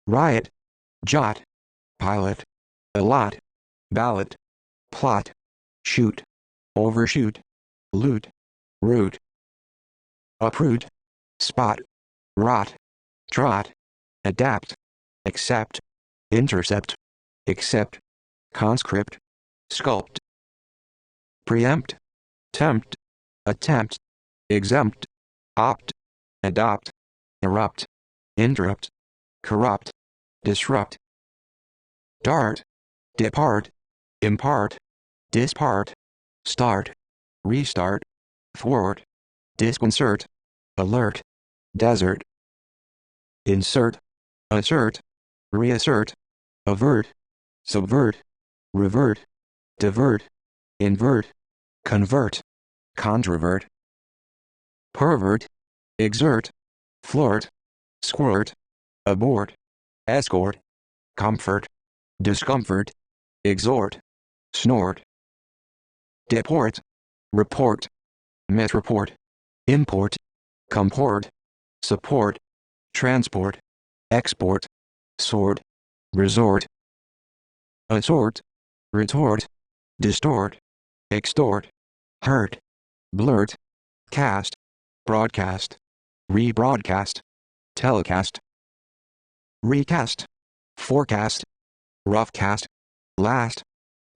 Riot, jot, pilot, allot, ballot, plot, shoot, overshoot, loot, root. Uproot, spot, rot, trot, adapt, accept, intercept, accept, conscript, sculpt. Preempt, tempt, attempt, exempt, opt, adopt, erupt, interrupt, corrupt, disrupt. Dart, depart, impart, dispart, start, restart, thwart, disconcert, alert, desert. Insert, assert, reassert, avert, subvert, revert, divert, invert, convert, controvert. Pervert, exert, flirt, squirt, abort, escort, comfort, discomfort, exhort, snort. Deport, report, misreport, import, comport, support, transport, export, sort, resort. Assort, retort, distort, extort, hurt, blurt, cast, broadcast, rebroadcast, telecast. Recast, forecast, roughcast, last,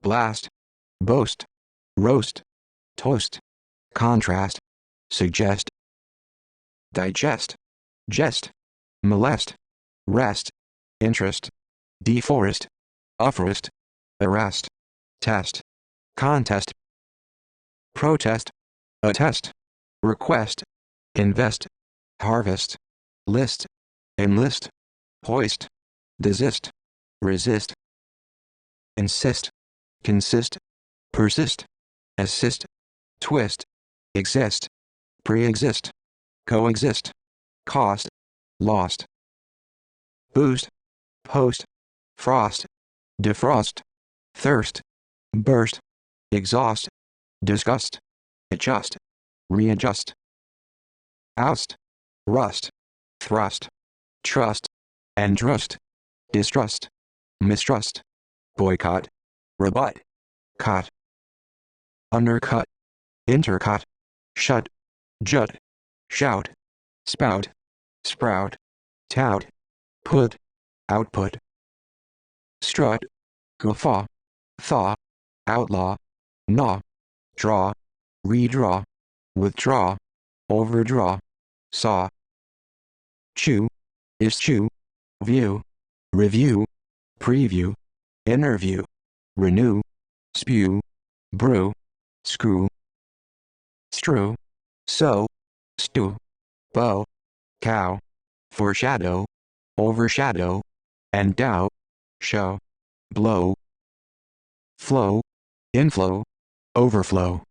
blast, boast, roast, toast, contrast, suggest. Digest, jest, molest, rest, interest, deforest, upforest, arrest, test, contest. Protest, attest, request, invest, harvest, list, enlist, hoist, desist, resist. Insist, consist, persist, assist, twist, exist, pre-exist, coexist, cost, lost. Boost, post, frost, defrost, thirst, burst, exhaust, disgust, adjust, readjust. Oust, rust, thrust, trust, entrust, distrust, mistrust, boycott, rebut, cut. Undercut, intercut, shut, jut, shout, spout, sprout, tout, put, output. Strut, guffaw, thaw, outlaw, gnaw, draw, redraw, withdraw, overdraw, saw. Chew, eschew, view, review, preview, interview, renew, spew, brew, screw. Strew, sow, stew, bow, cow, foreshadow, overshadow, endow, show, blow, flow, inflow, overflow,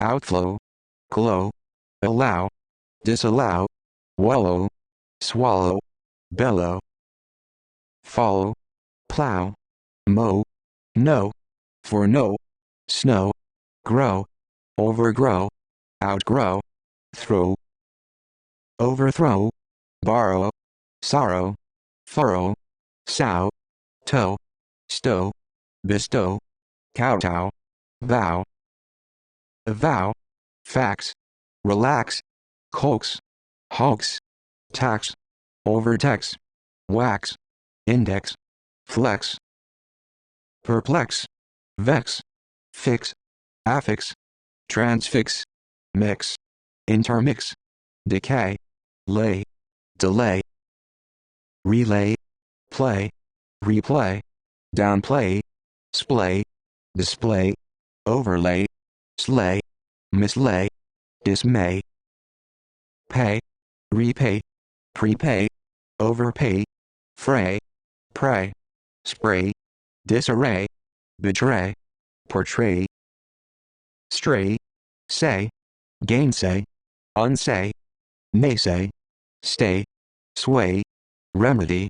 outflow, glow, allow, disallow, wallow, swallow, bellow, follow, plow, mow, know, foreknow, snow, grow, overgrow, outgrow, throw, overthrow, borrow, sorrow, furrow, sow, toe, stow, bestow, kowtow, vow, avow, fax, relax, coax, hoax, tax, overtax, wax, index, flex, perplex, vex, fix, affix, transfix, mix, intermix, decay, lay, delay, relay, play, replay, downplay, splay, display, overlay, slay, mislay, dismay, pay, repay, prepay, overpay, fray, pray, spray, disarray, betray, portray, stray, say, gainsay, unsay, naysay, stay, sway, remedy,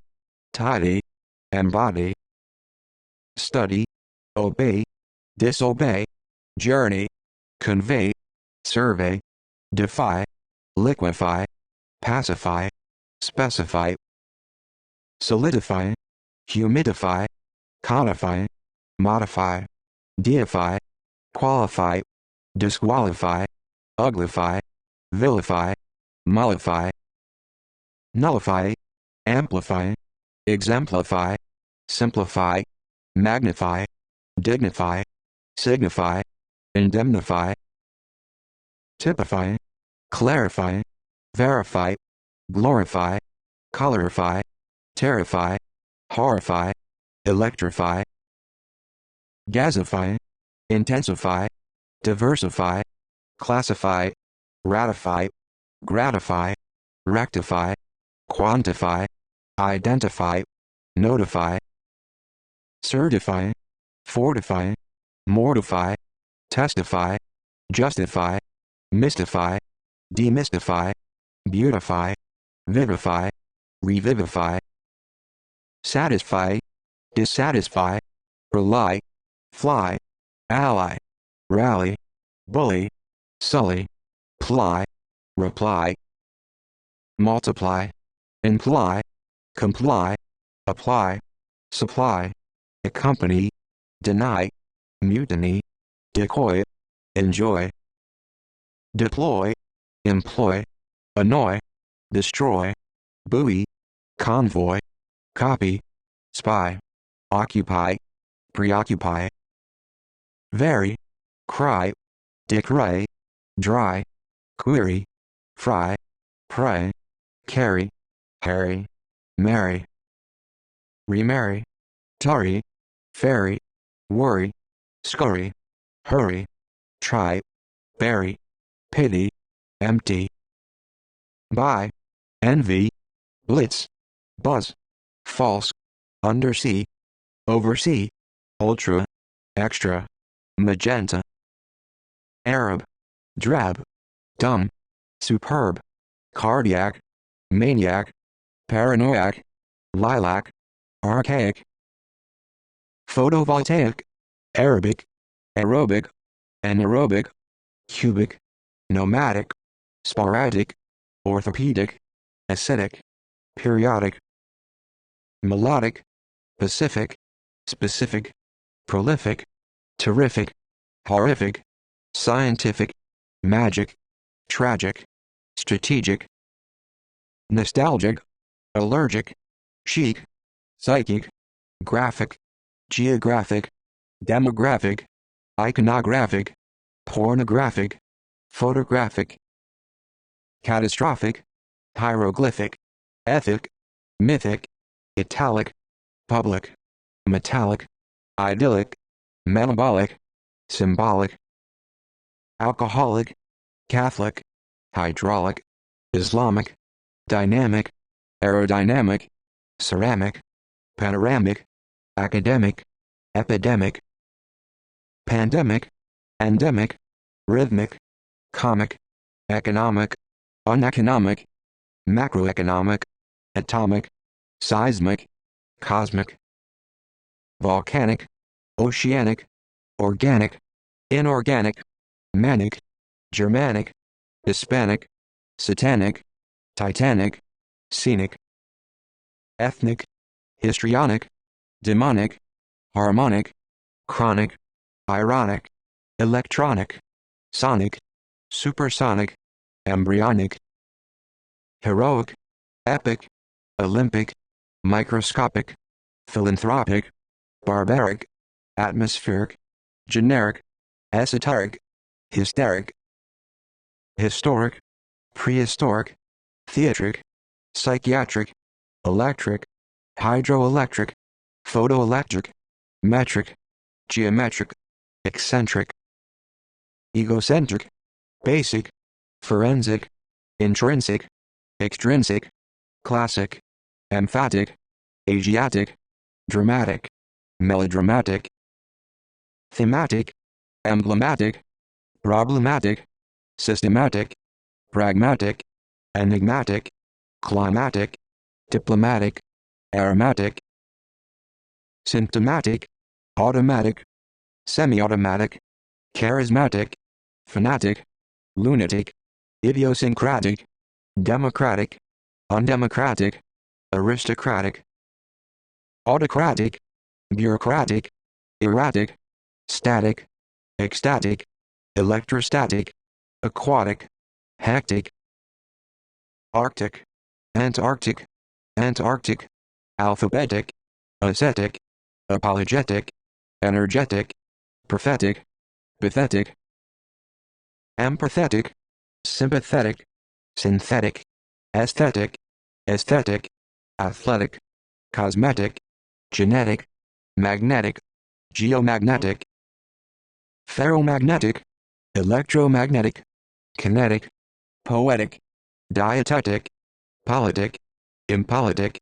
tidy, embody, study, obey, disobey, journey, convey, survey, defy, liquefy, pacify, specify, solidify, humidify, codify, modify, deify, qualify, disqualify, uglify, vilify, mollify, nullify, amplify, exemplify, simplify, magnify, dignify, signify, indemnify, typify, clarify, verify, glorify, colorify, terrify, horrify, electrify, gasify, intensify, diversify, classify, ratify, gratify, rectify, quantify, identify, notify, certify, fortify, mortify, testify, justify, mystify, demystify, beautify, vivify, revivify, satisfy, dissatisfy, rely, fly, ally, rally, bully, sully, ply, reply, multiply, imply, comply, apply, supply, accompany, deny, mutiny, decoy, enjoy, deploy, employ, annoy, destroy, buoy, convoy, copy, spy, occupy, preoccupy, vary, cry, decry, dry, query, fry, pray, carry, harry, marry, remarry, tarry, ferry, worry, scurry, hurry, try, bury, pity, empty, buy, envy, blitz, buzz, false, undersea, oversee, ultra, extra, magenta, Arab, drab, dumb, superb, cardiac, maniac, paranoiac, lilac, archaic, photovoltaic, Arabic, aerobic, anaerobic, cubic, nomadic, sporadic, orthopedic, acidic, periodic, melodic, pacific, specific, prolific, terrific, horrific, scientific, magic, tragic, strategic, nostalgic, allergic, chic, psychic, graphic, geographic, demographic, iconographic, pornographic, photographic, catastrophic, hieroglyphic, ethic, mythic, italic, public, metallic, idyllic, metabolic, symbolic, alcoholic, Catholic, hydraulic, Islamic, dynamic, aerodynamic, ceramic, panoramic, academic, epidemic, pandemic, endemic, rhythmic, comic, economic, uneconomic, macroeconomic, atomic, seismic, cosmic, volcanic, oceanic, organic, inorganic, manic, Germanic, Hispanic, satanic, titanic, scenic, ethnic, histrionic, demonic, harmonic, chronic, ironic, electronic, sonic, supersonic, embryonic, heroic, epic, Olympic, microscopic, philanthropic, barbaric, atmospheric, generic, esoteric, hysteric, historic, prehistoric, theatric, psychiatric, electric, hydroelectric, photoelectric, metric, geometric, eccentric, egocentric, basic, forensic, intrinsic, extrinsic, classic, emphatic, Asiatic, dramatic, melodramatic, thematic, emblematic, problematic, systematic, pragmatic, enigmatic, climatic, diplomatic, aromatic, symptomatic, automatic, semi-automatic, charismatic, fanatic, lunatic, idiosyncratic, democratic, undemocratic, aristocratic, autocratic, bureaucratic, erratic, static, ecstatic, electrostatic, aquatic, hectic, arctic, Antarctic, Antarctic, alphabetic, ascetic, apologetic, energetic, prophetic, pathetic, empathetic, sympathetic, synthetic, aesthetic, aesthetic, athletic, cosmetic, genetic, magnetic, geomagnetic, ferromagnetic, electromagnetic, kinetic, poetic, dietetic, politic, impolitic,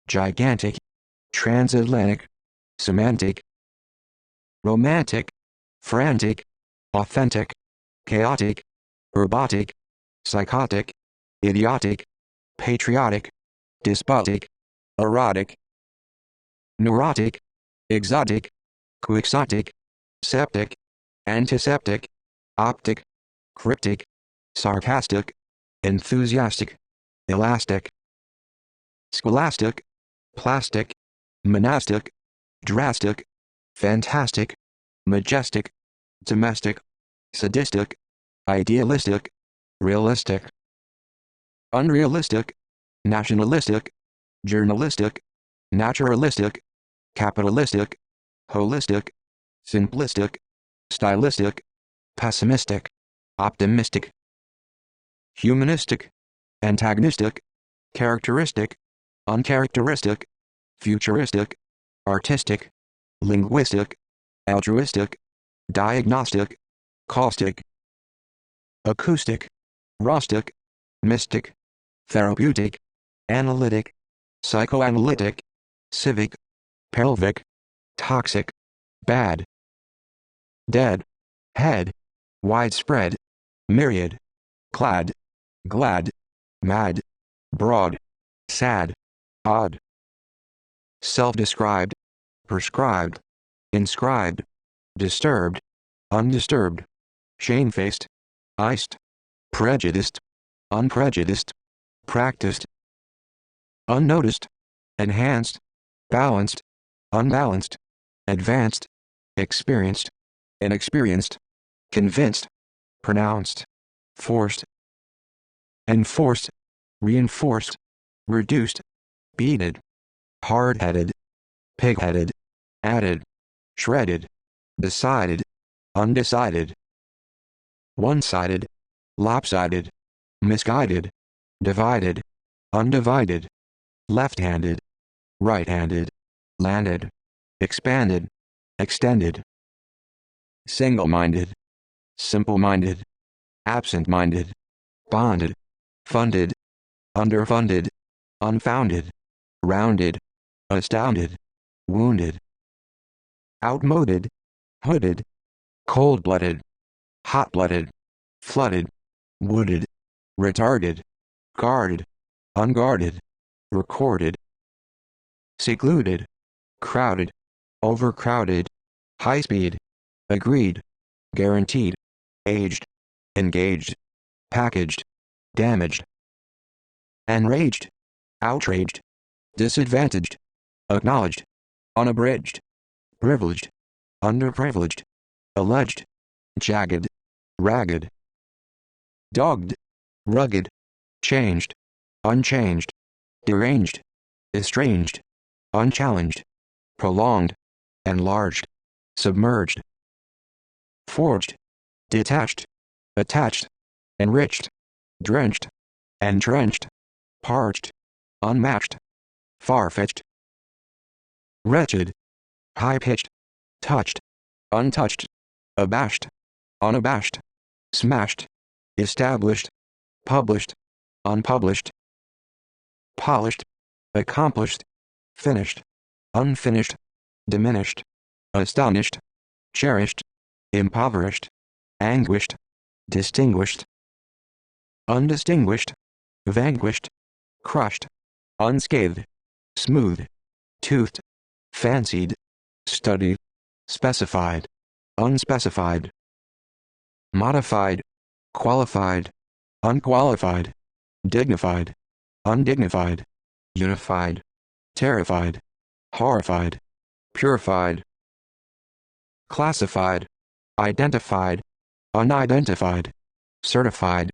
gigantic, transatlantic, semantic, romantic, frantic, authentic, chaotic, robotic, psychotic, idiotic, patriotic, despotic, erotic, neurotic, exotic, quixotic, septic, antiseptic, optic, cryptic, sarcastic, enthusiastic, elastic, scholastic, plastic, monastic, drastic, fantastic, majestic, domestic, sadistic, idealistic, realistic, unrealistic, nationalistic, journalistic, naturalistic, capitalistic, holistic, simplistic, stylistic, pessimistic, optimistic, humanistic, antagonistic, characteristic, uncharacteristic, futuristic, artistic, linguistic, altruistic, diagnostic, caustic, acoustic, rustic, mystic, therapeutic, analytic, psychoanalytic, civic, pelvic, toxic, bad, dead, head, widespread, myriad, clad, glad, mad, broad, sad, odd, self-described, prescribed, inscribed, disturbed, undisturbed, shamefaced, iced, prejudiced, unprejudiced, practiced, unnoticed, enhanced, balanced, unbalanced, advanced, experienced, inexperienced, convinced, pronounced, forced, enforced, reinforced, reduced, beaded, hard-headed, pig-headed, added, shredded, decided, undecided, one-sided, lopsided, misguided, divided, undivided, left-handed, right-handed, landed, expanded, extended, single-minded, simple-minded, absent-minded, bonded, funded, underfunded, unfounded, rounded, astounded, wounded, outmoded, hooded, cold-blooded, hot-blooded, flooded, wooded, retarded, guarded, unguarded, recorded, secluded, crowded, overcrowded, high-speed, agreed, guaranteed, aged, engaged, packaged, damaged, enraged, outraged, disadvantaged, acknowledged, unabridged, privileged, underprivileged, alleged, jagged, ragged, dogged, rugged, changed, unchanged, deranged, estranged, unchallenged, prolonged, enlarged, submerged, forged, detached, attached, enriched, drenched, entrenched, parched, unmatched, far-fetched, wretched, high-pitched, touched, untouched, abashed, unabashed, smashed, established, published, unpublished, polished, accomplished, finished, unfinished, diminished, astonished, cherished, impoverished, anguished, distinguished, undistinguished, vanquished, crushed, unscathed, smooth, toothed, fancied, studied, specified, unspecified, modified, qualified, unqualified, dignified, undignified, unified, terrified, horrified, purified, classified, identified, unidentified, certified,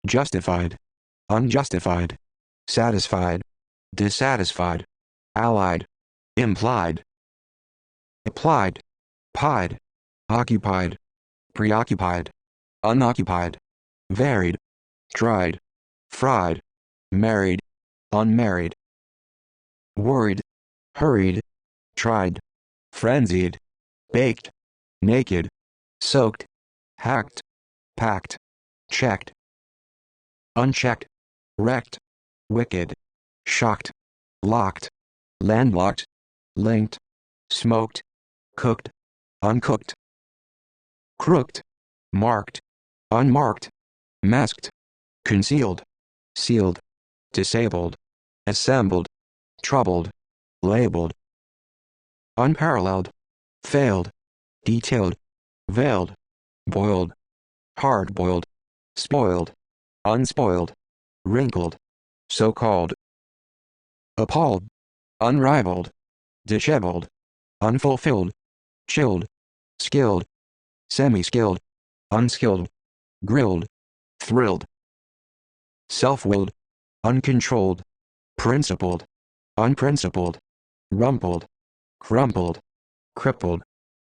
justified, unjustified, satisfied, dissatisfied, allied, implied, applied, pied, occupied, preoccupied, unoccupied, varied, tried, fried, married, unmarried, worried, hurried, tried, frenzied, baked, naked, soaked, hacked, packed, checked, unchecked, wrecked, wicked, shocked, locked, landlocked, linked, smoked, cooked, uncooked, crooked, marked, unmarked, masked, concealed, sealed, disabled, assembled, troubled, labeled, unparalleled, failed, detailed, veiled, boiled, hard-boiled, spoiled, unspoiled, wrinkled, so-called, appalled, unrivaled, disheveled, unfulfilled, chilled, skilled, semi-skilled, unskilled, grilled, thrilled, self-willed, uncontrolled, principled, unprincipled, rumpled, crumpled, crippled,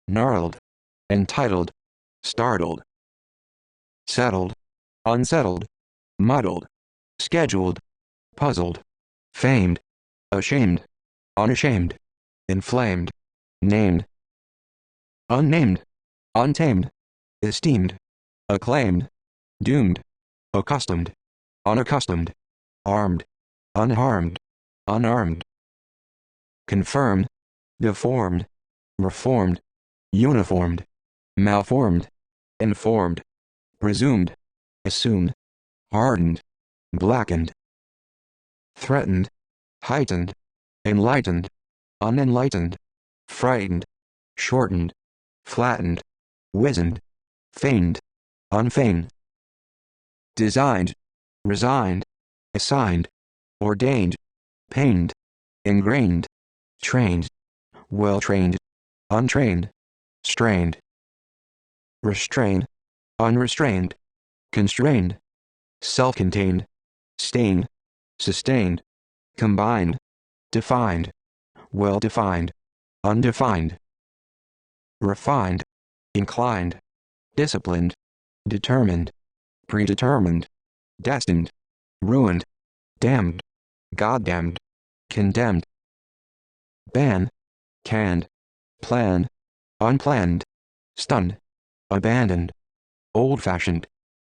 gnarled, entitled, startled, settled, unsettled, muddled, scheduled, puzzled, famed, ashamed, unashamed, inflamed, named, unnamed, untamed, esteemed, acclaimed, doomed, accustomed, unaccustomed, armed, unharmed, unarmed, confirmed, deformed, reformed, uniformed, malformed, informed, presumed, assumed, hardened, blackened, threatened, heightened, enlightened, unenlightened, frightened, shortened, flattened, wizened, feigned, unfeigned, designed, resigned, assigned, ordained, pained, ingrained, trained, well-trained, untrained, strained, restrained, unrestrained, constrained, self-contained, stained, sustained, combined, defined, well-defined, undefined, refined, inclined, disciplined, determined, predetermined, destined, ruined, damned, goddamned, condemned, ban, canned, plan, unplanned, stunned, abandoned, old-fashioned,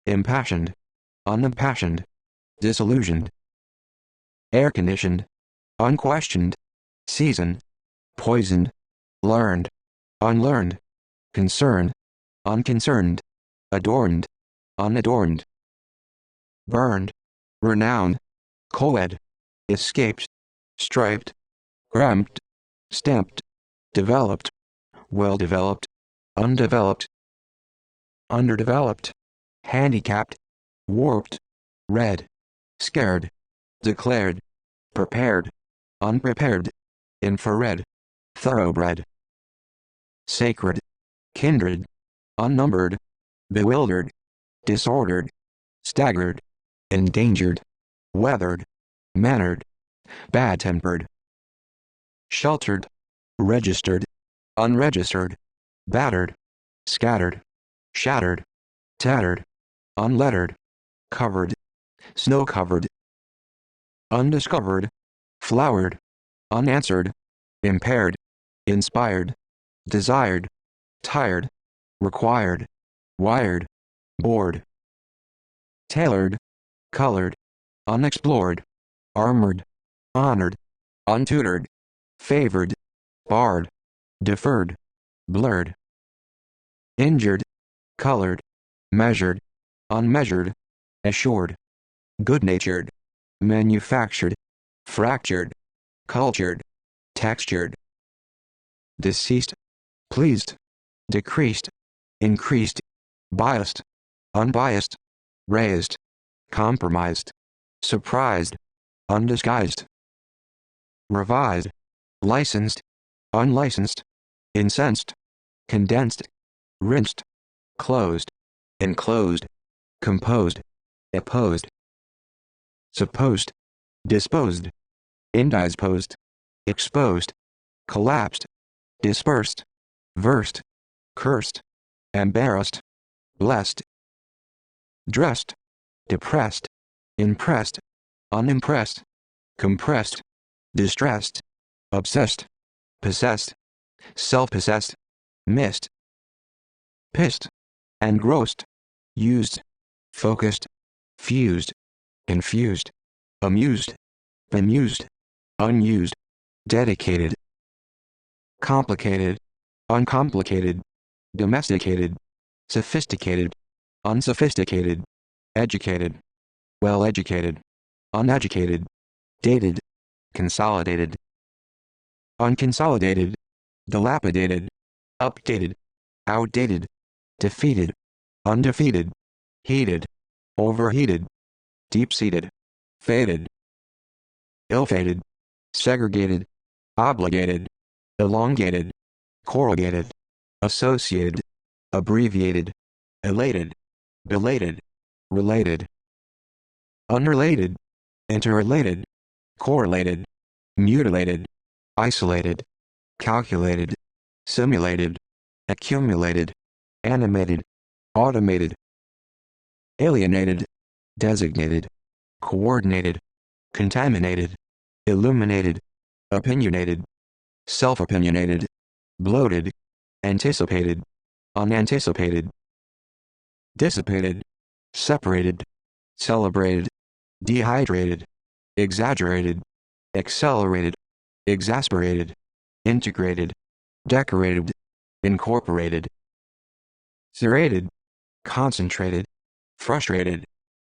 impassioned, unimpassioned, disillusioned, air-conditioned, unquestioned, seasoned, poisoned, learned, unlearned, concerned, unconcerned, adorned, unadorned, burned, renowned, co-ed, escaped, striped, cramped, stamped, developed, well-developed, undeveloped, underdeveloped, handicapped, warped, red, scared, declared, prepared, unprepared, infrared, thoroughbred, sacred, kindred, unnumbered, bewildered, disordered, staggered, endangered, weathered, mannered, bad-tempered, sheltered, registered, unregistered, battered, scattered, shattered, tattered, unlettered, covered, snow-covered, undiscovered, flowered, unanswered, impaired, inspired, desired, tired, required, wired, bored, tailored, colored, unexplored, armored, honored, untutored, favored, barred, deferred, blurred, injured, colored, measured, unmeasured, assured, good-natured, manufactured, fractured, cultured, textured, deceased, pleased, decreased, increased, biased, unbiased, raised, compromised, surprised, undisguised, revised, licensed, unlicensed, incensed, condensed, rinsed, closed, enclosed, composed, opposed, supposed, disposed, indisposed, exposed, collapsed, dispersed, versed, cursed, embarrassed, blessed, dressed, depressed, impressed, unimpressed, compressed, distressed, obsessed, possessed, self-possessed, missed, pissed, engrossed, used, focused, fused, confused, amused, bemused, unused, dedicated, complicated, uncomplicated, domesticated, sophisticated, unsophisticated, educated, well-educated, uneducated, dated, consolidated, unconsolidated, dilapidated, updated, outdated, defeated, undefeated, heated, overheated, deep-seated, faded, ill-fated, segregated, obligated, elongated, corrugated, associated, abbreviated, elated, belated, related, unrelated, interrelated, correlated, mutilated, isolated, calculated, simulated, accumulated, animated, automated, alienated, designated, coordinated, contaminated, illuminated, opinionated, self-opinionated, bloated, anticipated, unanticipated, dissipated, separated, celebrated, dehydrated, exaggerated, accelerated, exasperated, integrated, decorated, incorporated, serrated, concentrated, frustrated,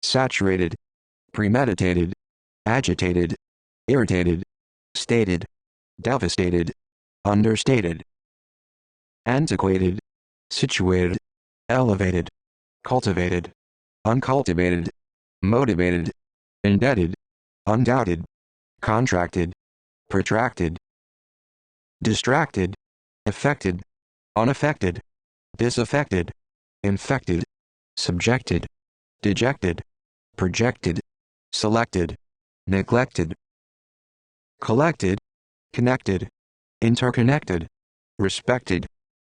saturated, premeditated, agitated, irritated, stated, devastated, understated, antiquated, situated, elevated, cultivated, uncultivated, motivated, indebted, undoubted, contracted, protracted, distracted, affected, unaffected, disaffected, infected, subjected, dejected, projected, selected, neglected, collected, connected, interconnected, respected,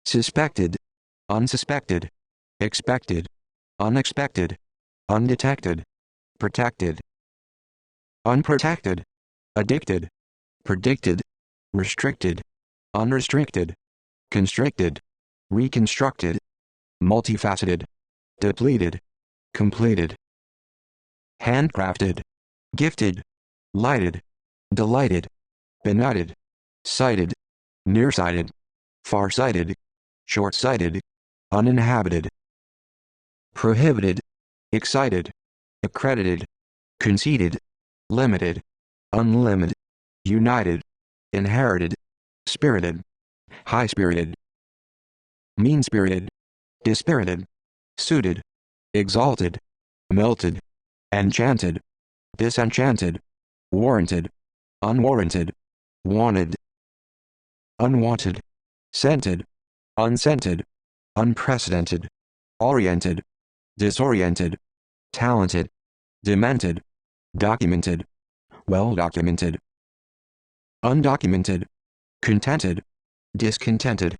suspected, unsuspected, expected, unexpected, undetected, protected, unprotected, addicted, predicted, restricted, unrestricted, constricted, reconstructed, multifaceted, depleted, completed, handcrafted, gifted, lighted, delighted, benighted, sighted, nearsighted, Farsighted, short-sighted, uninhabited. Prohibited, excited, accredited, conceded, limited, unlimited, united, inherited, spirited, high-spirited, mean-spirited, dispirited, suited, exalted, melted, enchanted, disenchanted, warranted, unwarranted, wanted, unwanted, scented, unscented, unprecedented, oriented, disoriented, talented, demented, documented, well-documented, undocumented, contented, discontented,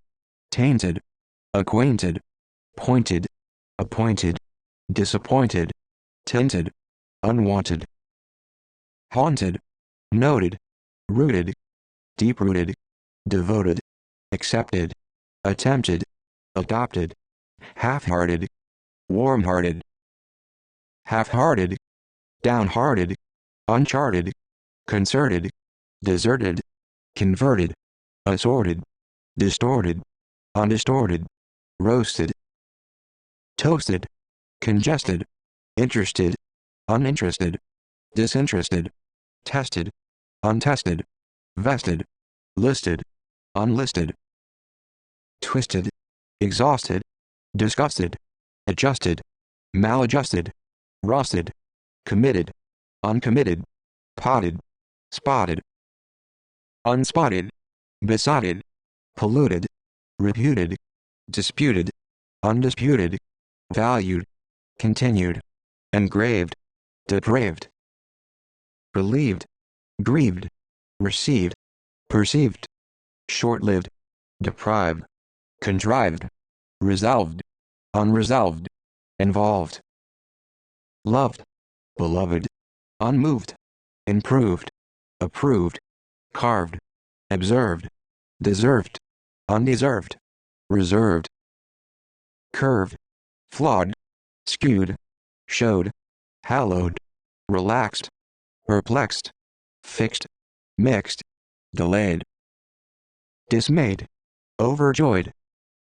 tainted, acquainted, pointed, appointed, disappointed, tinted, unwanted, haunted, noted, rooted, deep-rooted, devoted, accepted, attempted, adopted, half-hearted, warm-hearted, half-hearted, downhearted, uncharted, concerted, deserted, converted, assorted, distorted, undistorted, roasted, toasted, congested, interested, uninterested, disinterested, tested, untested, vested, listed, unlisted, twisted, exhausted, disgusted, adjusted, maladjusted, rusted, committed, uncommitted, potted, spotted, unspotted, besotted, polluted, reputed, disputed, undisputed, valued, continued, engraved, depraved, relieved, grieved, received, perceived, short-lived, deprived, contrived, resolved, unresolved, involved, loved, beloved, unmoved, improved, approved, carved, observed, deserved, undeserved, reserved, curved, flawed, skewed, showed, hallowed, relaxed, perplexed, fixed, mixed, delayed, dismayed, overjoyed,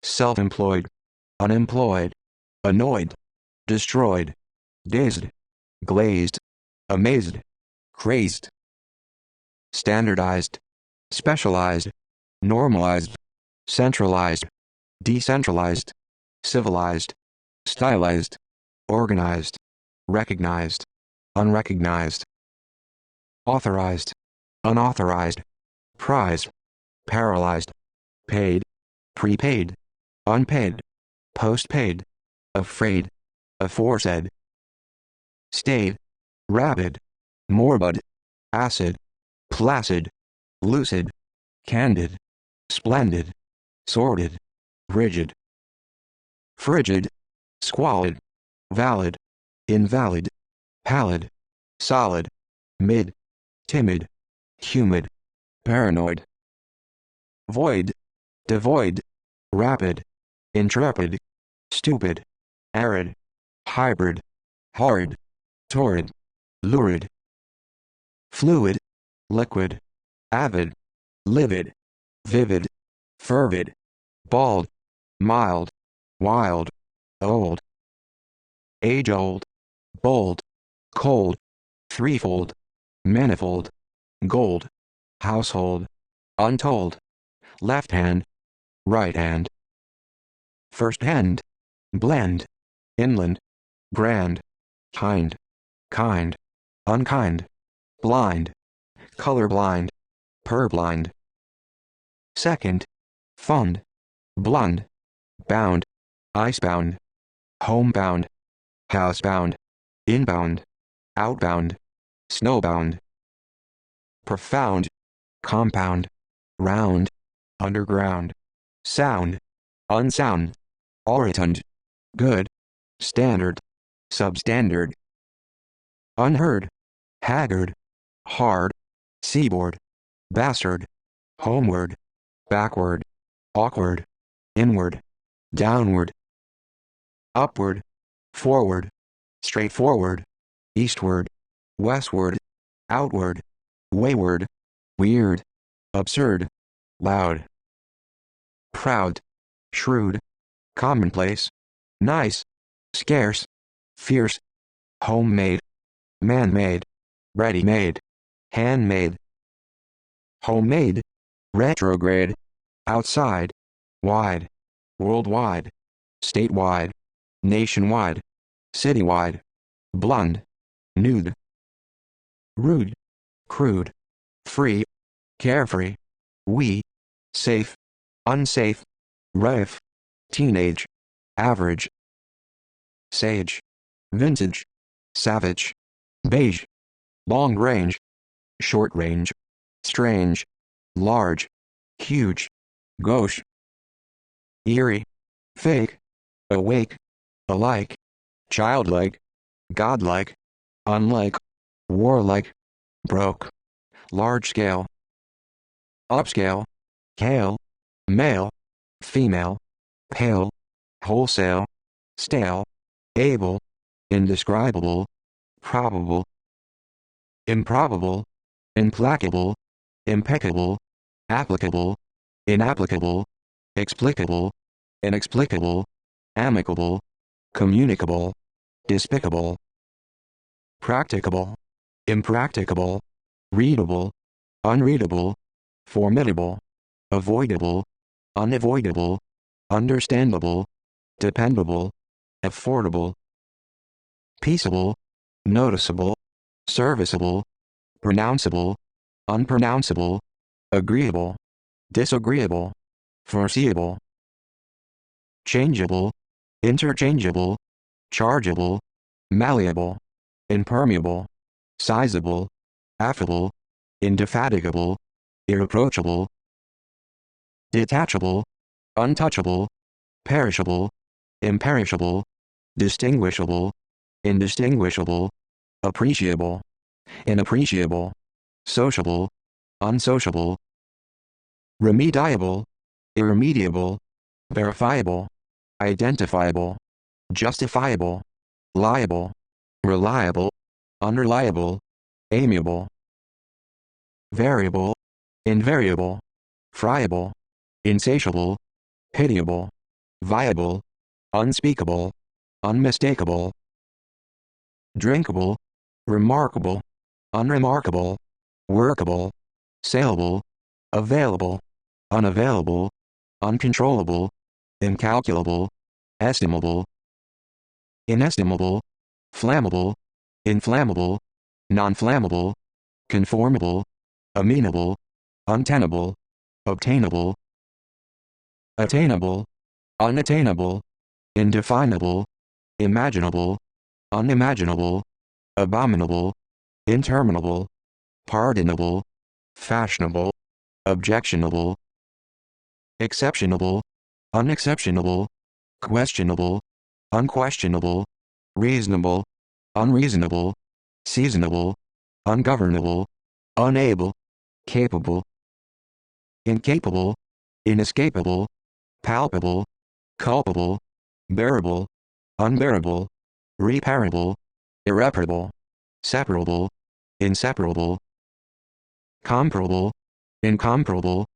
self-employed, unemployed, annoyed, destroyed, dazed, glazed, amazed, crazed, standardized, specialized, normalized, centralized, decentralized, civilized, stylized, organized, recognized, unrecognized, authorized, unauthorized, prize, paralyzed, paid, prepaid, unpaid, postpaid, afraid, aforesaid, stayed, rabid, morbid, acid, placid, lucid, candid, splendid, sordid, rigid, frigid, squalid, valid, invalid, pallid, solid, mid, timid, humid, paranoid, void, devoid, rapid, intrepid, stupid, arid, hybrid, horrid, torrid, lurid, fluid, liquid, avid, livid, vivid, fervid, bald, mild, wild, old, age-old, bold, cold, threefold, manifold, gold, household, untold, left hand, right hand, first hand, blend, inland, grand, hind, kind, unkind, blind, colorblind, purblind, second, fund, blund, bound, icebound, homebound, housebound, inbound, outbound, snowbound, profound, compound, round, underground, sound, unsound, orotund, good, standard, substandard, unheard, haggard, hard, seaboard, bastard, homeward, backward, awkward, inward, downward, upward, forward, straightforward, eastward, westward, outward, wayward, weird, absurd, loud. proud, shrewd, commonplace, nice, scarce, fierce, homemade, man-made, ready-made, handmade, homemade, retrograde, outside, wide, worldwide, statewide, nationwide, citywide, blonde, nude, rude, crude, free, carefree, we, safe, unsafe, rife, teenage, average, sage, vintage, savage, beige, long range, short range, strange, large, huge, gauche, eerie, fake, awake, alike, childlike, godlike, unlike, warlike, broke, large scale, upscale, kale, male, female, pale, wholesale, stale, able, indescribable, probable, improbable, implacable, impeccable, applicable, inapplicable, explicable, inexplicable, amicable, communicable, despicable, practicable, impracticable, readable, unreadable, formidable, avoidable, unavoidable, understandable, dependable, affordable, peaceable, noticeable, serviceable, pronounceable, unpronounceable, agreeable, disagreeable, foreseeable, changeable, interchangeable, chargeable, malleable, impermeable, sizable, affable, indefatigable, irreproachable, detachable, untouchable, perishable, imperishable, distinguishable, indistinguishable, appreciable, inappreciable, sociable, unsociable, remediable, irremediable, verifiable, identifiable, justifiable, liable, reliable, unreliable, amiable, variable, invariable, friable, insatiable, pitiable, viable, unspeakable, unmistakable, drinkable, remarkable, unremarkable, workable, saleable, available, unavailable, uncontrollable, incalculable, estimable, inestimable, flammable, inflammable, non-flammable, conformable, amenable, untenable, obtainable, attainable, unattainable, indefinable, imaginable, unimaginable, abominable, interminable, pardonable, fashionable, objectionable, exceptionable, unexceptionable, questionable, unquestionable, reasonable, unreasonable, seasonable, ungovernable, unable, capable, incapable, inescapable, palpable, culpable, bearable, unbearable, reparable, irreparable, separable, inseparable, comparable, incomparable,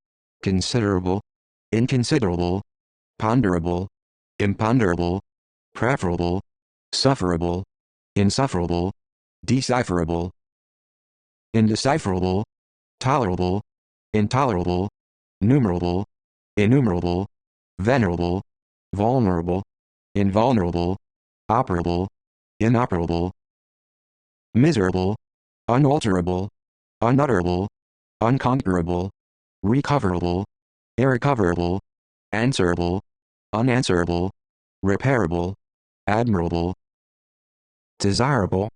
considerable, inconsiderable, ponderable, imponderable, preferable, sufferable, insufferable, decipherable, indecipherable, tolerable, intolerable, numerable, innumerable, venerable, vulnerable, invulnerable, operable, inoperable, miserable, unalterable, unutterable, unconquerable, recoverable, irrecoverable, answerable, unanswerable, repairable, admirable, desirable,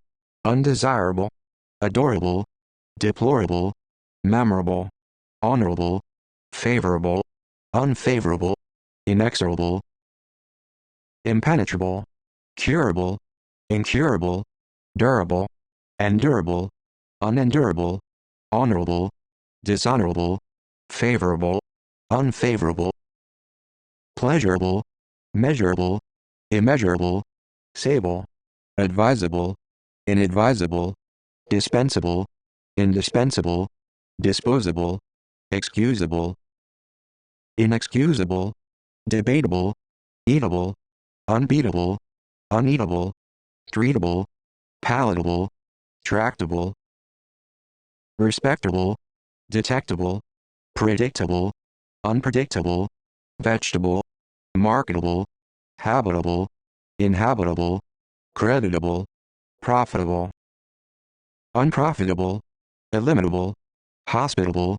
undesirable, adorable, deplorable, memorable, honorable, favorable, unfavorable, inexorable, impenetrable, curable, incurable, durable, endurable, unendurable, honorable, dishonorable, favorable, unfavorable, pleasurable, measurable, immeasurable, sable, advisable, inadvisable, dispensable, indispensable, disposable, excusable, inexcusable, debatable, eatable, unbeatable, uneatable, treatable, palatable, tractable, respectable, detectable, predictable, unpredictable, vegetable, marketable, habitable, inhabitable, creditable, profitable, unprofitable, illimitable, hospitable,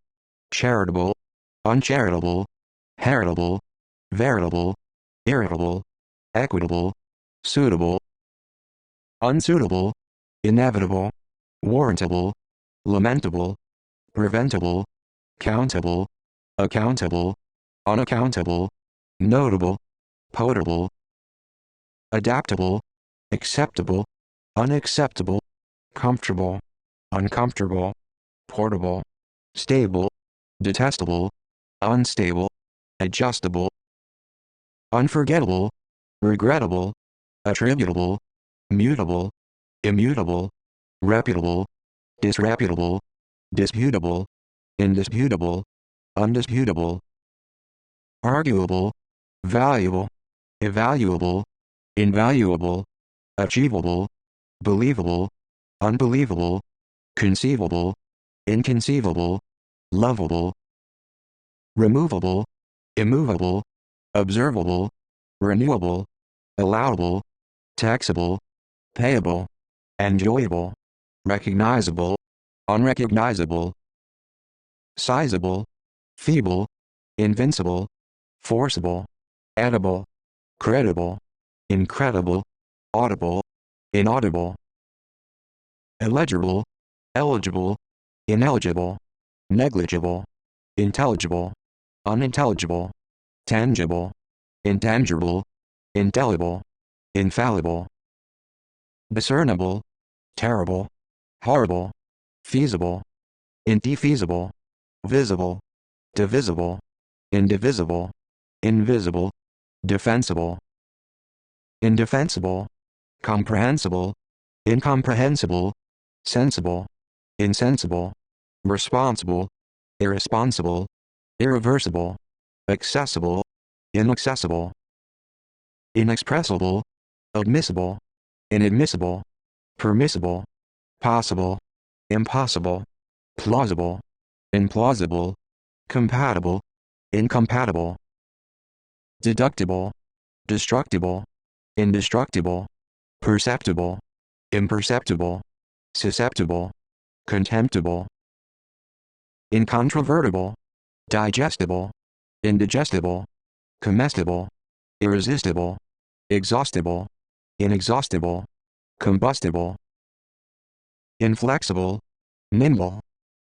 charitable, uncharitable, heritable, veritable, irritable, equitable, suitable, unsuitable, inevitable, warrantable, lamentable, preventable, countable, accountable, unaccountable, notable, potable, adaptable, acceptable, unacceptable, comfortable, uncomfortable, portable, stable, detestable, unstable, adjustable, unforgettable, regrettable, attributable, mutable, immutable, reputable, disreputable, disputable, indisputable, undisputable, arguable, valuable, evaluable, invaluable, achievable, believable, unbelievable, conceivable, inconceivable, lovable, removable, immovable, observable, renewable, allowable, taxable, payable, enjoyable, recognizable, unrecognizable, sizable, feeble, invincible, forcible, edible, credible, incredible, audible, inaudible, illegible, eligible, ineligible, negligible, intelligible, unintelligible, tangible, intangible, indelible, infallible, discernible, terrible, horrible, feasible, indefeasible, visible, divisible, indivisible, invisible, defensible, indefensible, comprehensible, incomprehensible, sensible, insensible, responsible, irresponsible, irreversible, accessible, inaccessible, inexpressible, admissible, inadmissible, permissible, possible, impossible, plausible, implausible, compatible, incompatible, deductible, destructible, indestructible, perceptible, imperceptible, susceptible, contemptible, incontrovertible, digestible, indigestible, comestible, irresistible, exhaustible, inexhaustible, combustible, inflexible, nimble,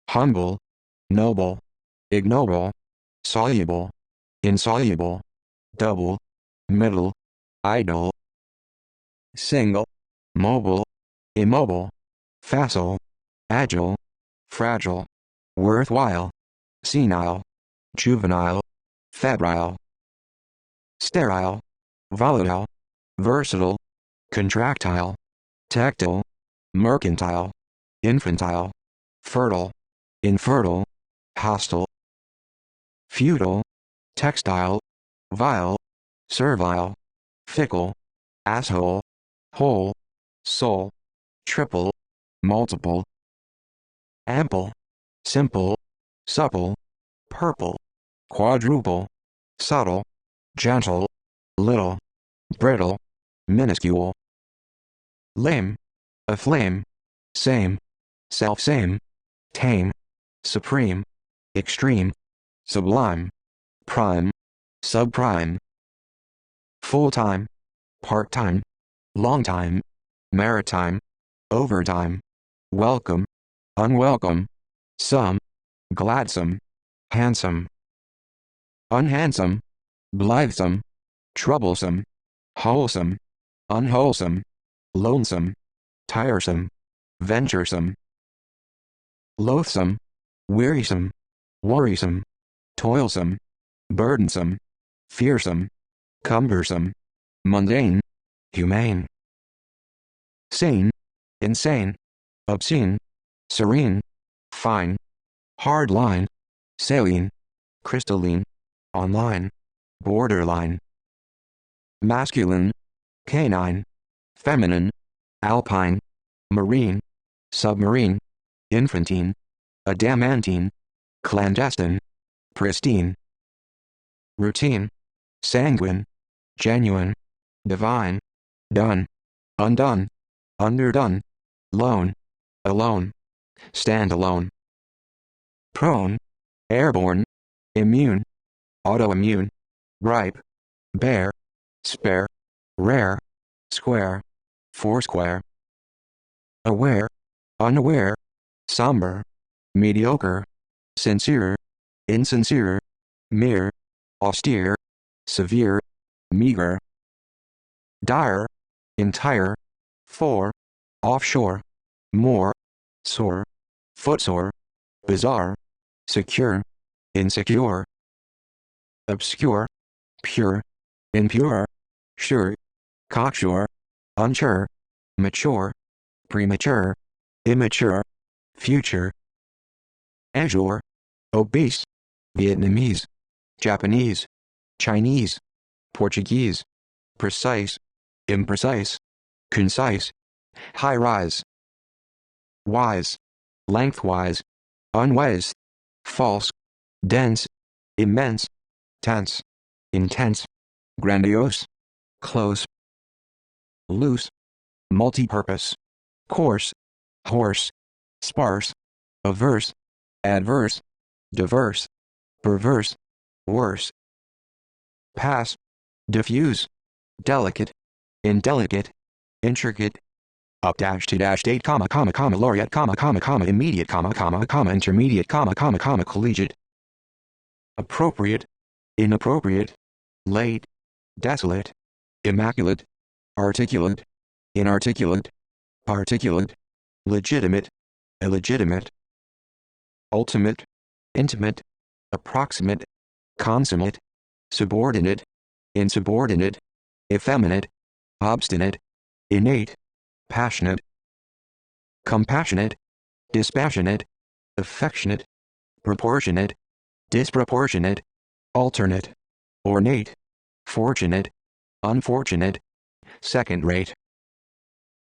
humble, noble, ignoble, soluble, insoluble, double, middle, idle, single, mobile, immobile, facile, agile, fragile, worthwhile, senile, juvenile, febrile, sterile, volatile, versatile, contractile, tactile, mercantile, infantile, fertile, infertile, hostile, futile, textile, vile, servile, fickle, asshole, whole, soul, triple, multiple, ample, simple, supple, purple, quadruple, subtle, gentle, little, brittle, minuscule, lame, aflame, same, self-same, tame, supreme, extreme, sublime, prime, subprime, full-time, part-time, long-time, maritime, overtime, welcome, unwelcome, some, gladsome, handsome, unhandsome, blithesome, troublesome, wholesome, unwholesome, lonesome, tiresome, venturesome, loathsome, wearisome, worrisome, toilsome, burdensome, fearsome, cumbersome, mundane, humane, sane, insane, obscene, serene, fine, hard line, saline, crystalline, online, borderline. Masculine, canine, feminine, alpine, marine, submarine, infantine, adamantine, clandestine, pristine. Routine, sanguine, genuine, divine, done, undone, underdone, lone, alone, standalone. Prone, airborne, immune, autoimmune, ripe, bare, spare, rare, square, foursquare. Aware, unaware, somber, mediocre, sincere, insincere, mere, austere, severe, meager. Dire, entire, for, offshore, more, sore, footsore, bizarre, secure, insecure. Obscure, pure, impure, sure, cocksure, unsure, mature, premature, immature, future. Azure, obese, Vietnamese, Japanese, Chinese, Portuguese, precise, imprecise, concise, high-rise. Wise, lengthwise, unwise, false, dense, immense, tense, intense, grandiose, close. Loose, multipurpose, coarse, horse, sparse, averse, adverse, diverse, perverse, worse. Pass, diffuse, delicate, indelicate, intricate. Up dash to dash date comma laureate comma immediate comma intermediate comma collegiate. Appropriate, inappropriate, late, desolate, immaculate, articulate, inarticulate, particulate, legitimate, illegitimate. Ultimate, intimate, approximate, consummate, subordinate, insubordinate, effeminate, obstinate, innate, passionate. Compassionate, dispassionate, affectionate, proportionate, disproportionate, alternate, ornate, fortunate, unfortunate, second-rate.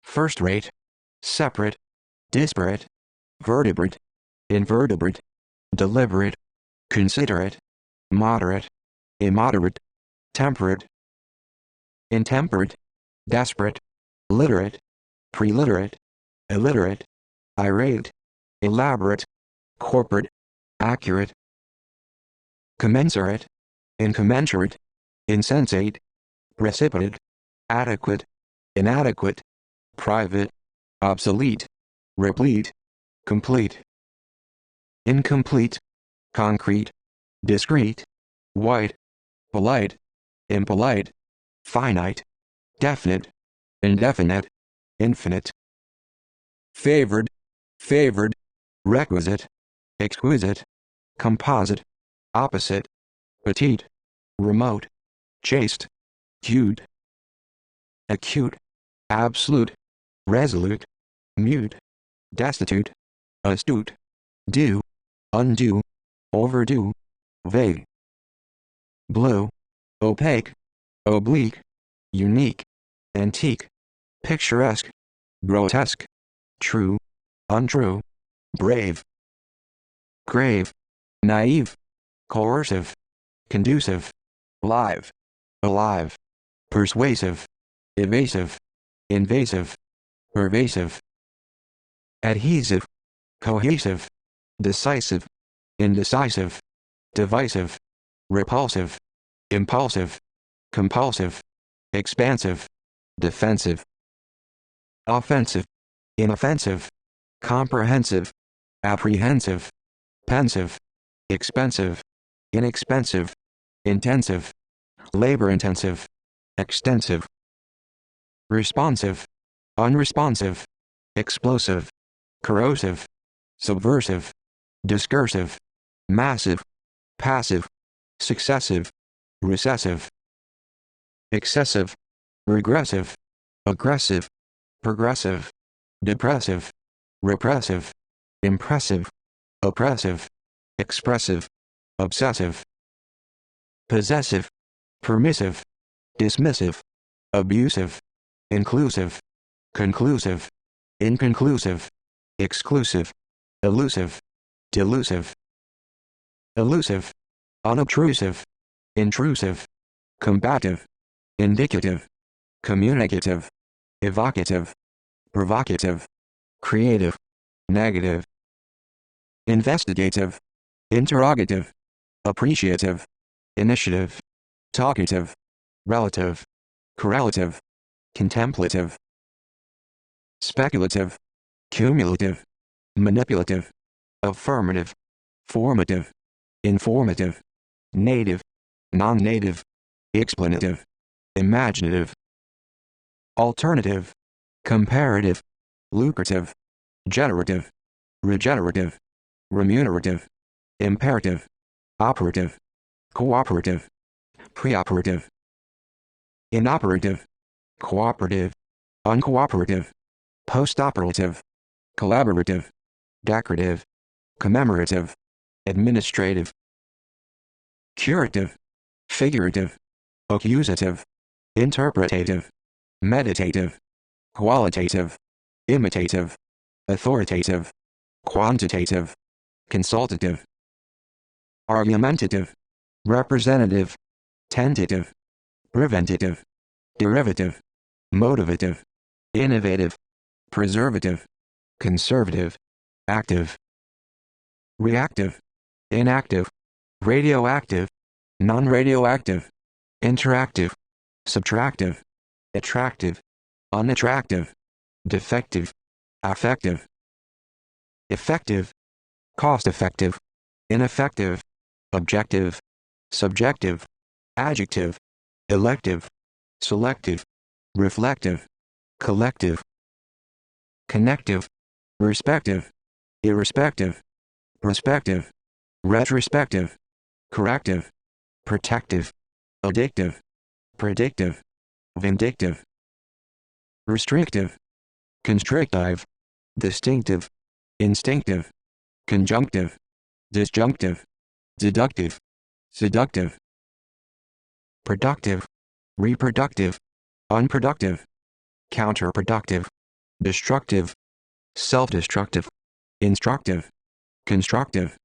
First-rate, separate, disparate, vertebrate, invertebrate, deliberate, considerate, moderate, immoderate, temperate. Intemperate, desperate, literate, preliterate, illiterate, irate, elaborate, corporate, accurate. Commensurate, incommensurate, insensate, precipitate, adequate, inadequate, private, obsolete, replete, complete. Incomplete, concrete, discrete, white, polite, impolite, finite, definite, indefinite, infinite. Favored, requisite, exquisite, composite, opposite, petite, remote, chaste, cute. Acute, absolute, resolute, mute, destitute, astute, due, undue, overdue, vague. Blue, opaque, oblique, unique, antique, picturesque, grotesque, true, untrue, brave. Grave, naive, coercive, conducive, live, alive, persuasive, evasive, invasive, pervasive. Adhesive, cohesive, decisive, indecisive, divisive, repulsive, impulsive, compulsive, expansive, defensive. Offensive, inoffensive, comprehensive, apprehensive, pensive, expensive, inexpensive, intensive, labor-intensive, extensive. Responsive, unresponsive, explosive, corrosive, subversive, discursive, massive, passive, successive, recessive. Excessive, regressive, aggressive, progressive, depressive, repressive, impressive, oppressive, expressive, obsessive. possessive, permissive, dismissive, abusive, inclusive, conclusive, inconclusive, exclusive, elusive, delusive, elusive, unobtrusive, intrusive, combative, indicative, communicative, evocative, provocative, creative, negative, investigative, interrogative, appreciative, initiative, talkative, relative, correlative, contemplative, speculative, cumulative, manipulative, affirmative, formative, informative, native, non-native, explanative, imaginative, alternative, comparative, lucrative, generative, regenerative, remunerative, imperative, operative, cooperative, preoperative, inoperative, cooperative, uncooperative, postoperative, collaborative, decorative, commemorative, administrative, curative, figurative, accusative, interpretative, meditative, qualitative, imitative, authoritative, quantitative, consultative, argumentative, representative, tentative, preventative, derivative, motivative, innovative, preservative, conservative, active, reactive, inactive, radioactive, non-radioactive, interactive, subtractive, attractive, unattractive, defective, affective, effective, cost-effective, ineffective, objective, subjective, adjective, elective, selective, reflective, collective, connective, respective, irrespective, prospective, retrospective, corrective, protective, addictive, predictive, vindictive, restrictive, constrictive, distinctive, instinctive, conjunctive, disjunctive, deductive, seductive, productive, reproductive, unproductive, counterproductive, destructive, self-destructive, instructive, constructive,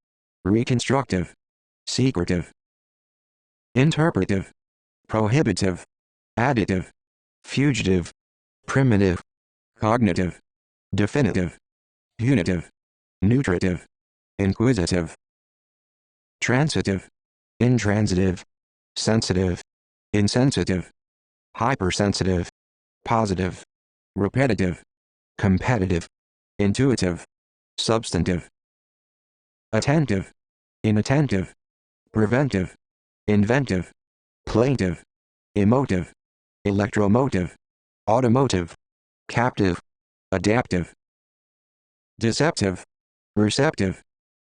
reconstructive, secretive, interpretive, prohibitive, additive, fugitive, primitive, cognitive, definitive, punitive, nutritive, inquisitive, transitive, intransitive, sensitive, insensitive, hypersensitive, positive, repetitive, competitive, intuitive, substantive, attentive, inattentive, preventive, inventive, plaintive, emotive, electromotive, automotive, captive, adaptive, deceptive, receptive,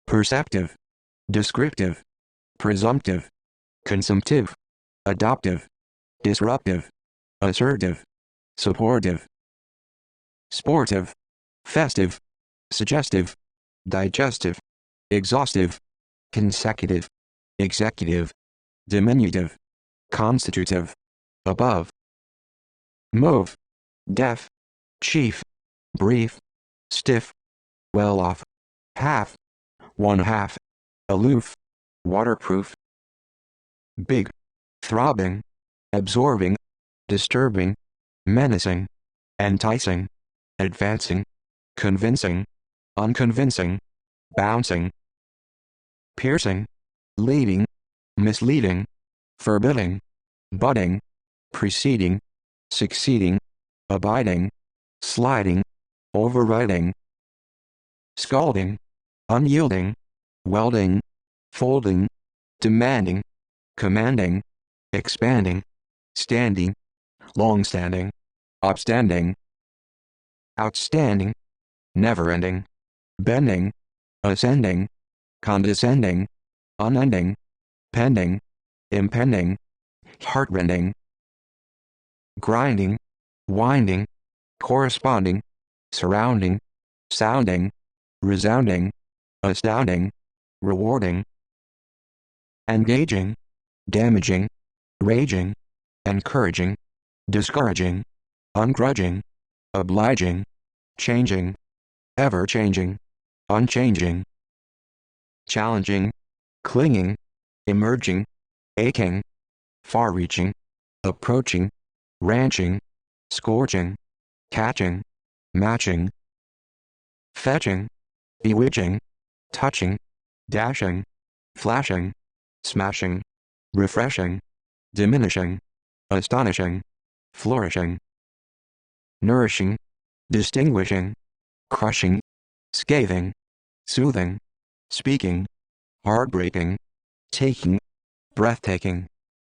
perceptive, descriptive, presumptive, consumptive, adoptive, disruptive, assertive, supportive, sportive, festive, suggestive, digestive, exhaustive, consecutive, executive, diminutive, constitutive, above, move, deaf, chief, brief, stiff, well off, half, one half, aloof, waterproof, big, throbbing, absorbing, disturbing, menacing, enticing, advancing, convincing, unconvincing, bouncing, piercing, leading, misleading, forbidding, budding, preceding, succeeding, abiding, sliding, overriding, scalding, unyielding, welding, folding, demanding, commanding, expanding, standing, long-standing, upstanding, outstanding, never-ending, bending, ascending, condescending, unending, pending, impending, heartrending, grinding, winding, corresponding, surrounding, sounding, resounding, astounding, rewarding, engaging, damaging, raging, encouraging, discouraging, ungrudging, obliging, changing, ever-changing, unchanging, challenging, clinging, emerging, aching, far-reaching, approaching, ranching, scorching, catching, matching, fetching, bewitching, touching, dashing, flashing, smashing, refreshing, diminishing, astonishing, flourishing, nourishing, distinguishing, crushing, scathing, soothing, speaking, heartbreaking, taking, breathtaking,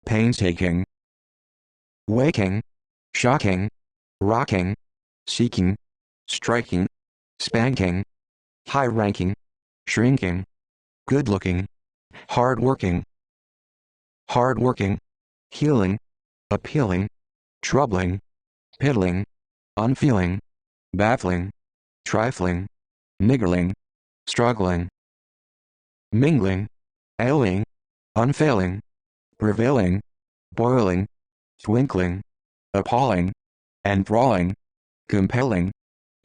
painstaking, waking, shocking, rocking, seeking, striking, spanking, high-ranking, shrinking, good-looking, hard-working, healing, appealing, troubling, piddling, unfeeling, baffling, trifling, niggling, struggling, mingling, ailing, unfailing, prevailing, boiling, twinkling, appalling, enthralling, compelling,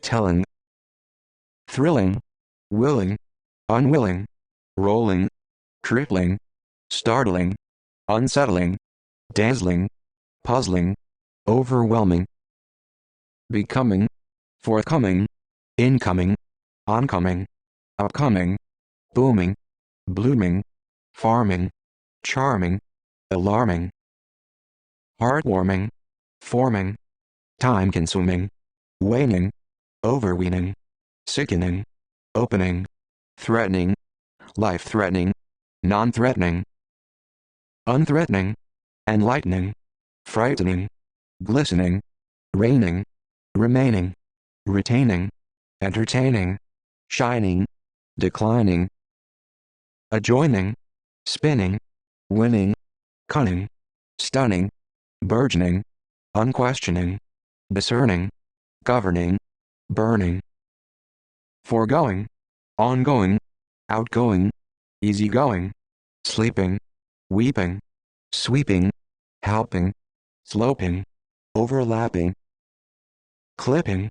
telling, thrilling, willing, unwilling, rolling, crippling, startling, unsettling, dazzling, puzzling, overwhelming, becoming, forthcoming, incoming, oncoming, upcoming, booming, blooming, farming, charming, alarming, heartwarming, forming, time-consuming, waning, overweening, sickening, opening, threatening, life-threatening, non-threatening, unthreatening, enlightening, frightening, glistening, raining, remaining, retaining, entertaining, shining, declining, adjoining, spinning, winning, cunning, stunning, burgeoning, unquestioning, discerning, governing, burning, foregoing, ongoing, outgoing, easygoing, sleeping, weeping, sweeping, helping, sloping, overlapping, clipping,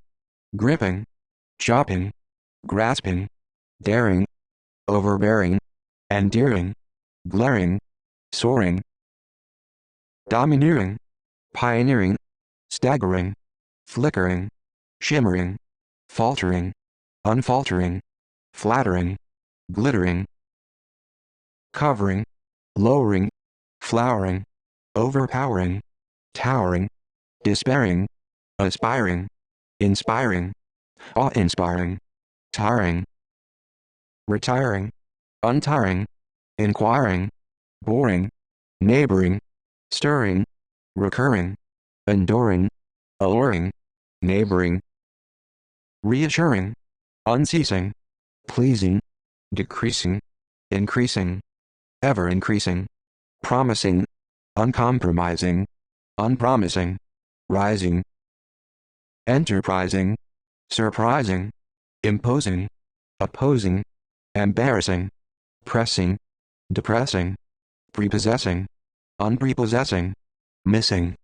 gripping, chopping, grasping, daring, overbearing, endearing, glaring, soaring, domineering, pioneering, staggering, flickering, shimmering, faltering, unfaltering, flattering, glittering, covering, lowering, flowering, overpowering, towering, despairing, aspiring, inspiring, awe-inspiring, tiring, retiring, untiring, inquiring, boring, neighboring, stirring, recurring, enduring, alluring, neighboring, reassuring, unceasing, pleasing, decreasing, increasing, ever increasing, promising, uncompromising, unpromising, rising, enterprising, surprising, imposing, opposing, embarrassing, pressing, depressing, prepossessing, unprepossessing, missing,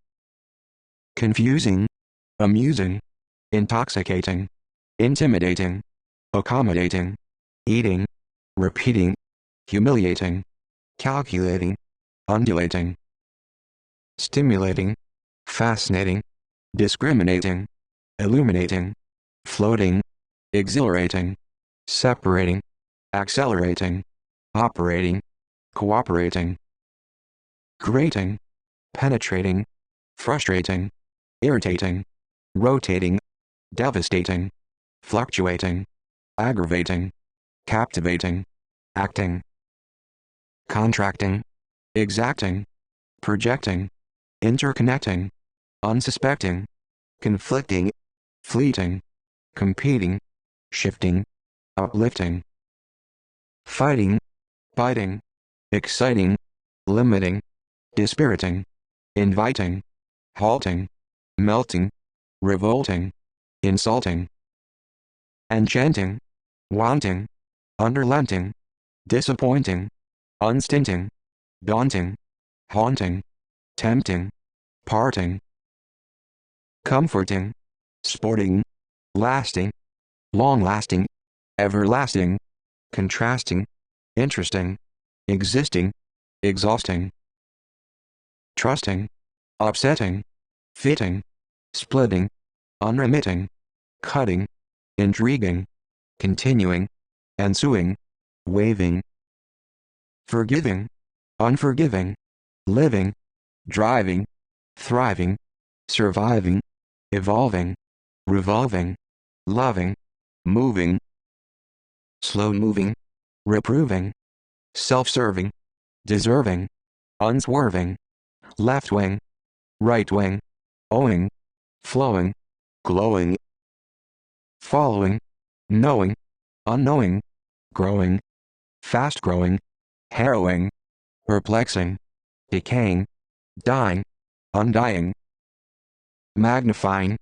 confusing, amusing, intoxicating, intimidating, accommodating, eating, repeating, humiliating, calculating, undulating, stimulating, fascinating, discriminating, illuminating, floating, exhilarating, separating, accelerating, operating, cooperating, grating, penetrating, frustrating, irritating, rotating, devastating, fluctuating, aggravating, captivating, acting, contracting, exacting, projecting, interconnecting, unsuspecting, conflicting, fleeting, competing, shifting, uplifting, fighting, biting, exciting, limiting, dispiriting, inviting, halting, melting, revolting, insulting, enchanting, wanting, unrelenting, disappointing, unstinting, daunting, haunting, tempting, parting, comforting, sporting, lasting, long-lasting, everlasting, contrasting, interesting, existing, exhausting, trusting, upsetting, fitting, splitting, unremitting, cutting, intriguing, continuing, ensuing, waving, forgiving, unforgiving, living, driving, thriving, surviving, evolving, revolving, loving, moving, slow-moving, reproving, self-serving, deserving, unswerving, left-wing, right-wing, owing, flowing, glowing, following, knowing, unknowing, growing, fast-growing, harrowing, perplexing, decaying, dying, undying, magnifying,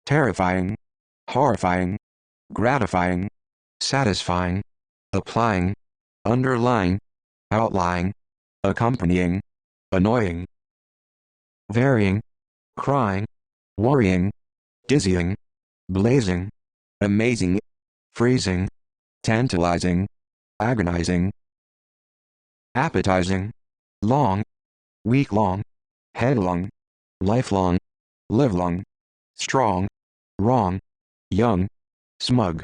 terrifying, horrifying, gratifying, satisfying, applying, underlying, outlying, accompanying, annoying, varying, crying, worrying, dizzying, blazing, amazing, freezing, tantalizing, agonizing, appetizing, long, week-long, headlong, lifelong, livelong, strong, wrong, young, smug,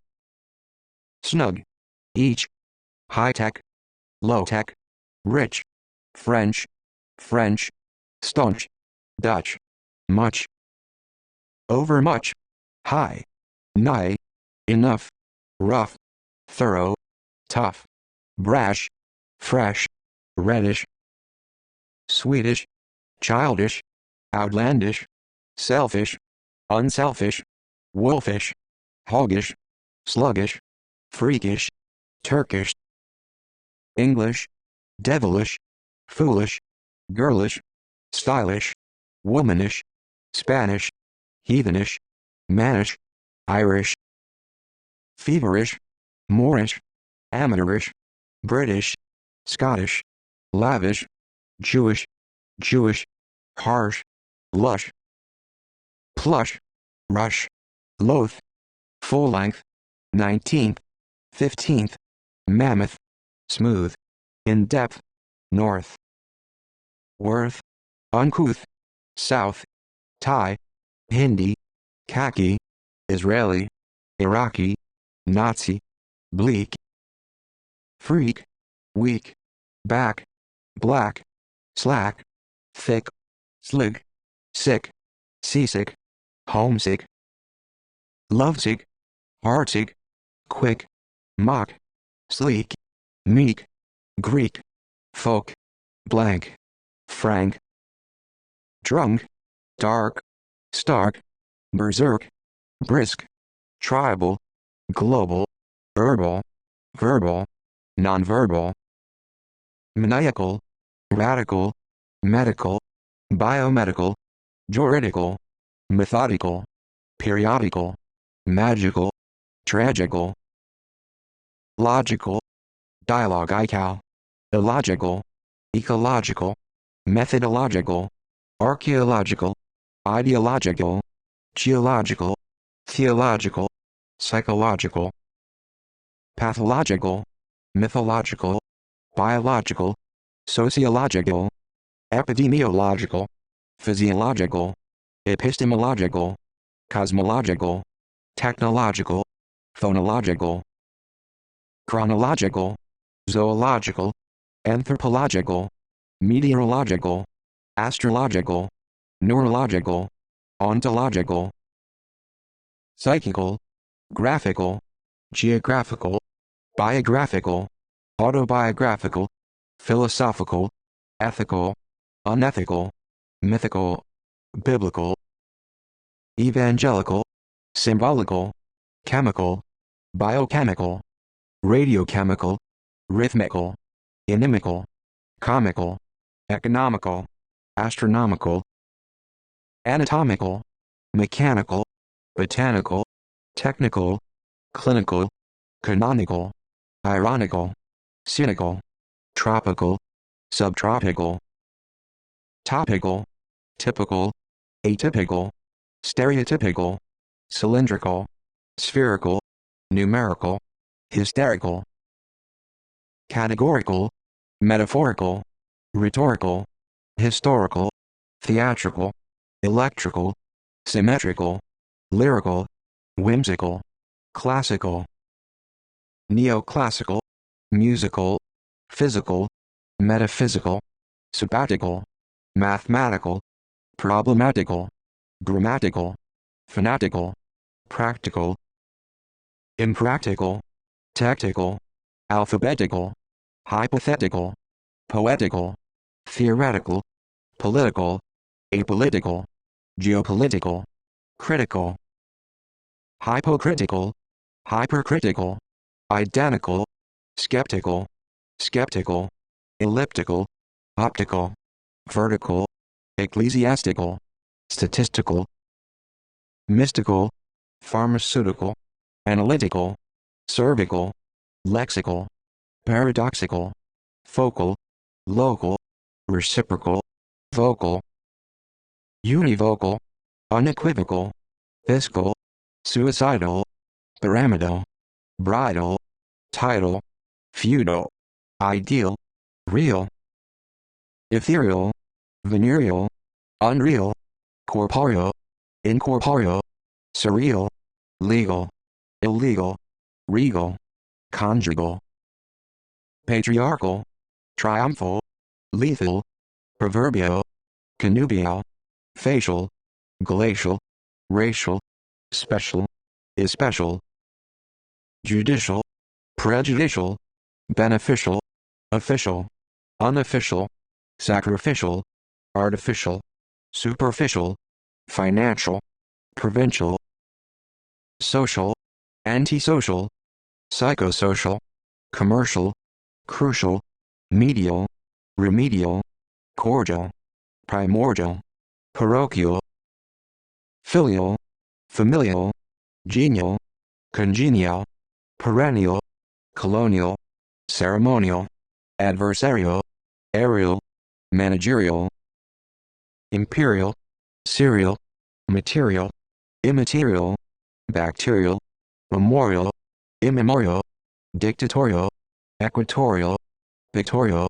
snug, each, high-tech, low-tech, rich, French, staunch, Dutch, much, overmuch, high, nigh, enough, rough, thorough, tough, brash, fresh, reddish, Swedish, childish, outlandish, selfish, unselfish, wolfish, hoggish, sluggish, freakish, Turkish, English, devilish, foolish, girlish, stylish, womanish, Spanish, heathenish, mannish, Irish, feverish, Moorish, amateurish, British, Scottish, lavish, Jewish, harsh, lush, plush, rush, loath, full length, 19th, 15th, mammoth, smooth, in depth, north, worth, uncouth, south, Thai, Hindi, khaki, Israeli, Iraqi, Nazi, bleak, freak, weak, back, black, slack, thick, slick, sick, seasick, homesick, lovesick, heartsick, quick, mock, sleek, meek, Greek, folk, blank, frank, drunk, dark, stark, berserk, brisk, tribal, global, herbal, verbal, nonverbal, maniacal, radical, medical, biomedical, juridical, methodical, periodical, magical, tragical, logical, dialogical, illogical, ecological, methodological, archaeological, ideological, geological, theological, psychological, pathological, mythological, biological, sociological, epidemiological, physiological, epistemological, cosmological, technological, phonological, chronological, zoological, anthropological, meteorological, astrological, neurological, ontological, psychical, graphical, geographical, biographical, autobiographical, philosophical, ethical, unethical, mythical, biblical, evangelical, symbolical, chemical, biochemical, radiochemical, rhythmical, inimical, comical, economical, astronomical, anatomical, mechanical, botanical, technical, clinical, canonical, ironical, cynical, tropical, subtropical, topical, typical, atypical, stereotypical, cylindrical, spherical, numerical, hysterical, categorical, metaphorical, rhetorical, historical, theatrical, electrical, symmetrical, lyrical, whimsical, classical, neoclassical, musical, physical, metaphysical, sabbatical, mathematical, problematical, grammatical, fanatical, practical, impractical, tactical, alphabetical, hypothetical, poetical, theoretical, political, apolitical, geopolitical, critical, hypocritical, hypercritical, identical, skeptical, skeptical, elliptical, optical, vertical, ecclesiastical, statistical, mystical, pharmaceutical, analytical, cervical, lexical, paradoxical, focal, local, reciprocal, vocal, univocal, unequivocal, fiscal, suicidal, pyramidal, bridal, tidal, feudal, ideal, real, ethereal, venereal, unreal, corporeal, incorporeal, surreal, legal, illegal, regal, conjugal, patriarchal, triumphal, lethal, proverbial, connubial, facial, glacial, racial, special, especial, judicial, prejudicial, beneficial, official, unofficial, sacrificial, artificial, superficial, financial, provincial, social, antisocial, psychosocial, commercial, crucial, medial, remedial, cordial, primordial, parochial, filial, familial, genial, congenial, perennial, colonial, ceremonial, adversarial, aerial, managerial, imperial, serial, material, immaterial, bacterial, memorial, immemorial, dictatorial, equatorial, pictorial,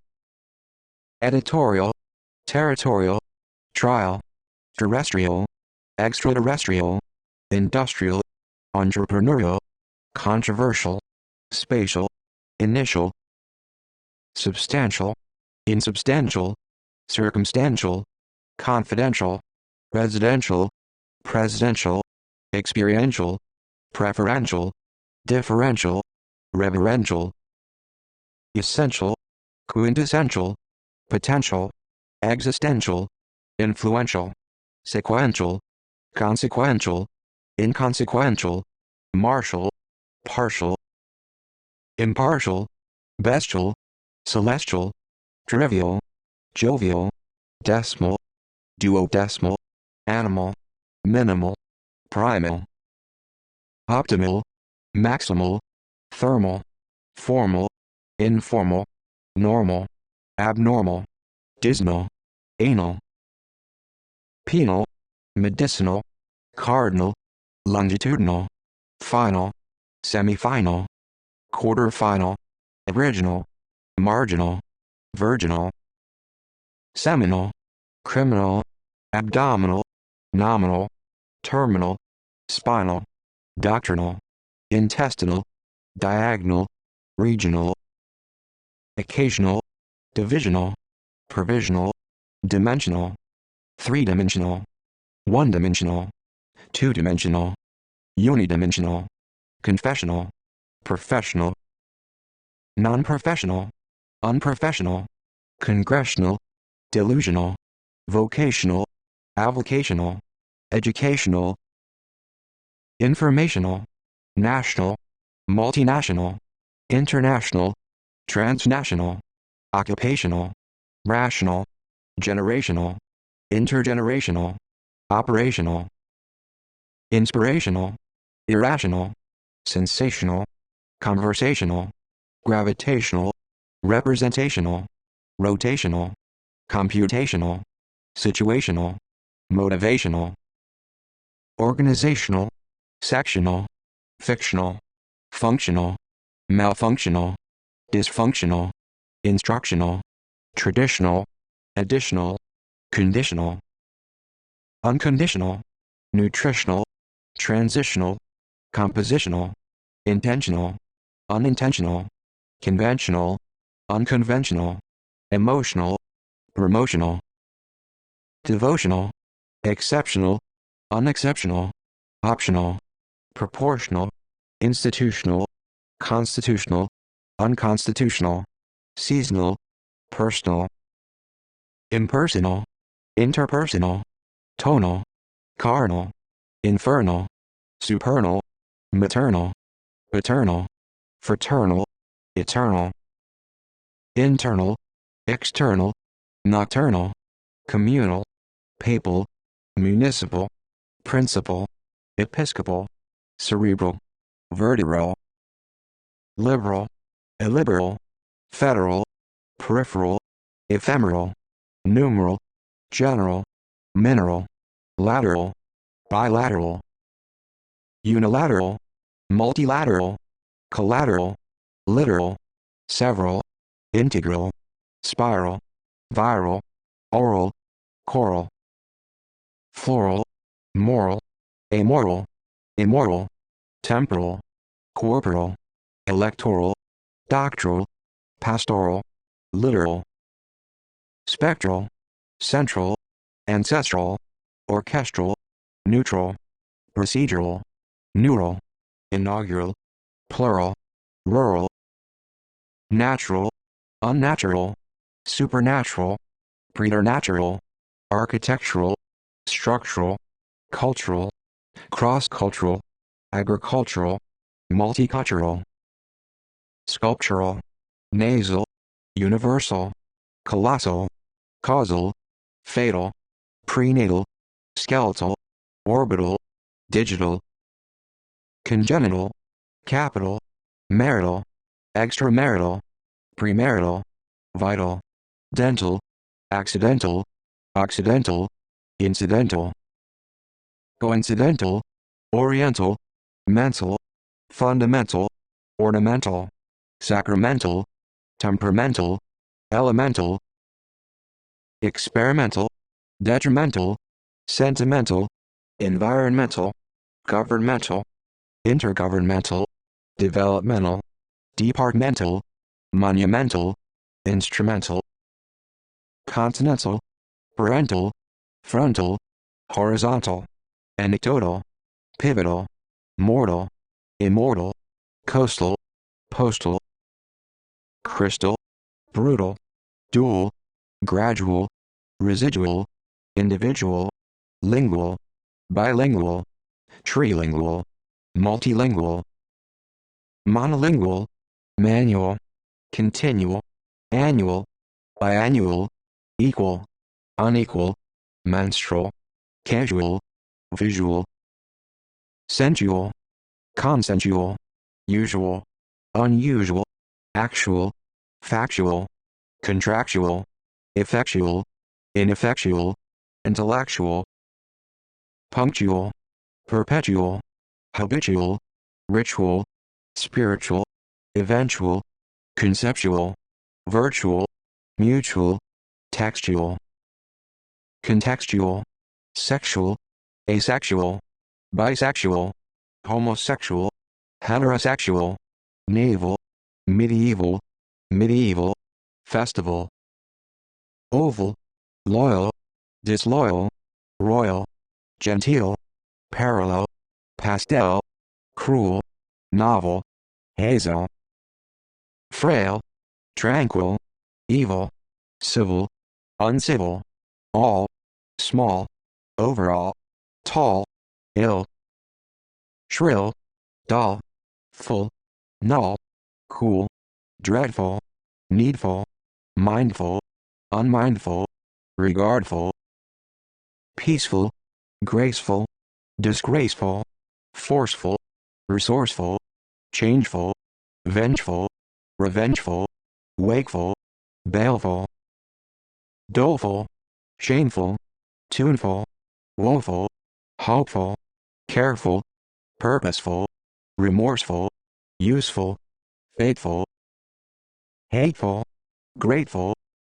editorial, territorial, trial, terrestrial, extraterrestrial, industrial, entrepreneurial, controversial, spatial, initial, substantial, insubstantial, circumstantial, confidential, residential, presidential, experiential, preferential, differential, reverential, essential, quintessential, potential, existential, influential, sequential, consequential, inconsequential, martial, partial, impartial, bestial, celestial, trivial, jovial, decimal, duodecimal, animal, minimal, primal, optimal, maximal, thermal, formal, informal, normal, abnormal, dismal, anal, penal, medicinal, cardinal, longitudinal, final, semifinal, quarterfinal, original, marginal, virginal, seminal, criminal, abdominal, nominal, terminal, spinal, doctrinal, intestinal, diagonal, regional, occasional, divisional, provisional, dimensional, three-dimensional, one-dimensional, two-dimensional, unidimensional, confessional, professional, non-professional, unprofessional, congressional, delusional, vocational, avocational, educational, informational, national, multinational, international, transnational, occupational, rational, generational, intergenerational, operational, inspirational, irrational, sensational, conversational, gravitational, representational, rotational, computational, situational, motivational, organizational, sectional, fictional, functional, malfunctional, dysfunctional, instructional, traditional, additional, conditional, unconditional, nutritional, transitional, compositional, intentional, unintentional, conventional, unconventional, emotional, promotional, devotional, exceptional, unexceptional, optional, proportional, institutional, constitutional, unconstitutional, seasonal, personal, impersonal, interpersonal, tonal, carnal, infernal, supernal, maternal, paternal, fraternal, eternal, internal, external, nocturnal, communal, papal, municipal, principal, episcopal, cerebral, vertebral, liberal, illiberal, federal, peripheral, ephemeral, numeral, general, mineral, lateral, bilateral, unilateral, multilateral, collateral, literal, several, integral, spiral, viral, oral, choral, floral, moral, amoral, immoral, temporal, corporal, electoral, doctoral, pastoral, literal, spectral, central, ancestral, orchestral, neutral, procedural, neural, inaugural, plural, rural, natural, unnatural, supernatural, preternatural, architectural, structural, cultural, cross-cultural, agricultural, multicultural, sculptural, nasal, universal, colossal, causal, fatal, prenatal, skeletal, orbital, digital, congenital, capital, marital, extramarital, premarital, vital, dental, accidental, occidental, incidental, coincidental, oriental, mental, fundamental, ornamental, sacramental, temperamental, elemental, experimental, detrimental, sentimental, environmental, governmental, intergovernmental, developmental, departmental, monumental, instrumental, continental, parental, frontal, horizontal, anecdotal, pivotal, mortal, immortal, coastal, postal, crystal, brutal, dual, gradual, residual, individual, lingual, bilingual, trilingual, multilingual, monolingual, manual, continual, annual, biannual, equal, unequal, menstrual, casual, visual, sensual, consensual, usual, unusual, actual, factual, contractual, effectual, ineffectual, intellectual, punctual, perpetual, habitual, ritual, spiritual, eventual, conceptual, virtual, mutual, textual, contextual, sexual, asexual, bisexual, homosexual, heterosexual, naval, medieval, medieval, festival, oval, loyal, disloyal, royal, genteel, parallel, pastel, cruel, novel, hazel, frail, tranquil, evil, civil, uncivil, all, small, overall, tall, ill, shrill, dull, full, null, cool, dreadful, needful, mindful, unmindful, regardful, peaceful, graceful, disgraceful, forceful, resourceful, changeful, vengeful, revengeful, wakeful, baleful, doleful, shameful, tuneful, woeful, hopeful, careful, purposeful, remorseful, useful, faithful, hateful, grateful,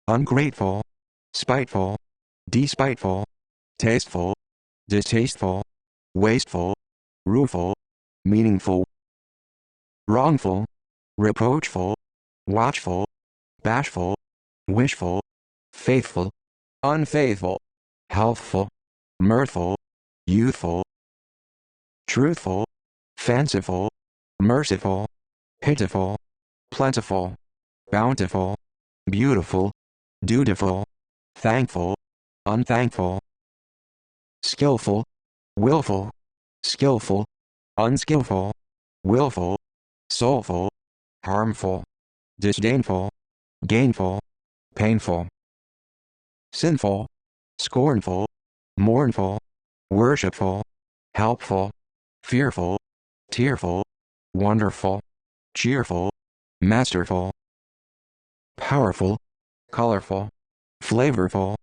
ungrateful, spiteful, despiteful, tasteful, distasteful, wasteful, rueful, meaningful, wrongful, reproachful, watchful, bashful, wishful, faithful, unfaithful, healthful, mirthful, youthful, truthful, fanciful, merciful, pitiful, plentiful, bountiful, beautiful, dutiful, thankful, unthankful, skillful, willful, skillful, unskillful, willful, soulful, harmful, disdainful, gainful, painful, sinful, scornful, mournful, worshipful, helpful, fearful, tearful, wonderful, cheerful, masterful, powerful, colorful, flavorful,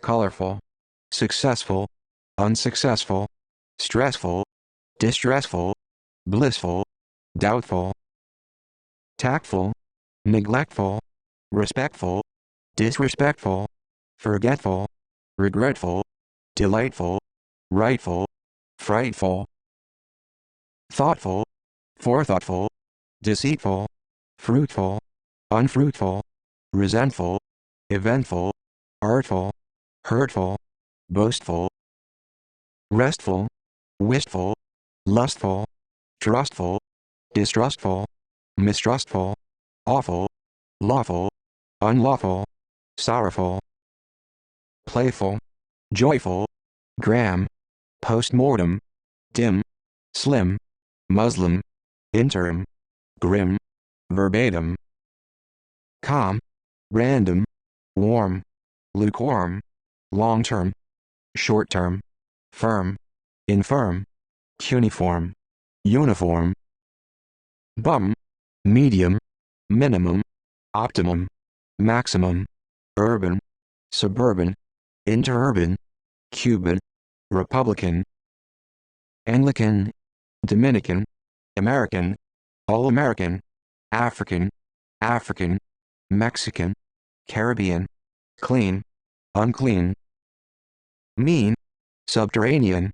colorful, successful, unsuccessful, stressful, distressful, blissful, doubtful, tactful, neglectful, respectful, disrespectful, forgetful, regretful, delightful, rightful, frightful, thoughtful, forethoughtful, deceitful, fruitful, unfruitful, resentful, eventful, artful, hurtful, boastful, restful, wistful, lustful, trustful, distrustful, mistrustful, awful, lawful, unlawful, sorrowful, playful, joyful, gram, postmortem, dim, slim, Muslim, interim, grim, verbatim, calm, random, warm, lukewarm, long-term, short-term, firm, infirm, cuneiform, uniform, bum, medium, minimum, optimum, maximum, urban, suburban, interurban, Cuban, Republican, Anglican, Dominican, American, All-American, African, African, Mexican, Caribbean, clean, unclean, mean, subterranean,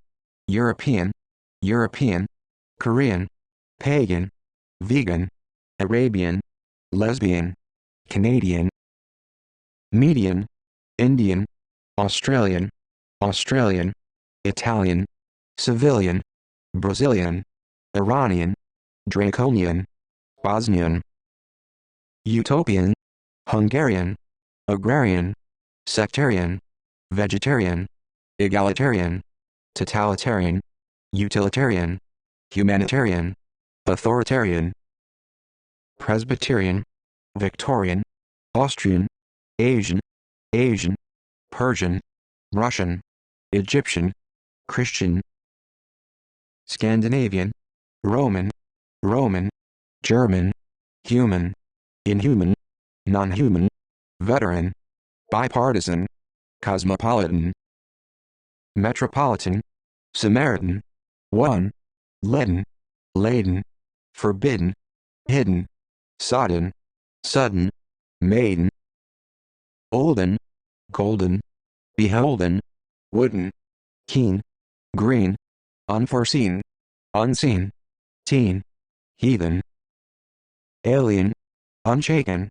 European, European, Korean, pagan, vegan, Arabian, lesbian, Canadian, median, Indian, Australian, Australian, Italian, civilian, Brazilian, Iranian, Draconian, Bosnian, utopian, Hungarian, agrarian, sectarian, vegetarian, egalitarian, totalitarian, utilitarian, humanitarian, authoritarian, Presbyterian, Victorian, Austrian, Asian, Asian, Persian, Russian, Egyptian, Christian, Scandinavian, Roman, Roman, German, human, inhuman, non-human, veteran, bipartisan, cosmopolitan, metropolitan, Samaritan, one, leaden, laden, forbidden, hidden, sodden, sudden, maiden, olden, golden, beholden, wooden, keen, green, unforeseen, unseen, teen, heathen, alien, unshaken,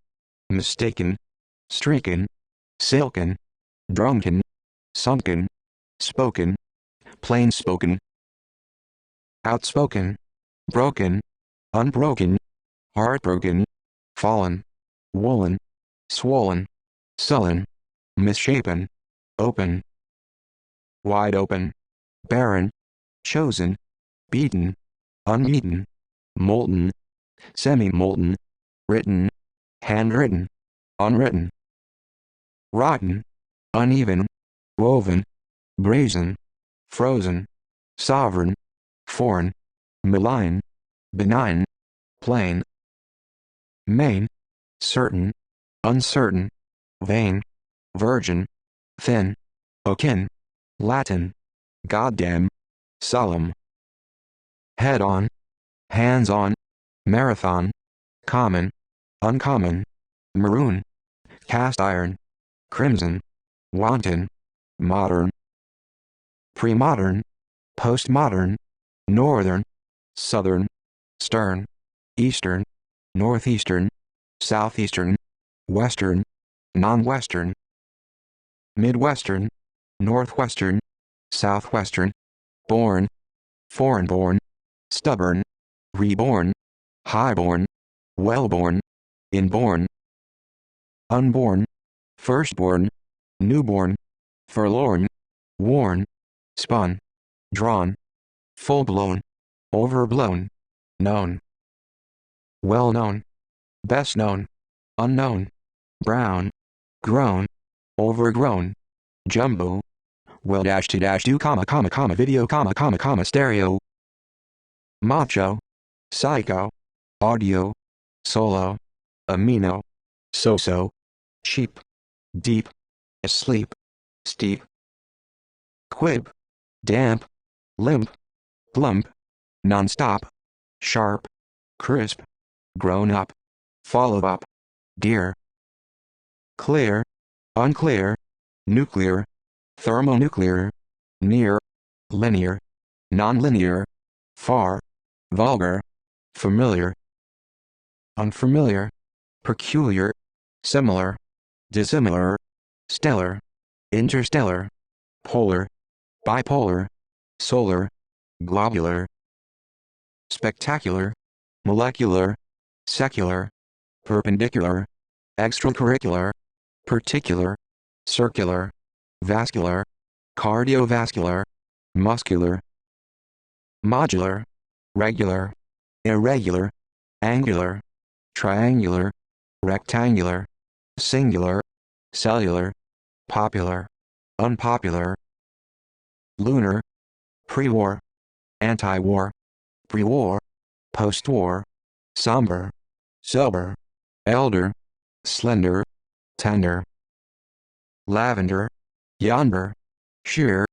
mistaken, stricken, silken, drunken, sunken, spoken, plain-spoken, outspoken, broken, unbroken, heartbroken, fallen, woolen, swollen, sullen, misshapen, open, wide open, barren, chosen, beaten, uneaten, molten, semi-molten, written, handwritten, unwritten, rotten, uneven, woven, brazen, frozen, sovereign, foreign, malign, benign, plain, main, certain, uncertain, vain, virgin, thin, akin, Latin, goddamn, solemn. Head on, hands on, marathon, common, uncommon, maroon, cast iron, crimson, wanton, modern, pre-modern, postmodern, northern, southern, stern, eastern, northeastern, southeastern, western, non-western, midwestern, northwestern, southwestern, born, foreign-born, stubborn, reborn, highborn, wellborn, inborn, unborn, firstborn, newborn, forlorn, worn, spun, drawn, full-blown, overblown, known, well-known, best-known, unknown, brown, grown, overgrown, jumbo, well-to-do, video, stereo, macho, psycho, audio, solo, amino, so-so, cheap, deep, asleep, steep, quib, damp, limp, plump, non-stop, sharp, crisp, grown up, follow up, dear, clear, unclear, nuclear, thermonuclear, near, linear, nonlinear, far, vulgar, familiar, unfamiliar, peculiar, similar, dissimilar, stellar, interstellar, polar, bipolar, solar, globular, spectacular, molecular, secular, perpendicular, extracurricular, particular, circular, vascular, cardiovascular, muscular, modular, regular, irregular, angular, triangular, rectangular, singular, cellular, popular, unpopular, lunar, pre-war, anti-war, pre-war, post-war, somber, sober, elder, slender, tender, lavender, yonder, sheer,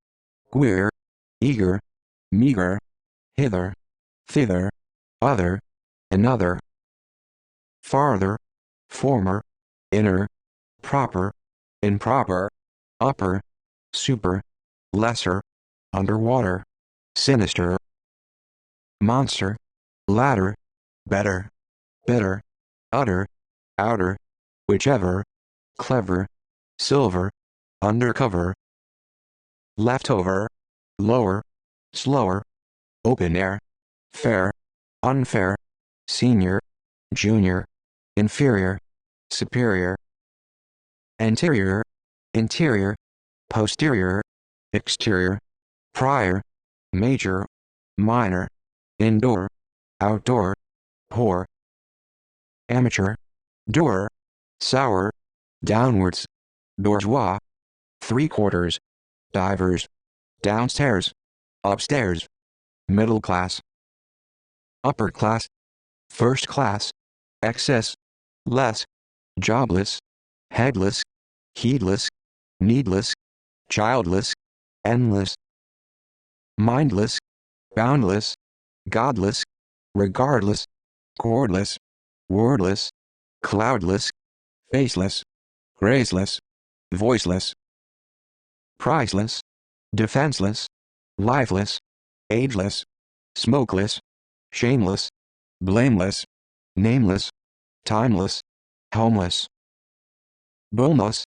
queer, eager, meager, hither, thither, other, another, farther, former, inner, proper, improper, upper, super, lesser, underwater, sinister, monster, ladder, better, bitter, utter, outer, whichever, clever, silver, undercover, leftover, lower, slower, open air, fair, unfair, senior, junior, inferior, superior, anterior, interior, posterior, exterior, prior, major, minor, indoor, outdoor, poor, amateur, door, sour, downwards, bourgeois, three-quarters, divers, downstairs, upstairs, middle class, upper class, first class, excess, less, jobless, headless, heedless, needless, childless, endless, mindless, boundless, godless, regardless, cordless, wordless, cloudless, faceless, graceless, voiceless, priceless, defenseless, lifeless, ageless, smokeless, shameless, blameless, nameless, timeless, homeless, boneless,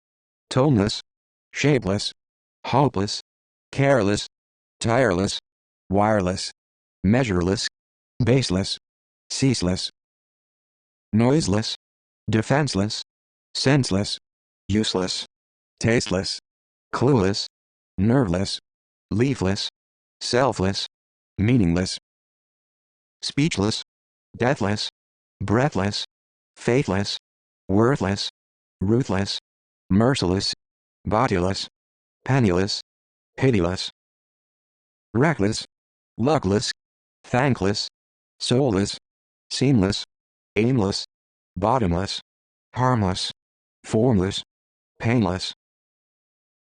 toneless, shapeless, hopeless, careless, tireless, wireless, measureless, baseless, ceaseless, noiseless, defenseless, senseless, useless, tasteless, clueless, nerveless, leafless, selfless, meaningless, speechless, deathless, breathless, faithless, worthless, ruthless, merciless, bodiless, penniless, pitiless, reckless, luckless, thankless, soulless, seamless, aimless, bottomless, harmless, formless, painless,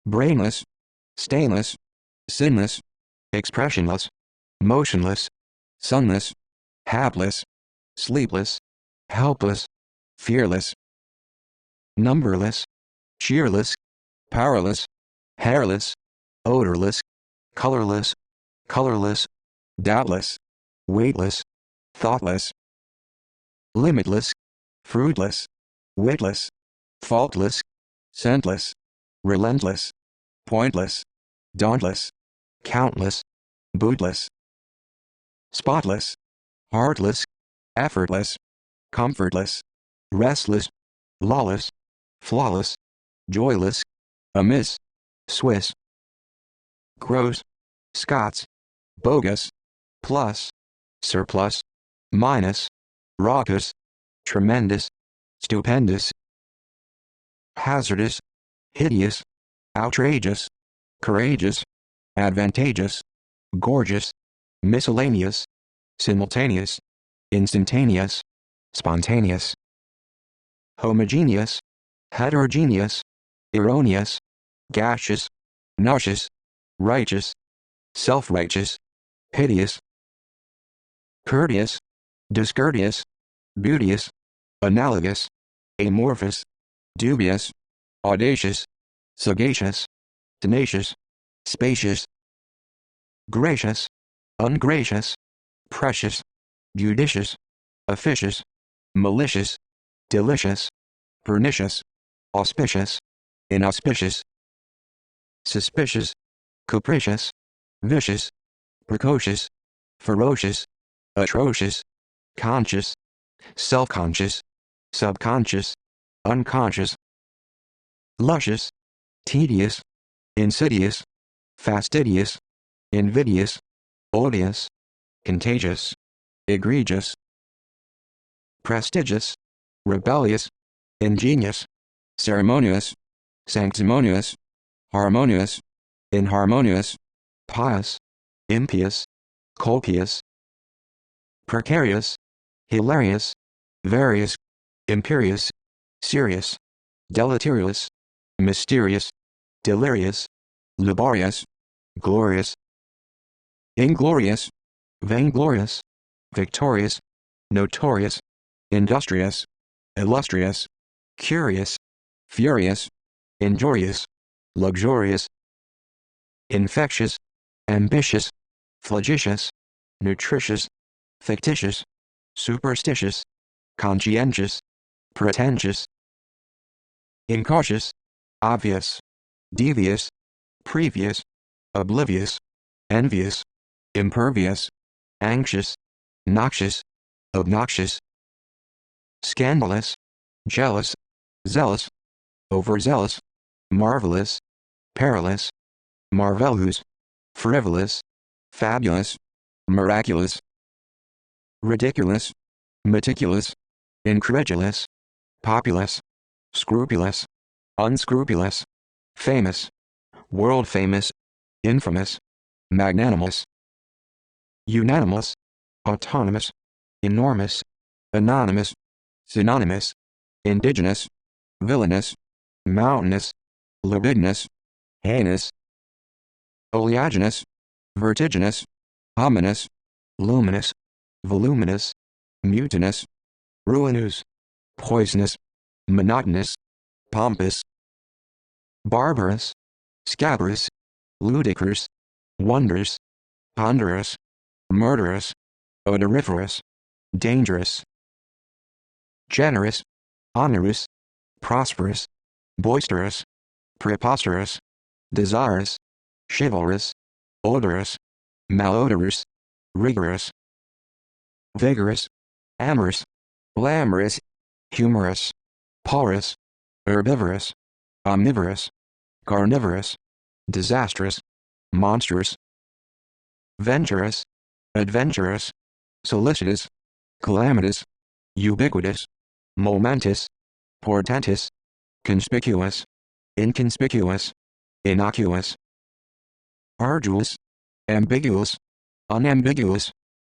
brainless, stainless, sinless, expressionless, motionless, sunless, hapless, sleepless, helpless, fearless, numberless, cheerless, powerless, hairless, odorless, colorless, doubtless, weightless, thoughtless, limitless, fruitless, witless, faultless, scentless, relentless, pointless, dauntless, countless, bootless, spotless, heartless, effortless, comfortless, restless, lawless, flawless, joyless, amiss, Swiss, gross, Scots, bogus, plus, surplus, minus, raucous, tremendous, stupendous, hazardous, hideous, outrageous, courageous, advantageous, gorgeous, miscellaneous, simultaneous, instantaneous, spontaneous, homogeneous, heterogeneous, erroneous, gaseous, nauseous, righteous, self-righteous, piteous, courteous, discourteous, beauteous, analogous, amorphous, dubious, audacious, sagacious, tenacious, spacious, gracious, ungracious, precious, judicious, officious, malicious, delicious, pernicious, auspicious, inauspicious, suspicious, capricious, vicious, precocious, ferocious, atrocious, conscious, self-conscious, subconscious, unconscious, luscious, tedious, insidious, fastidious, invidious, odious, contagious, egregious, prestigious, rebellious, ingenious, ceremonious, sanctimonious, harmonious, inharmonious, pious, impious, copious, precarious, hilarious, various, imperious, serious, deleterious, mysterious, delirious, laborious, glorious, inglorious, vainglorious, victorious, notorious, industrious, illustrious, curious, furious, injurious, luxurious, infectious, ambitious, flagitious, nutritious, fictitious, superstitious, conscientious, pretentious, incautious, obvious, devious, previous, oblivious, envious, impervious, anxious, noxious, obnoxious, scandalous, jealous, zealous, overzealous, marvelous, perilous, marvelous, frivolous, fabulous, miraculous, ridiculous, meticulous, incredulous, populous, scrupulous, unscrupulous, famous, world famous, infamous, magnanimous, unanimous, autonomous, enormous, anonymous, synonymous, indigenous, villainous, mountainous, libidinous, heinous, oleaginous, vertiginous, ominous, luminous, voluminous, mutinous, ruinous, poisonous, monotonous, pompous, barbarous, scabrous, ludicrous, wondrous, ponderous, murderous, odoriferous, dangerous, generous, onerous, prosperous, boisterous, preposterous, desirous, chivalrous, odorous, malodorous, rigorous, vigorous, amorous, glamorous, humorous, porous, herbivorous, omnivorous, carnivorous, disastrous, monstrous, venturous, adventurous, solicitous, calamitous, ubiquitous, momentous, portentous, conspicuous, inconspicuous, innocuous, arduous, ambiguous, unambiguous,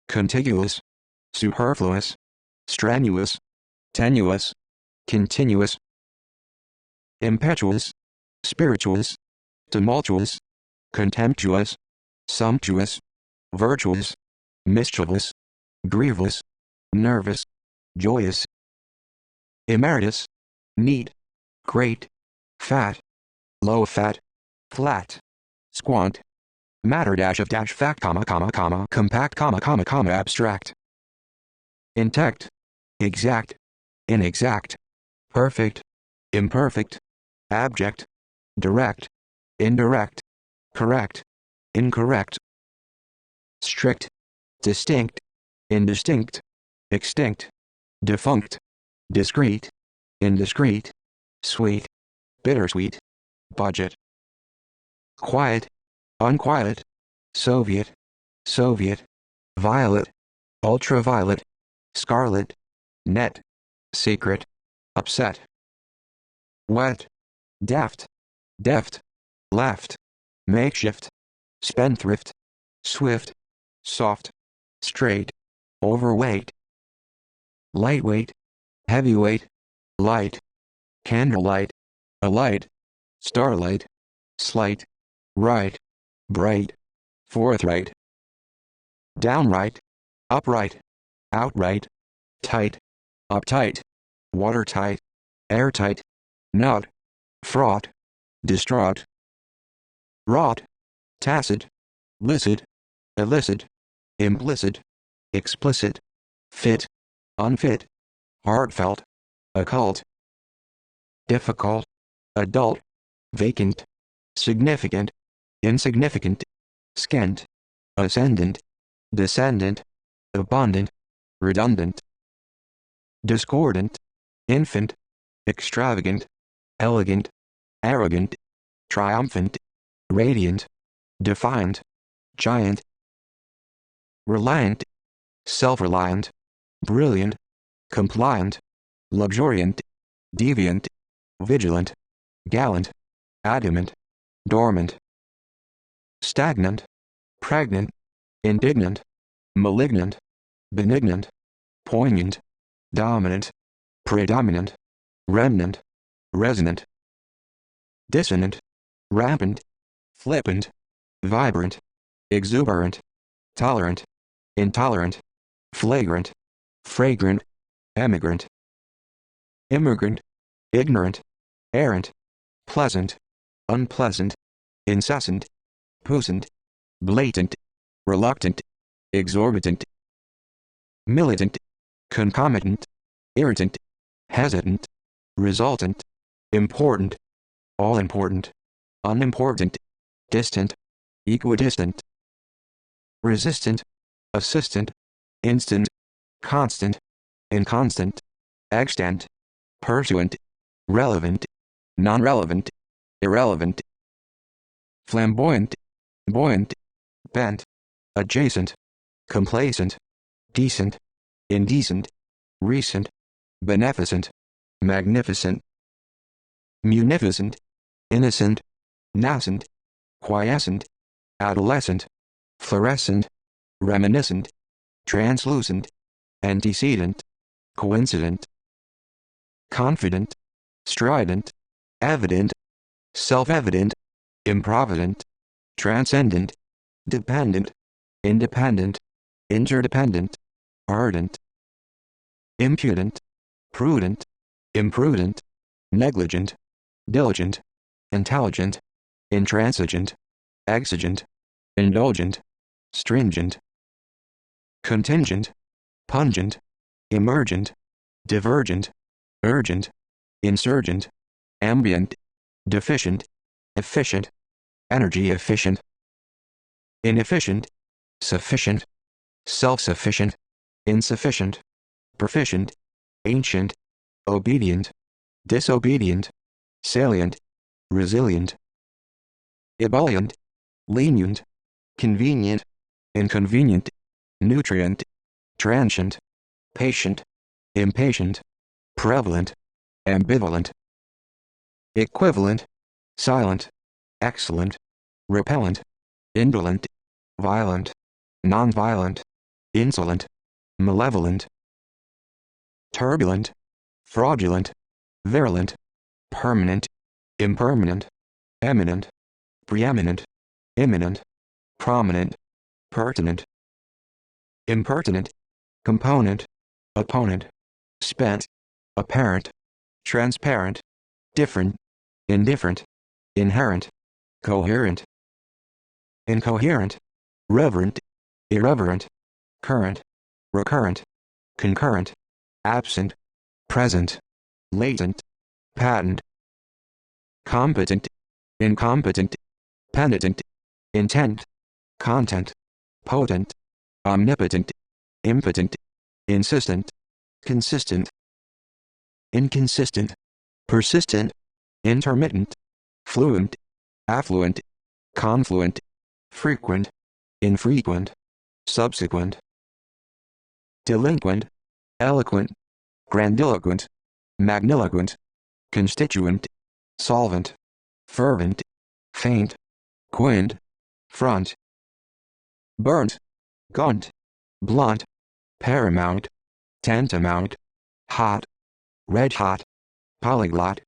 contiguous, superfluous, strenuous, tenuous, continuous, impetuous, spirituous, tumultuous, contemptuous, sumptuous, virtuous, mischievous, grievous, nervous, joyous. Emeritus, neat, great, fat, low fat, flat, squant, matter dash of dash fact compact abstract. Intact, exact, inexact, perfect, imperfect, abject, direct, indirect, correct, incorrect. Strict, distinct, indistinct, extinct, defunct, discreet, indiscreet, sweet, bittersweet, budget. Quiet, unquiet, Soviet, Soviet, violet, ultraviolet, scarlet, net, secret, upset. Wet, deft, deft, left, makeshift, spendthrift, swift, soft, straight, overweight. Lightweight, heavyweight, light, candlelight, alight, starlight, slight, right, bright, forthright. Downright, upright, outright, tight, uptight, watertight, airtight, nut, fraught, distraught. Wrought, tacit, licit, illicit, implicit, explicit, fit, unfit, heartfelt, occult. Difficult, adult, vacant, significant, insignificant, scant, ascendant, descendant, abundant, redundant. Discordant, infant, extravagant, elegant, arrogant, triumphant, radiant, defiant, giant. Reliant, self-reliant, brilliant, compliant, luxuriant, deviant, vigilant, gallant, adamant, dormant. Stagnant, pregnant, indignant, malignant, benignant, poignant, dominant, predominant, remnant, resonant. Dissonant, rampant, flippant, vibrant, exuberant, tolerant, intolerant, flagrant, fragrant, emigrant. Immigrant, ignorant, errant, pleasant, unpleasant, incessant, puissant, blatant, reluctant, exorbitant. Militant, concomitant, irritant, hesitant, resultant, important, all-important, unimportant, distant, equidistant. Resistant, assistant, instant, constant, inconstant, extant, pursuant, relevant, non-relevant, irrelevant. Flamboyant, buoyant, bent, adjacent, complacent, decent, indecent, recent, beneficent, magnificent. Munificent, innocent, nascent, quiescent, adolescent, fluorescent, reminiscent, translucent, antecedent, coincident. Confident, strident, evident, self-evident, improvident, transcendent, dependent, independent, interdependent, ardent. Impudent, prudent, imprudent, negligent, diligent, intelligent, intransigent, exigent, indulgent, stringent. Contingent, pungent, emergent, divergent, urgent, insurgent, ambient, deficient, efficient, energy efficient. Inefficient, sufficient, self-sufficient, insufficient, proficient, ancient, obedient, disobedient, salient, resilient. Ebullient, lenient, convenient, inconvenient, nutrient, transient, patient, impatient, prevalent, ambivalent. Equivalent, silent, excellent, repellent, indolent, violent, nonviolent, insolent, malevolent. Turbulent, fraudulent, virulent, permanent, impermanent, eminent, preeminent, imminent. prominent, pertinent, impertinent, component, opponent, spent, apparent, transparent, different, indifferent, inherent, coherent, incoherent, reverent, irreverent, current, recurrent, concurrent, absent, present, latent, patent, competent, incompetent, penitent, intent, content, potent, omnipotent, impotent, insistent, consistent, inconsistent, persistent, intermittent, fluent, affluent, confluent, frequent, infrequent, subsequent, delinquent, eloquent, grandiloquent, magniloquent, constituent, solvent, fervent, faint, quint, front, burnt, gaunt, blunt, paramount, tantamount, hot, red hot, polyglot,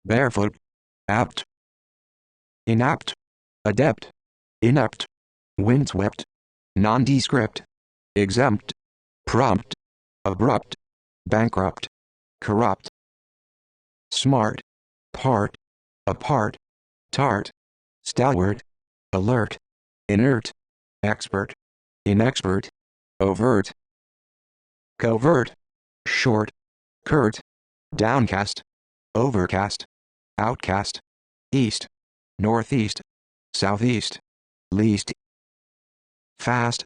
barefoot, apt, inapt, adept, inept, windswept, nondescript, exempt, prompt, abrupt, bankrupt, corrupt, smart, part, apart, tart, stalwart, alert, inert, expert, inexpert, overt, covert, short, curt, downcast, overcast, outcast, east, northeast, southeast, least, fast,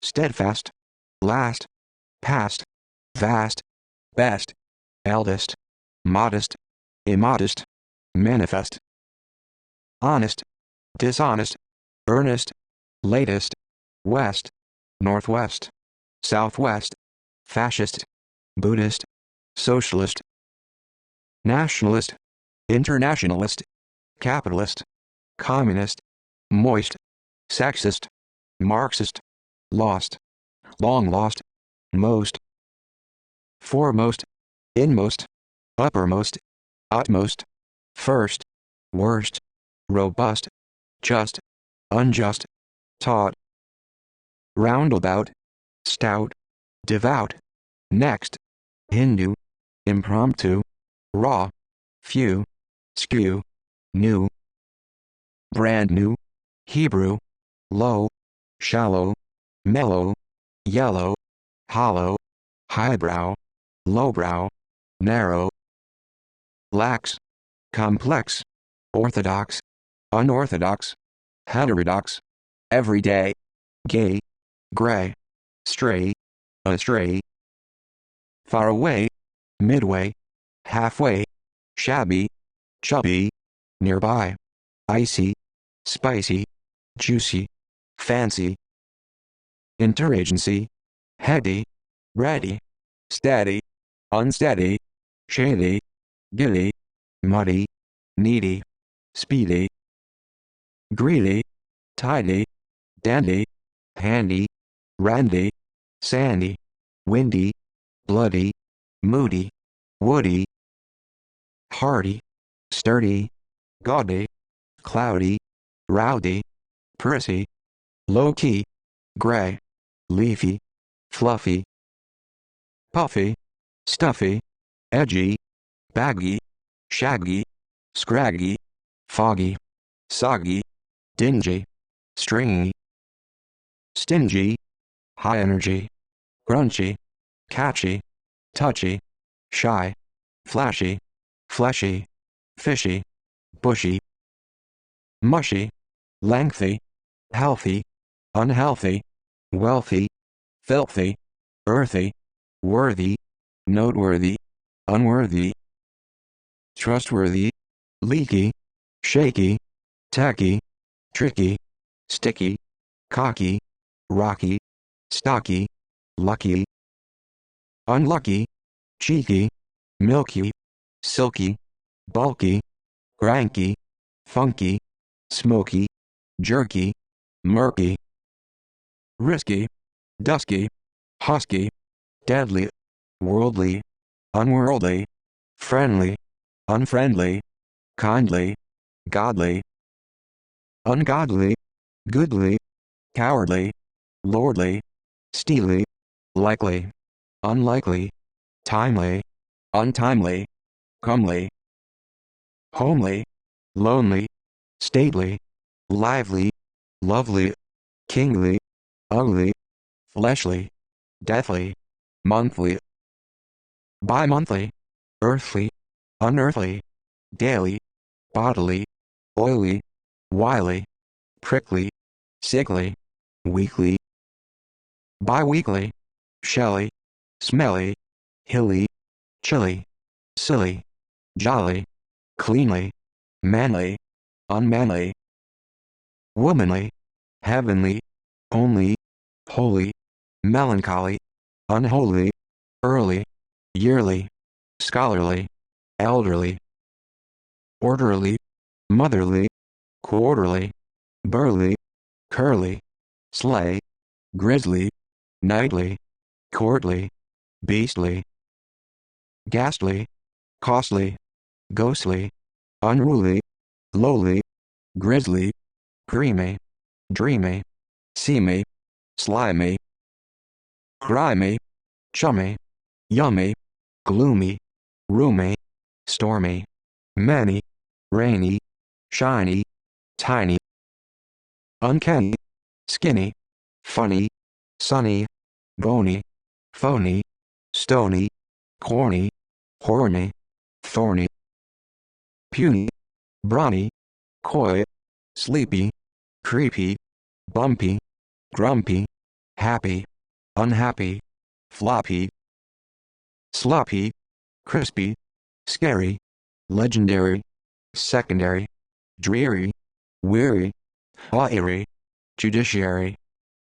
steadfast, last, past, vast, best, eldest, modest, immodest, manifest, honest, dishonest, earnest, latest, west, northwest, southwest, fascist, Buddhist, socialist, nationalist, internationalist, capitalist, communist, moist, sexist, Marxist, lost, long lost, most, foremost, inmost, uppermost, utmost, first, worst, robust, just, unjust, taught, roundabout, stout, devout, next, Hindu, impromptu, raw, few, skew, new, brand new, Hebrew, low, shallow, mellow, yellow, hollow, highbrow, lowbrow, narrow, lax, complex, orthodox, unorthodox, heterodox, everyday, gay, gray, stray, astray, far away, midway, halfway, shabby, chubby, nearby, icy, spicy, juicy, fancy, interagency, heady, ready, steady, unsteady, shady, giddy, muddy, needy, speedy, greedy, tidy, dandy, handy, randy, sandy, windy, bloody, moody, woody, hardy, sturdy, gaudy, cloudy, rowdy, prissy, low-key, gray, leafy, fluffy, puffy, stuffy, edgy, baggy, shaggy, scraggy, foggy, soggy, dingy, stringy, stingy, high energy, crunchy, catchy, touchy, shy, flashy, fleshy, fishy, bushy, mushy, lengthy, healthy, unhealthy, wealthy, filthy, earthy, worthy, noteworthy, unworthy, trustworthy, leaky, shaky, tacky, tricky, sticky, cocky, rocky, stocky, lucky, unlucky, cheeky, milky, silky, bulky, cranky, funky, smoky, jerky, murky, risky, dusky, husky, deadly, worldly, unworldly, friendly, unfriendly, kindly, godly, ungodly, goodly, cowardly, lordly, steely, likely, unlikely, timely, untimely, comely, homely, lonely, stately, lively, lovely, kingly, ugly, fleshly, deathly, monthly, bi-monthly, earthly, unearthly, daily, bodily, oily, wily, prickly, sickly, weekly, bi-weekly, shelly, smelly, hilly, chilly, silly, jolly, cleanly, manly, unmanly, womanly, heavenly, only, holy, melancholy, unholy, early, yearly, scholarly, elderly, orderly, motherly, quarterly, burly, curly, slay, grisly, nightly, courtly, beastly, ghastly, costly, ghostly, unruly, lowly, grisly, creamy, dreamy, seamy, slimy, grimy, chummy, yummy, gloomy, roomy, stormy, many, rainy, shiny, tiny, uncanny, skinny, funny, sunny, bony, phony, stony, corny, horny, thorny, puny, brawny, coy, sleepy, creepy, bumpy, grumpy, happy, unhappy, floppy, sloppy, crispy, scary, legendary, secondary, dreary, weary, wiry, judiciary,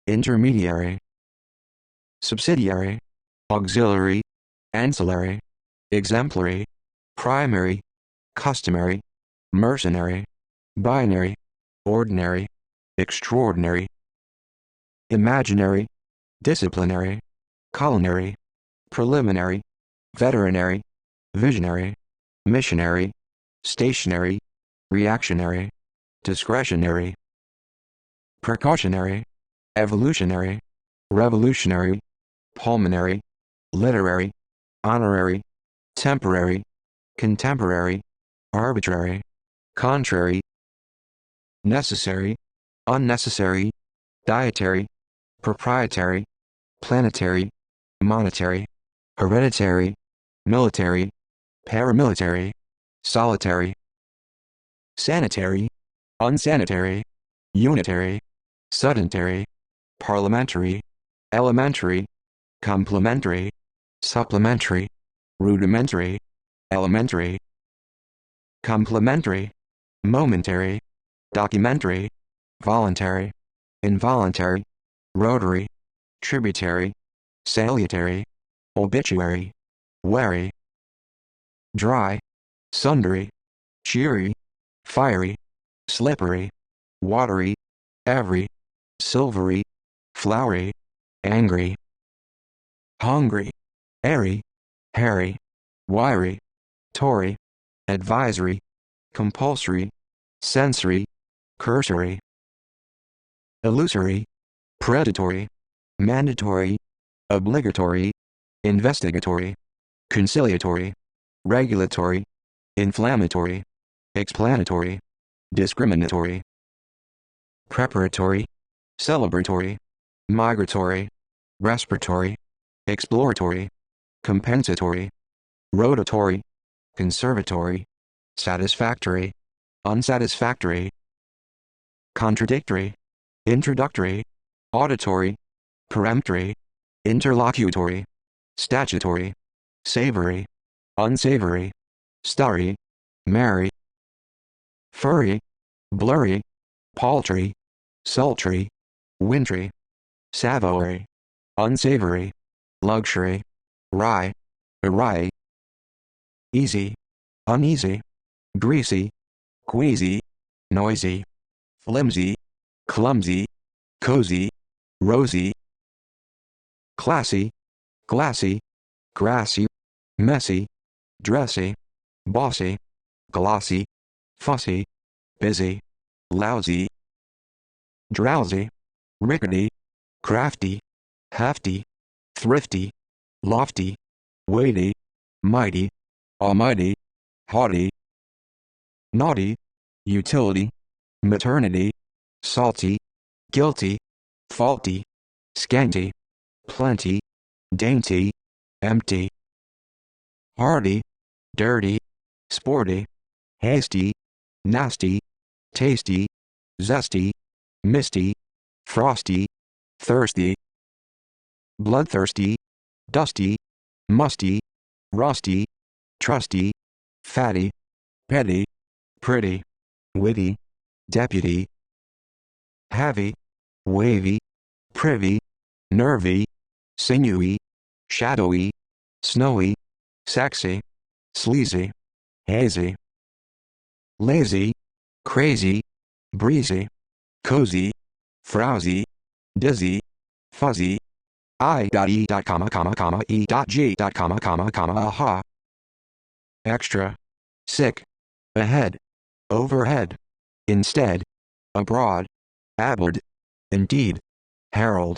intermediary, subsidiary, auxiliary, ancillary, exemplary, primary, customary, mercenary, binary, ordinary, extraordinary, imaginary, disciplinary, culinary, preliminary, veterinary, visionary, missionary, stationary, reactionary, discretionary, precautionary, evolutionary, revolutionary, pulmonary, literary, honorary, temporary, contemporary, arbitrary, contrary, necessary, unnecessary, dietary, proprietary, planetary, monetary, hereditary, military, paramilitary, solitary, sanitary, unsanitary, unitary, sedentary, parliamentary, elementary, complementary, supplementary, rudimentary, elementary, complementary, momentary, documentary, voluntary, involuntary, rotary, tributary, salutary, obituary, wary, dry, sundry, cheery, fiery, slippery, watery, every, silvery, flowery, angry, hungry, airy, hairy, wiry, Tory, advisory, compulsory, sensory, cursory, illusory, predatory, mandatory, obligatory, investigatory, conciliatory, regulatory, inflammatory, explanatory, discriminatory, preparatory, celebratory, migratory, respiratory, exploratory, compensatory, rotatory, conservatory, satisfactory, unsatisfactory, contradictory, introductory, auditory, peremptory, interlocutory, statutory, savory, unsavory, starry, merry, furry, blurry, paltry, sultry, wintry, savory, unsavory, luxury, rye, awry, easy, uneasy, greasy, queasy, noisy, flimsy, clumsy, cozy, rosy, classy, glassy, grassy, messy, dressy, bossy, glossy, fussy, busy, lousy, drowsy, rickety, crafty, hefty, thrifty, lofty, weighty, mighty, almighty, haughty, naughty, utility, maternity, salty, guilty, faulty, scanty, plenty, dainty, empty, hardy, dirty, sporty, hasty, nasty, tasty, zesty, misty, frosty, thirsty, bloodthirsty, dusty, musty, rusty, trusty, fatty, petty, pretty, witty, deputy, heavy, wavy, privy, nervy, sinewy, shadowy, snowy, sexy, sleazy, hazy, lazy, crazy, breezy, cozy, frowsy, dizzy, fuzzy, I.E. E.G. Aha, extra, sick, ahead, overhead, instead, abroad, abward, indeed, herald,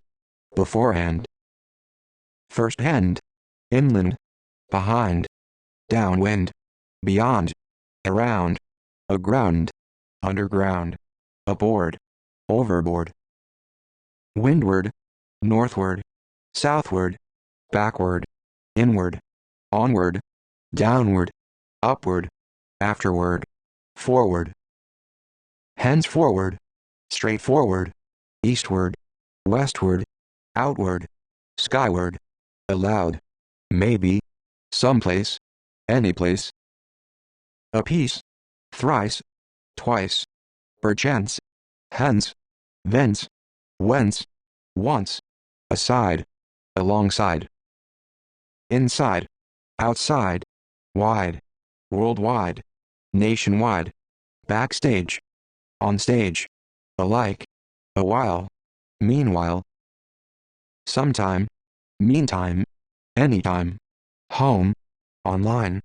beforehand, firsthand, inland, behind, downwind, beyond, around, aground, underground, aboard, overboard, windward, northward, southward, backward, inward, onward, downward, upward, afterward, forward, henceforward, straightforward, eastward, westward, outward, skyward, aloud, maybe, someplace, anyplace, apiece, thrice, twice, perchance, hence, thence, whence, once, aside, alongside, inside, outside, wide, worldwide, nationwide, backstage, on stage, alike, a while, meanwhile, sometime, meantime, anytime, home, online,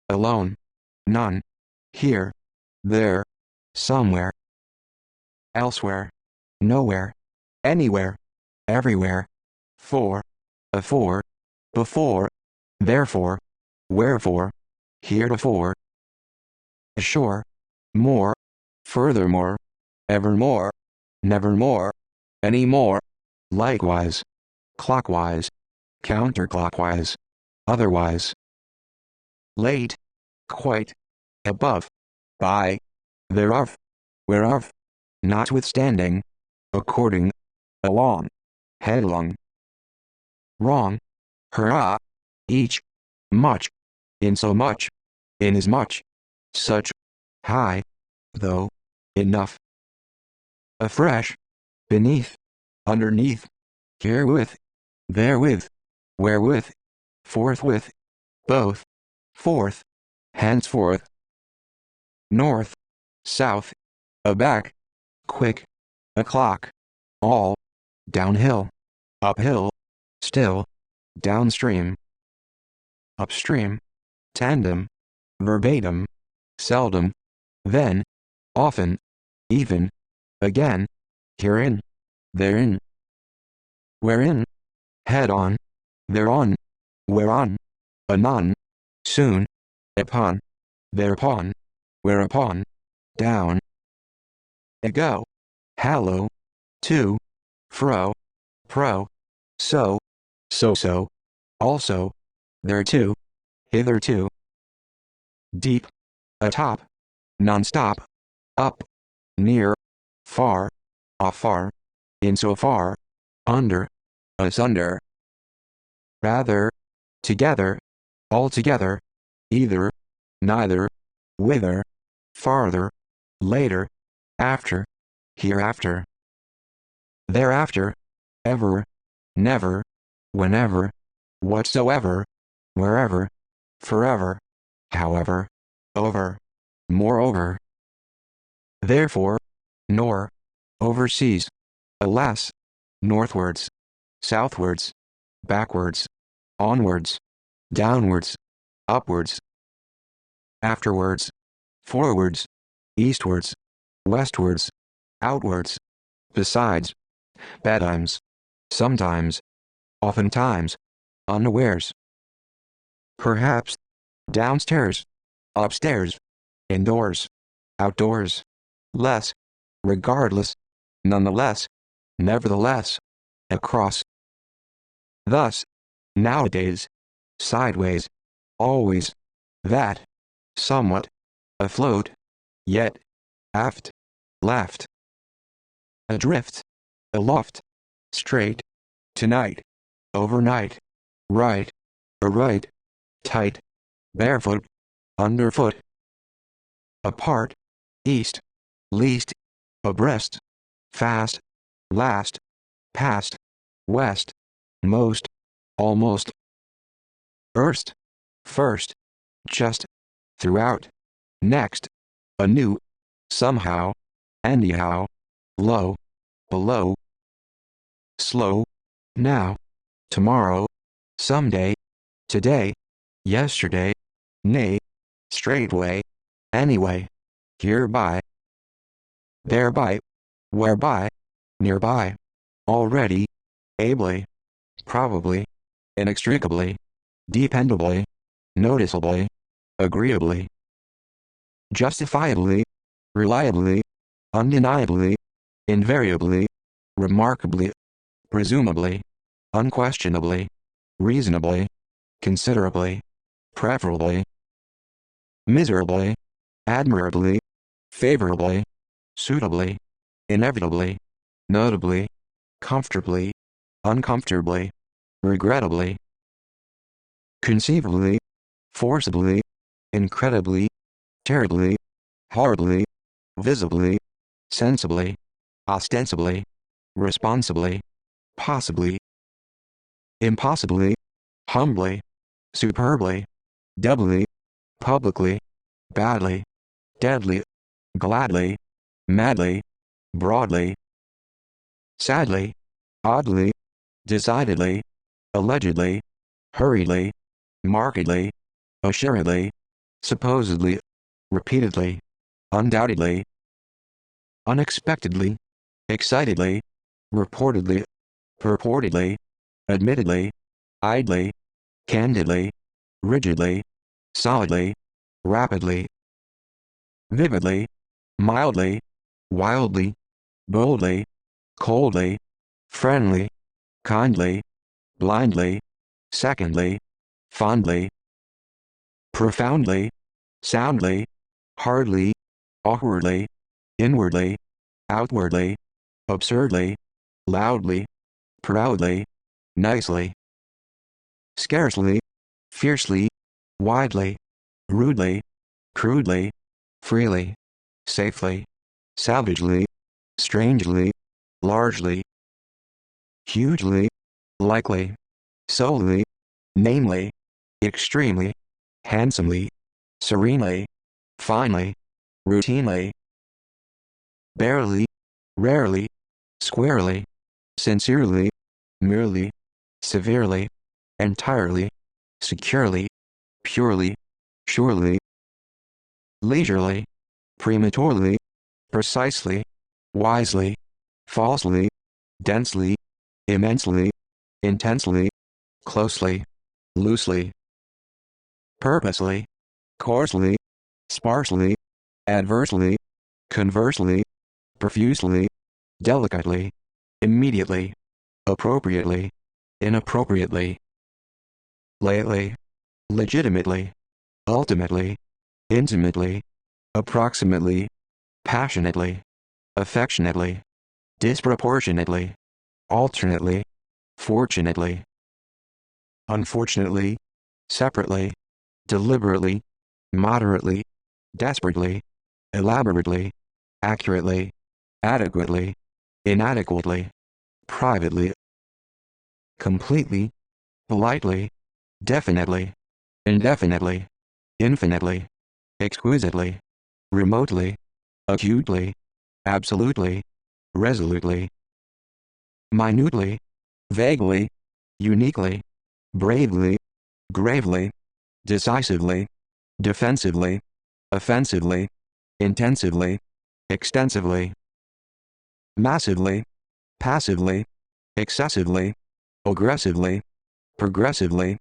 alone, none, here, there, somewhere, elsewhere, nowhere, anywhere, everywhere, for, afore, before, therefore, wherefore, heretofore, ashore, more, furthermore, evermore, nevermore, anymore, likewise, clockwise, counterclockwise, otherwise, late, quite, above, by, thereof, whereof, notwithstanding, according, along, headlong, wrong, hurrah, each, much, insomuch, inasmuch, such, high, though, enough, afresh, beneath, underneath, herewith, therewith, wherewith, forthwith, both, forth, henceforth, north, south, aback, quick, o'clock, all, downhill, uphill, still, downstream, upstream, tandem, verbatim, seldom, then, often, even, again, herein, therein, wherein, head on, thereon, whereon, anon, soon, upon, thereupon, whereupon, down, ago, hallow, to, fro, pro, so, so, also, thereto, hitherto, deep, atop, non-stop, up, near, far, afar, insofar, under, asunder, rather, together, altogether, either, neither, whither, farther, later, after, hereafter, thereafter, ever, never, whenever, whatsoever, wherever, forever, however, over, moreover, therefore, nor, overseas, alas, northwards, southwards, backwards, onwards, downwards, upwards, afterwards, forwards, eastwards, westwards, outwards, besides, betimes, sometimes, oftentimes, unawares. Perhaps, downstairs, upstairs, indoors, outdoors, less, regardless, nonetheless, nevertheless, across. Thus, nowadays, sideways, always, that, somewhat, afloat, yet, aft, left, adrift, aloft, straight, tonight, overnight, right, aright, tight, barefoot, underfoot, apart, east, least, abreast, fast, last, past, west, most, almost, erst, first, just, throughout, next, anew, somehow, anyhow, low, below, slow, now, tomorrow, someday, today, yesterday, nay, straightway, anyway, hereby, thereby, whereby, nearby, already, ably, probably, inextricably, dependably, noticeably, agreeably, justifiably, reliably, undeniably, invariably, remarkably, presumably, unquestionably, reasonably, considerably, preferably, miserably, admirably, favorably, suitably, inevitably, notably, comfortably, uncomfortably, regrettably, conceivably, forcibly, incredibly, terribly, horribly, visibly, sensibly, ostensibly, responsibly, possibly, impossibly, humbly, superbly, doubly, publicly, badly, deadly, gladly, madly, broadly, sadly, oddly, decidedly, allegedly, hurriedly, markedly, assuredly, supposedly, repeatedly, undoubtedly, unexpectedly, excitedly, reportedly, purportedly, admittedly, idly, candidly, rigidly, solidly, rapidly, vividly, mildly, wildly, boldly, coldly, friendly, kindly, blindly, secondly, fondly, profoundly, soundly, hardly, awkwardly, inwardly, outwardly, absurdly, loudly, proudly, nicely, scarcely, fiercely, widely, rudely, crudely, freely, safely, savagely, strangely, largely, hugely, likely, solely, namely, extremely, handsomely, serenely, finely, routinely, barely, rarely, squarely, sincerely, merely, severely, entirely, securely, purely, surely, leisurely, prematurely, precisely, wisely, falsely, densely, immensely, intensely, closely, loosely, purposely, coarsely, sparsely, adversely, conversely, profusely, delicately, immediately, appropriately, inappropriately, lately, legitimately, ultimately, intimately, approximately, passionately, affectionately, disproportionately, alternately, fortunately, unfortunately, separately, deliberately, moderately, desperately, elaborately, accurately, adequately, inadequately, privately, completely, politely, definitely, indefinitely, infinitely, exquisitely, remotely, acutely, absolutely, resolutely, minutely, vaguely, uniquely, bravely, gravely, decisively, defensively, offensively, intensively, extensively, massively, passively, excessively, aggressively, progressively,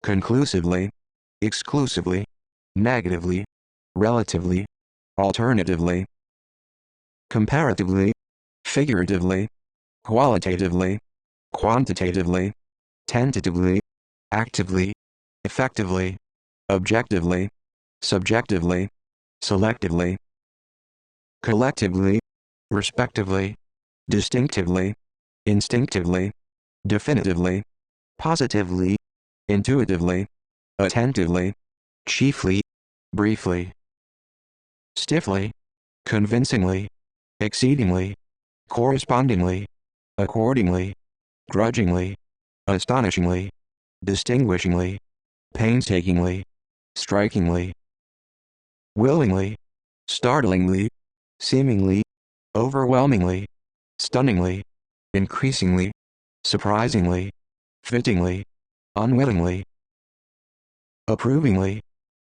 conclusively, exclusively, negatively, relatively, alternatively, comparatively, figuratively, qualitatively, quantitatively, tentatively, actively, effectively, objectively, subjectively, selectively, collectively, respectively, distinctively, instinctively, definitively, positively, intuitively, attentively, chiefly, briefly, stiffly, convincingly, exceedingly, correspondingly, accordingly, grudgingly, astonishingly, distinguishingly, painstakingly, strikingly, willingly, startlingly, seemingly, overwhelmingly, stunningly, increasingly, surprisingly, fittingly, unwittingly, approvingly,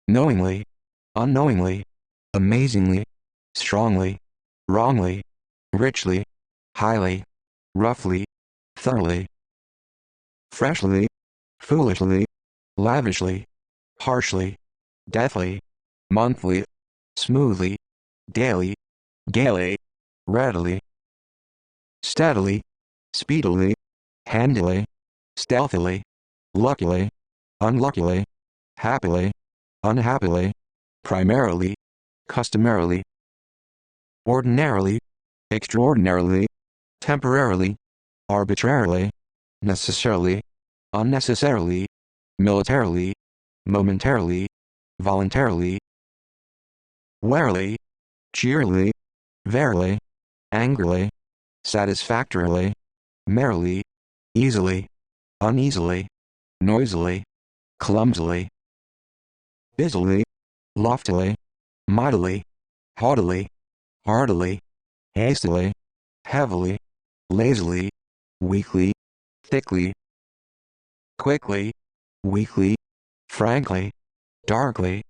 knowingly, unknowingly, amazingly, strongly, wrongly, richly, highly, roughly, thoroughly, freshly, foolishly, lavishly, harshly, deathly, monthly, smoothly, daily, gaily, readily, steadily, speedily, handily, stealthily, luckily, unluckily, happily, unhappily, primarily, customarily, ordinarily, extraordinarily, temporarily, arbitrarily, necessarily, unnecessarily, militarily, momentarily, voluntarily, warily, cheerily, verily, angrily, satisfactorily, merrily, easily, uneasily, noisily, clumsily, busily, loftily, mightily, haughtily, heartily, hastily, heavily, lazily, weakly, thickly, quickly, weakly, frankly, darkly,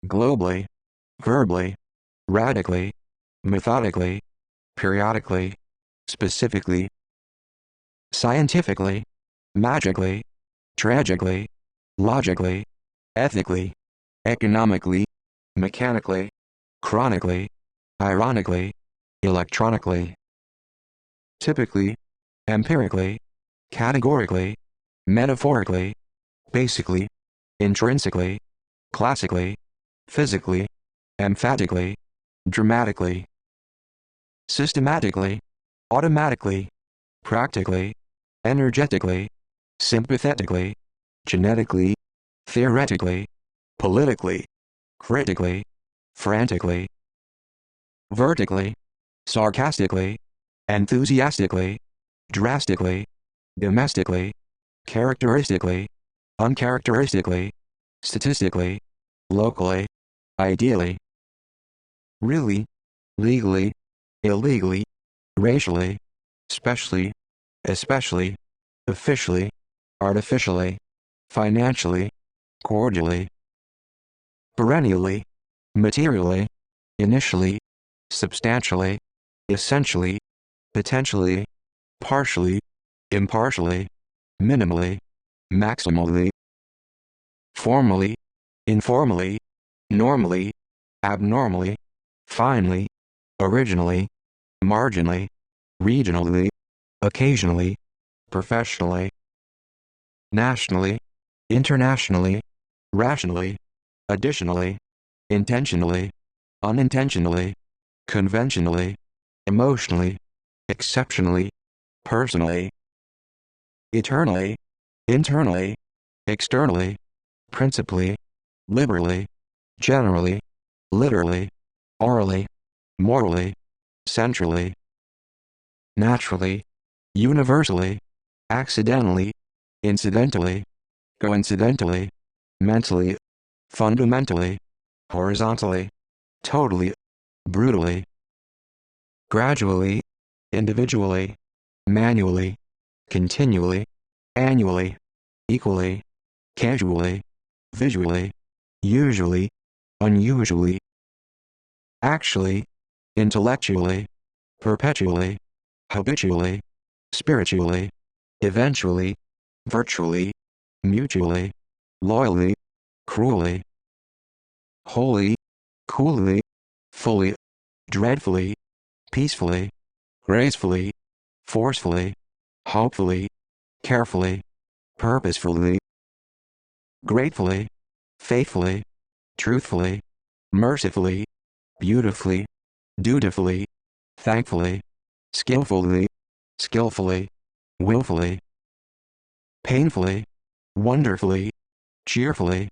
globally, verbally, radically, methodically, periodically, specifically, scientifically, magically, tragically, logically, ethically, economically, mechanically, chronically, ironically, electronically, typically, empirically, categorically, metaphorically, basically, intrinsically, classically, physically, emphatically, dramatically, systematically, automatically, practically, energetically, sympathetically, genetically, theoretically, politically, critically, frantically, vertically, sarcastically, enthusiastically, drastically, domestically, characteristically, uncharacteristically, statistically, locally, ideally, really, legally, illegally, racially, specially, especially, officially, artificially, financially, cordially, perennially, materially, initially, substantially, essentially, potentially, partially, impartially, minimally, maximally, formally, informally, normally, abnormally, finely, originally, marginally, regionally, occasionally, professionally, nationally, internationally, rationally, additionally, intentionally, unintentionally, conventionally, emotionally, exceptionally, personally, eternally, internally, externally, principally, liberally, generally, literally, orally, morally, centrally, naturally, universally, accidentally, incidentally, coincidentally, mentally, fundamentally, horizontally, totally, brutally, gradually, individually, manually, continually, annually, equally, casually, visually, usually, unusually, actually, intellectually, perpetually, habitually, spiritually, eventually, virtually, mutually, loyally, cruelly, wholly, coolly, fully, dreadfully, peacefully, gracefully, forcefully, hopefully, carefully, purposefully, gratefully, faithfully, truthfully, mercifully, beautifully, dutifully, thankfully, skillfully, skillfully, willfully, painfully, wonderfully, cheerfully,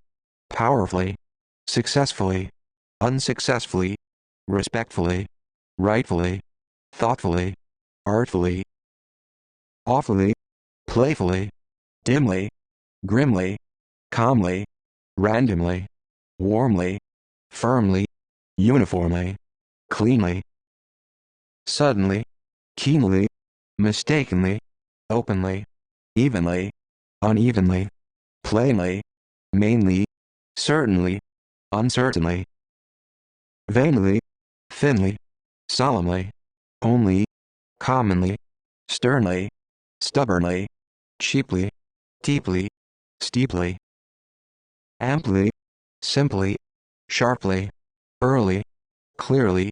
powerfully, successfully, unsuccessfully, respectfully, rightfully, thoughtfully, artfully, awfully, playfully, dimly, grimly, calmly, randomly, warmly, firmly, uniformly, cleanly, suddenly, keenly, mistakenly, openly, evenly, unevenly, plainly, mainly, certainly, uncertainly, vainly, thinly, solemnly, only, commonly, sternly, stubbornly, cheaply, deeply, steeply, amply, simply, sharply, early, clearly,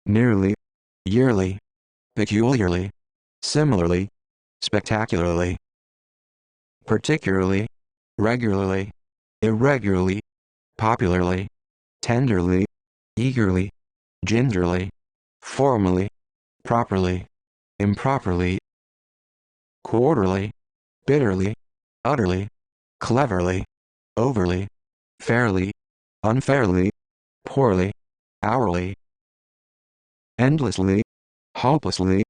nearly, yearly, peculiarly, similarly, spectacularly, particularly, regularly, irregularly, popularly, tenderly, eagerly, gingerly, formally, properly, improperly, quarterly, bitterly, utterly, cleverly, overly, fairly, unfairly, poorly, hourly, endlessly, hopelessly,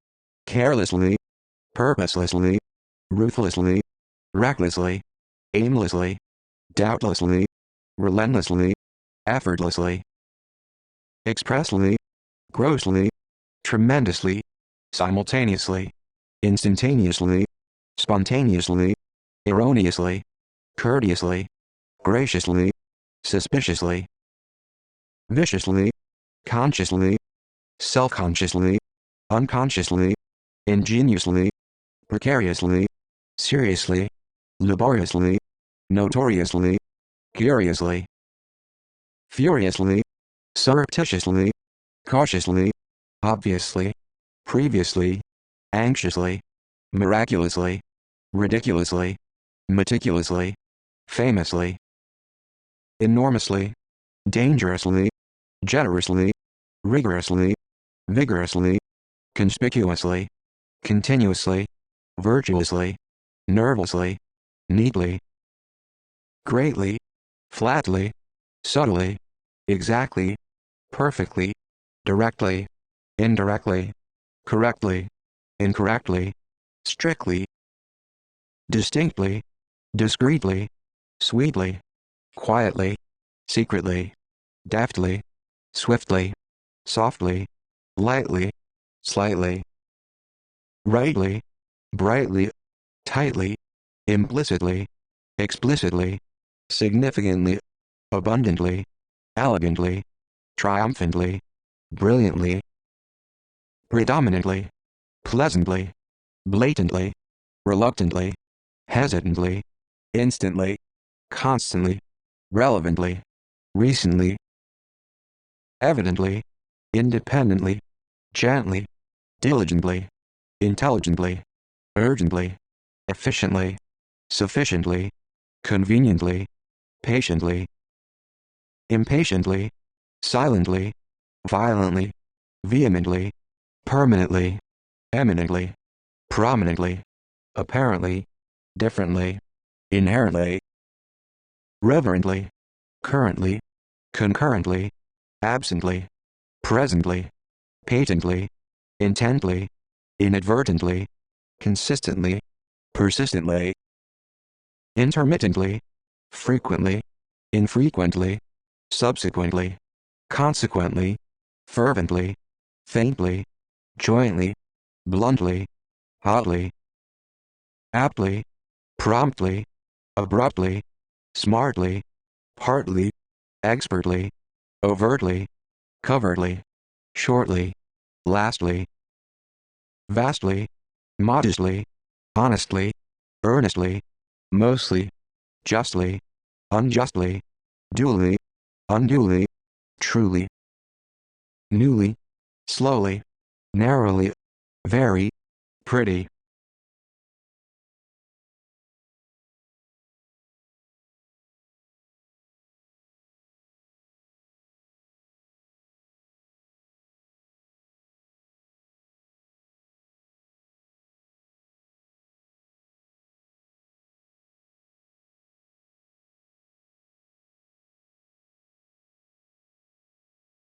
carelessly, purposelessly, ruthlessly, recklessly, aimlessly, doubtlessly, relentlessly, effortlessly, expressly, grossly, tremendously, simultaneously, instantaneously, spontaneously, erroneously, courteously, graciously, suspiciously, viciously, consciously, self-consciously, unconsciously, ingeniously, precariously, seriously, laboriously, notoriously, curiously, furiously, surreptitiously, cautiously, obviously, previously, anxiously, miraculously, ridiculously, meticulously, famously, enormously, dangerously, generously, rigorously, vigorously, conspicuously, continuously, virtuously, nervously, neatly, greatly, flatly, subtly, exactly, perfectly, directly, indirectly, correctly, incorrectly, strictly, distinctly, discreetly, sweetly, quietly, secretly, deftly, swiftly, softly, lightly, slightly, rightly, brightly, tightly, implicitly, explicitly, significantly, abundantly, elegantly, triumphantly, brilliantly, predominantly, pleasantly, blatantly, reluctantly, hesitantly, instantly, constantly, relevantly, recently, evidently, independently, gently, diligently, intelligently, urgently, efficiently, sufficiently, conveniently, patiently, impatiently, silently, violently, vehemently, permanently, eminently, prominently, apparently, differently, inherently, reverently, currently, concurrently, absently, presently, patently, intently, inadvertently, consistently, persistently, intermittently, frequently, infrequently, subsequently, consequently, fervently, faintly, jointly, bluntly, hotly, aptly, promptly, abruptly, smartly, partly, expertly, overtly, covertly, shortly, lastly, vastly, modestly, honestly, earnestly, mostly, justly, unjustly, duly, unduly, truly, newly, slowly, narrowly, very, pretty,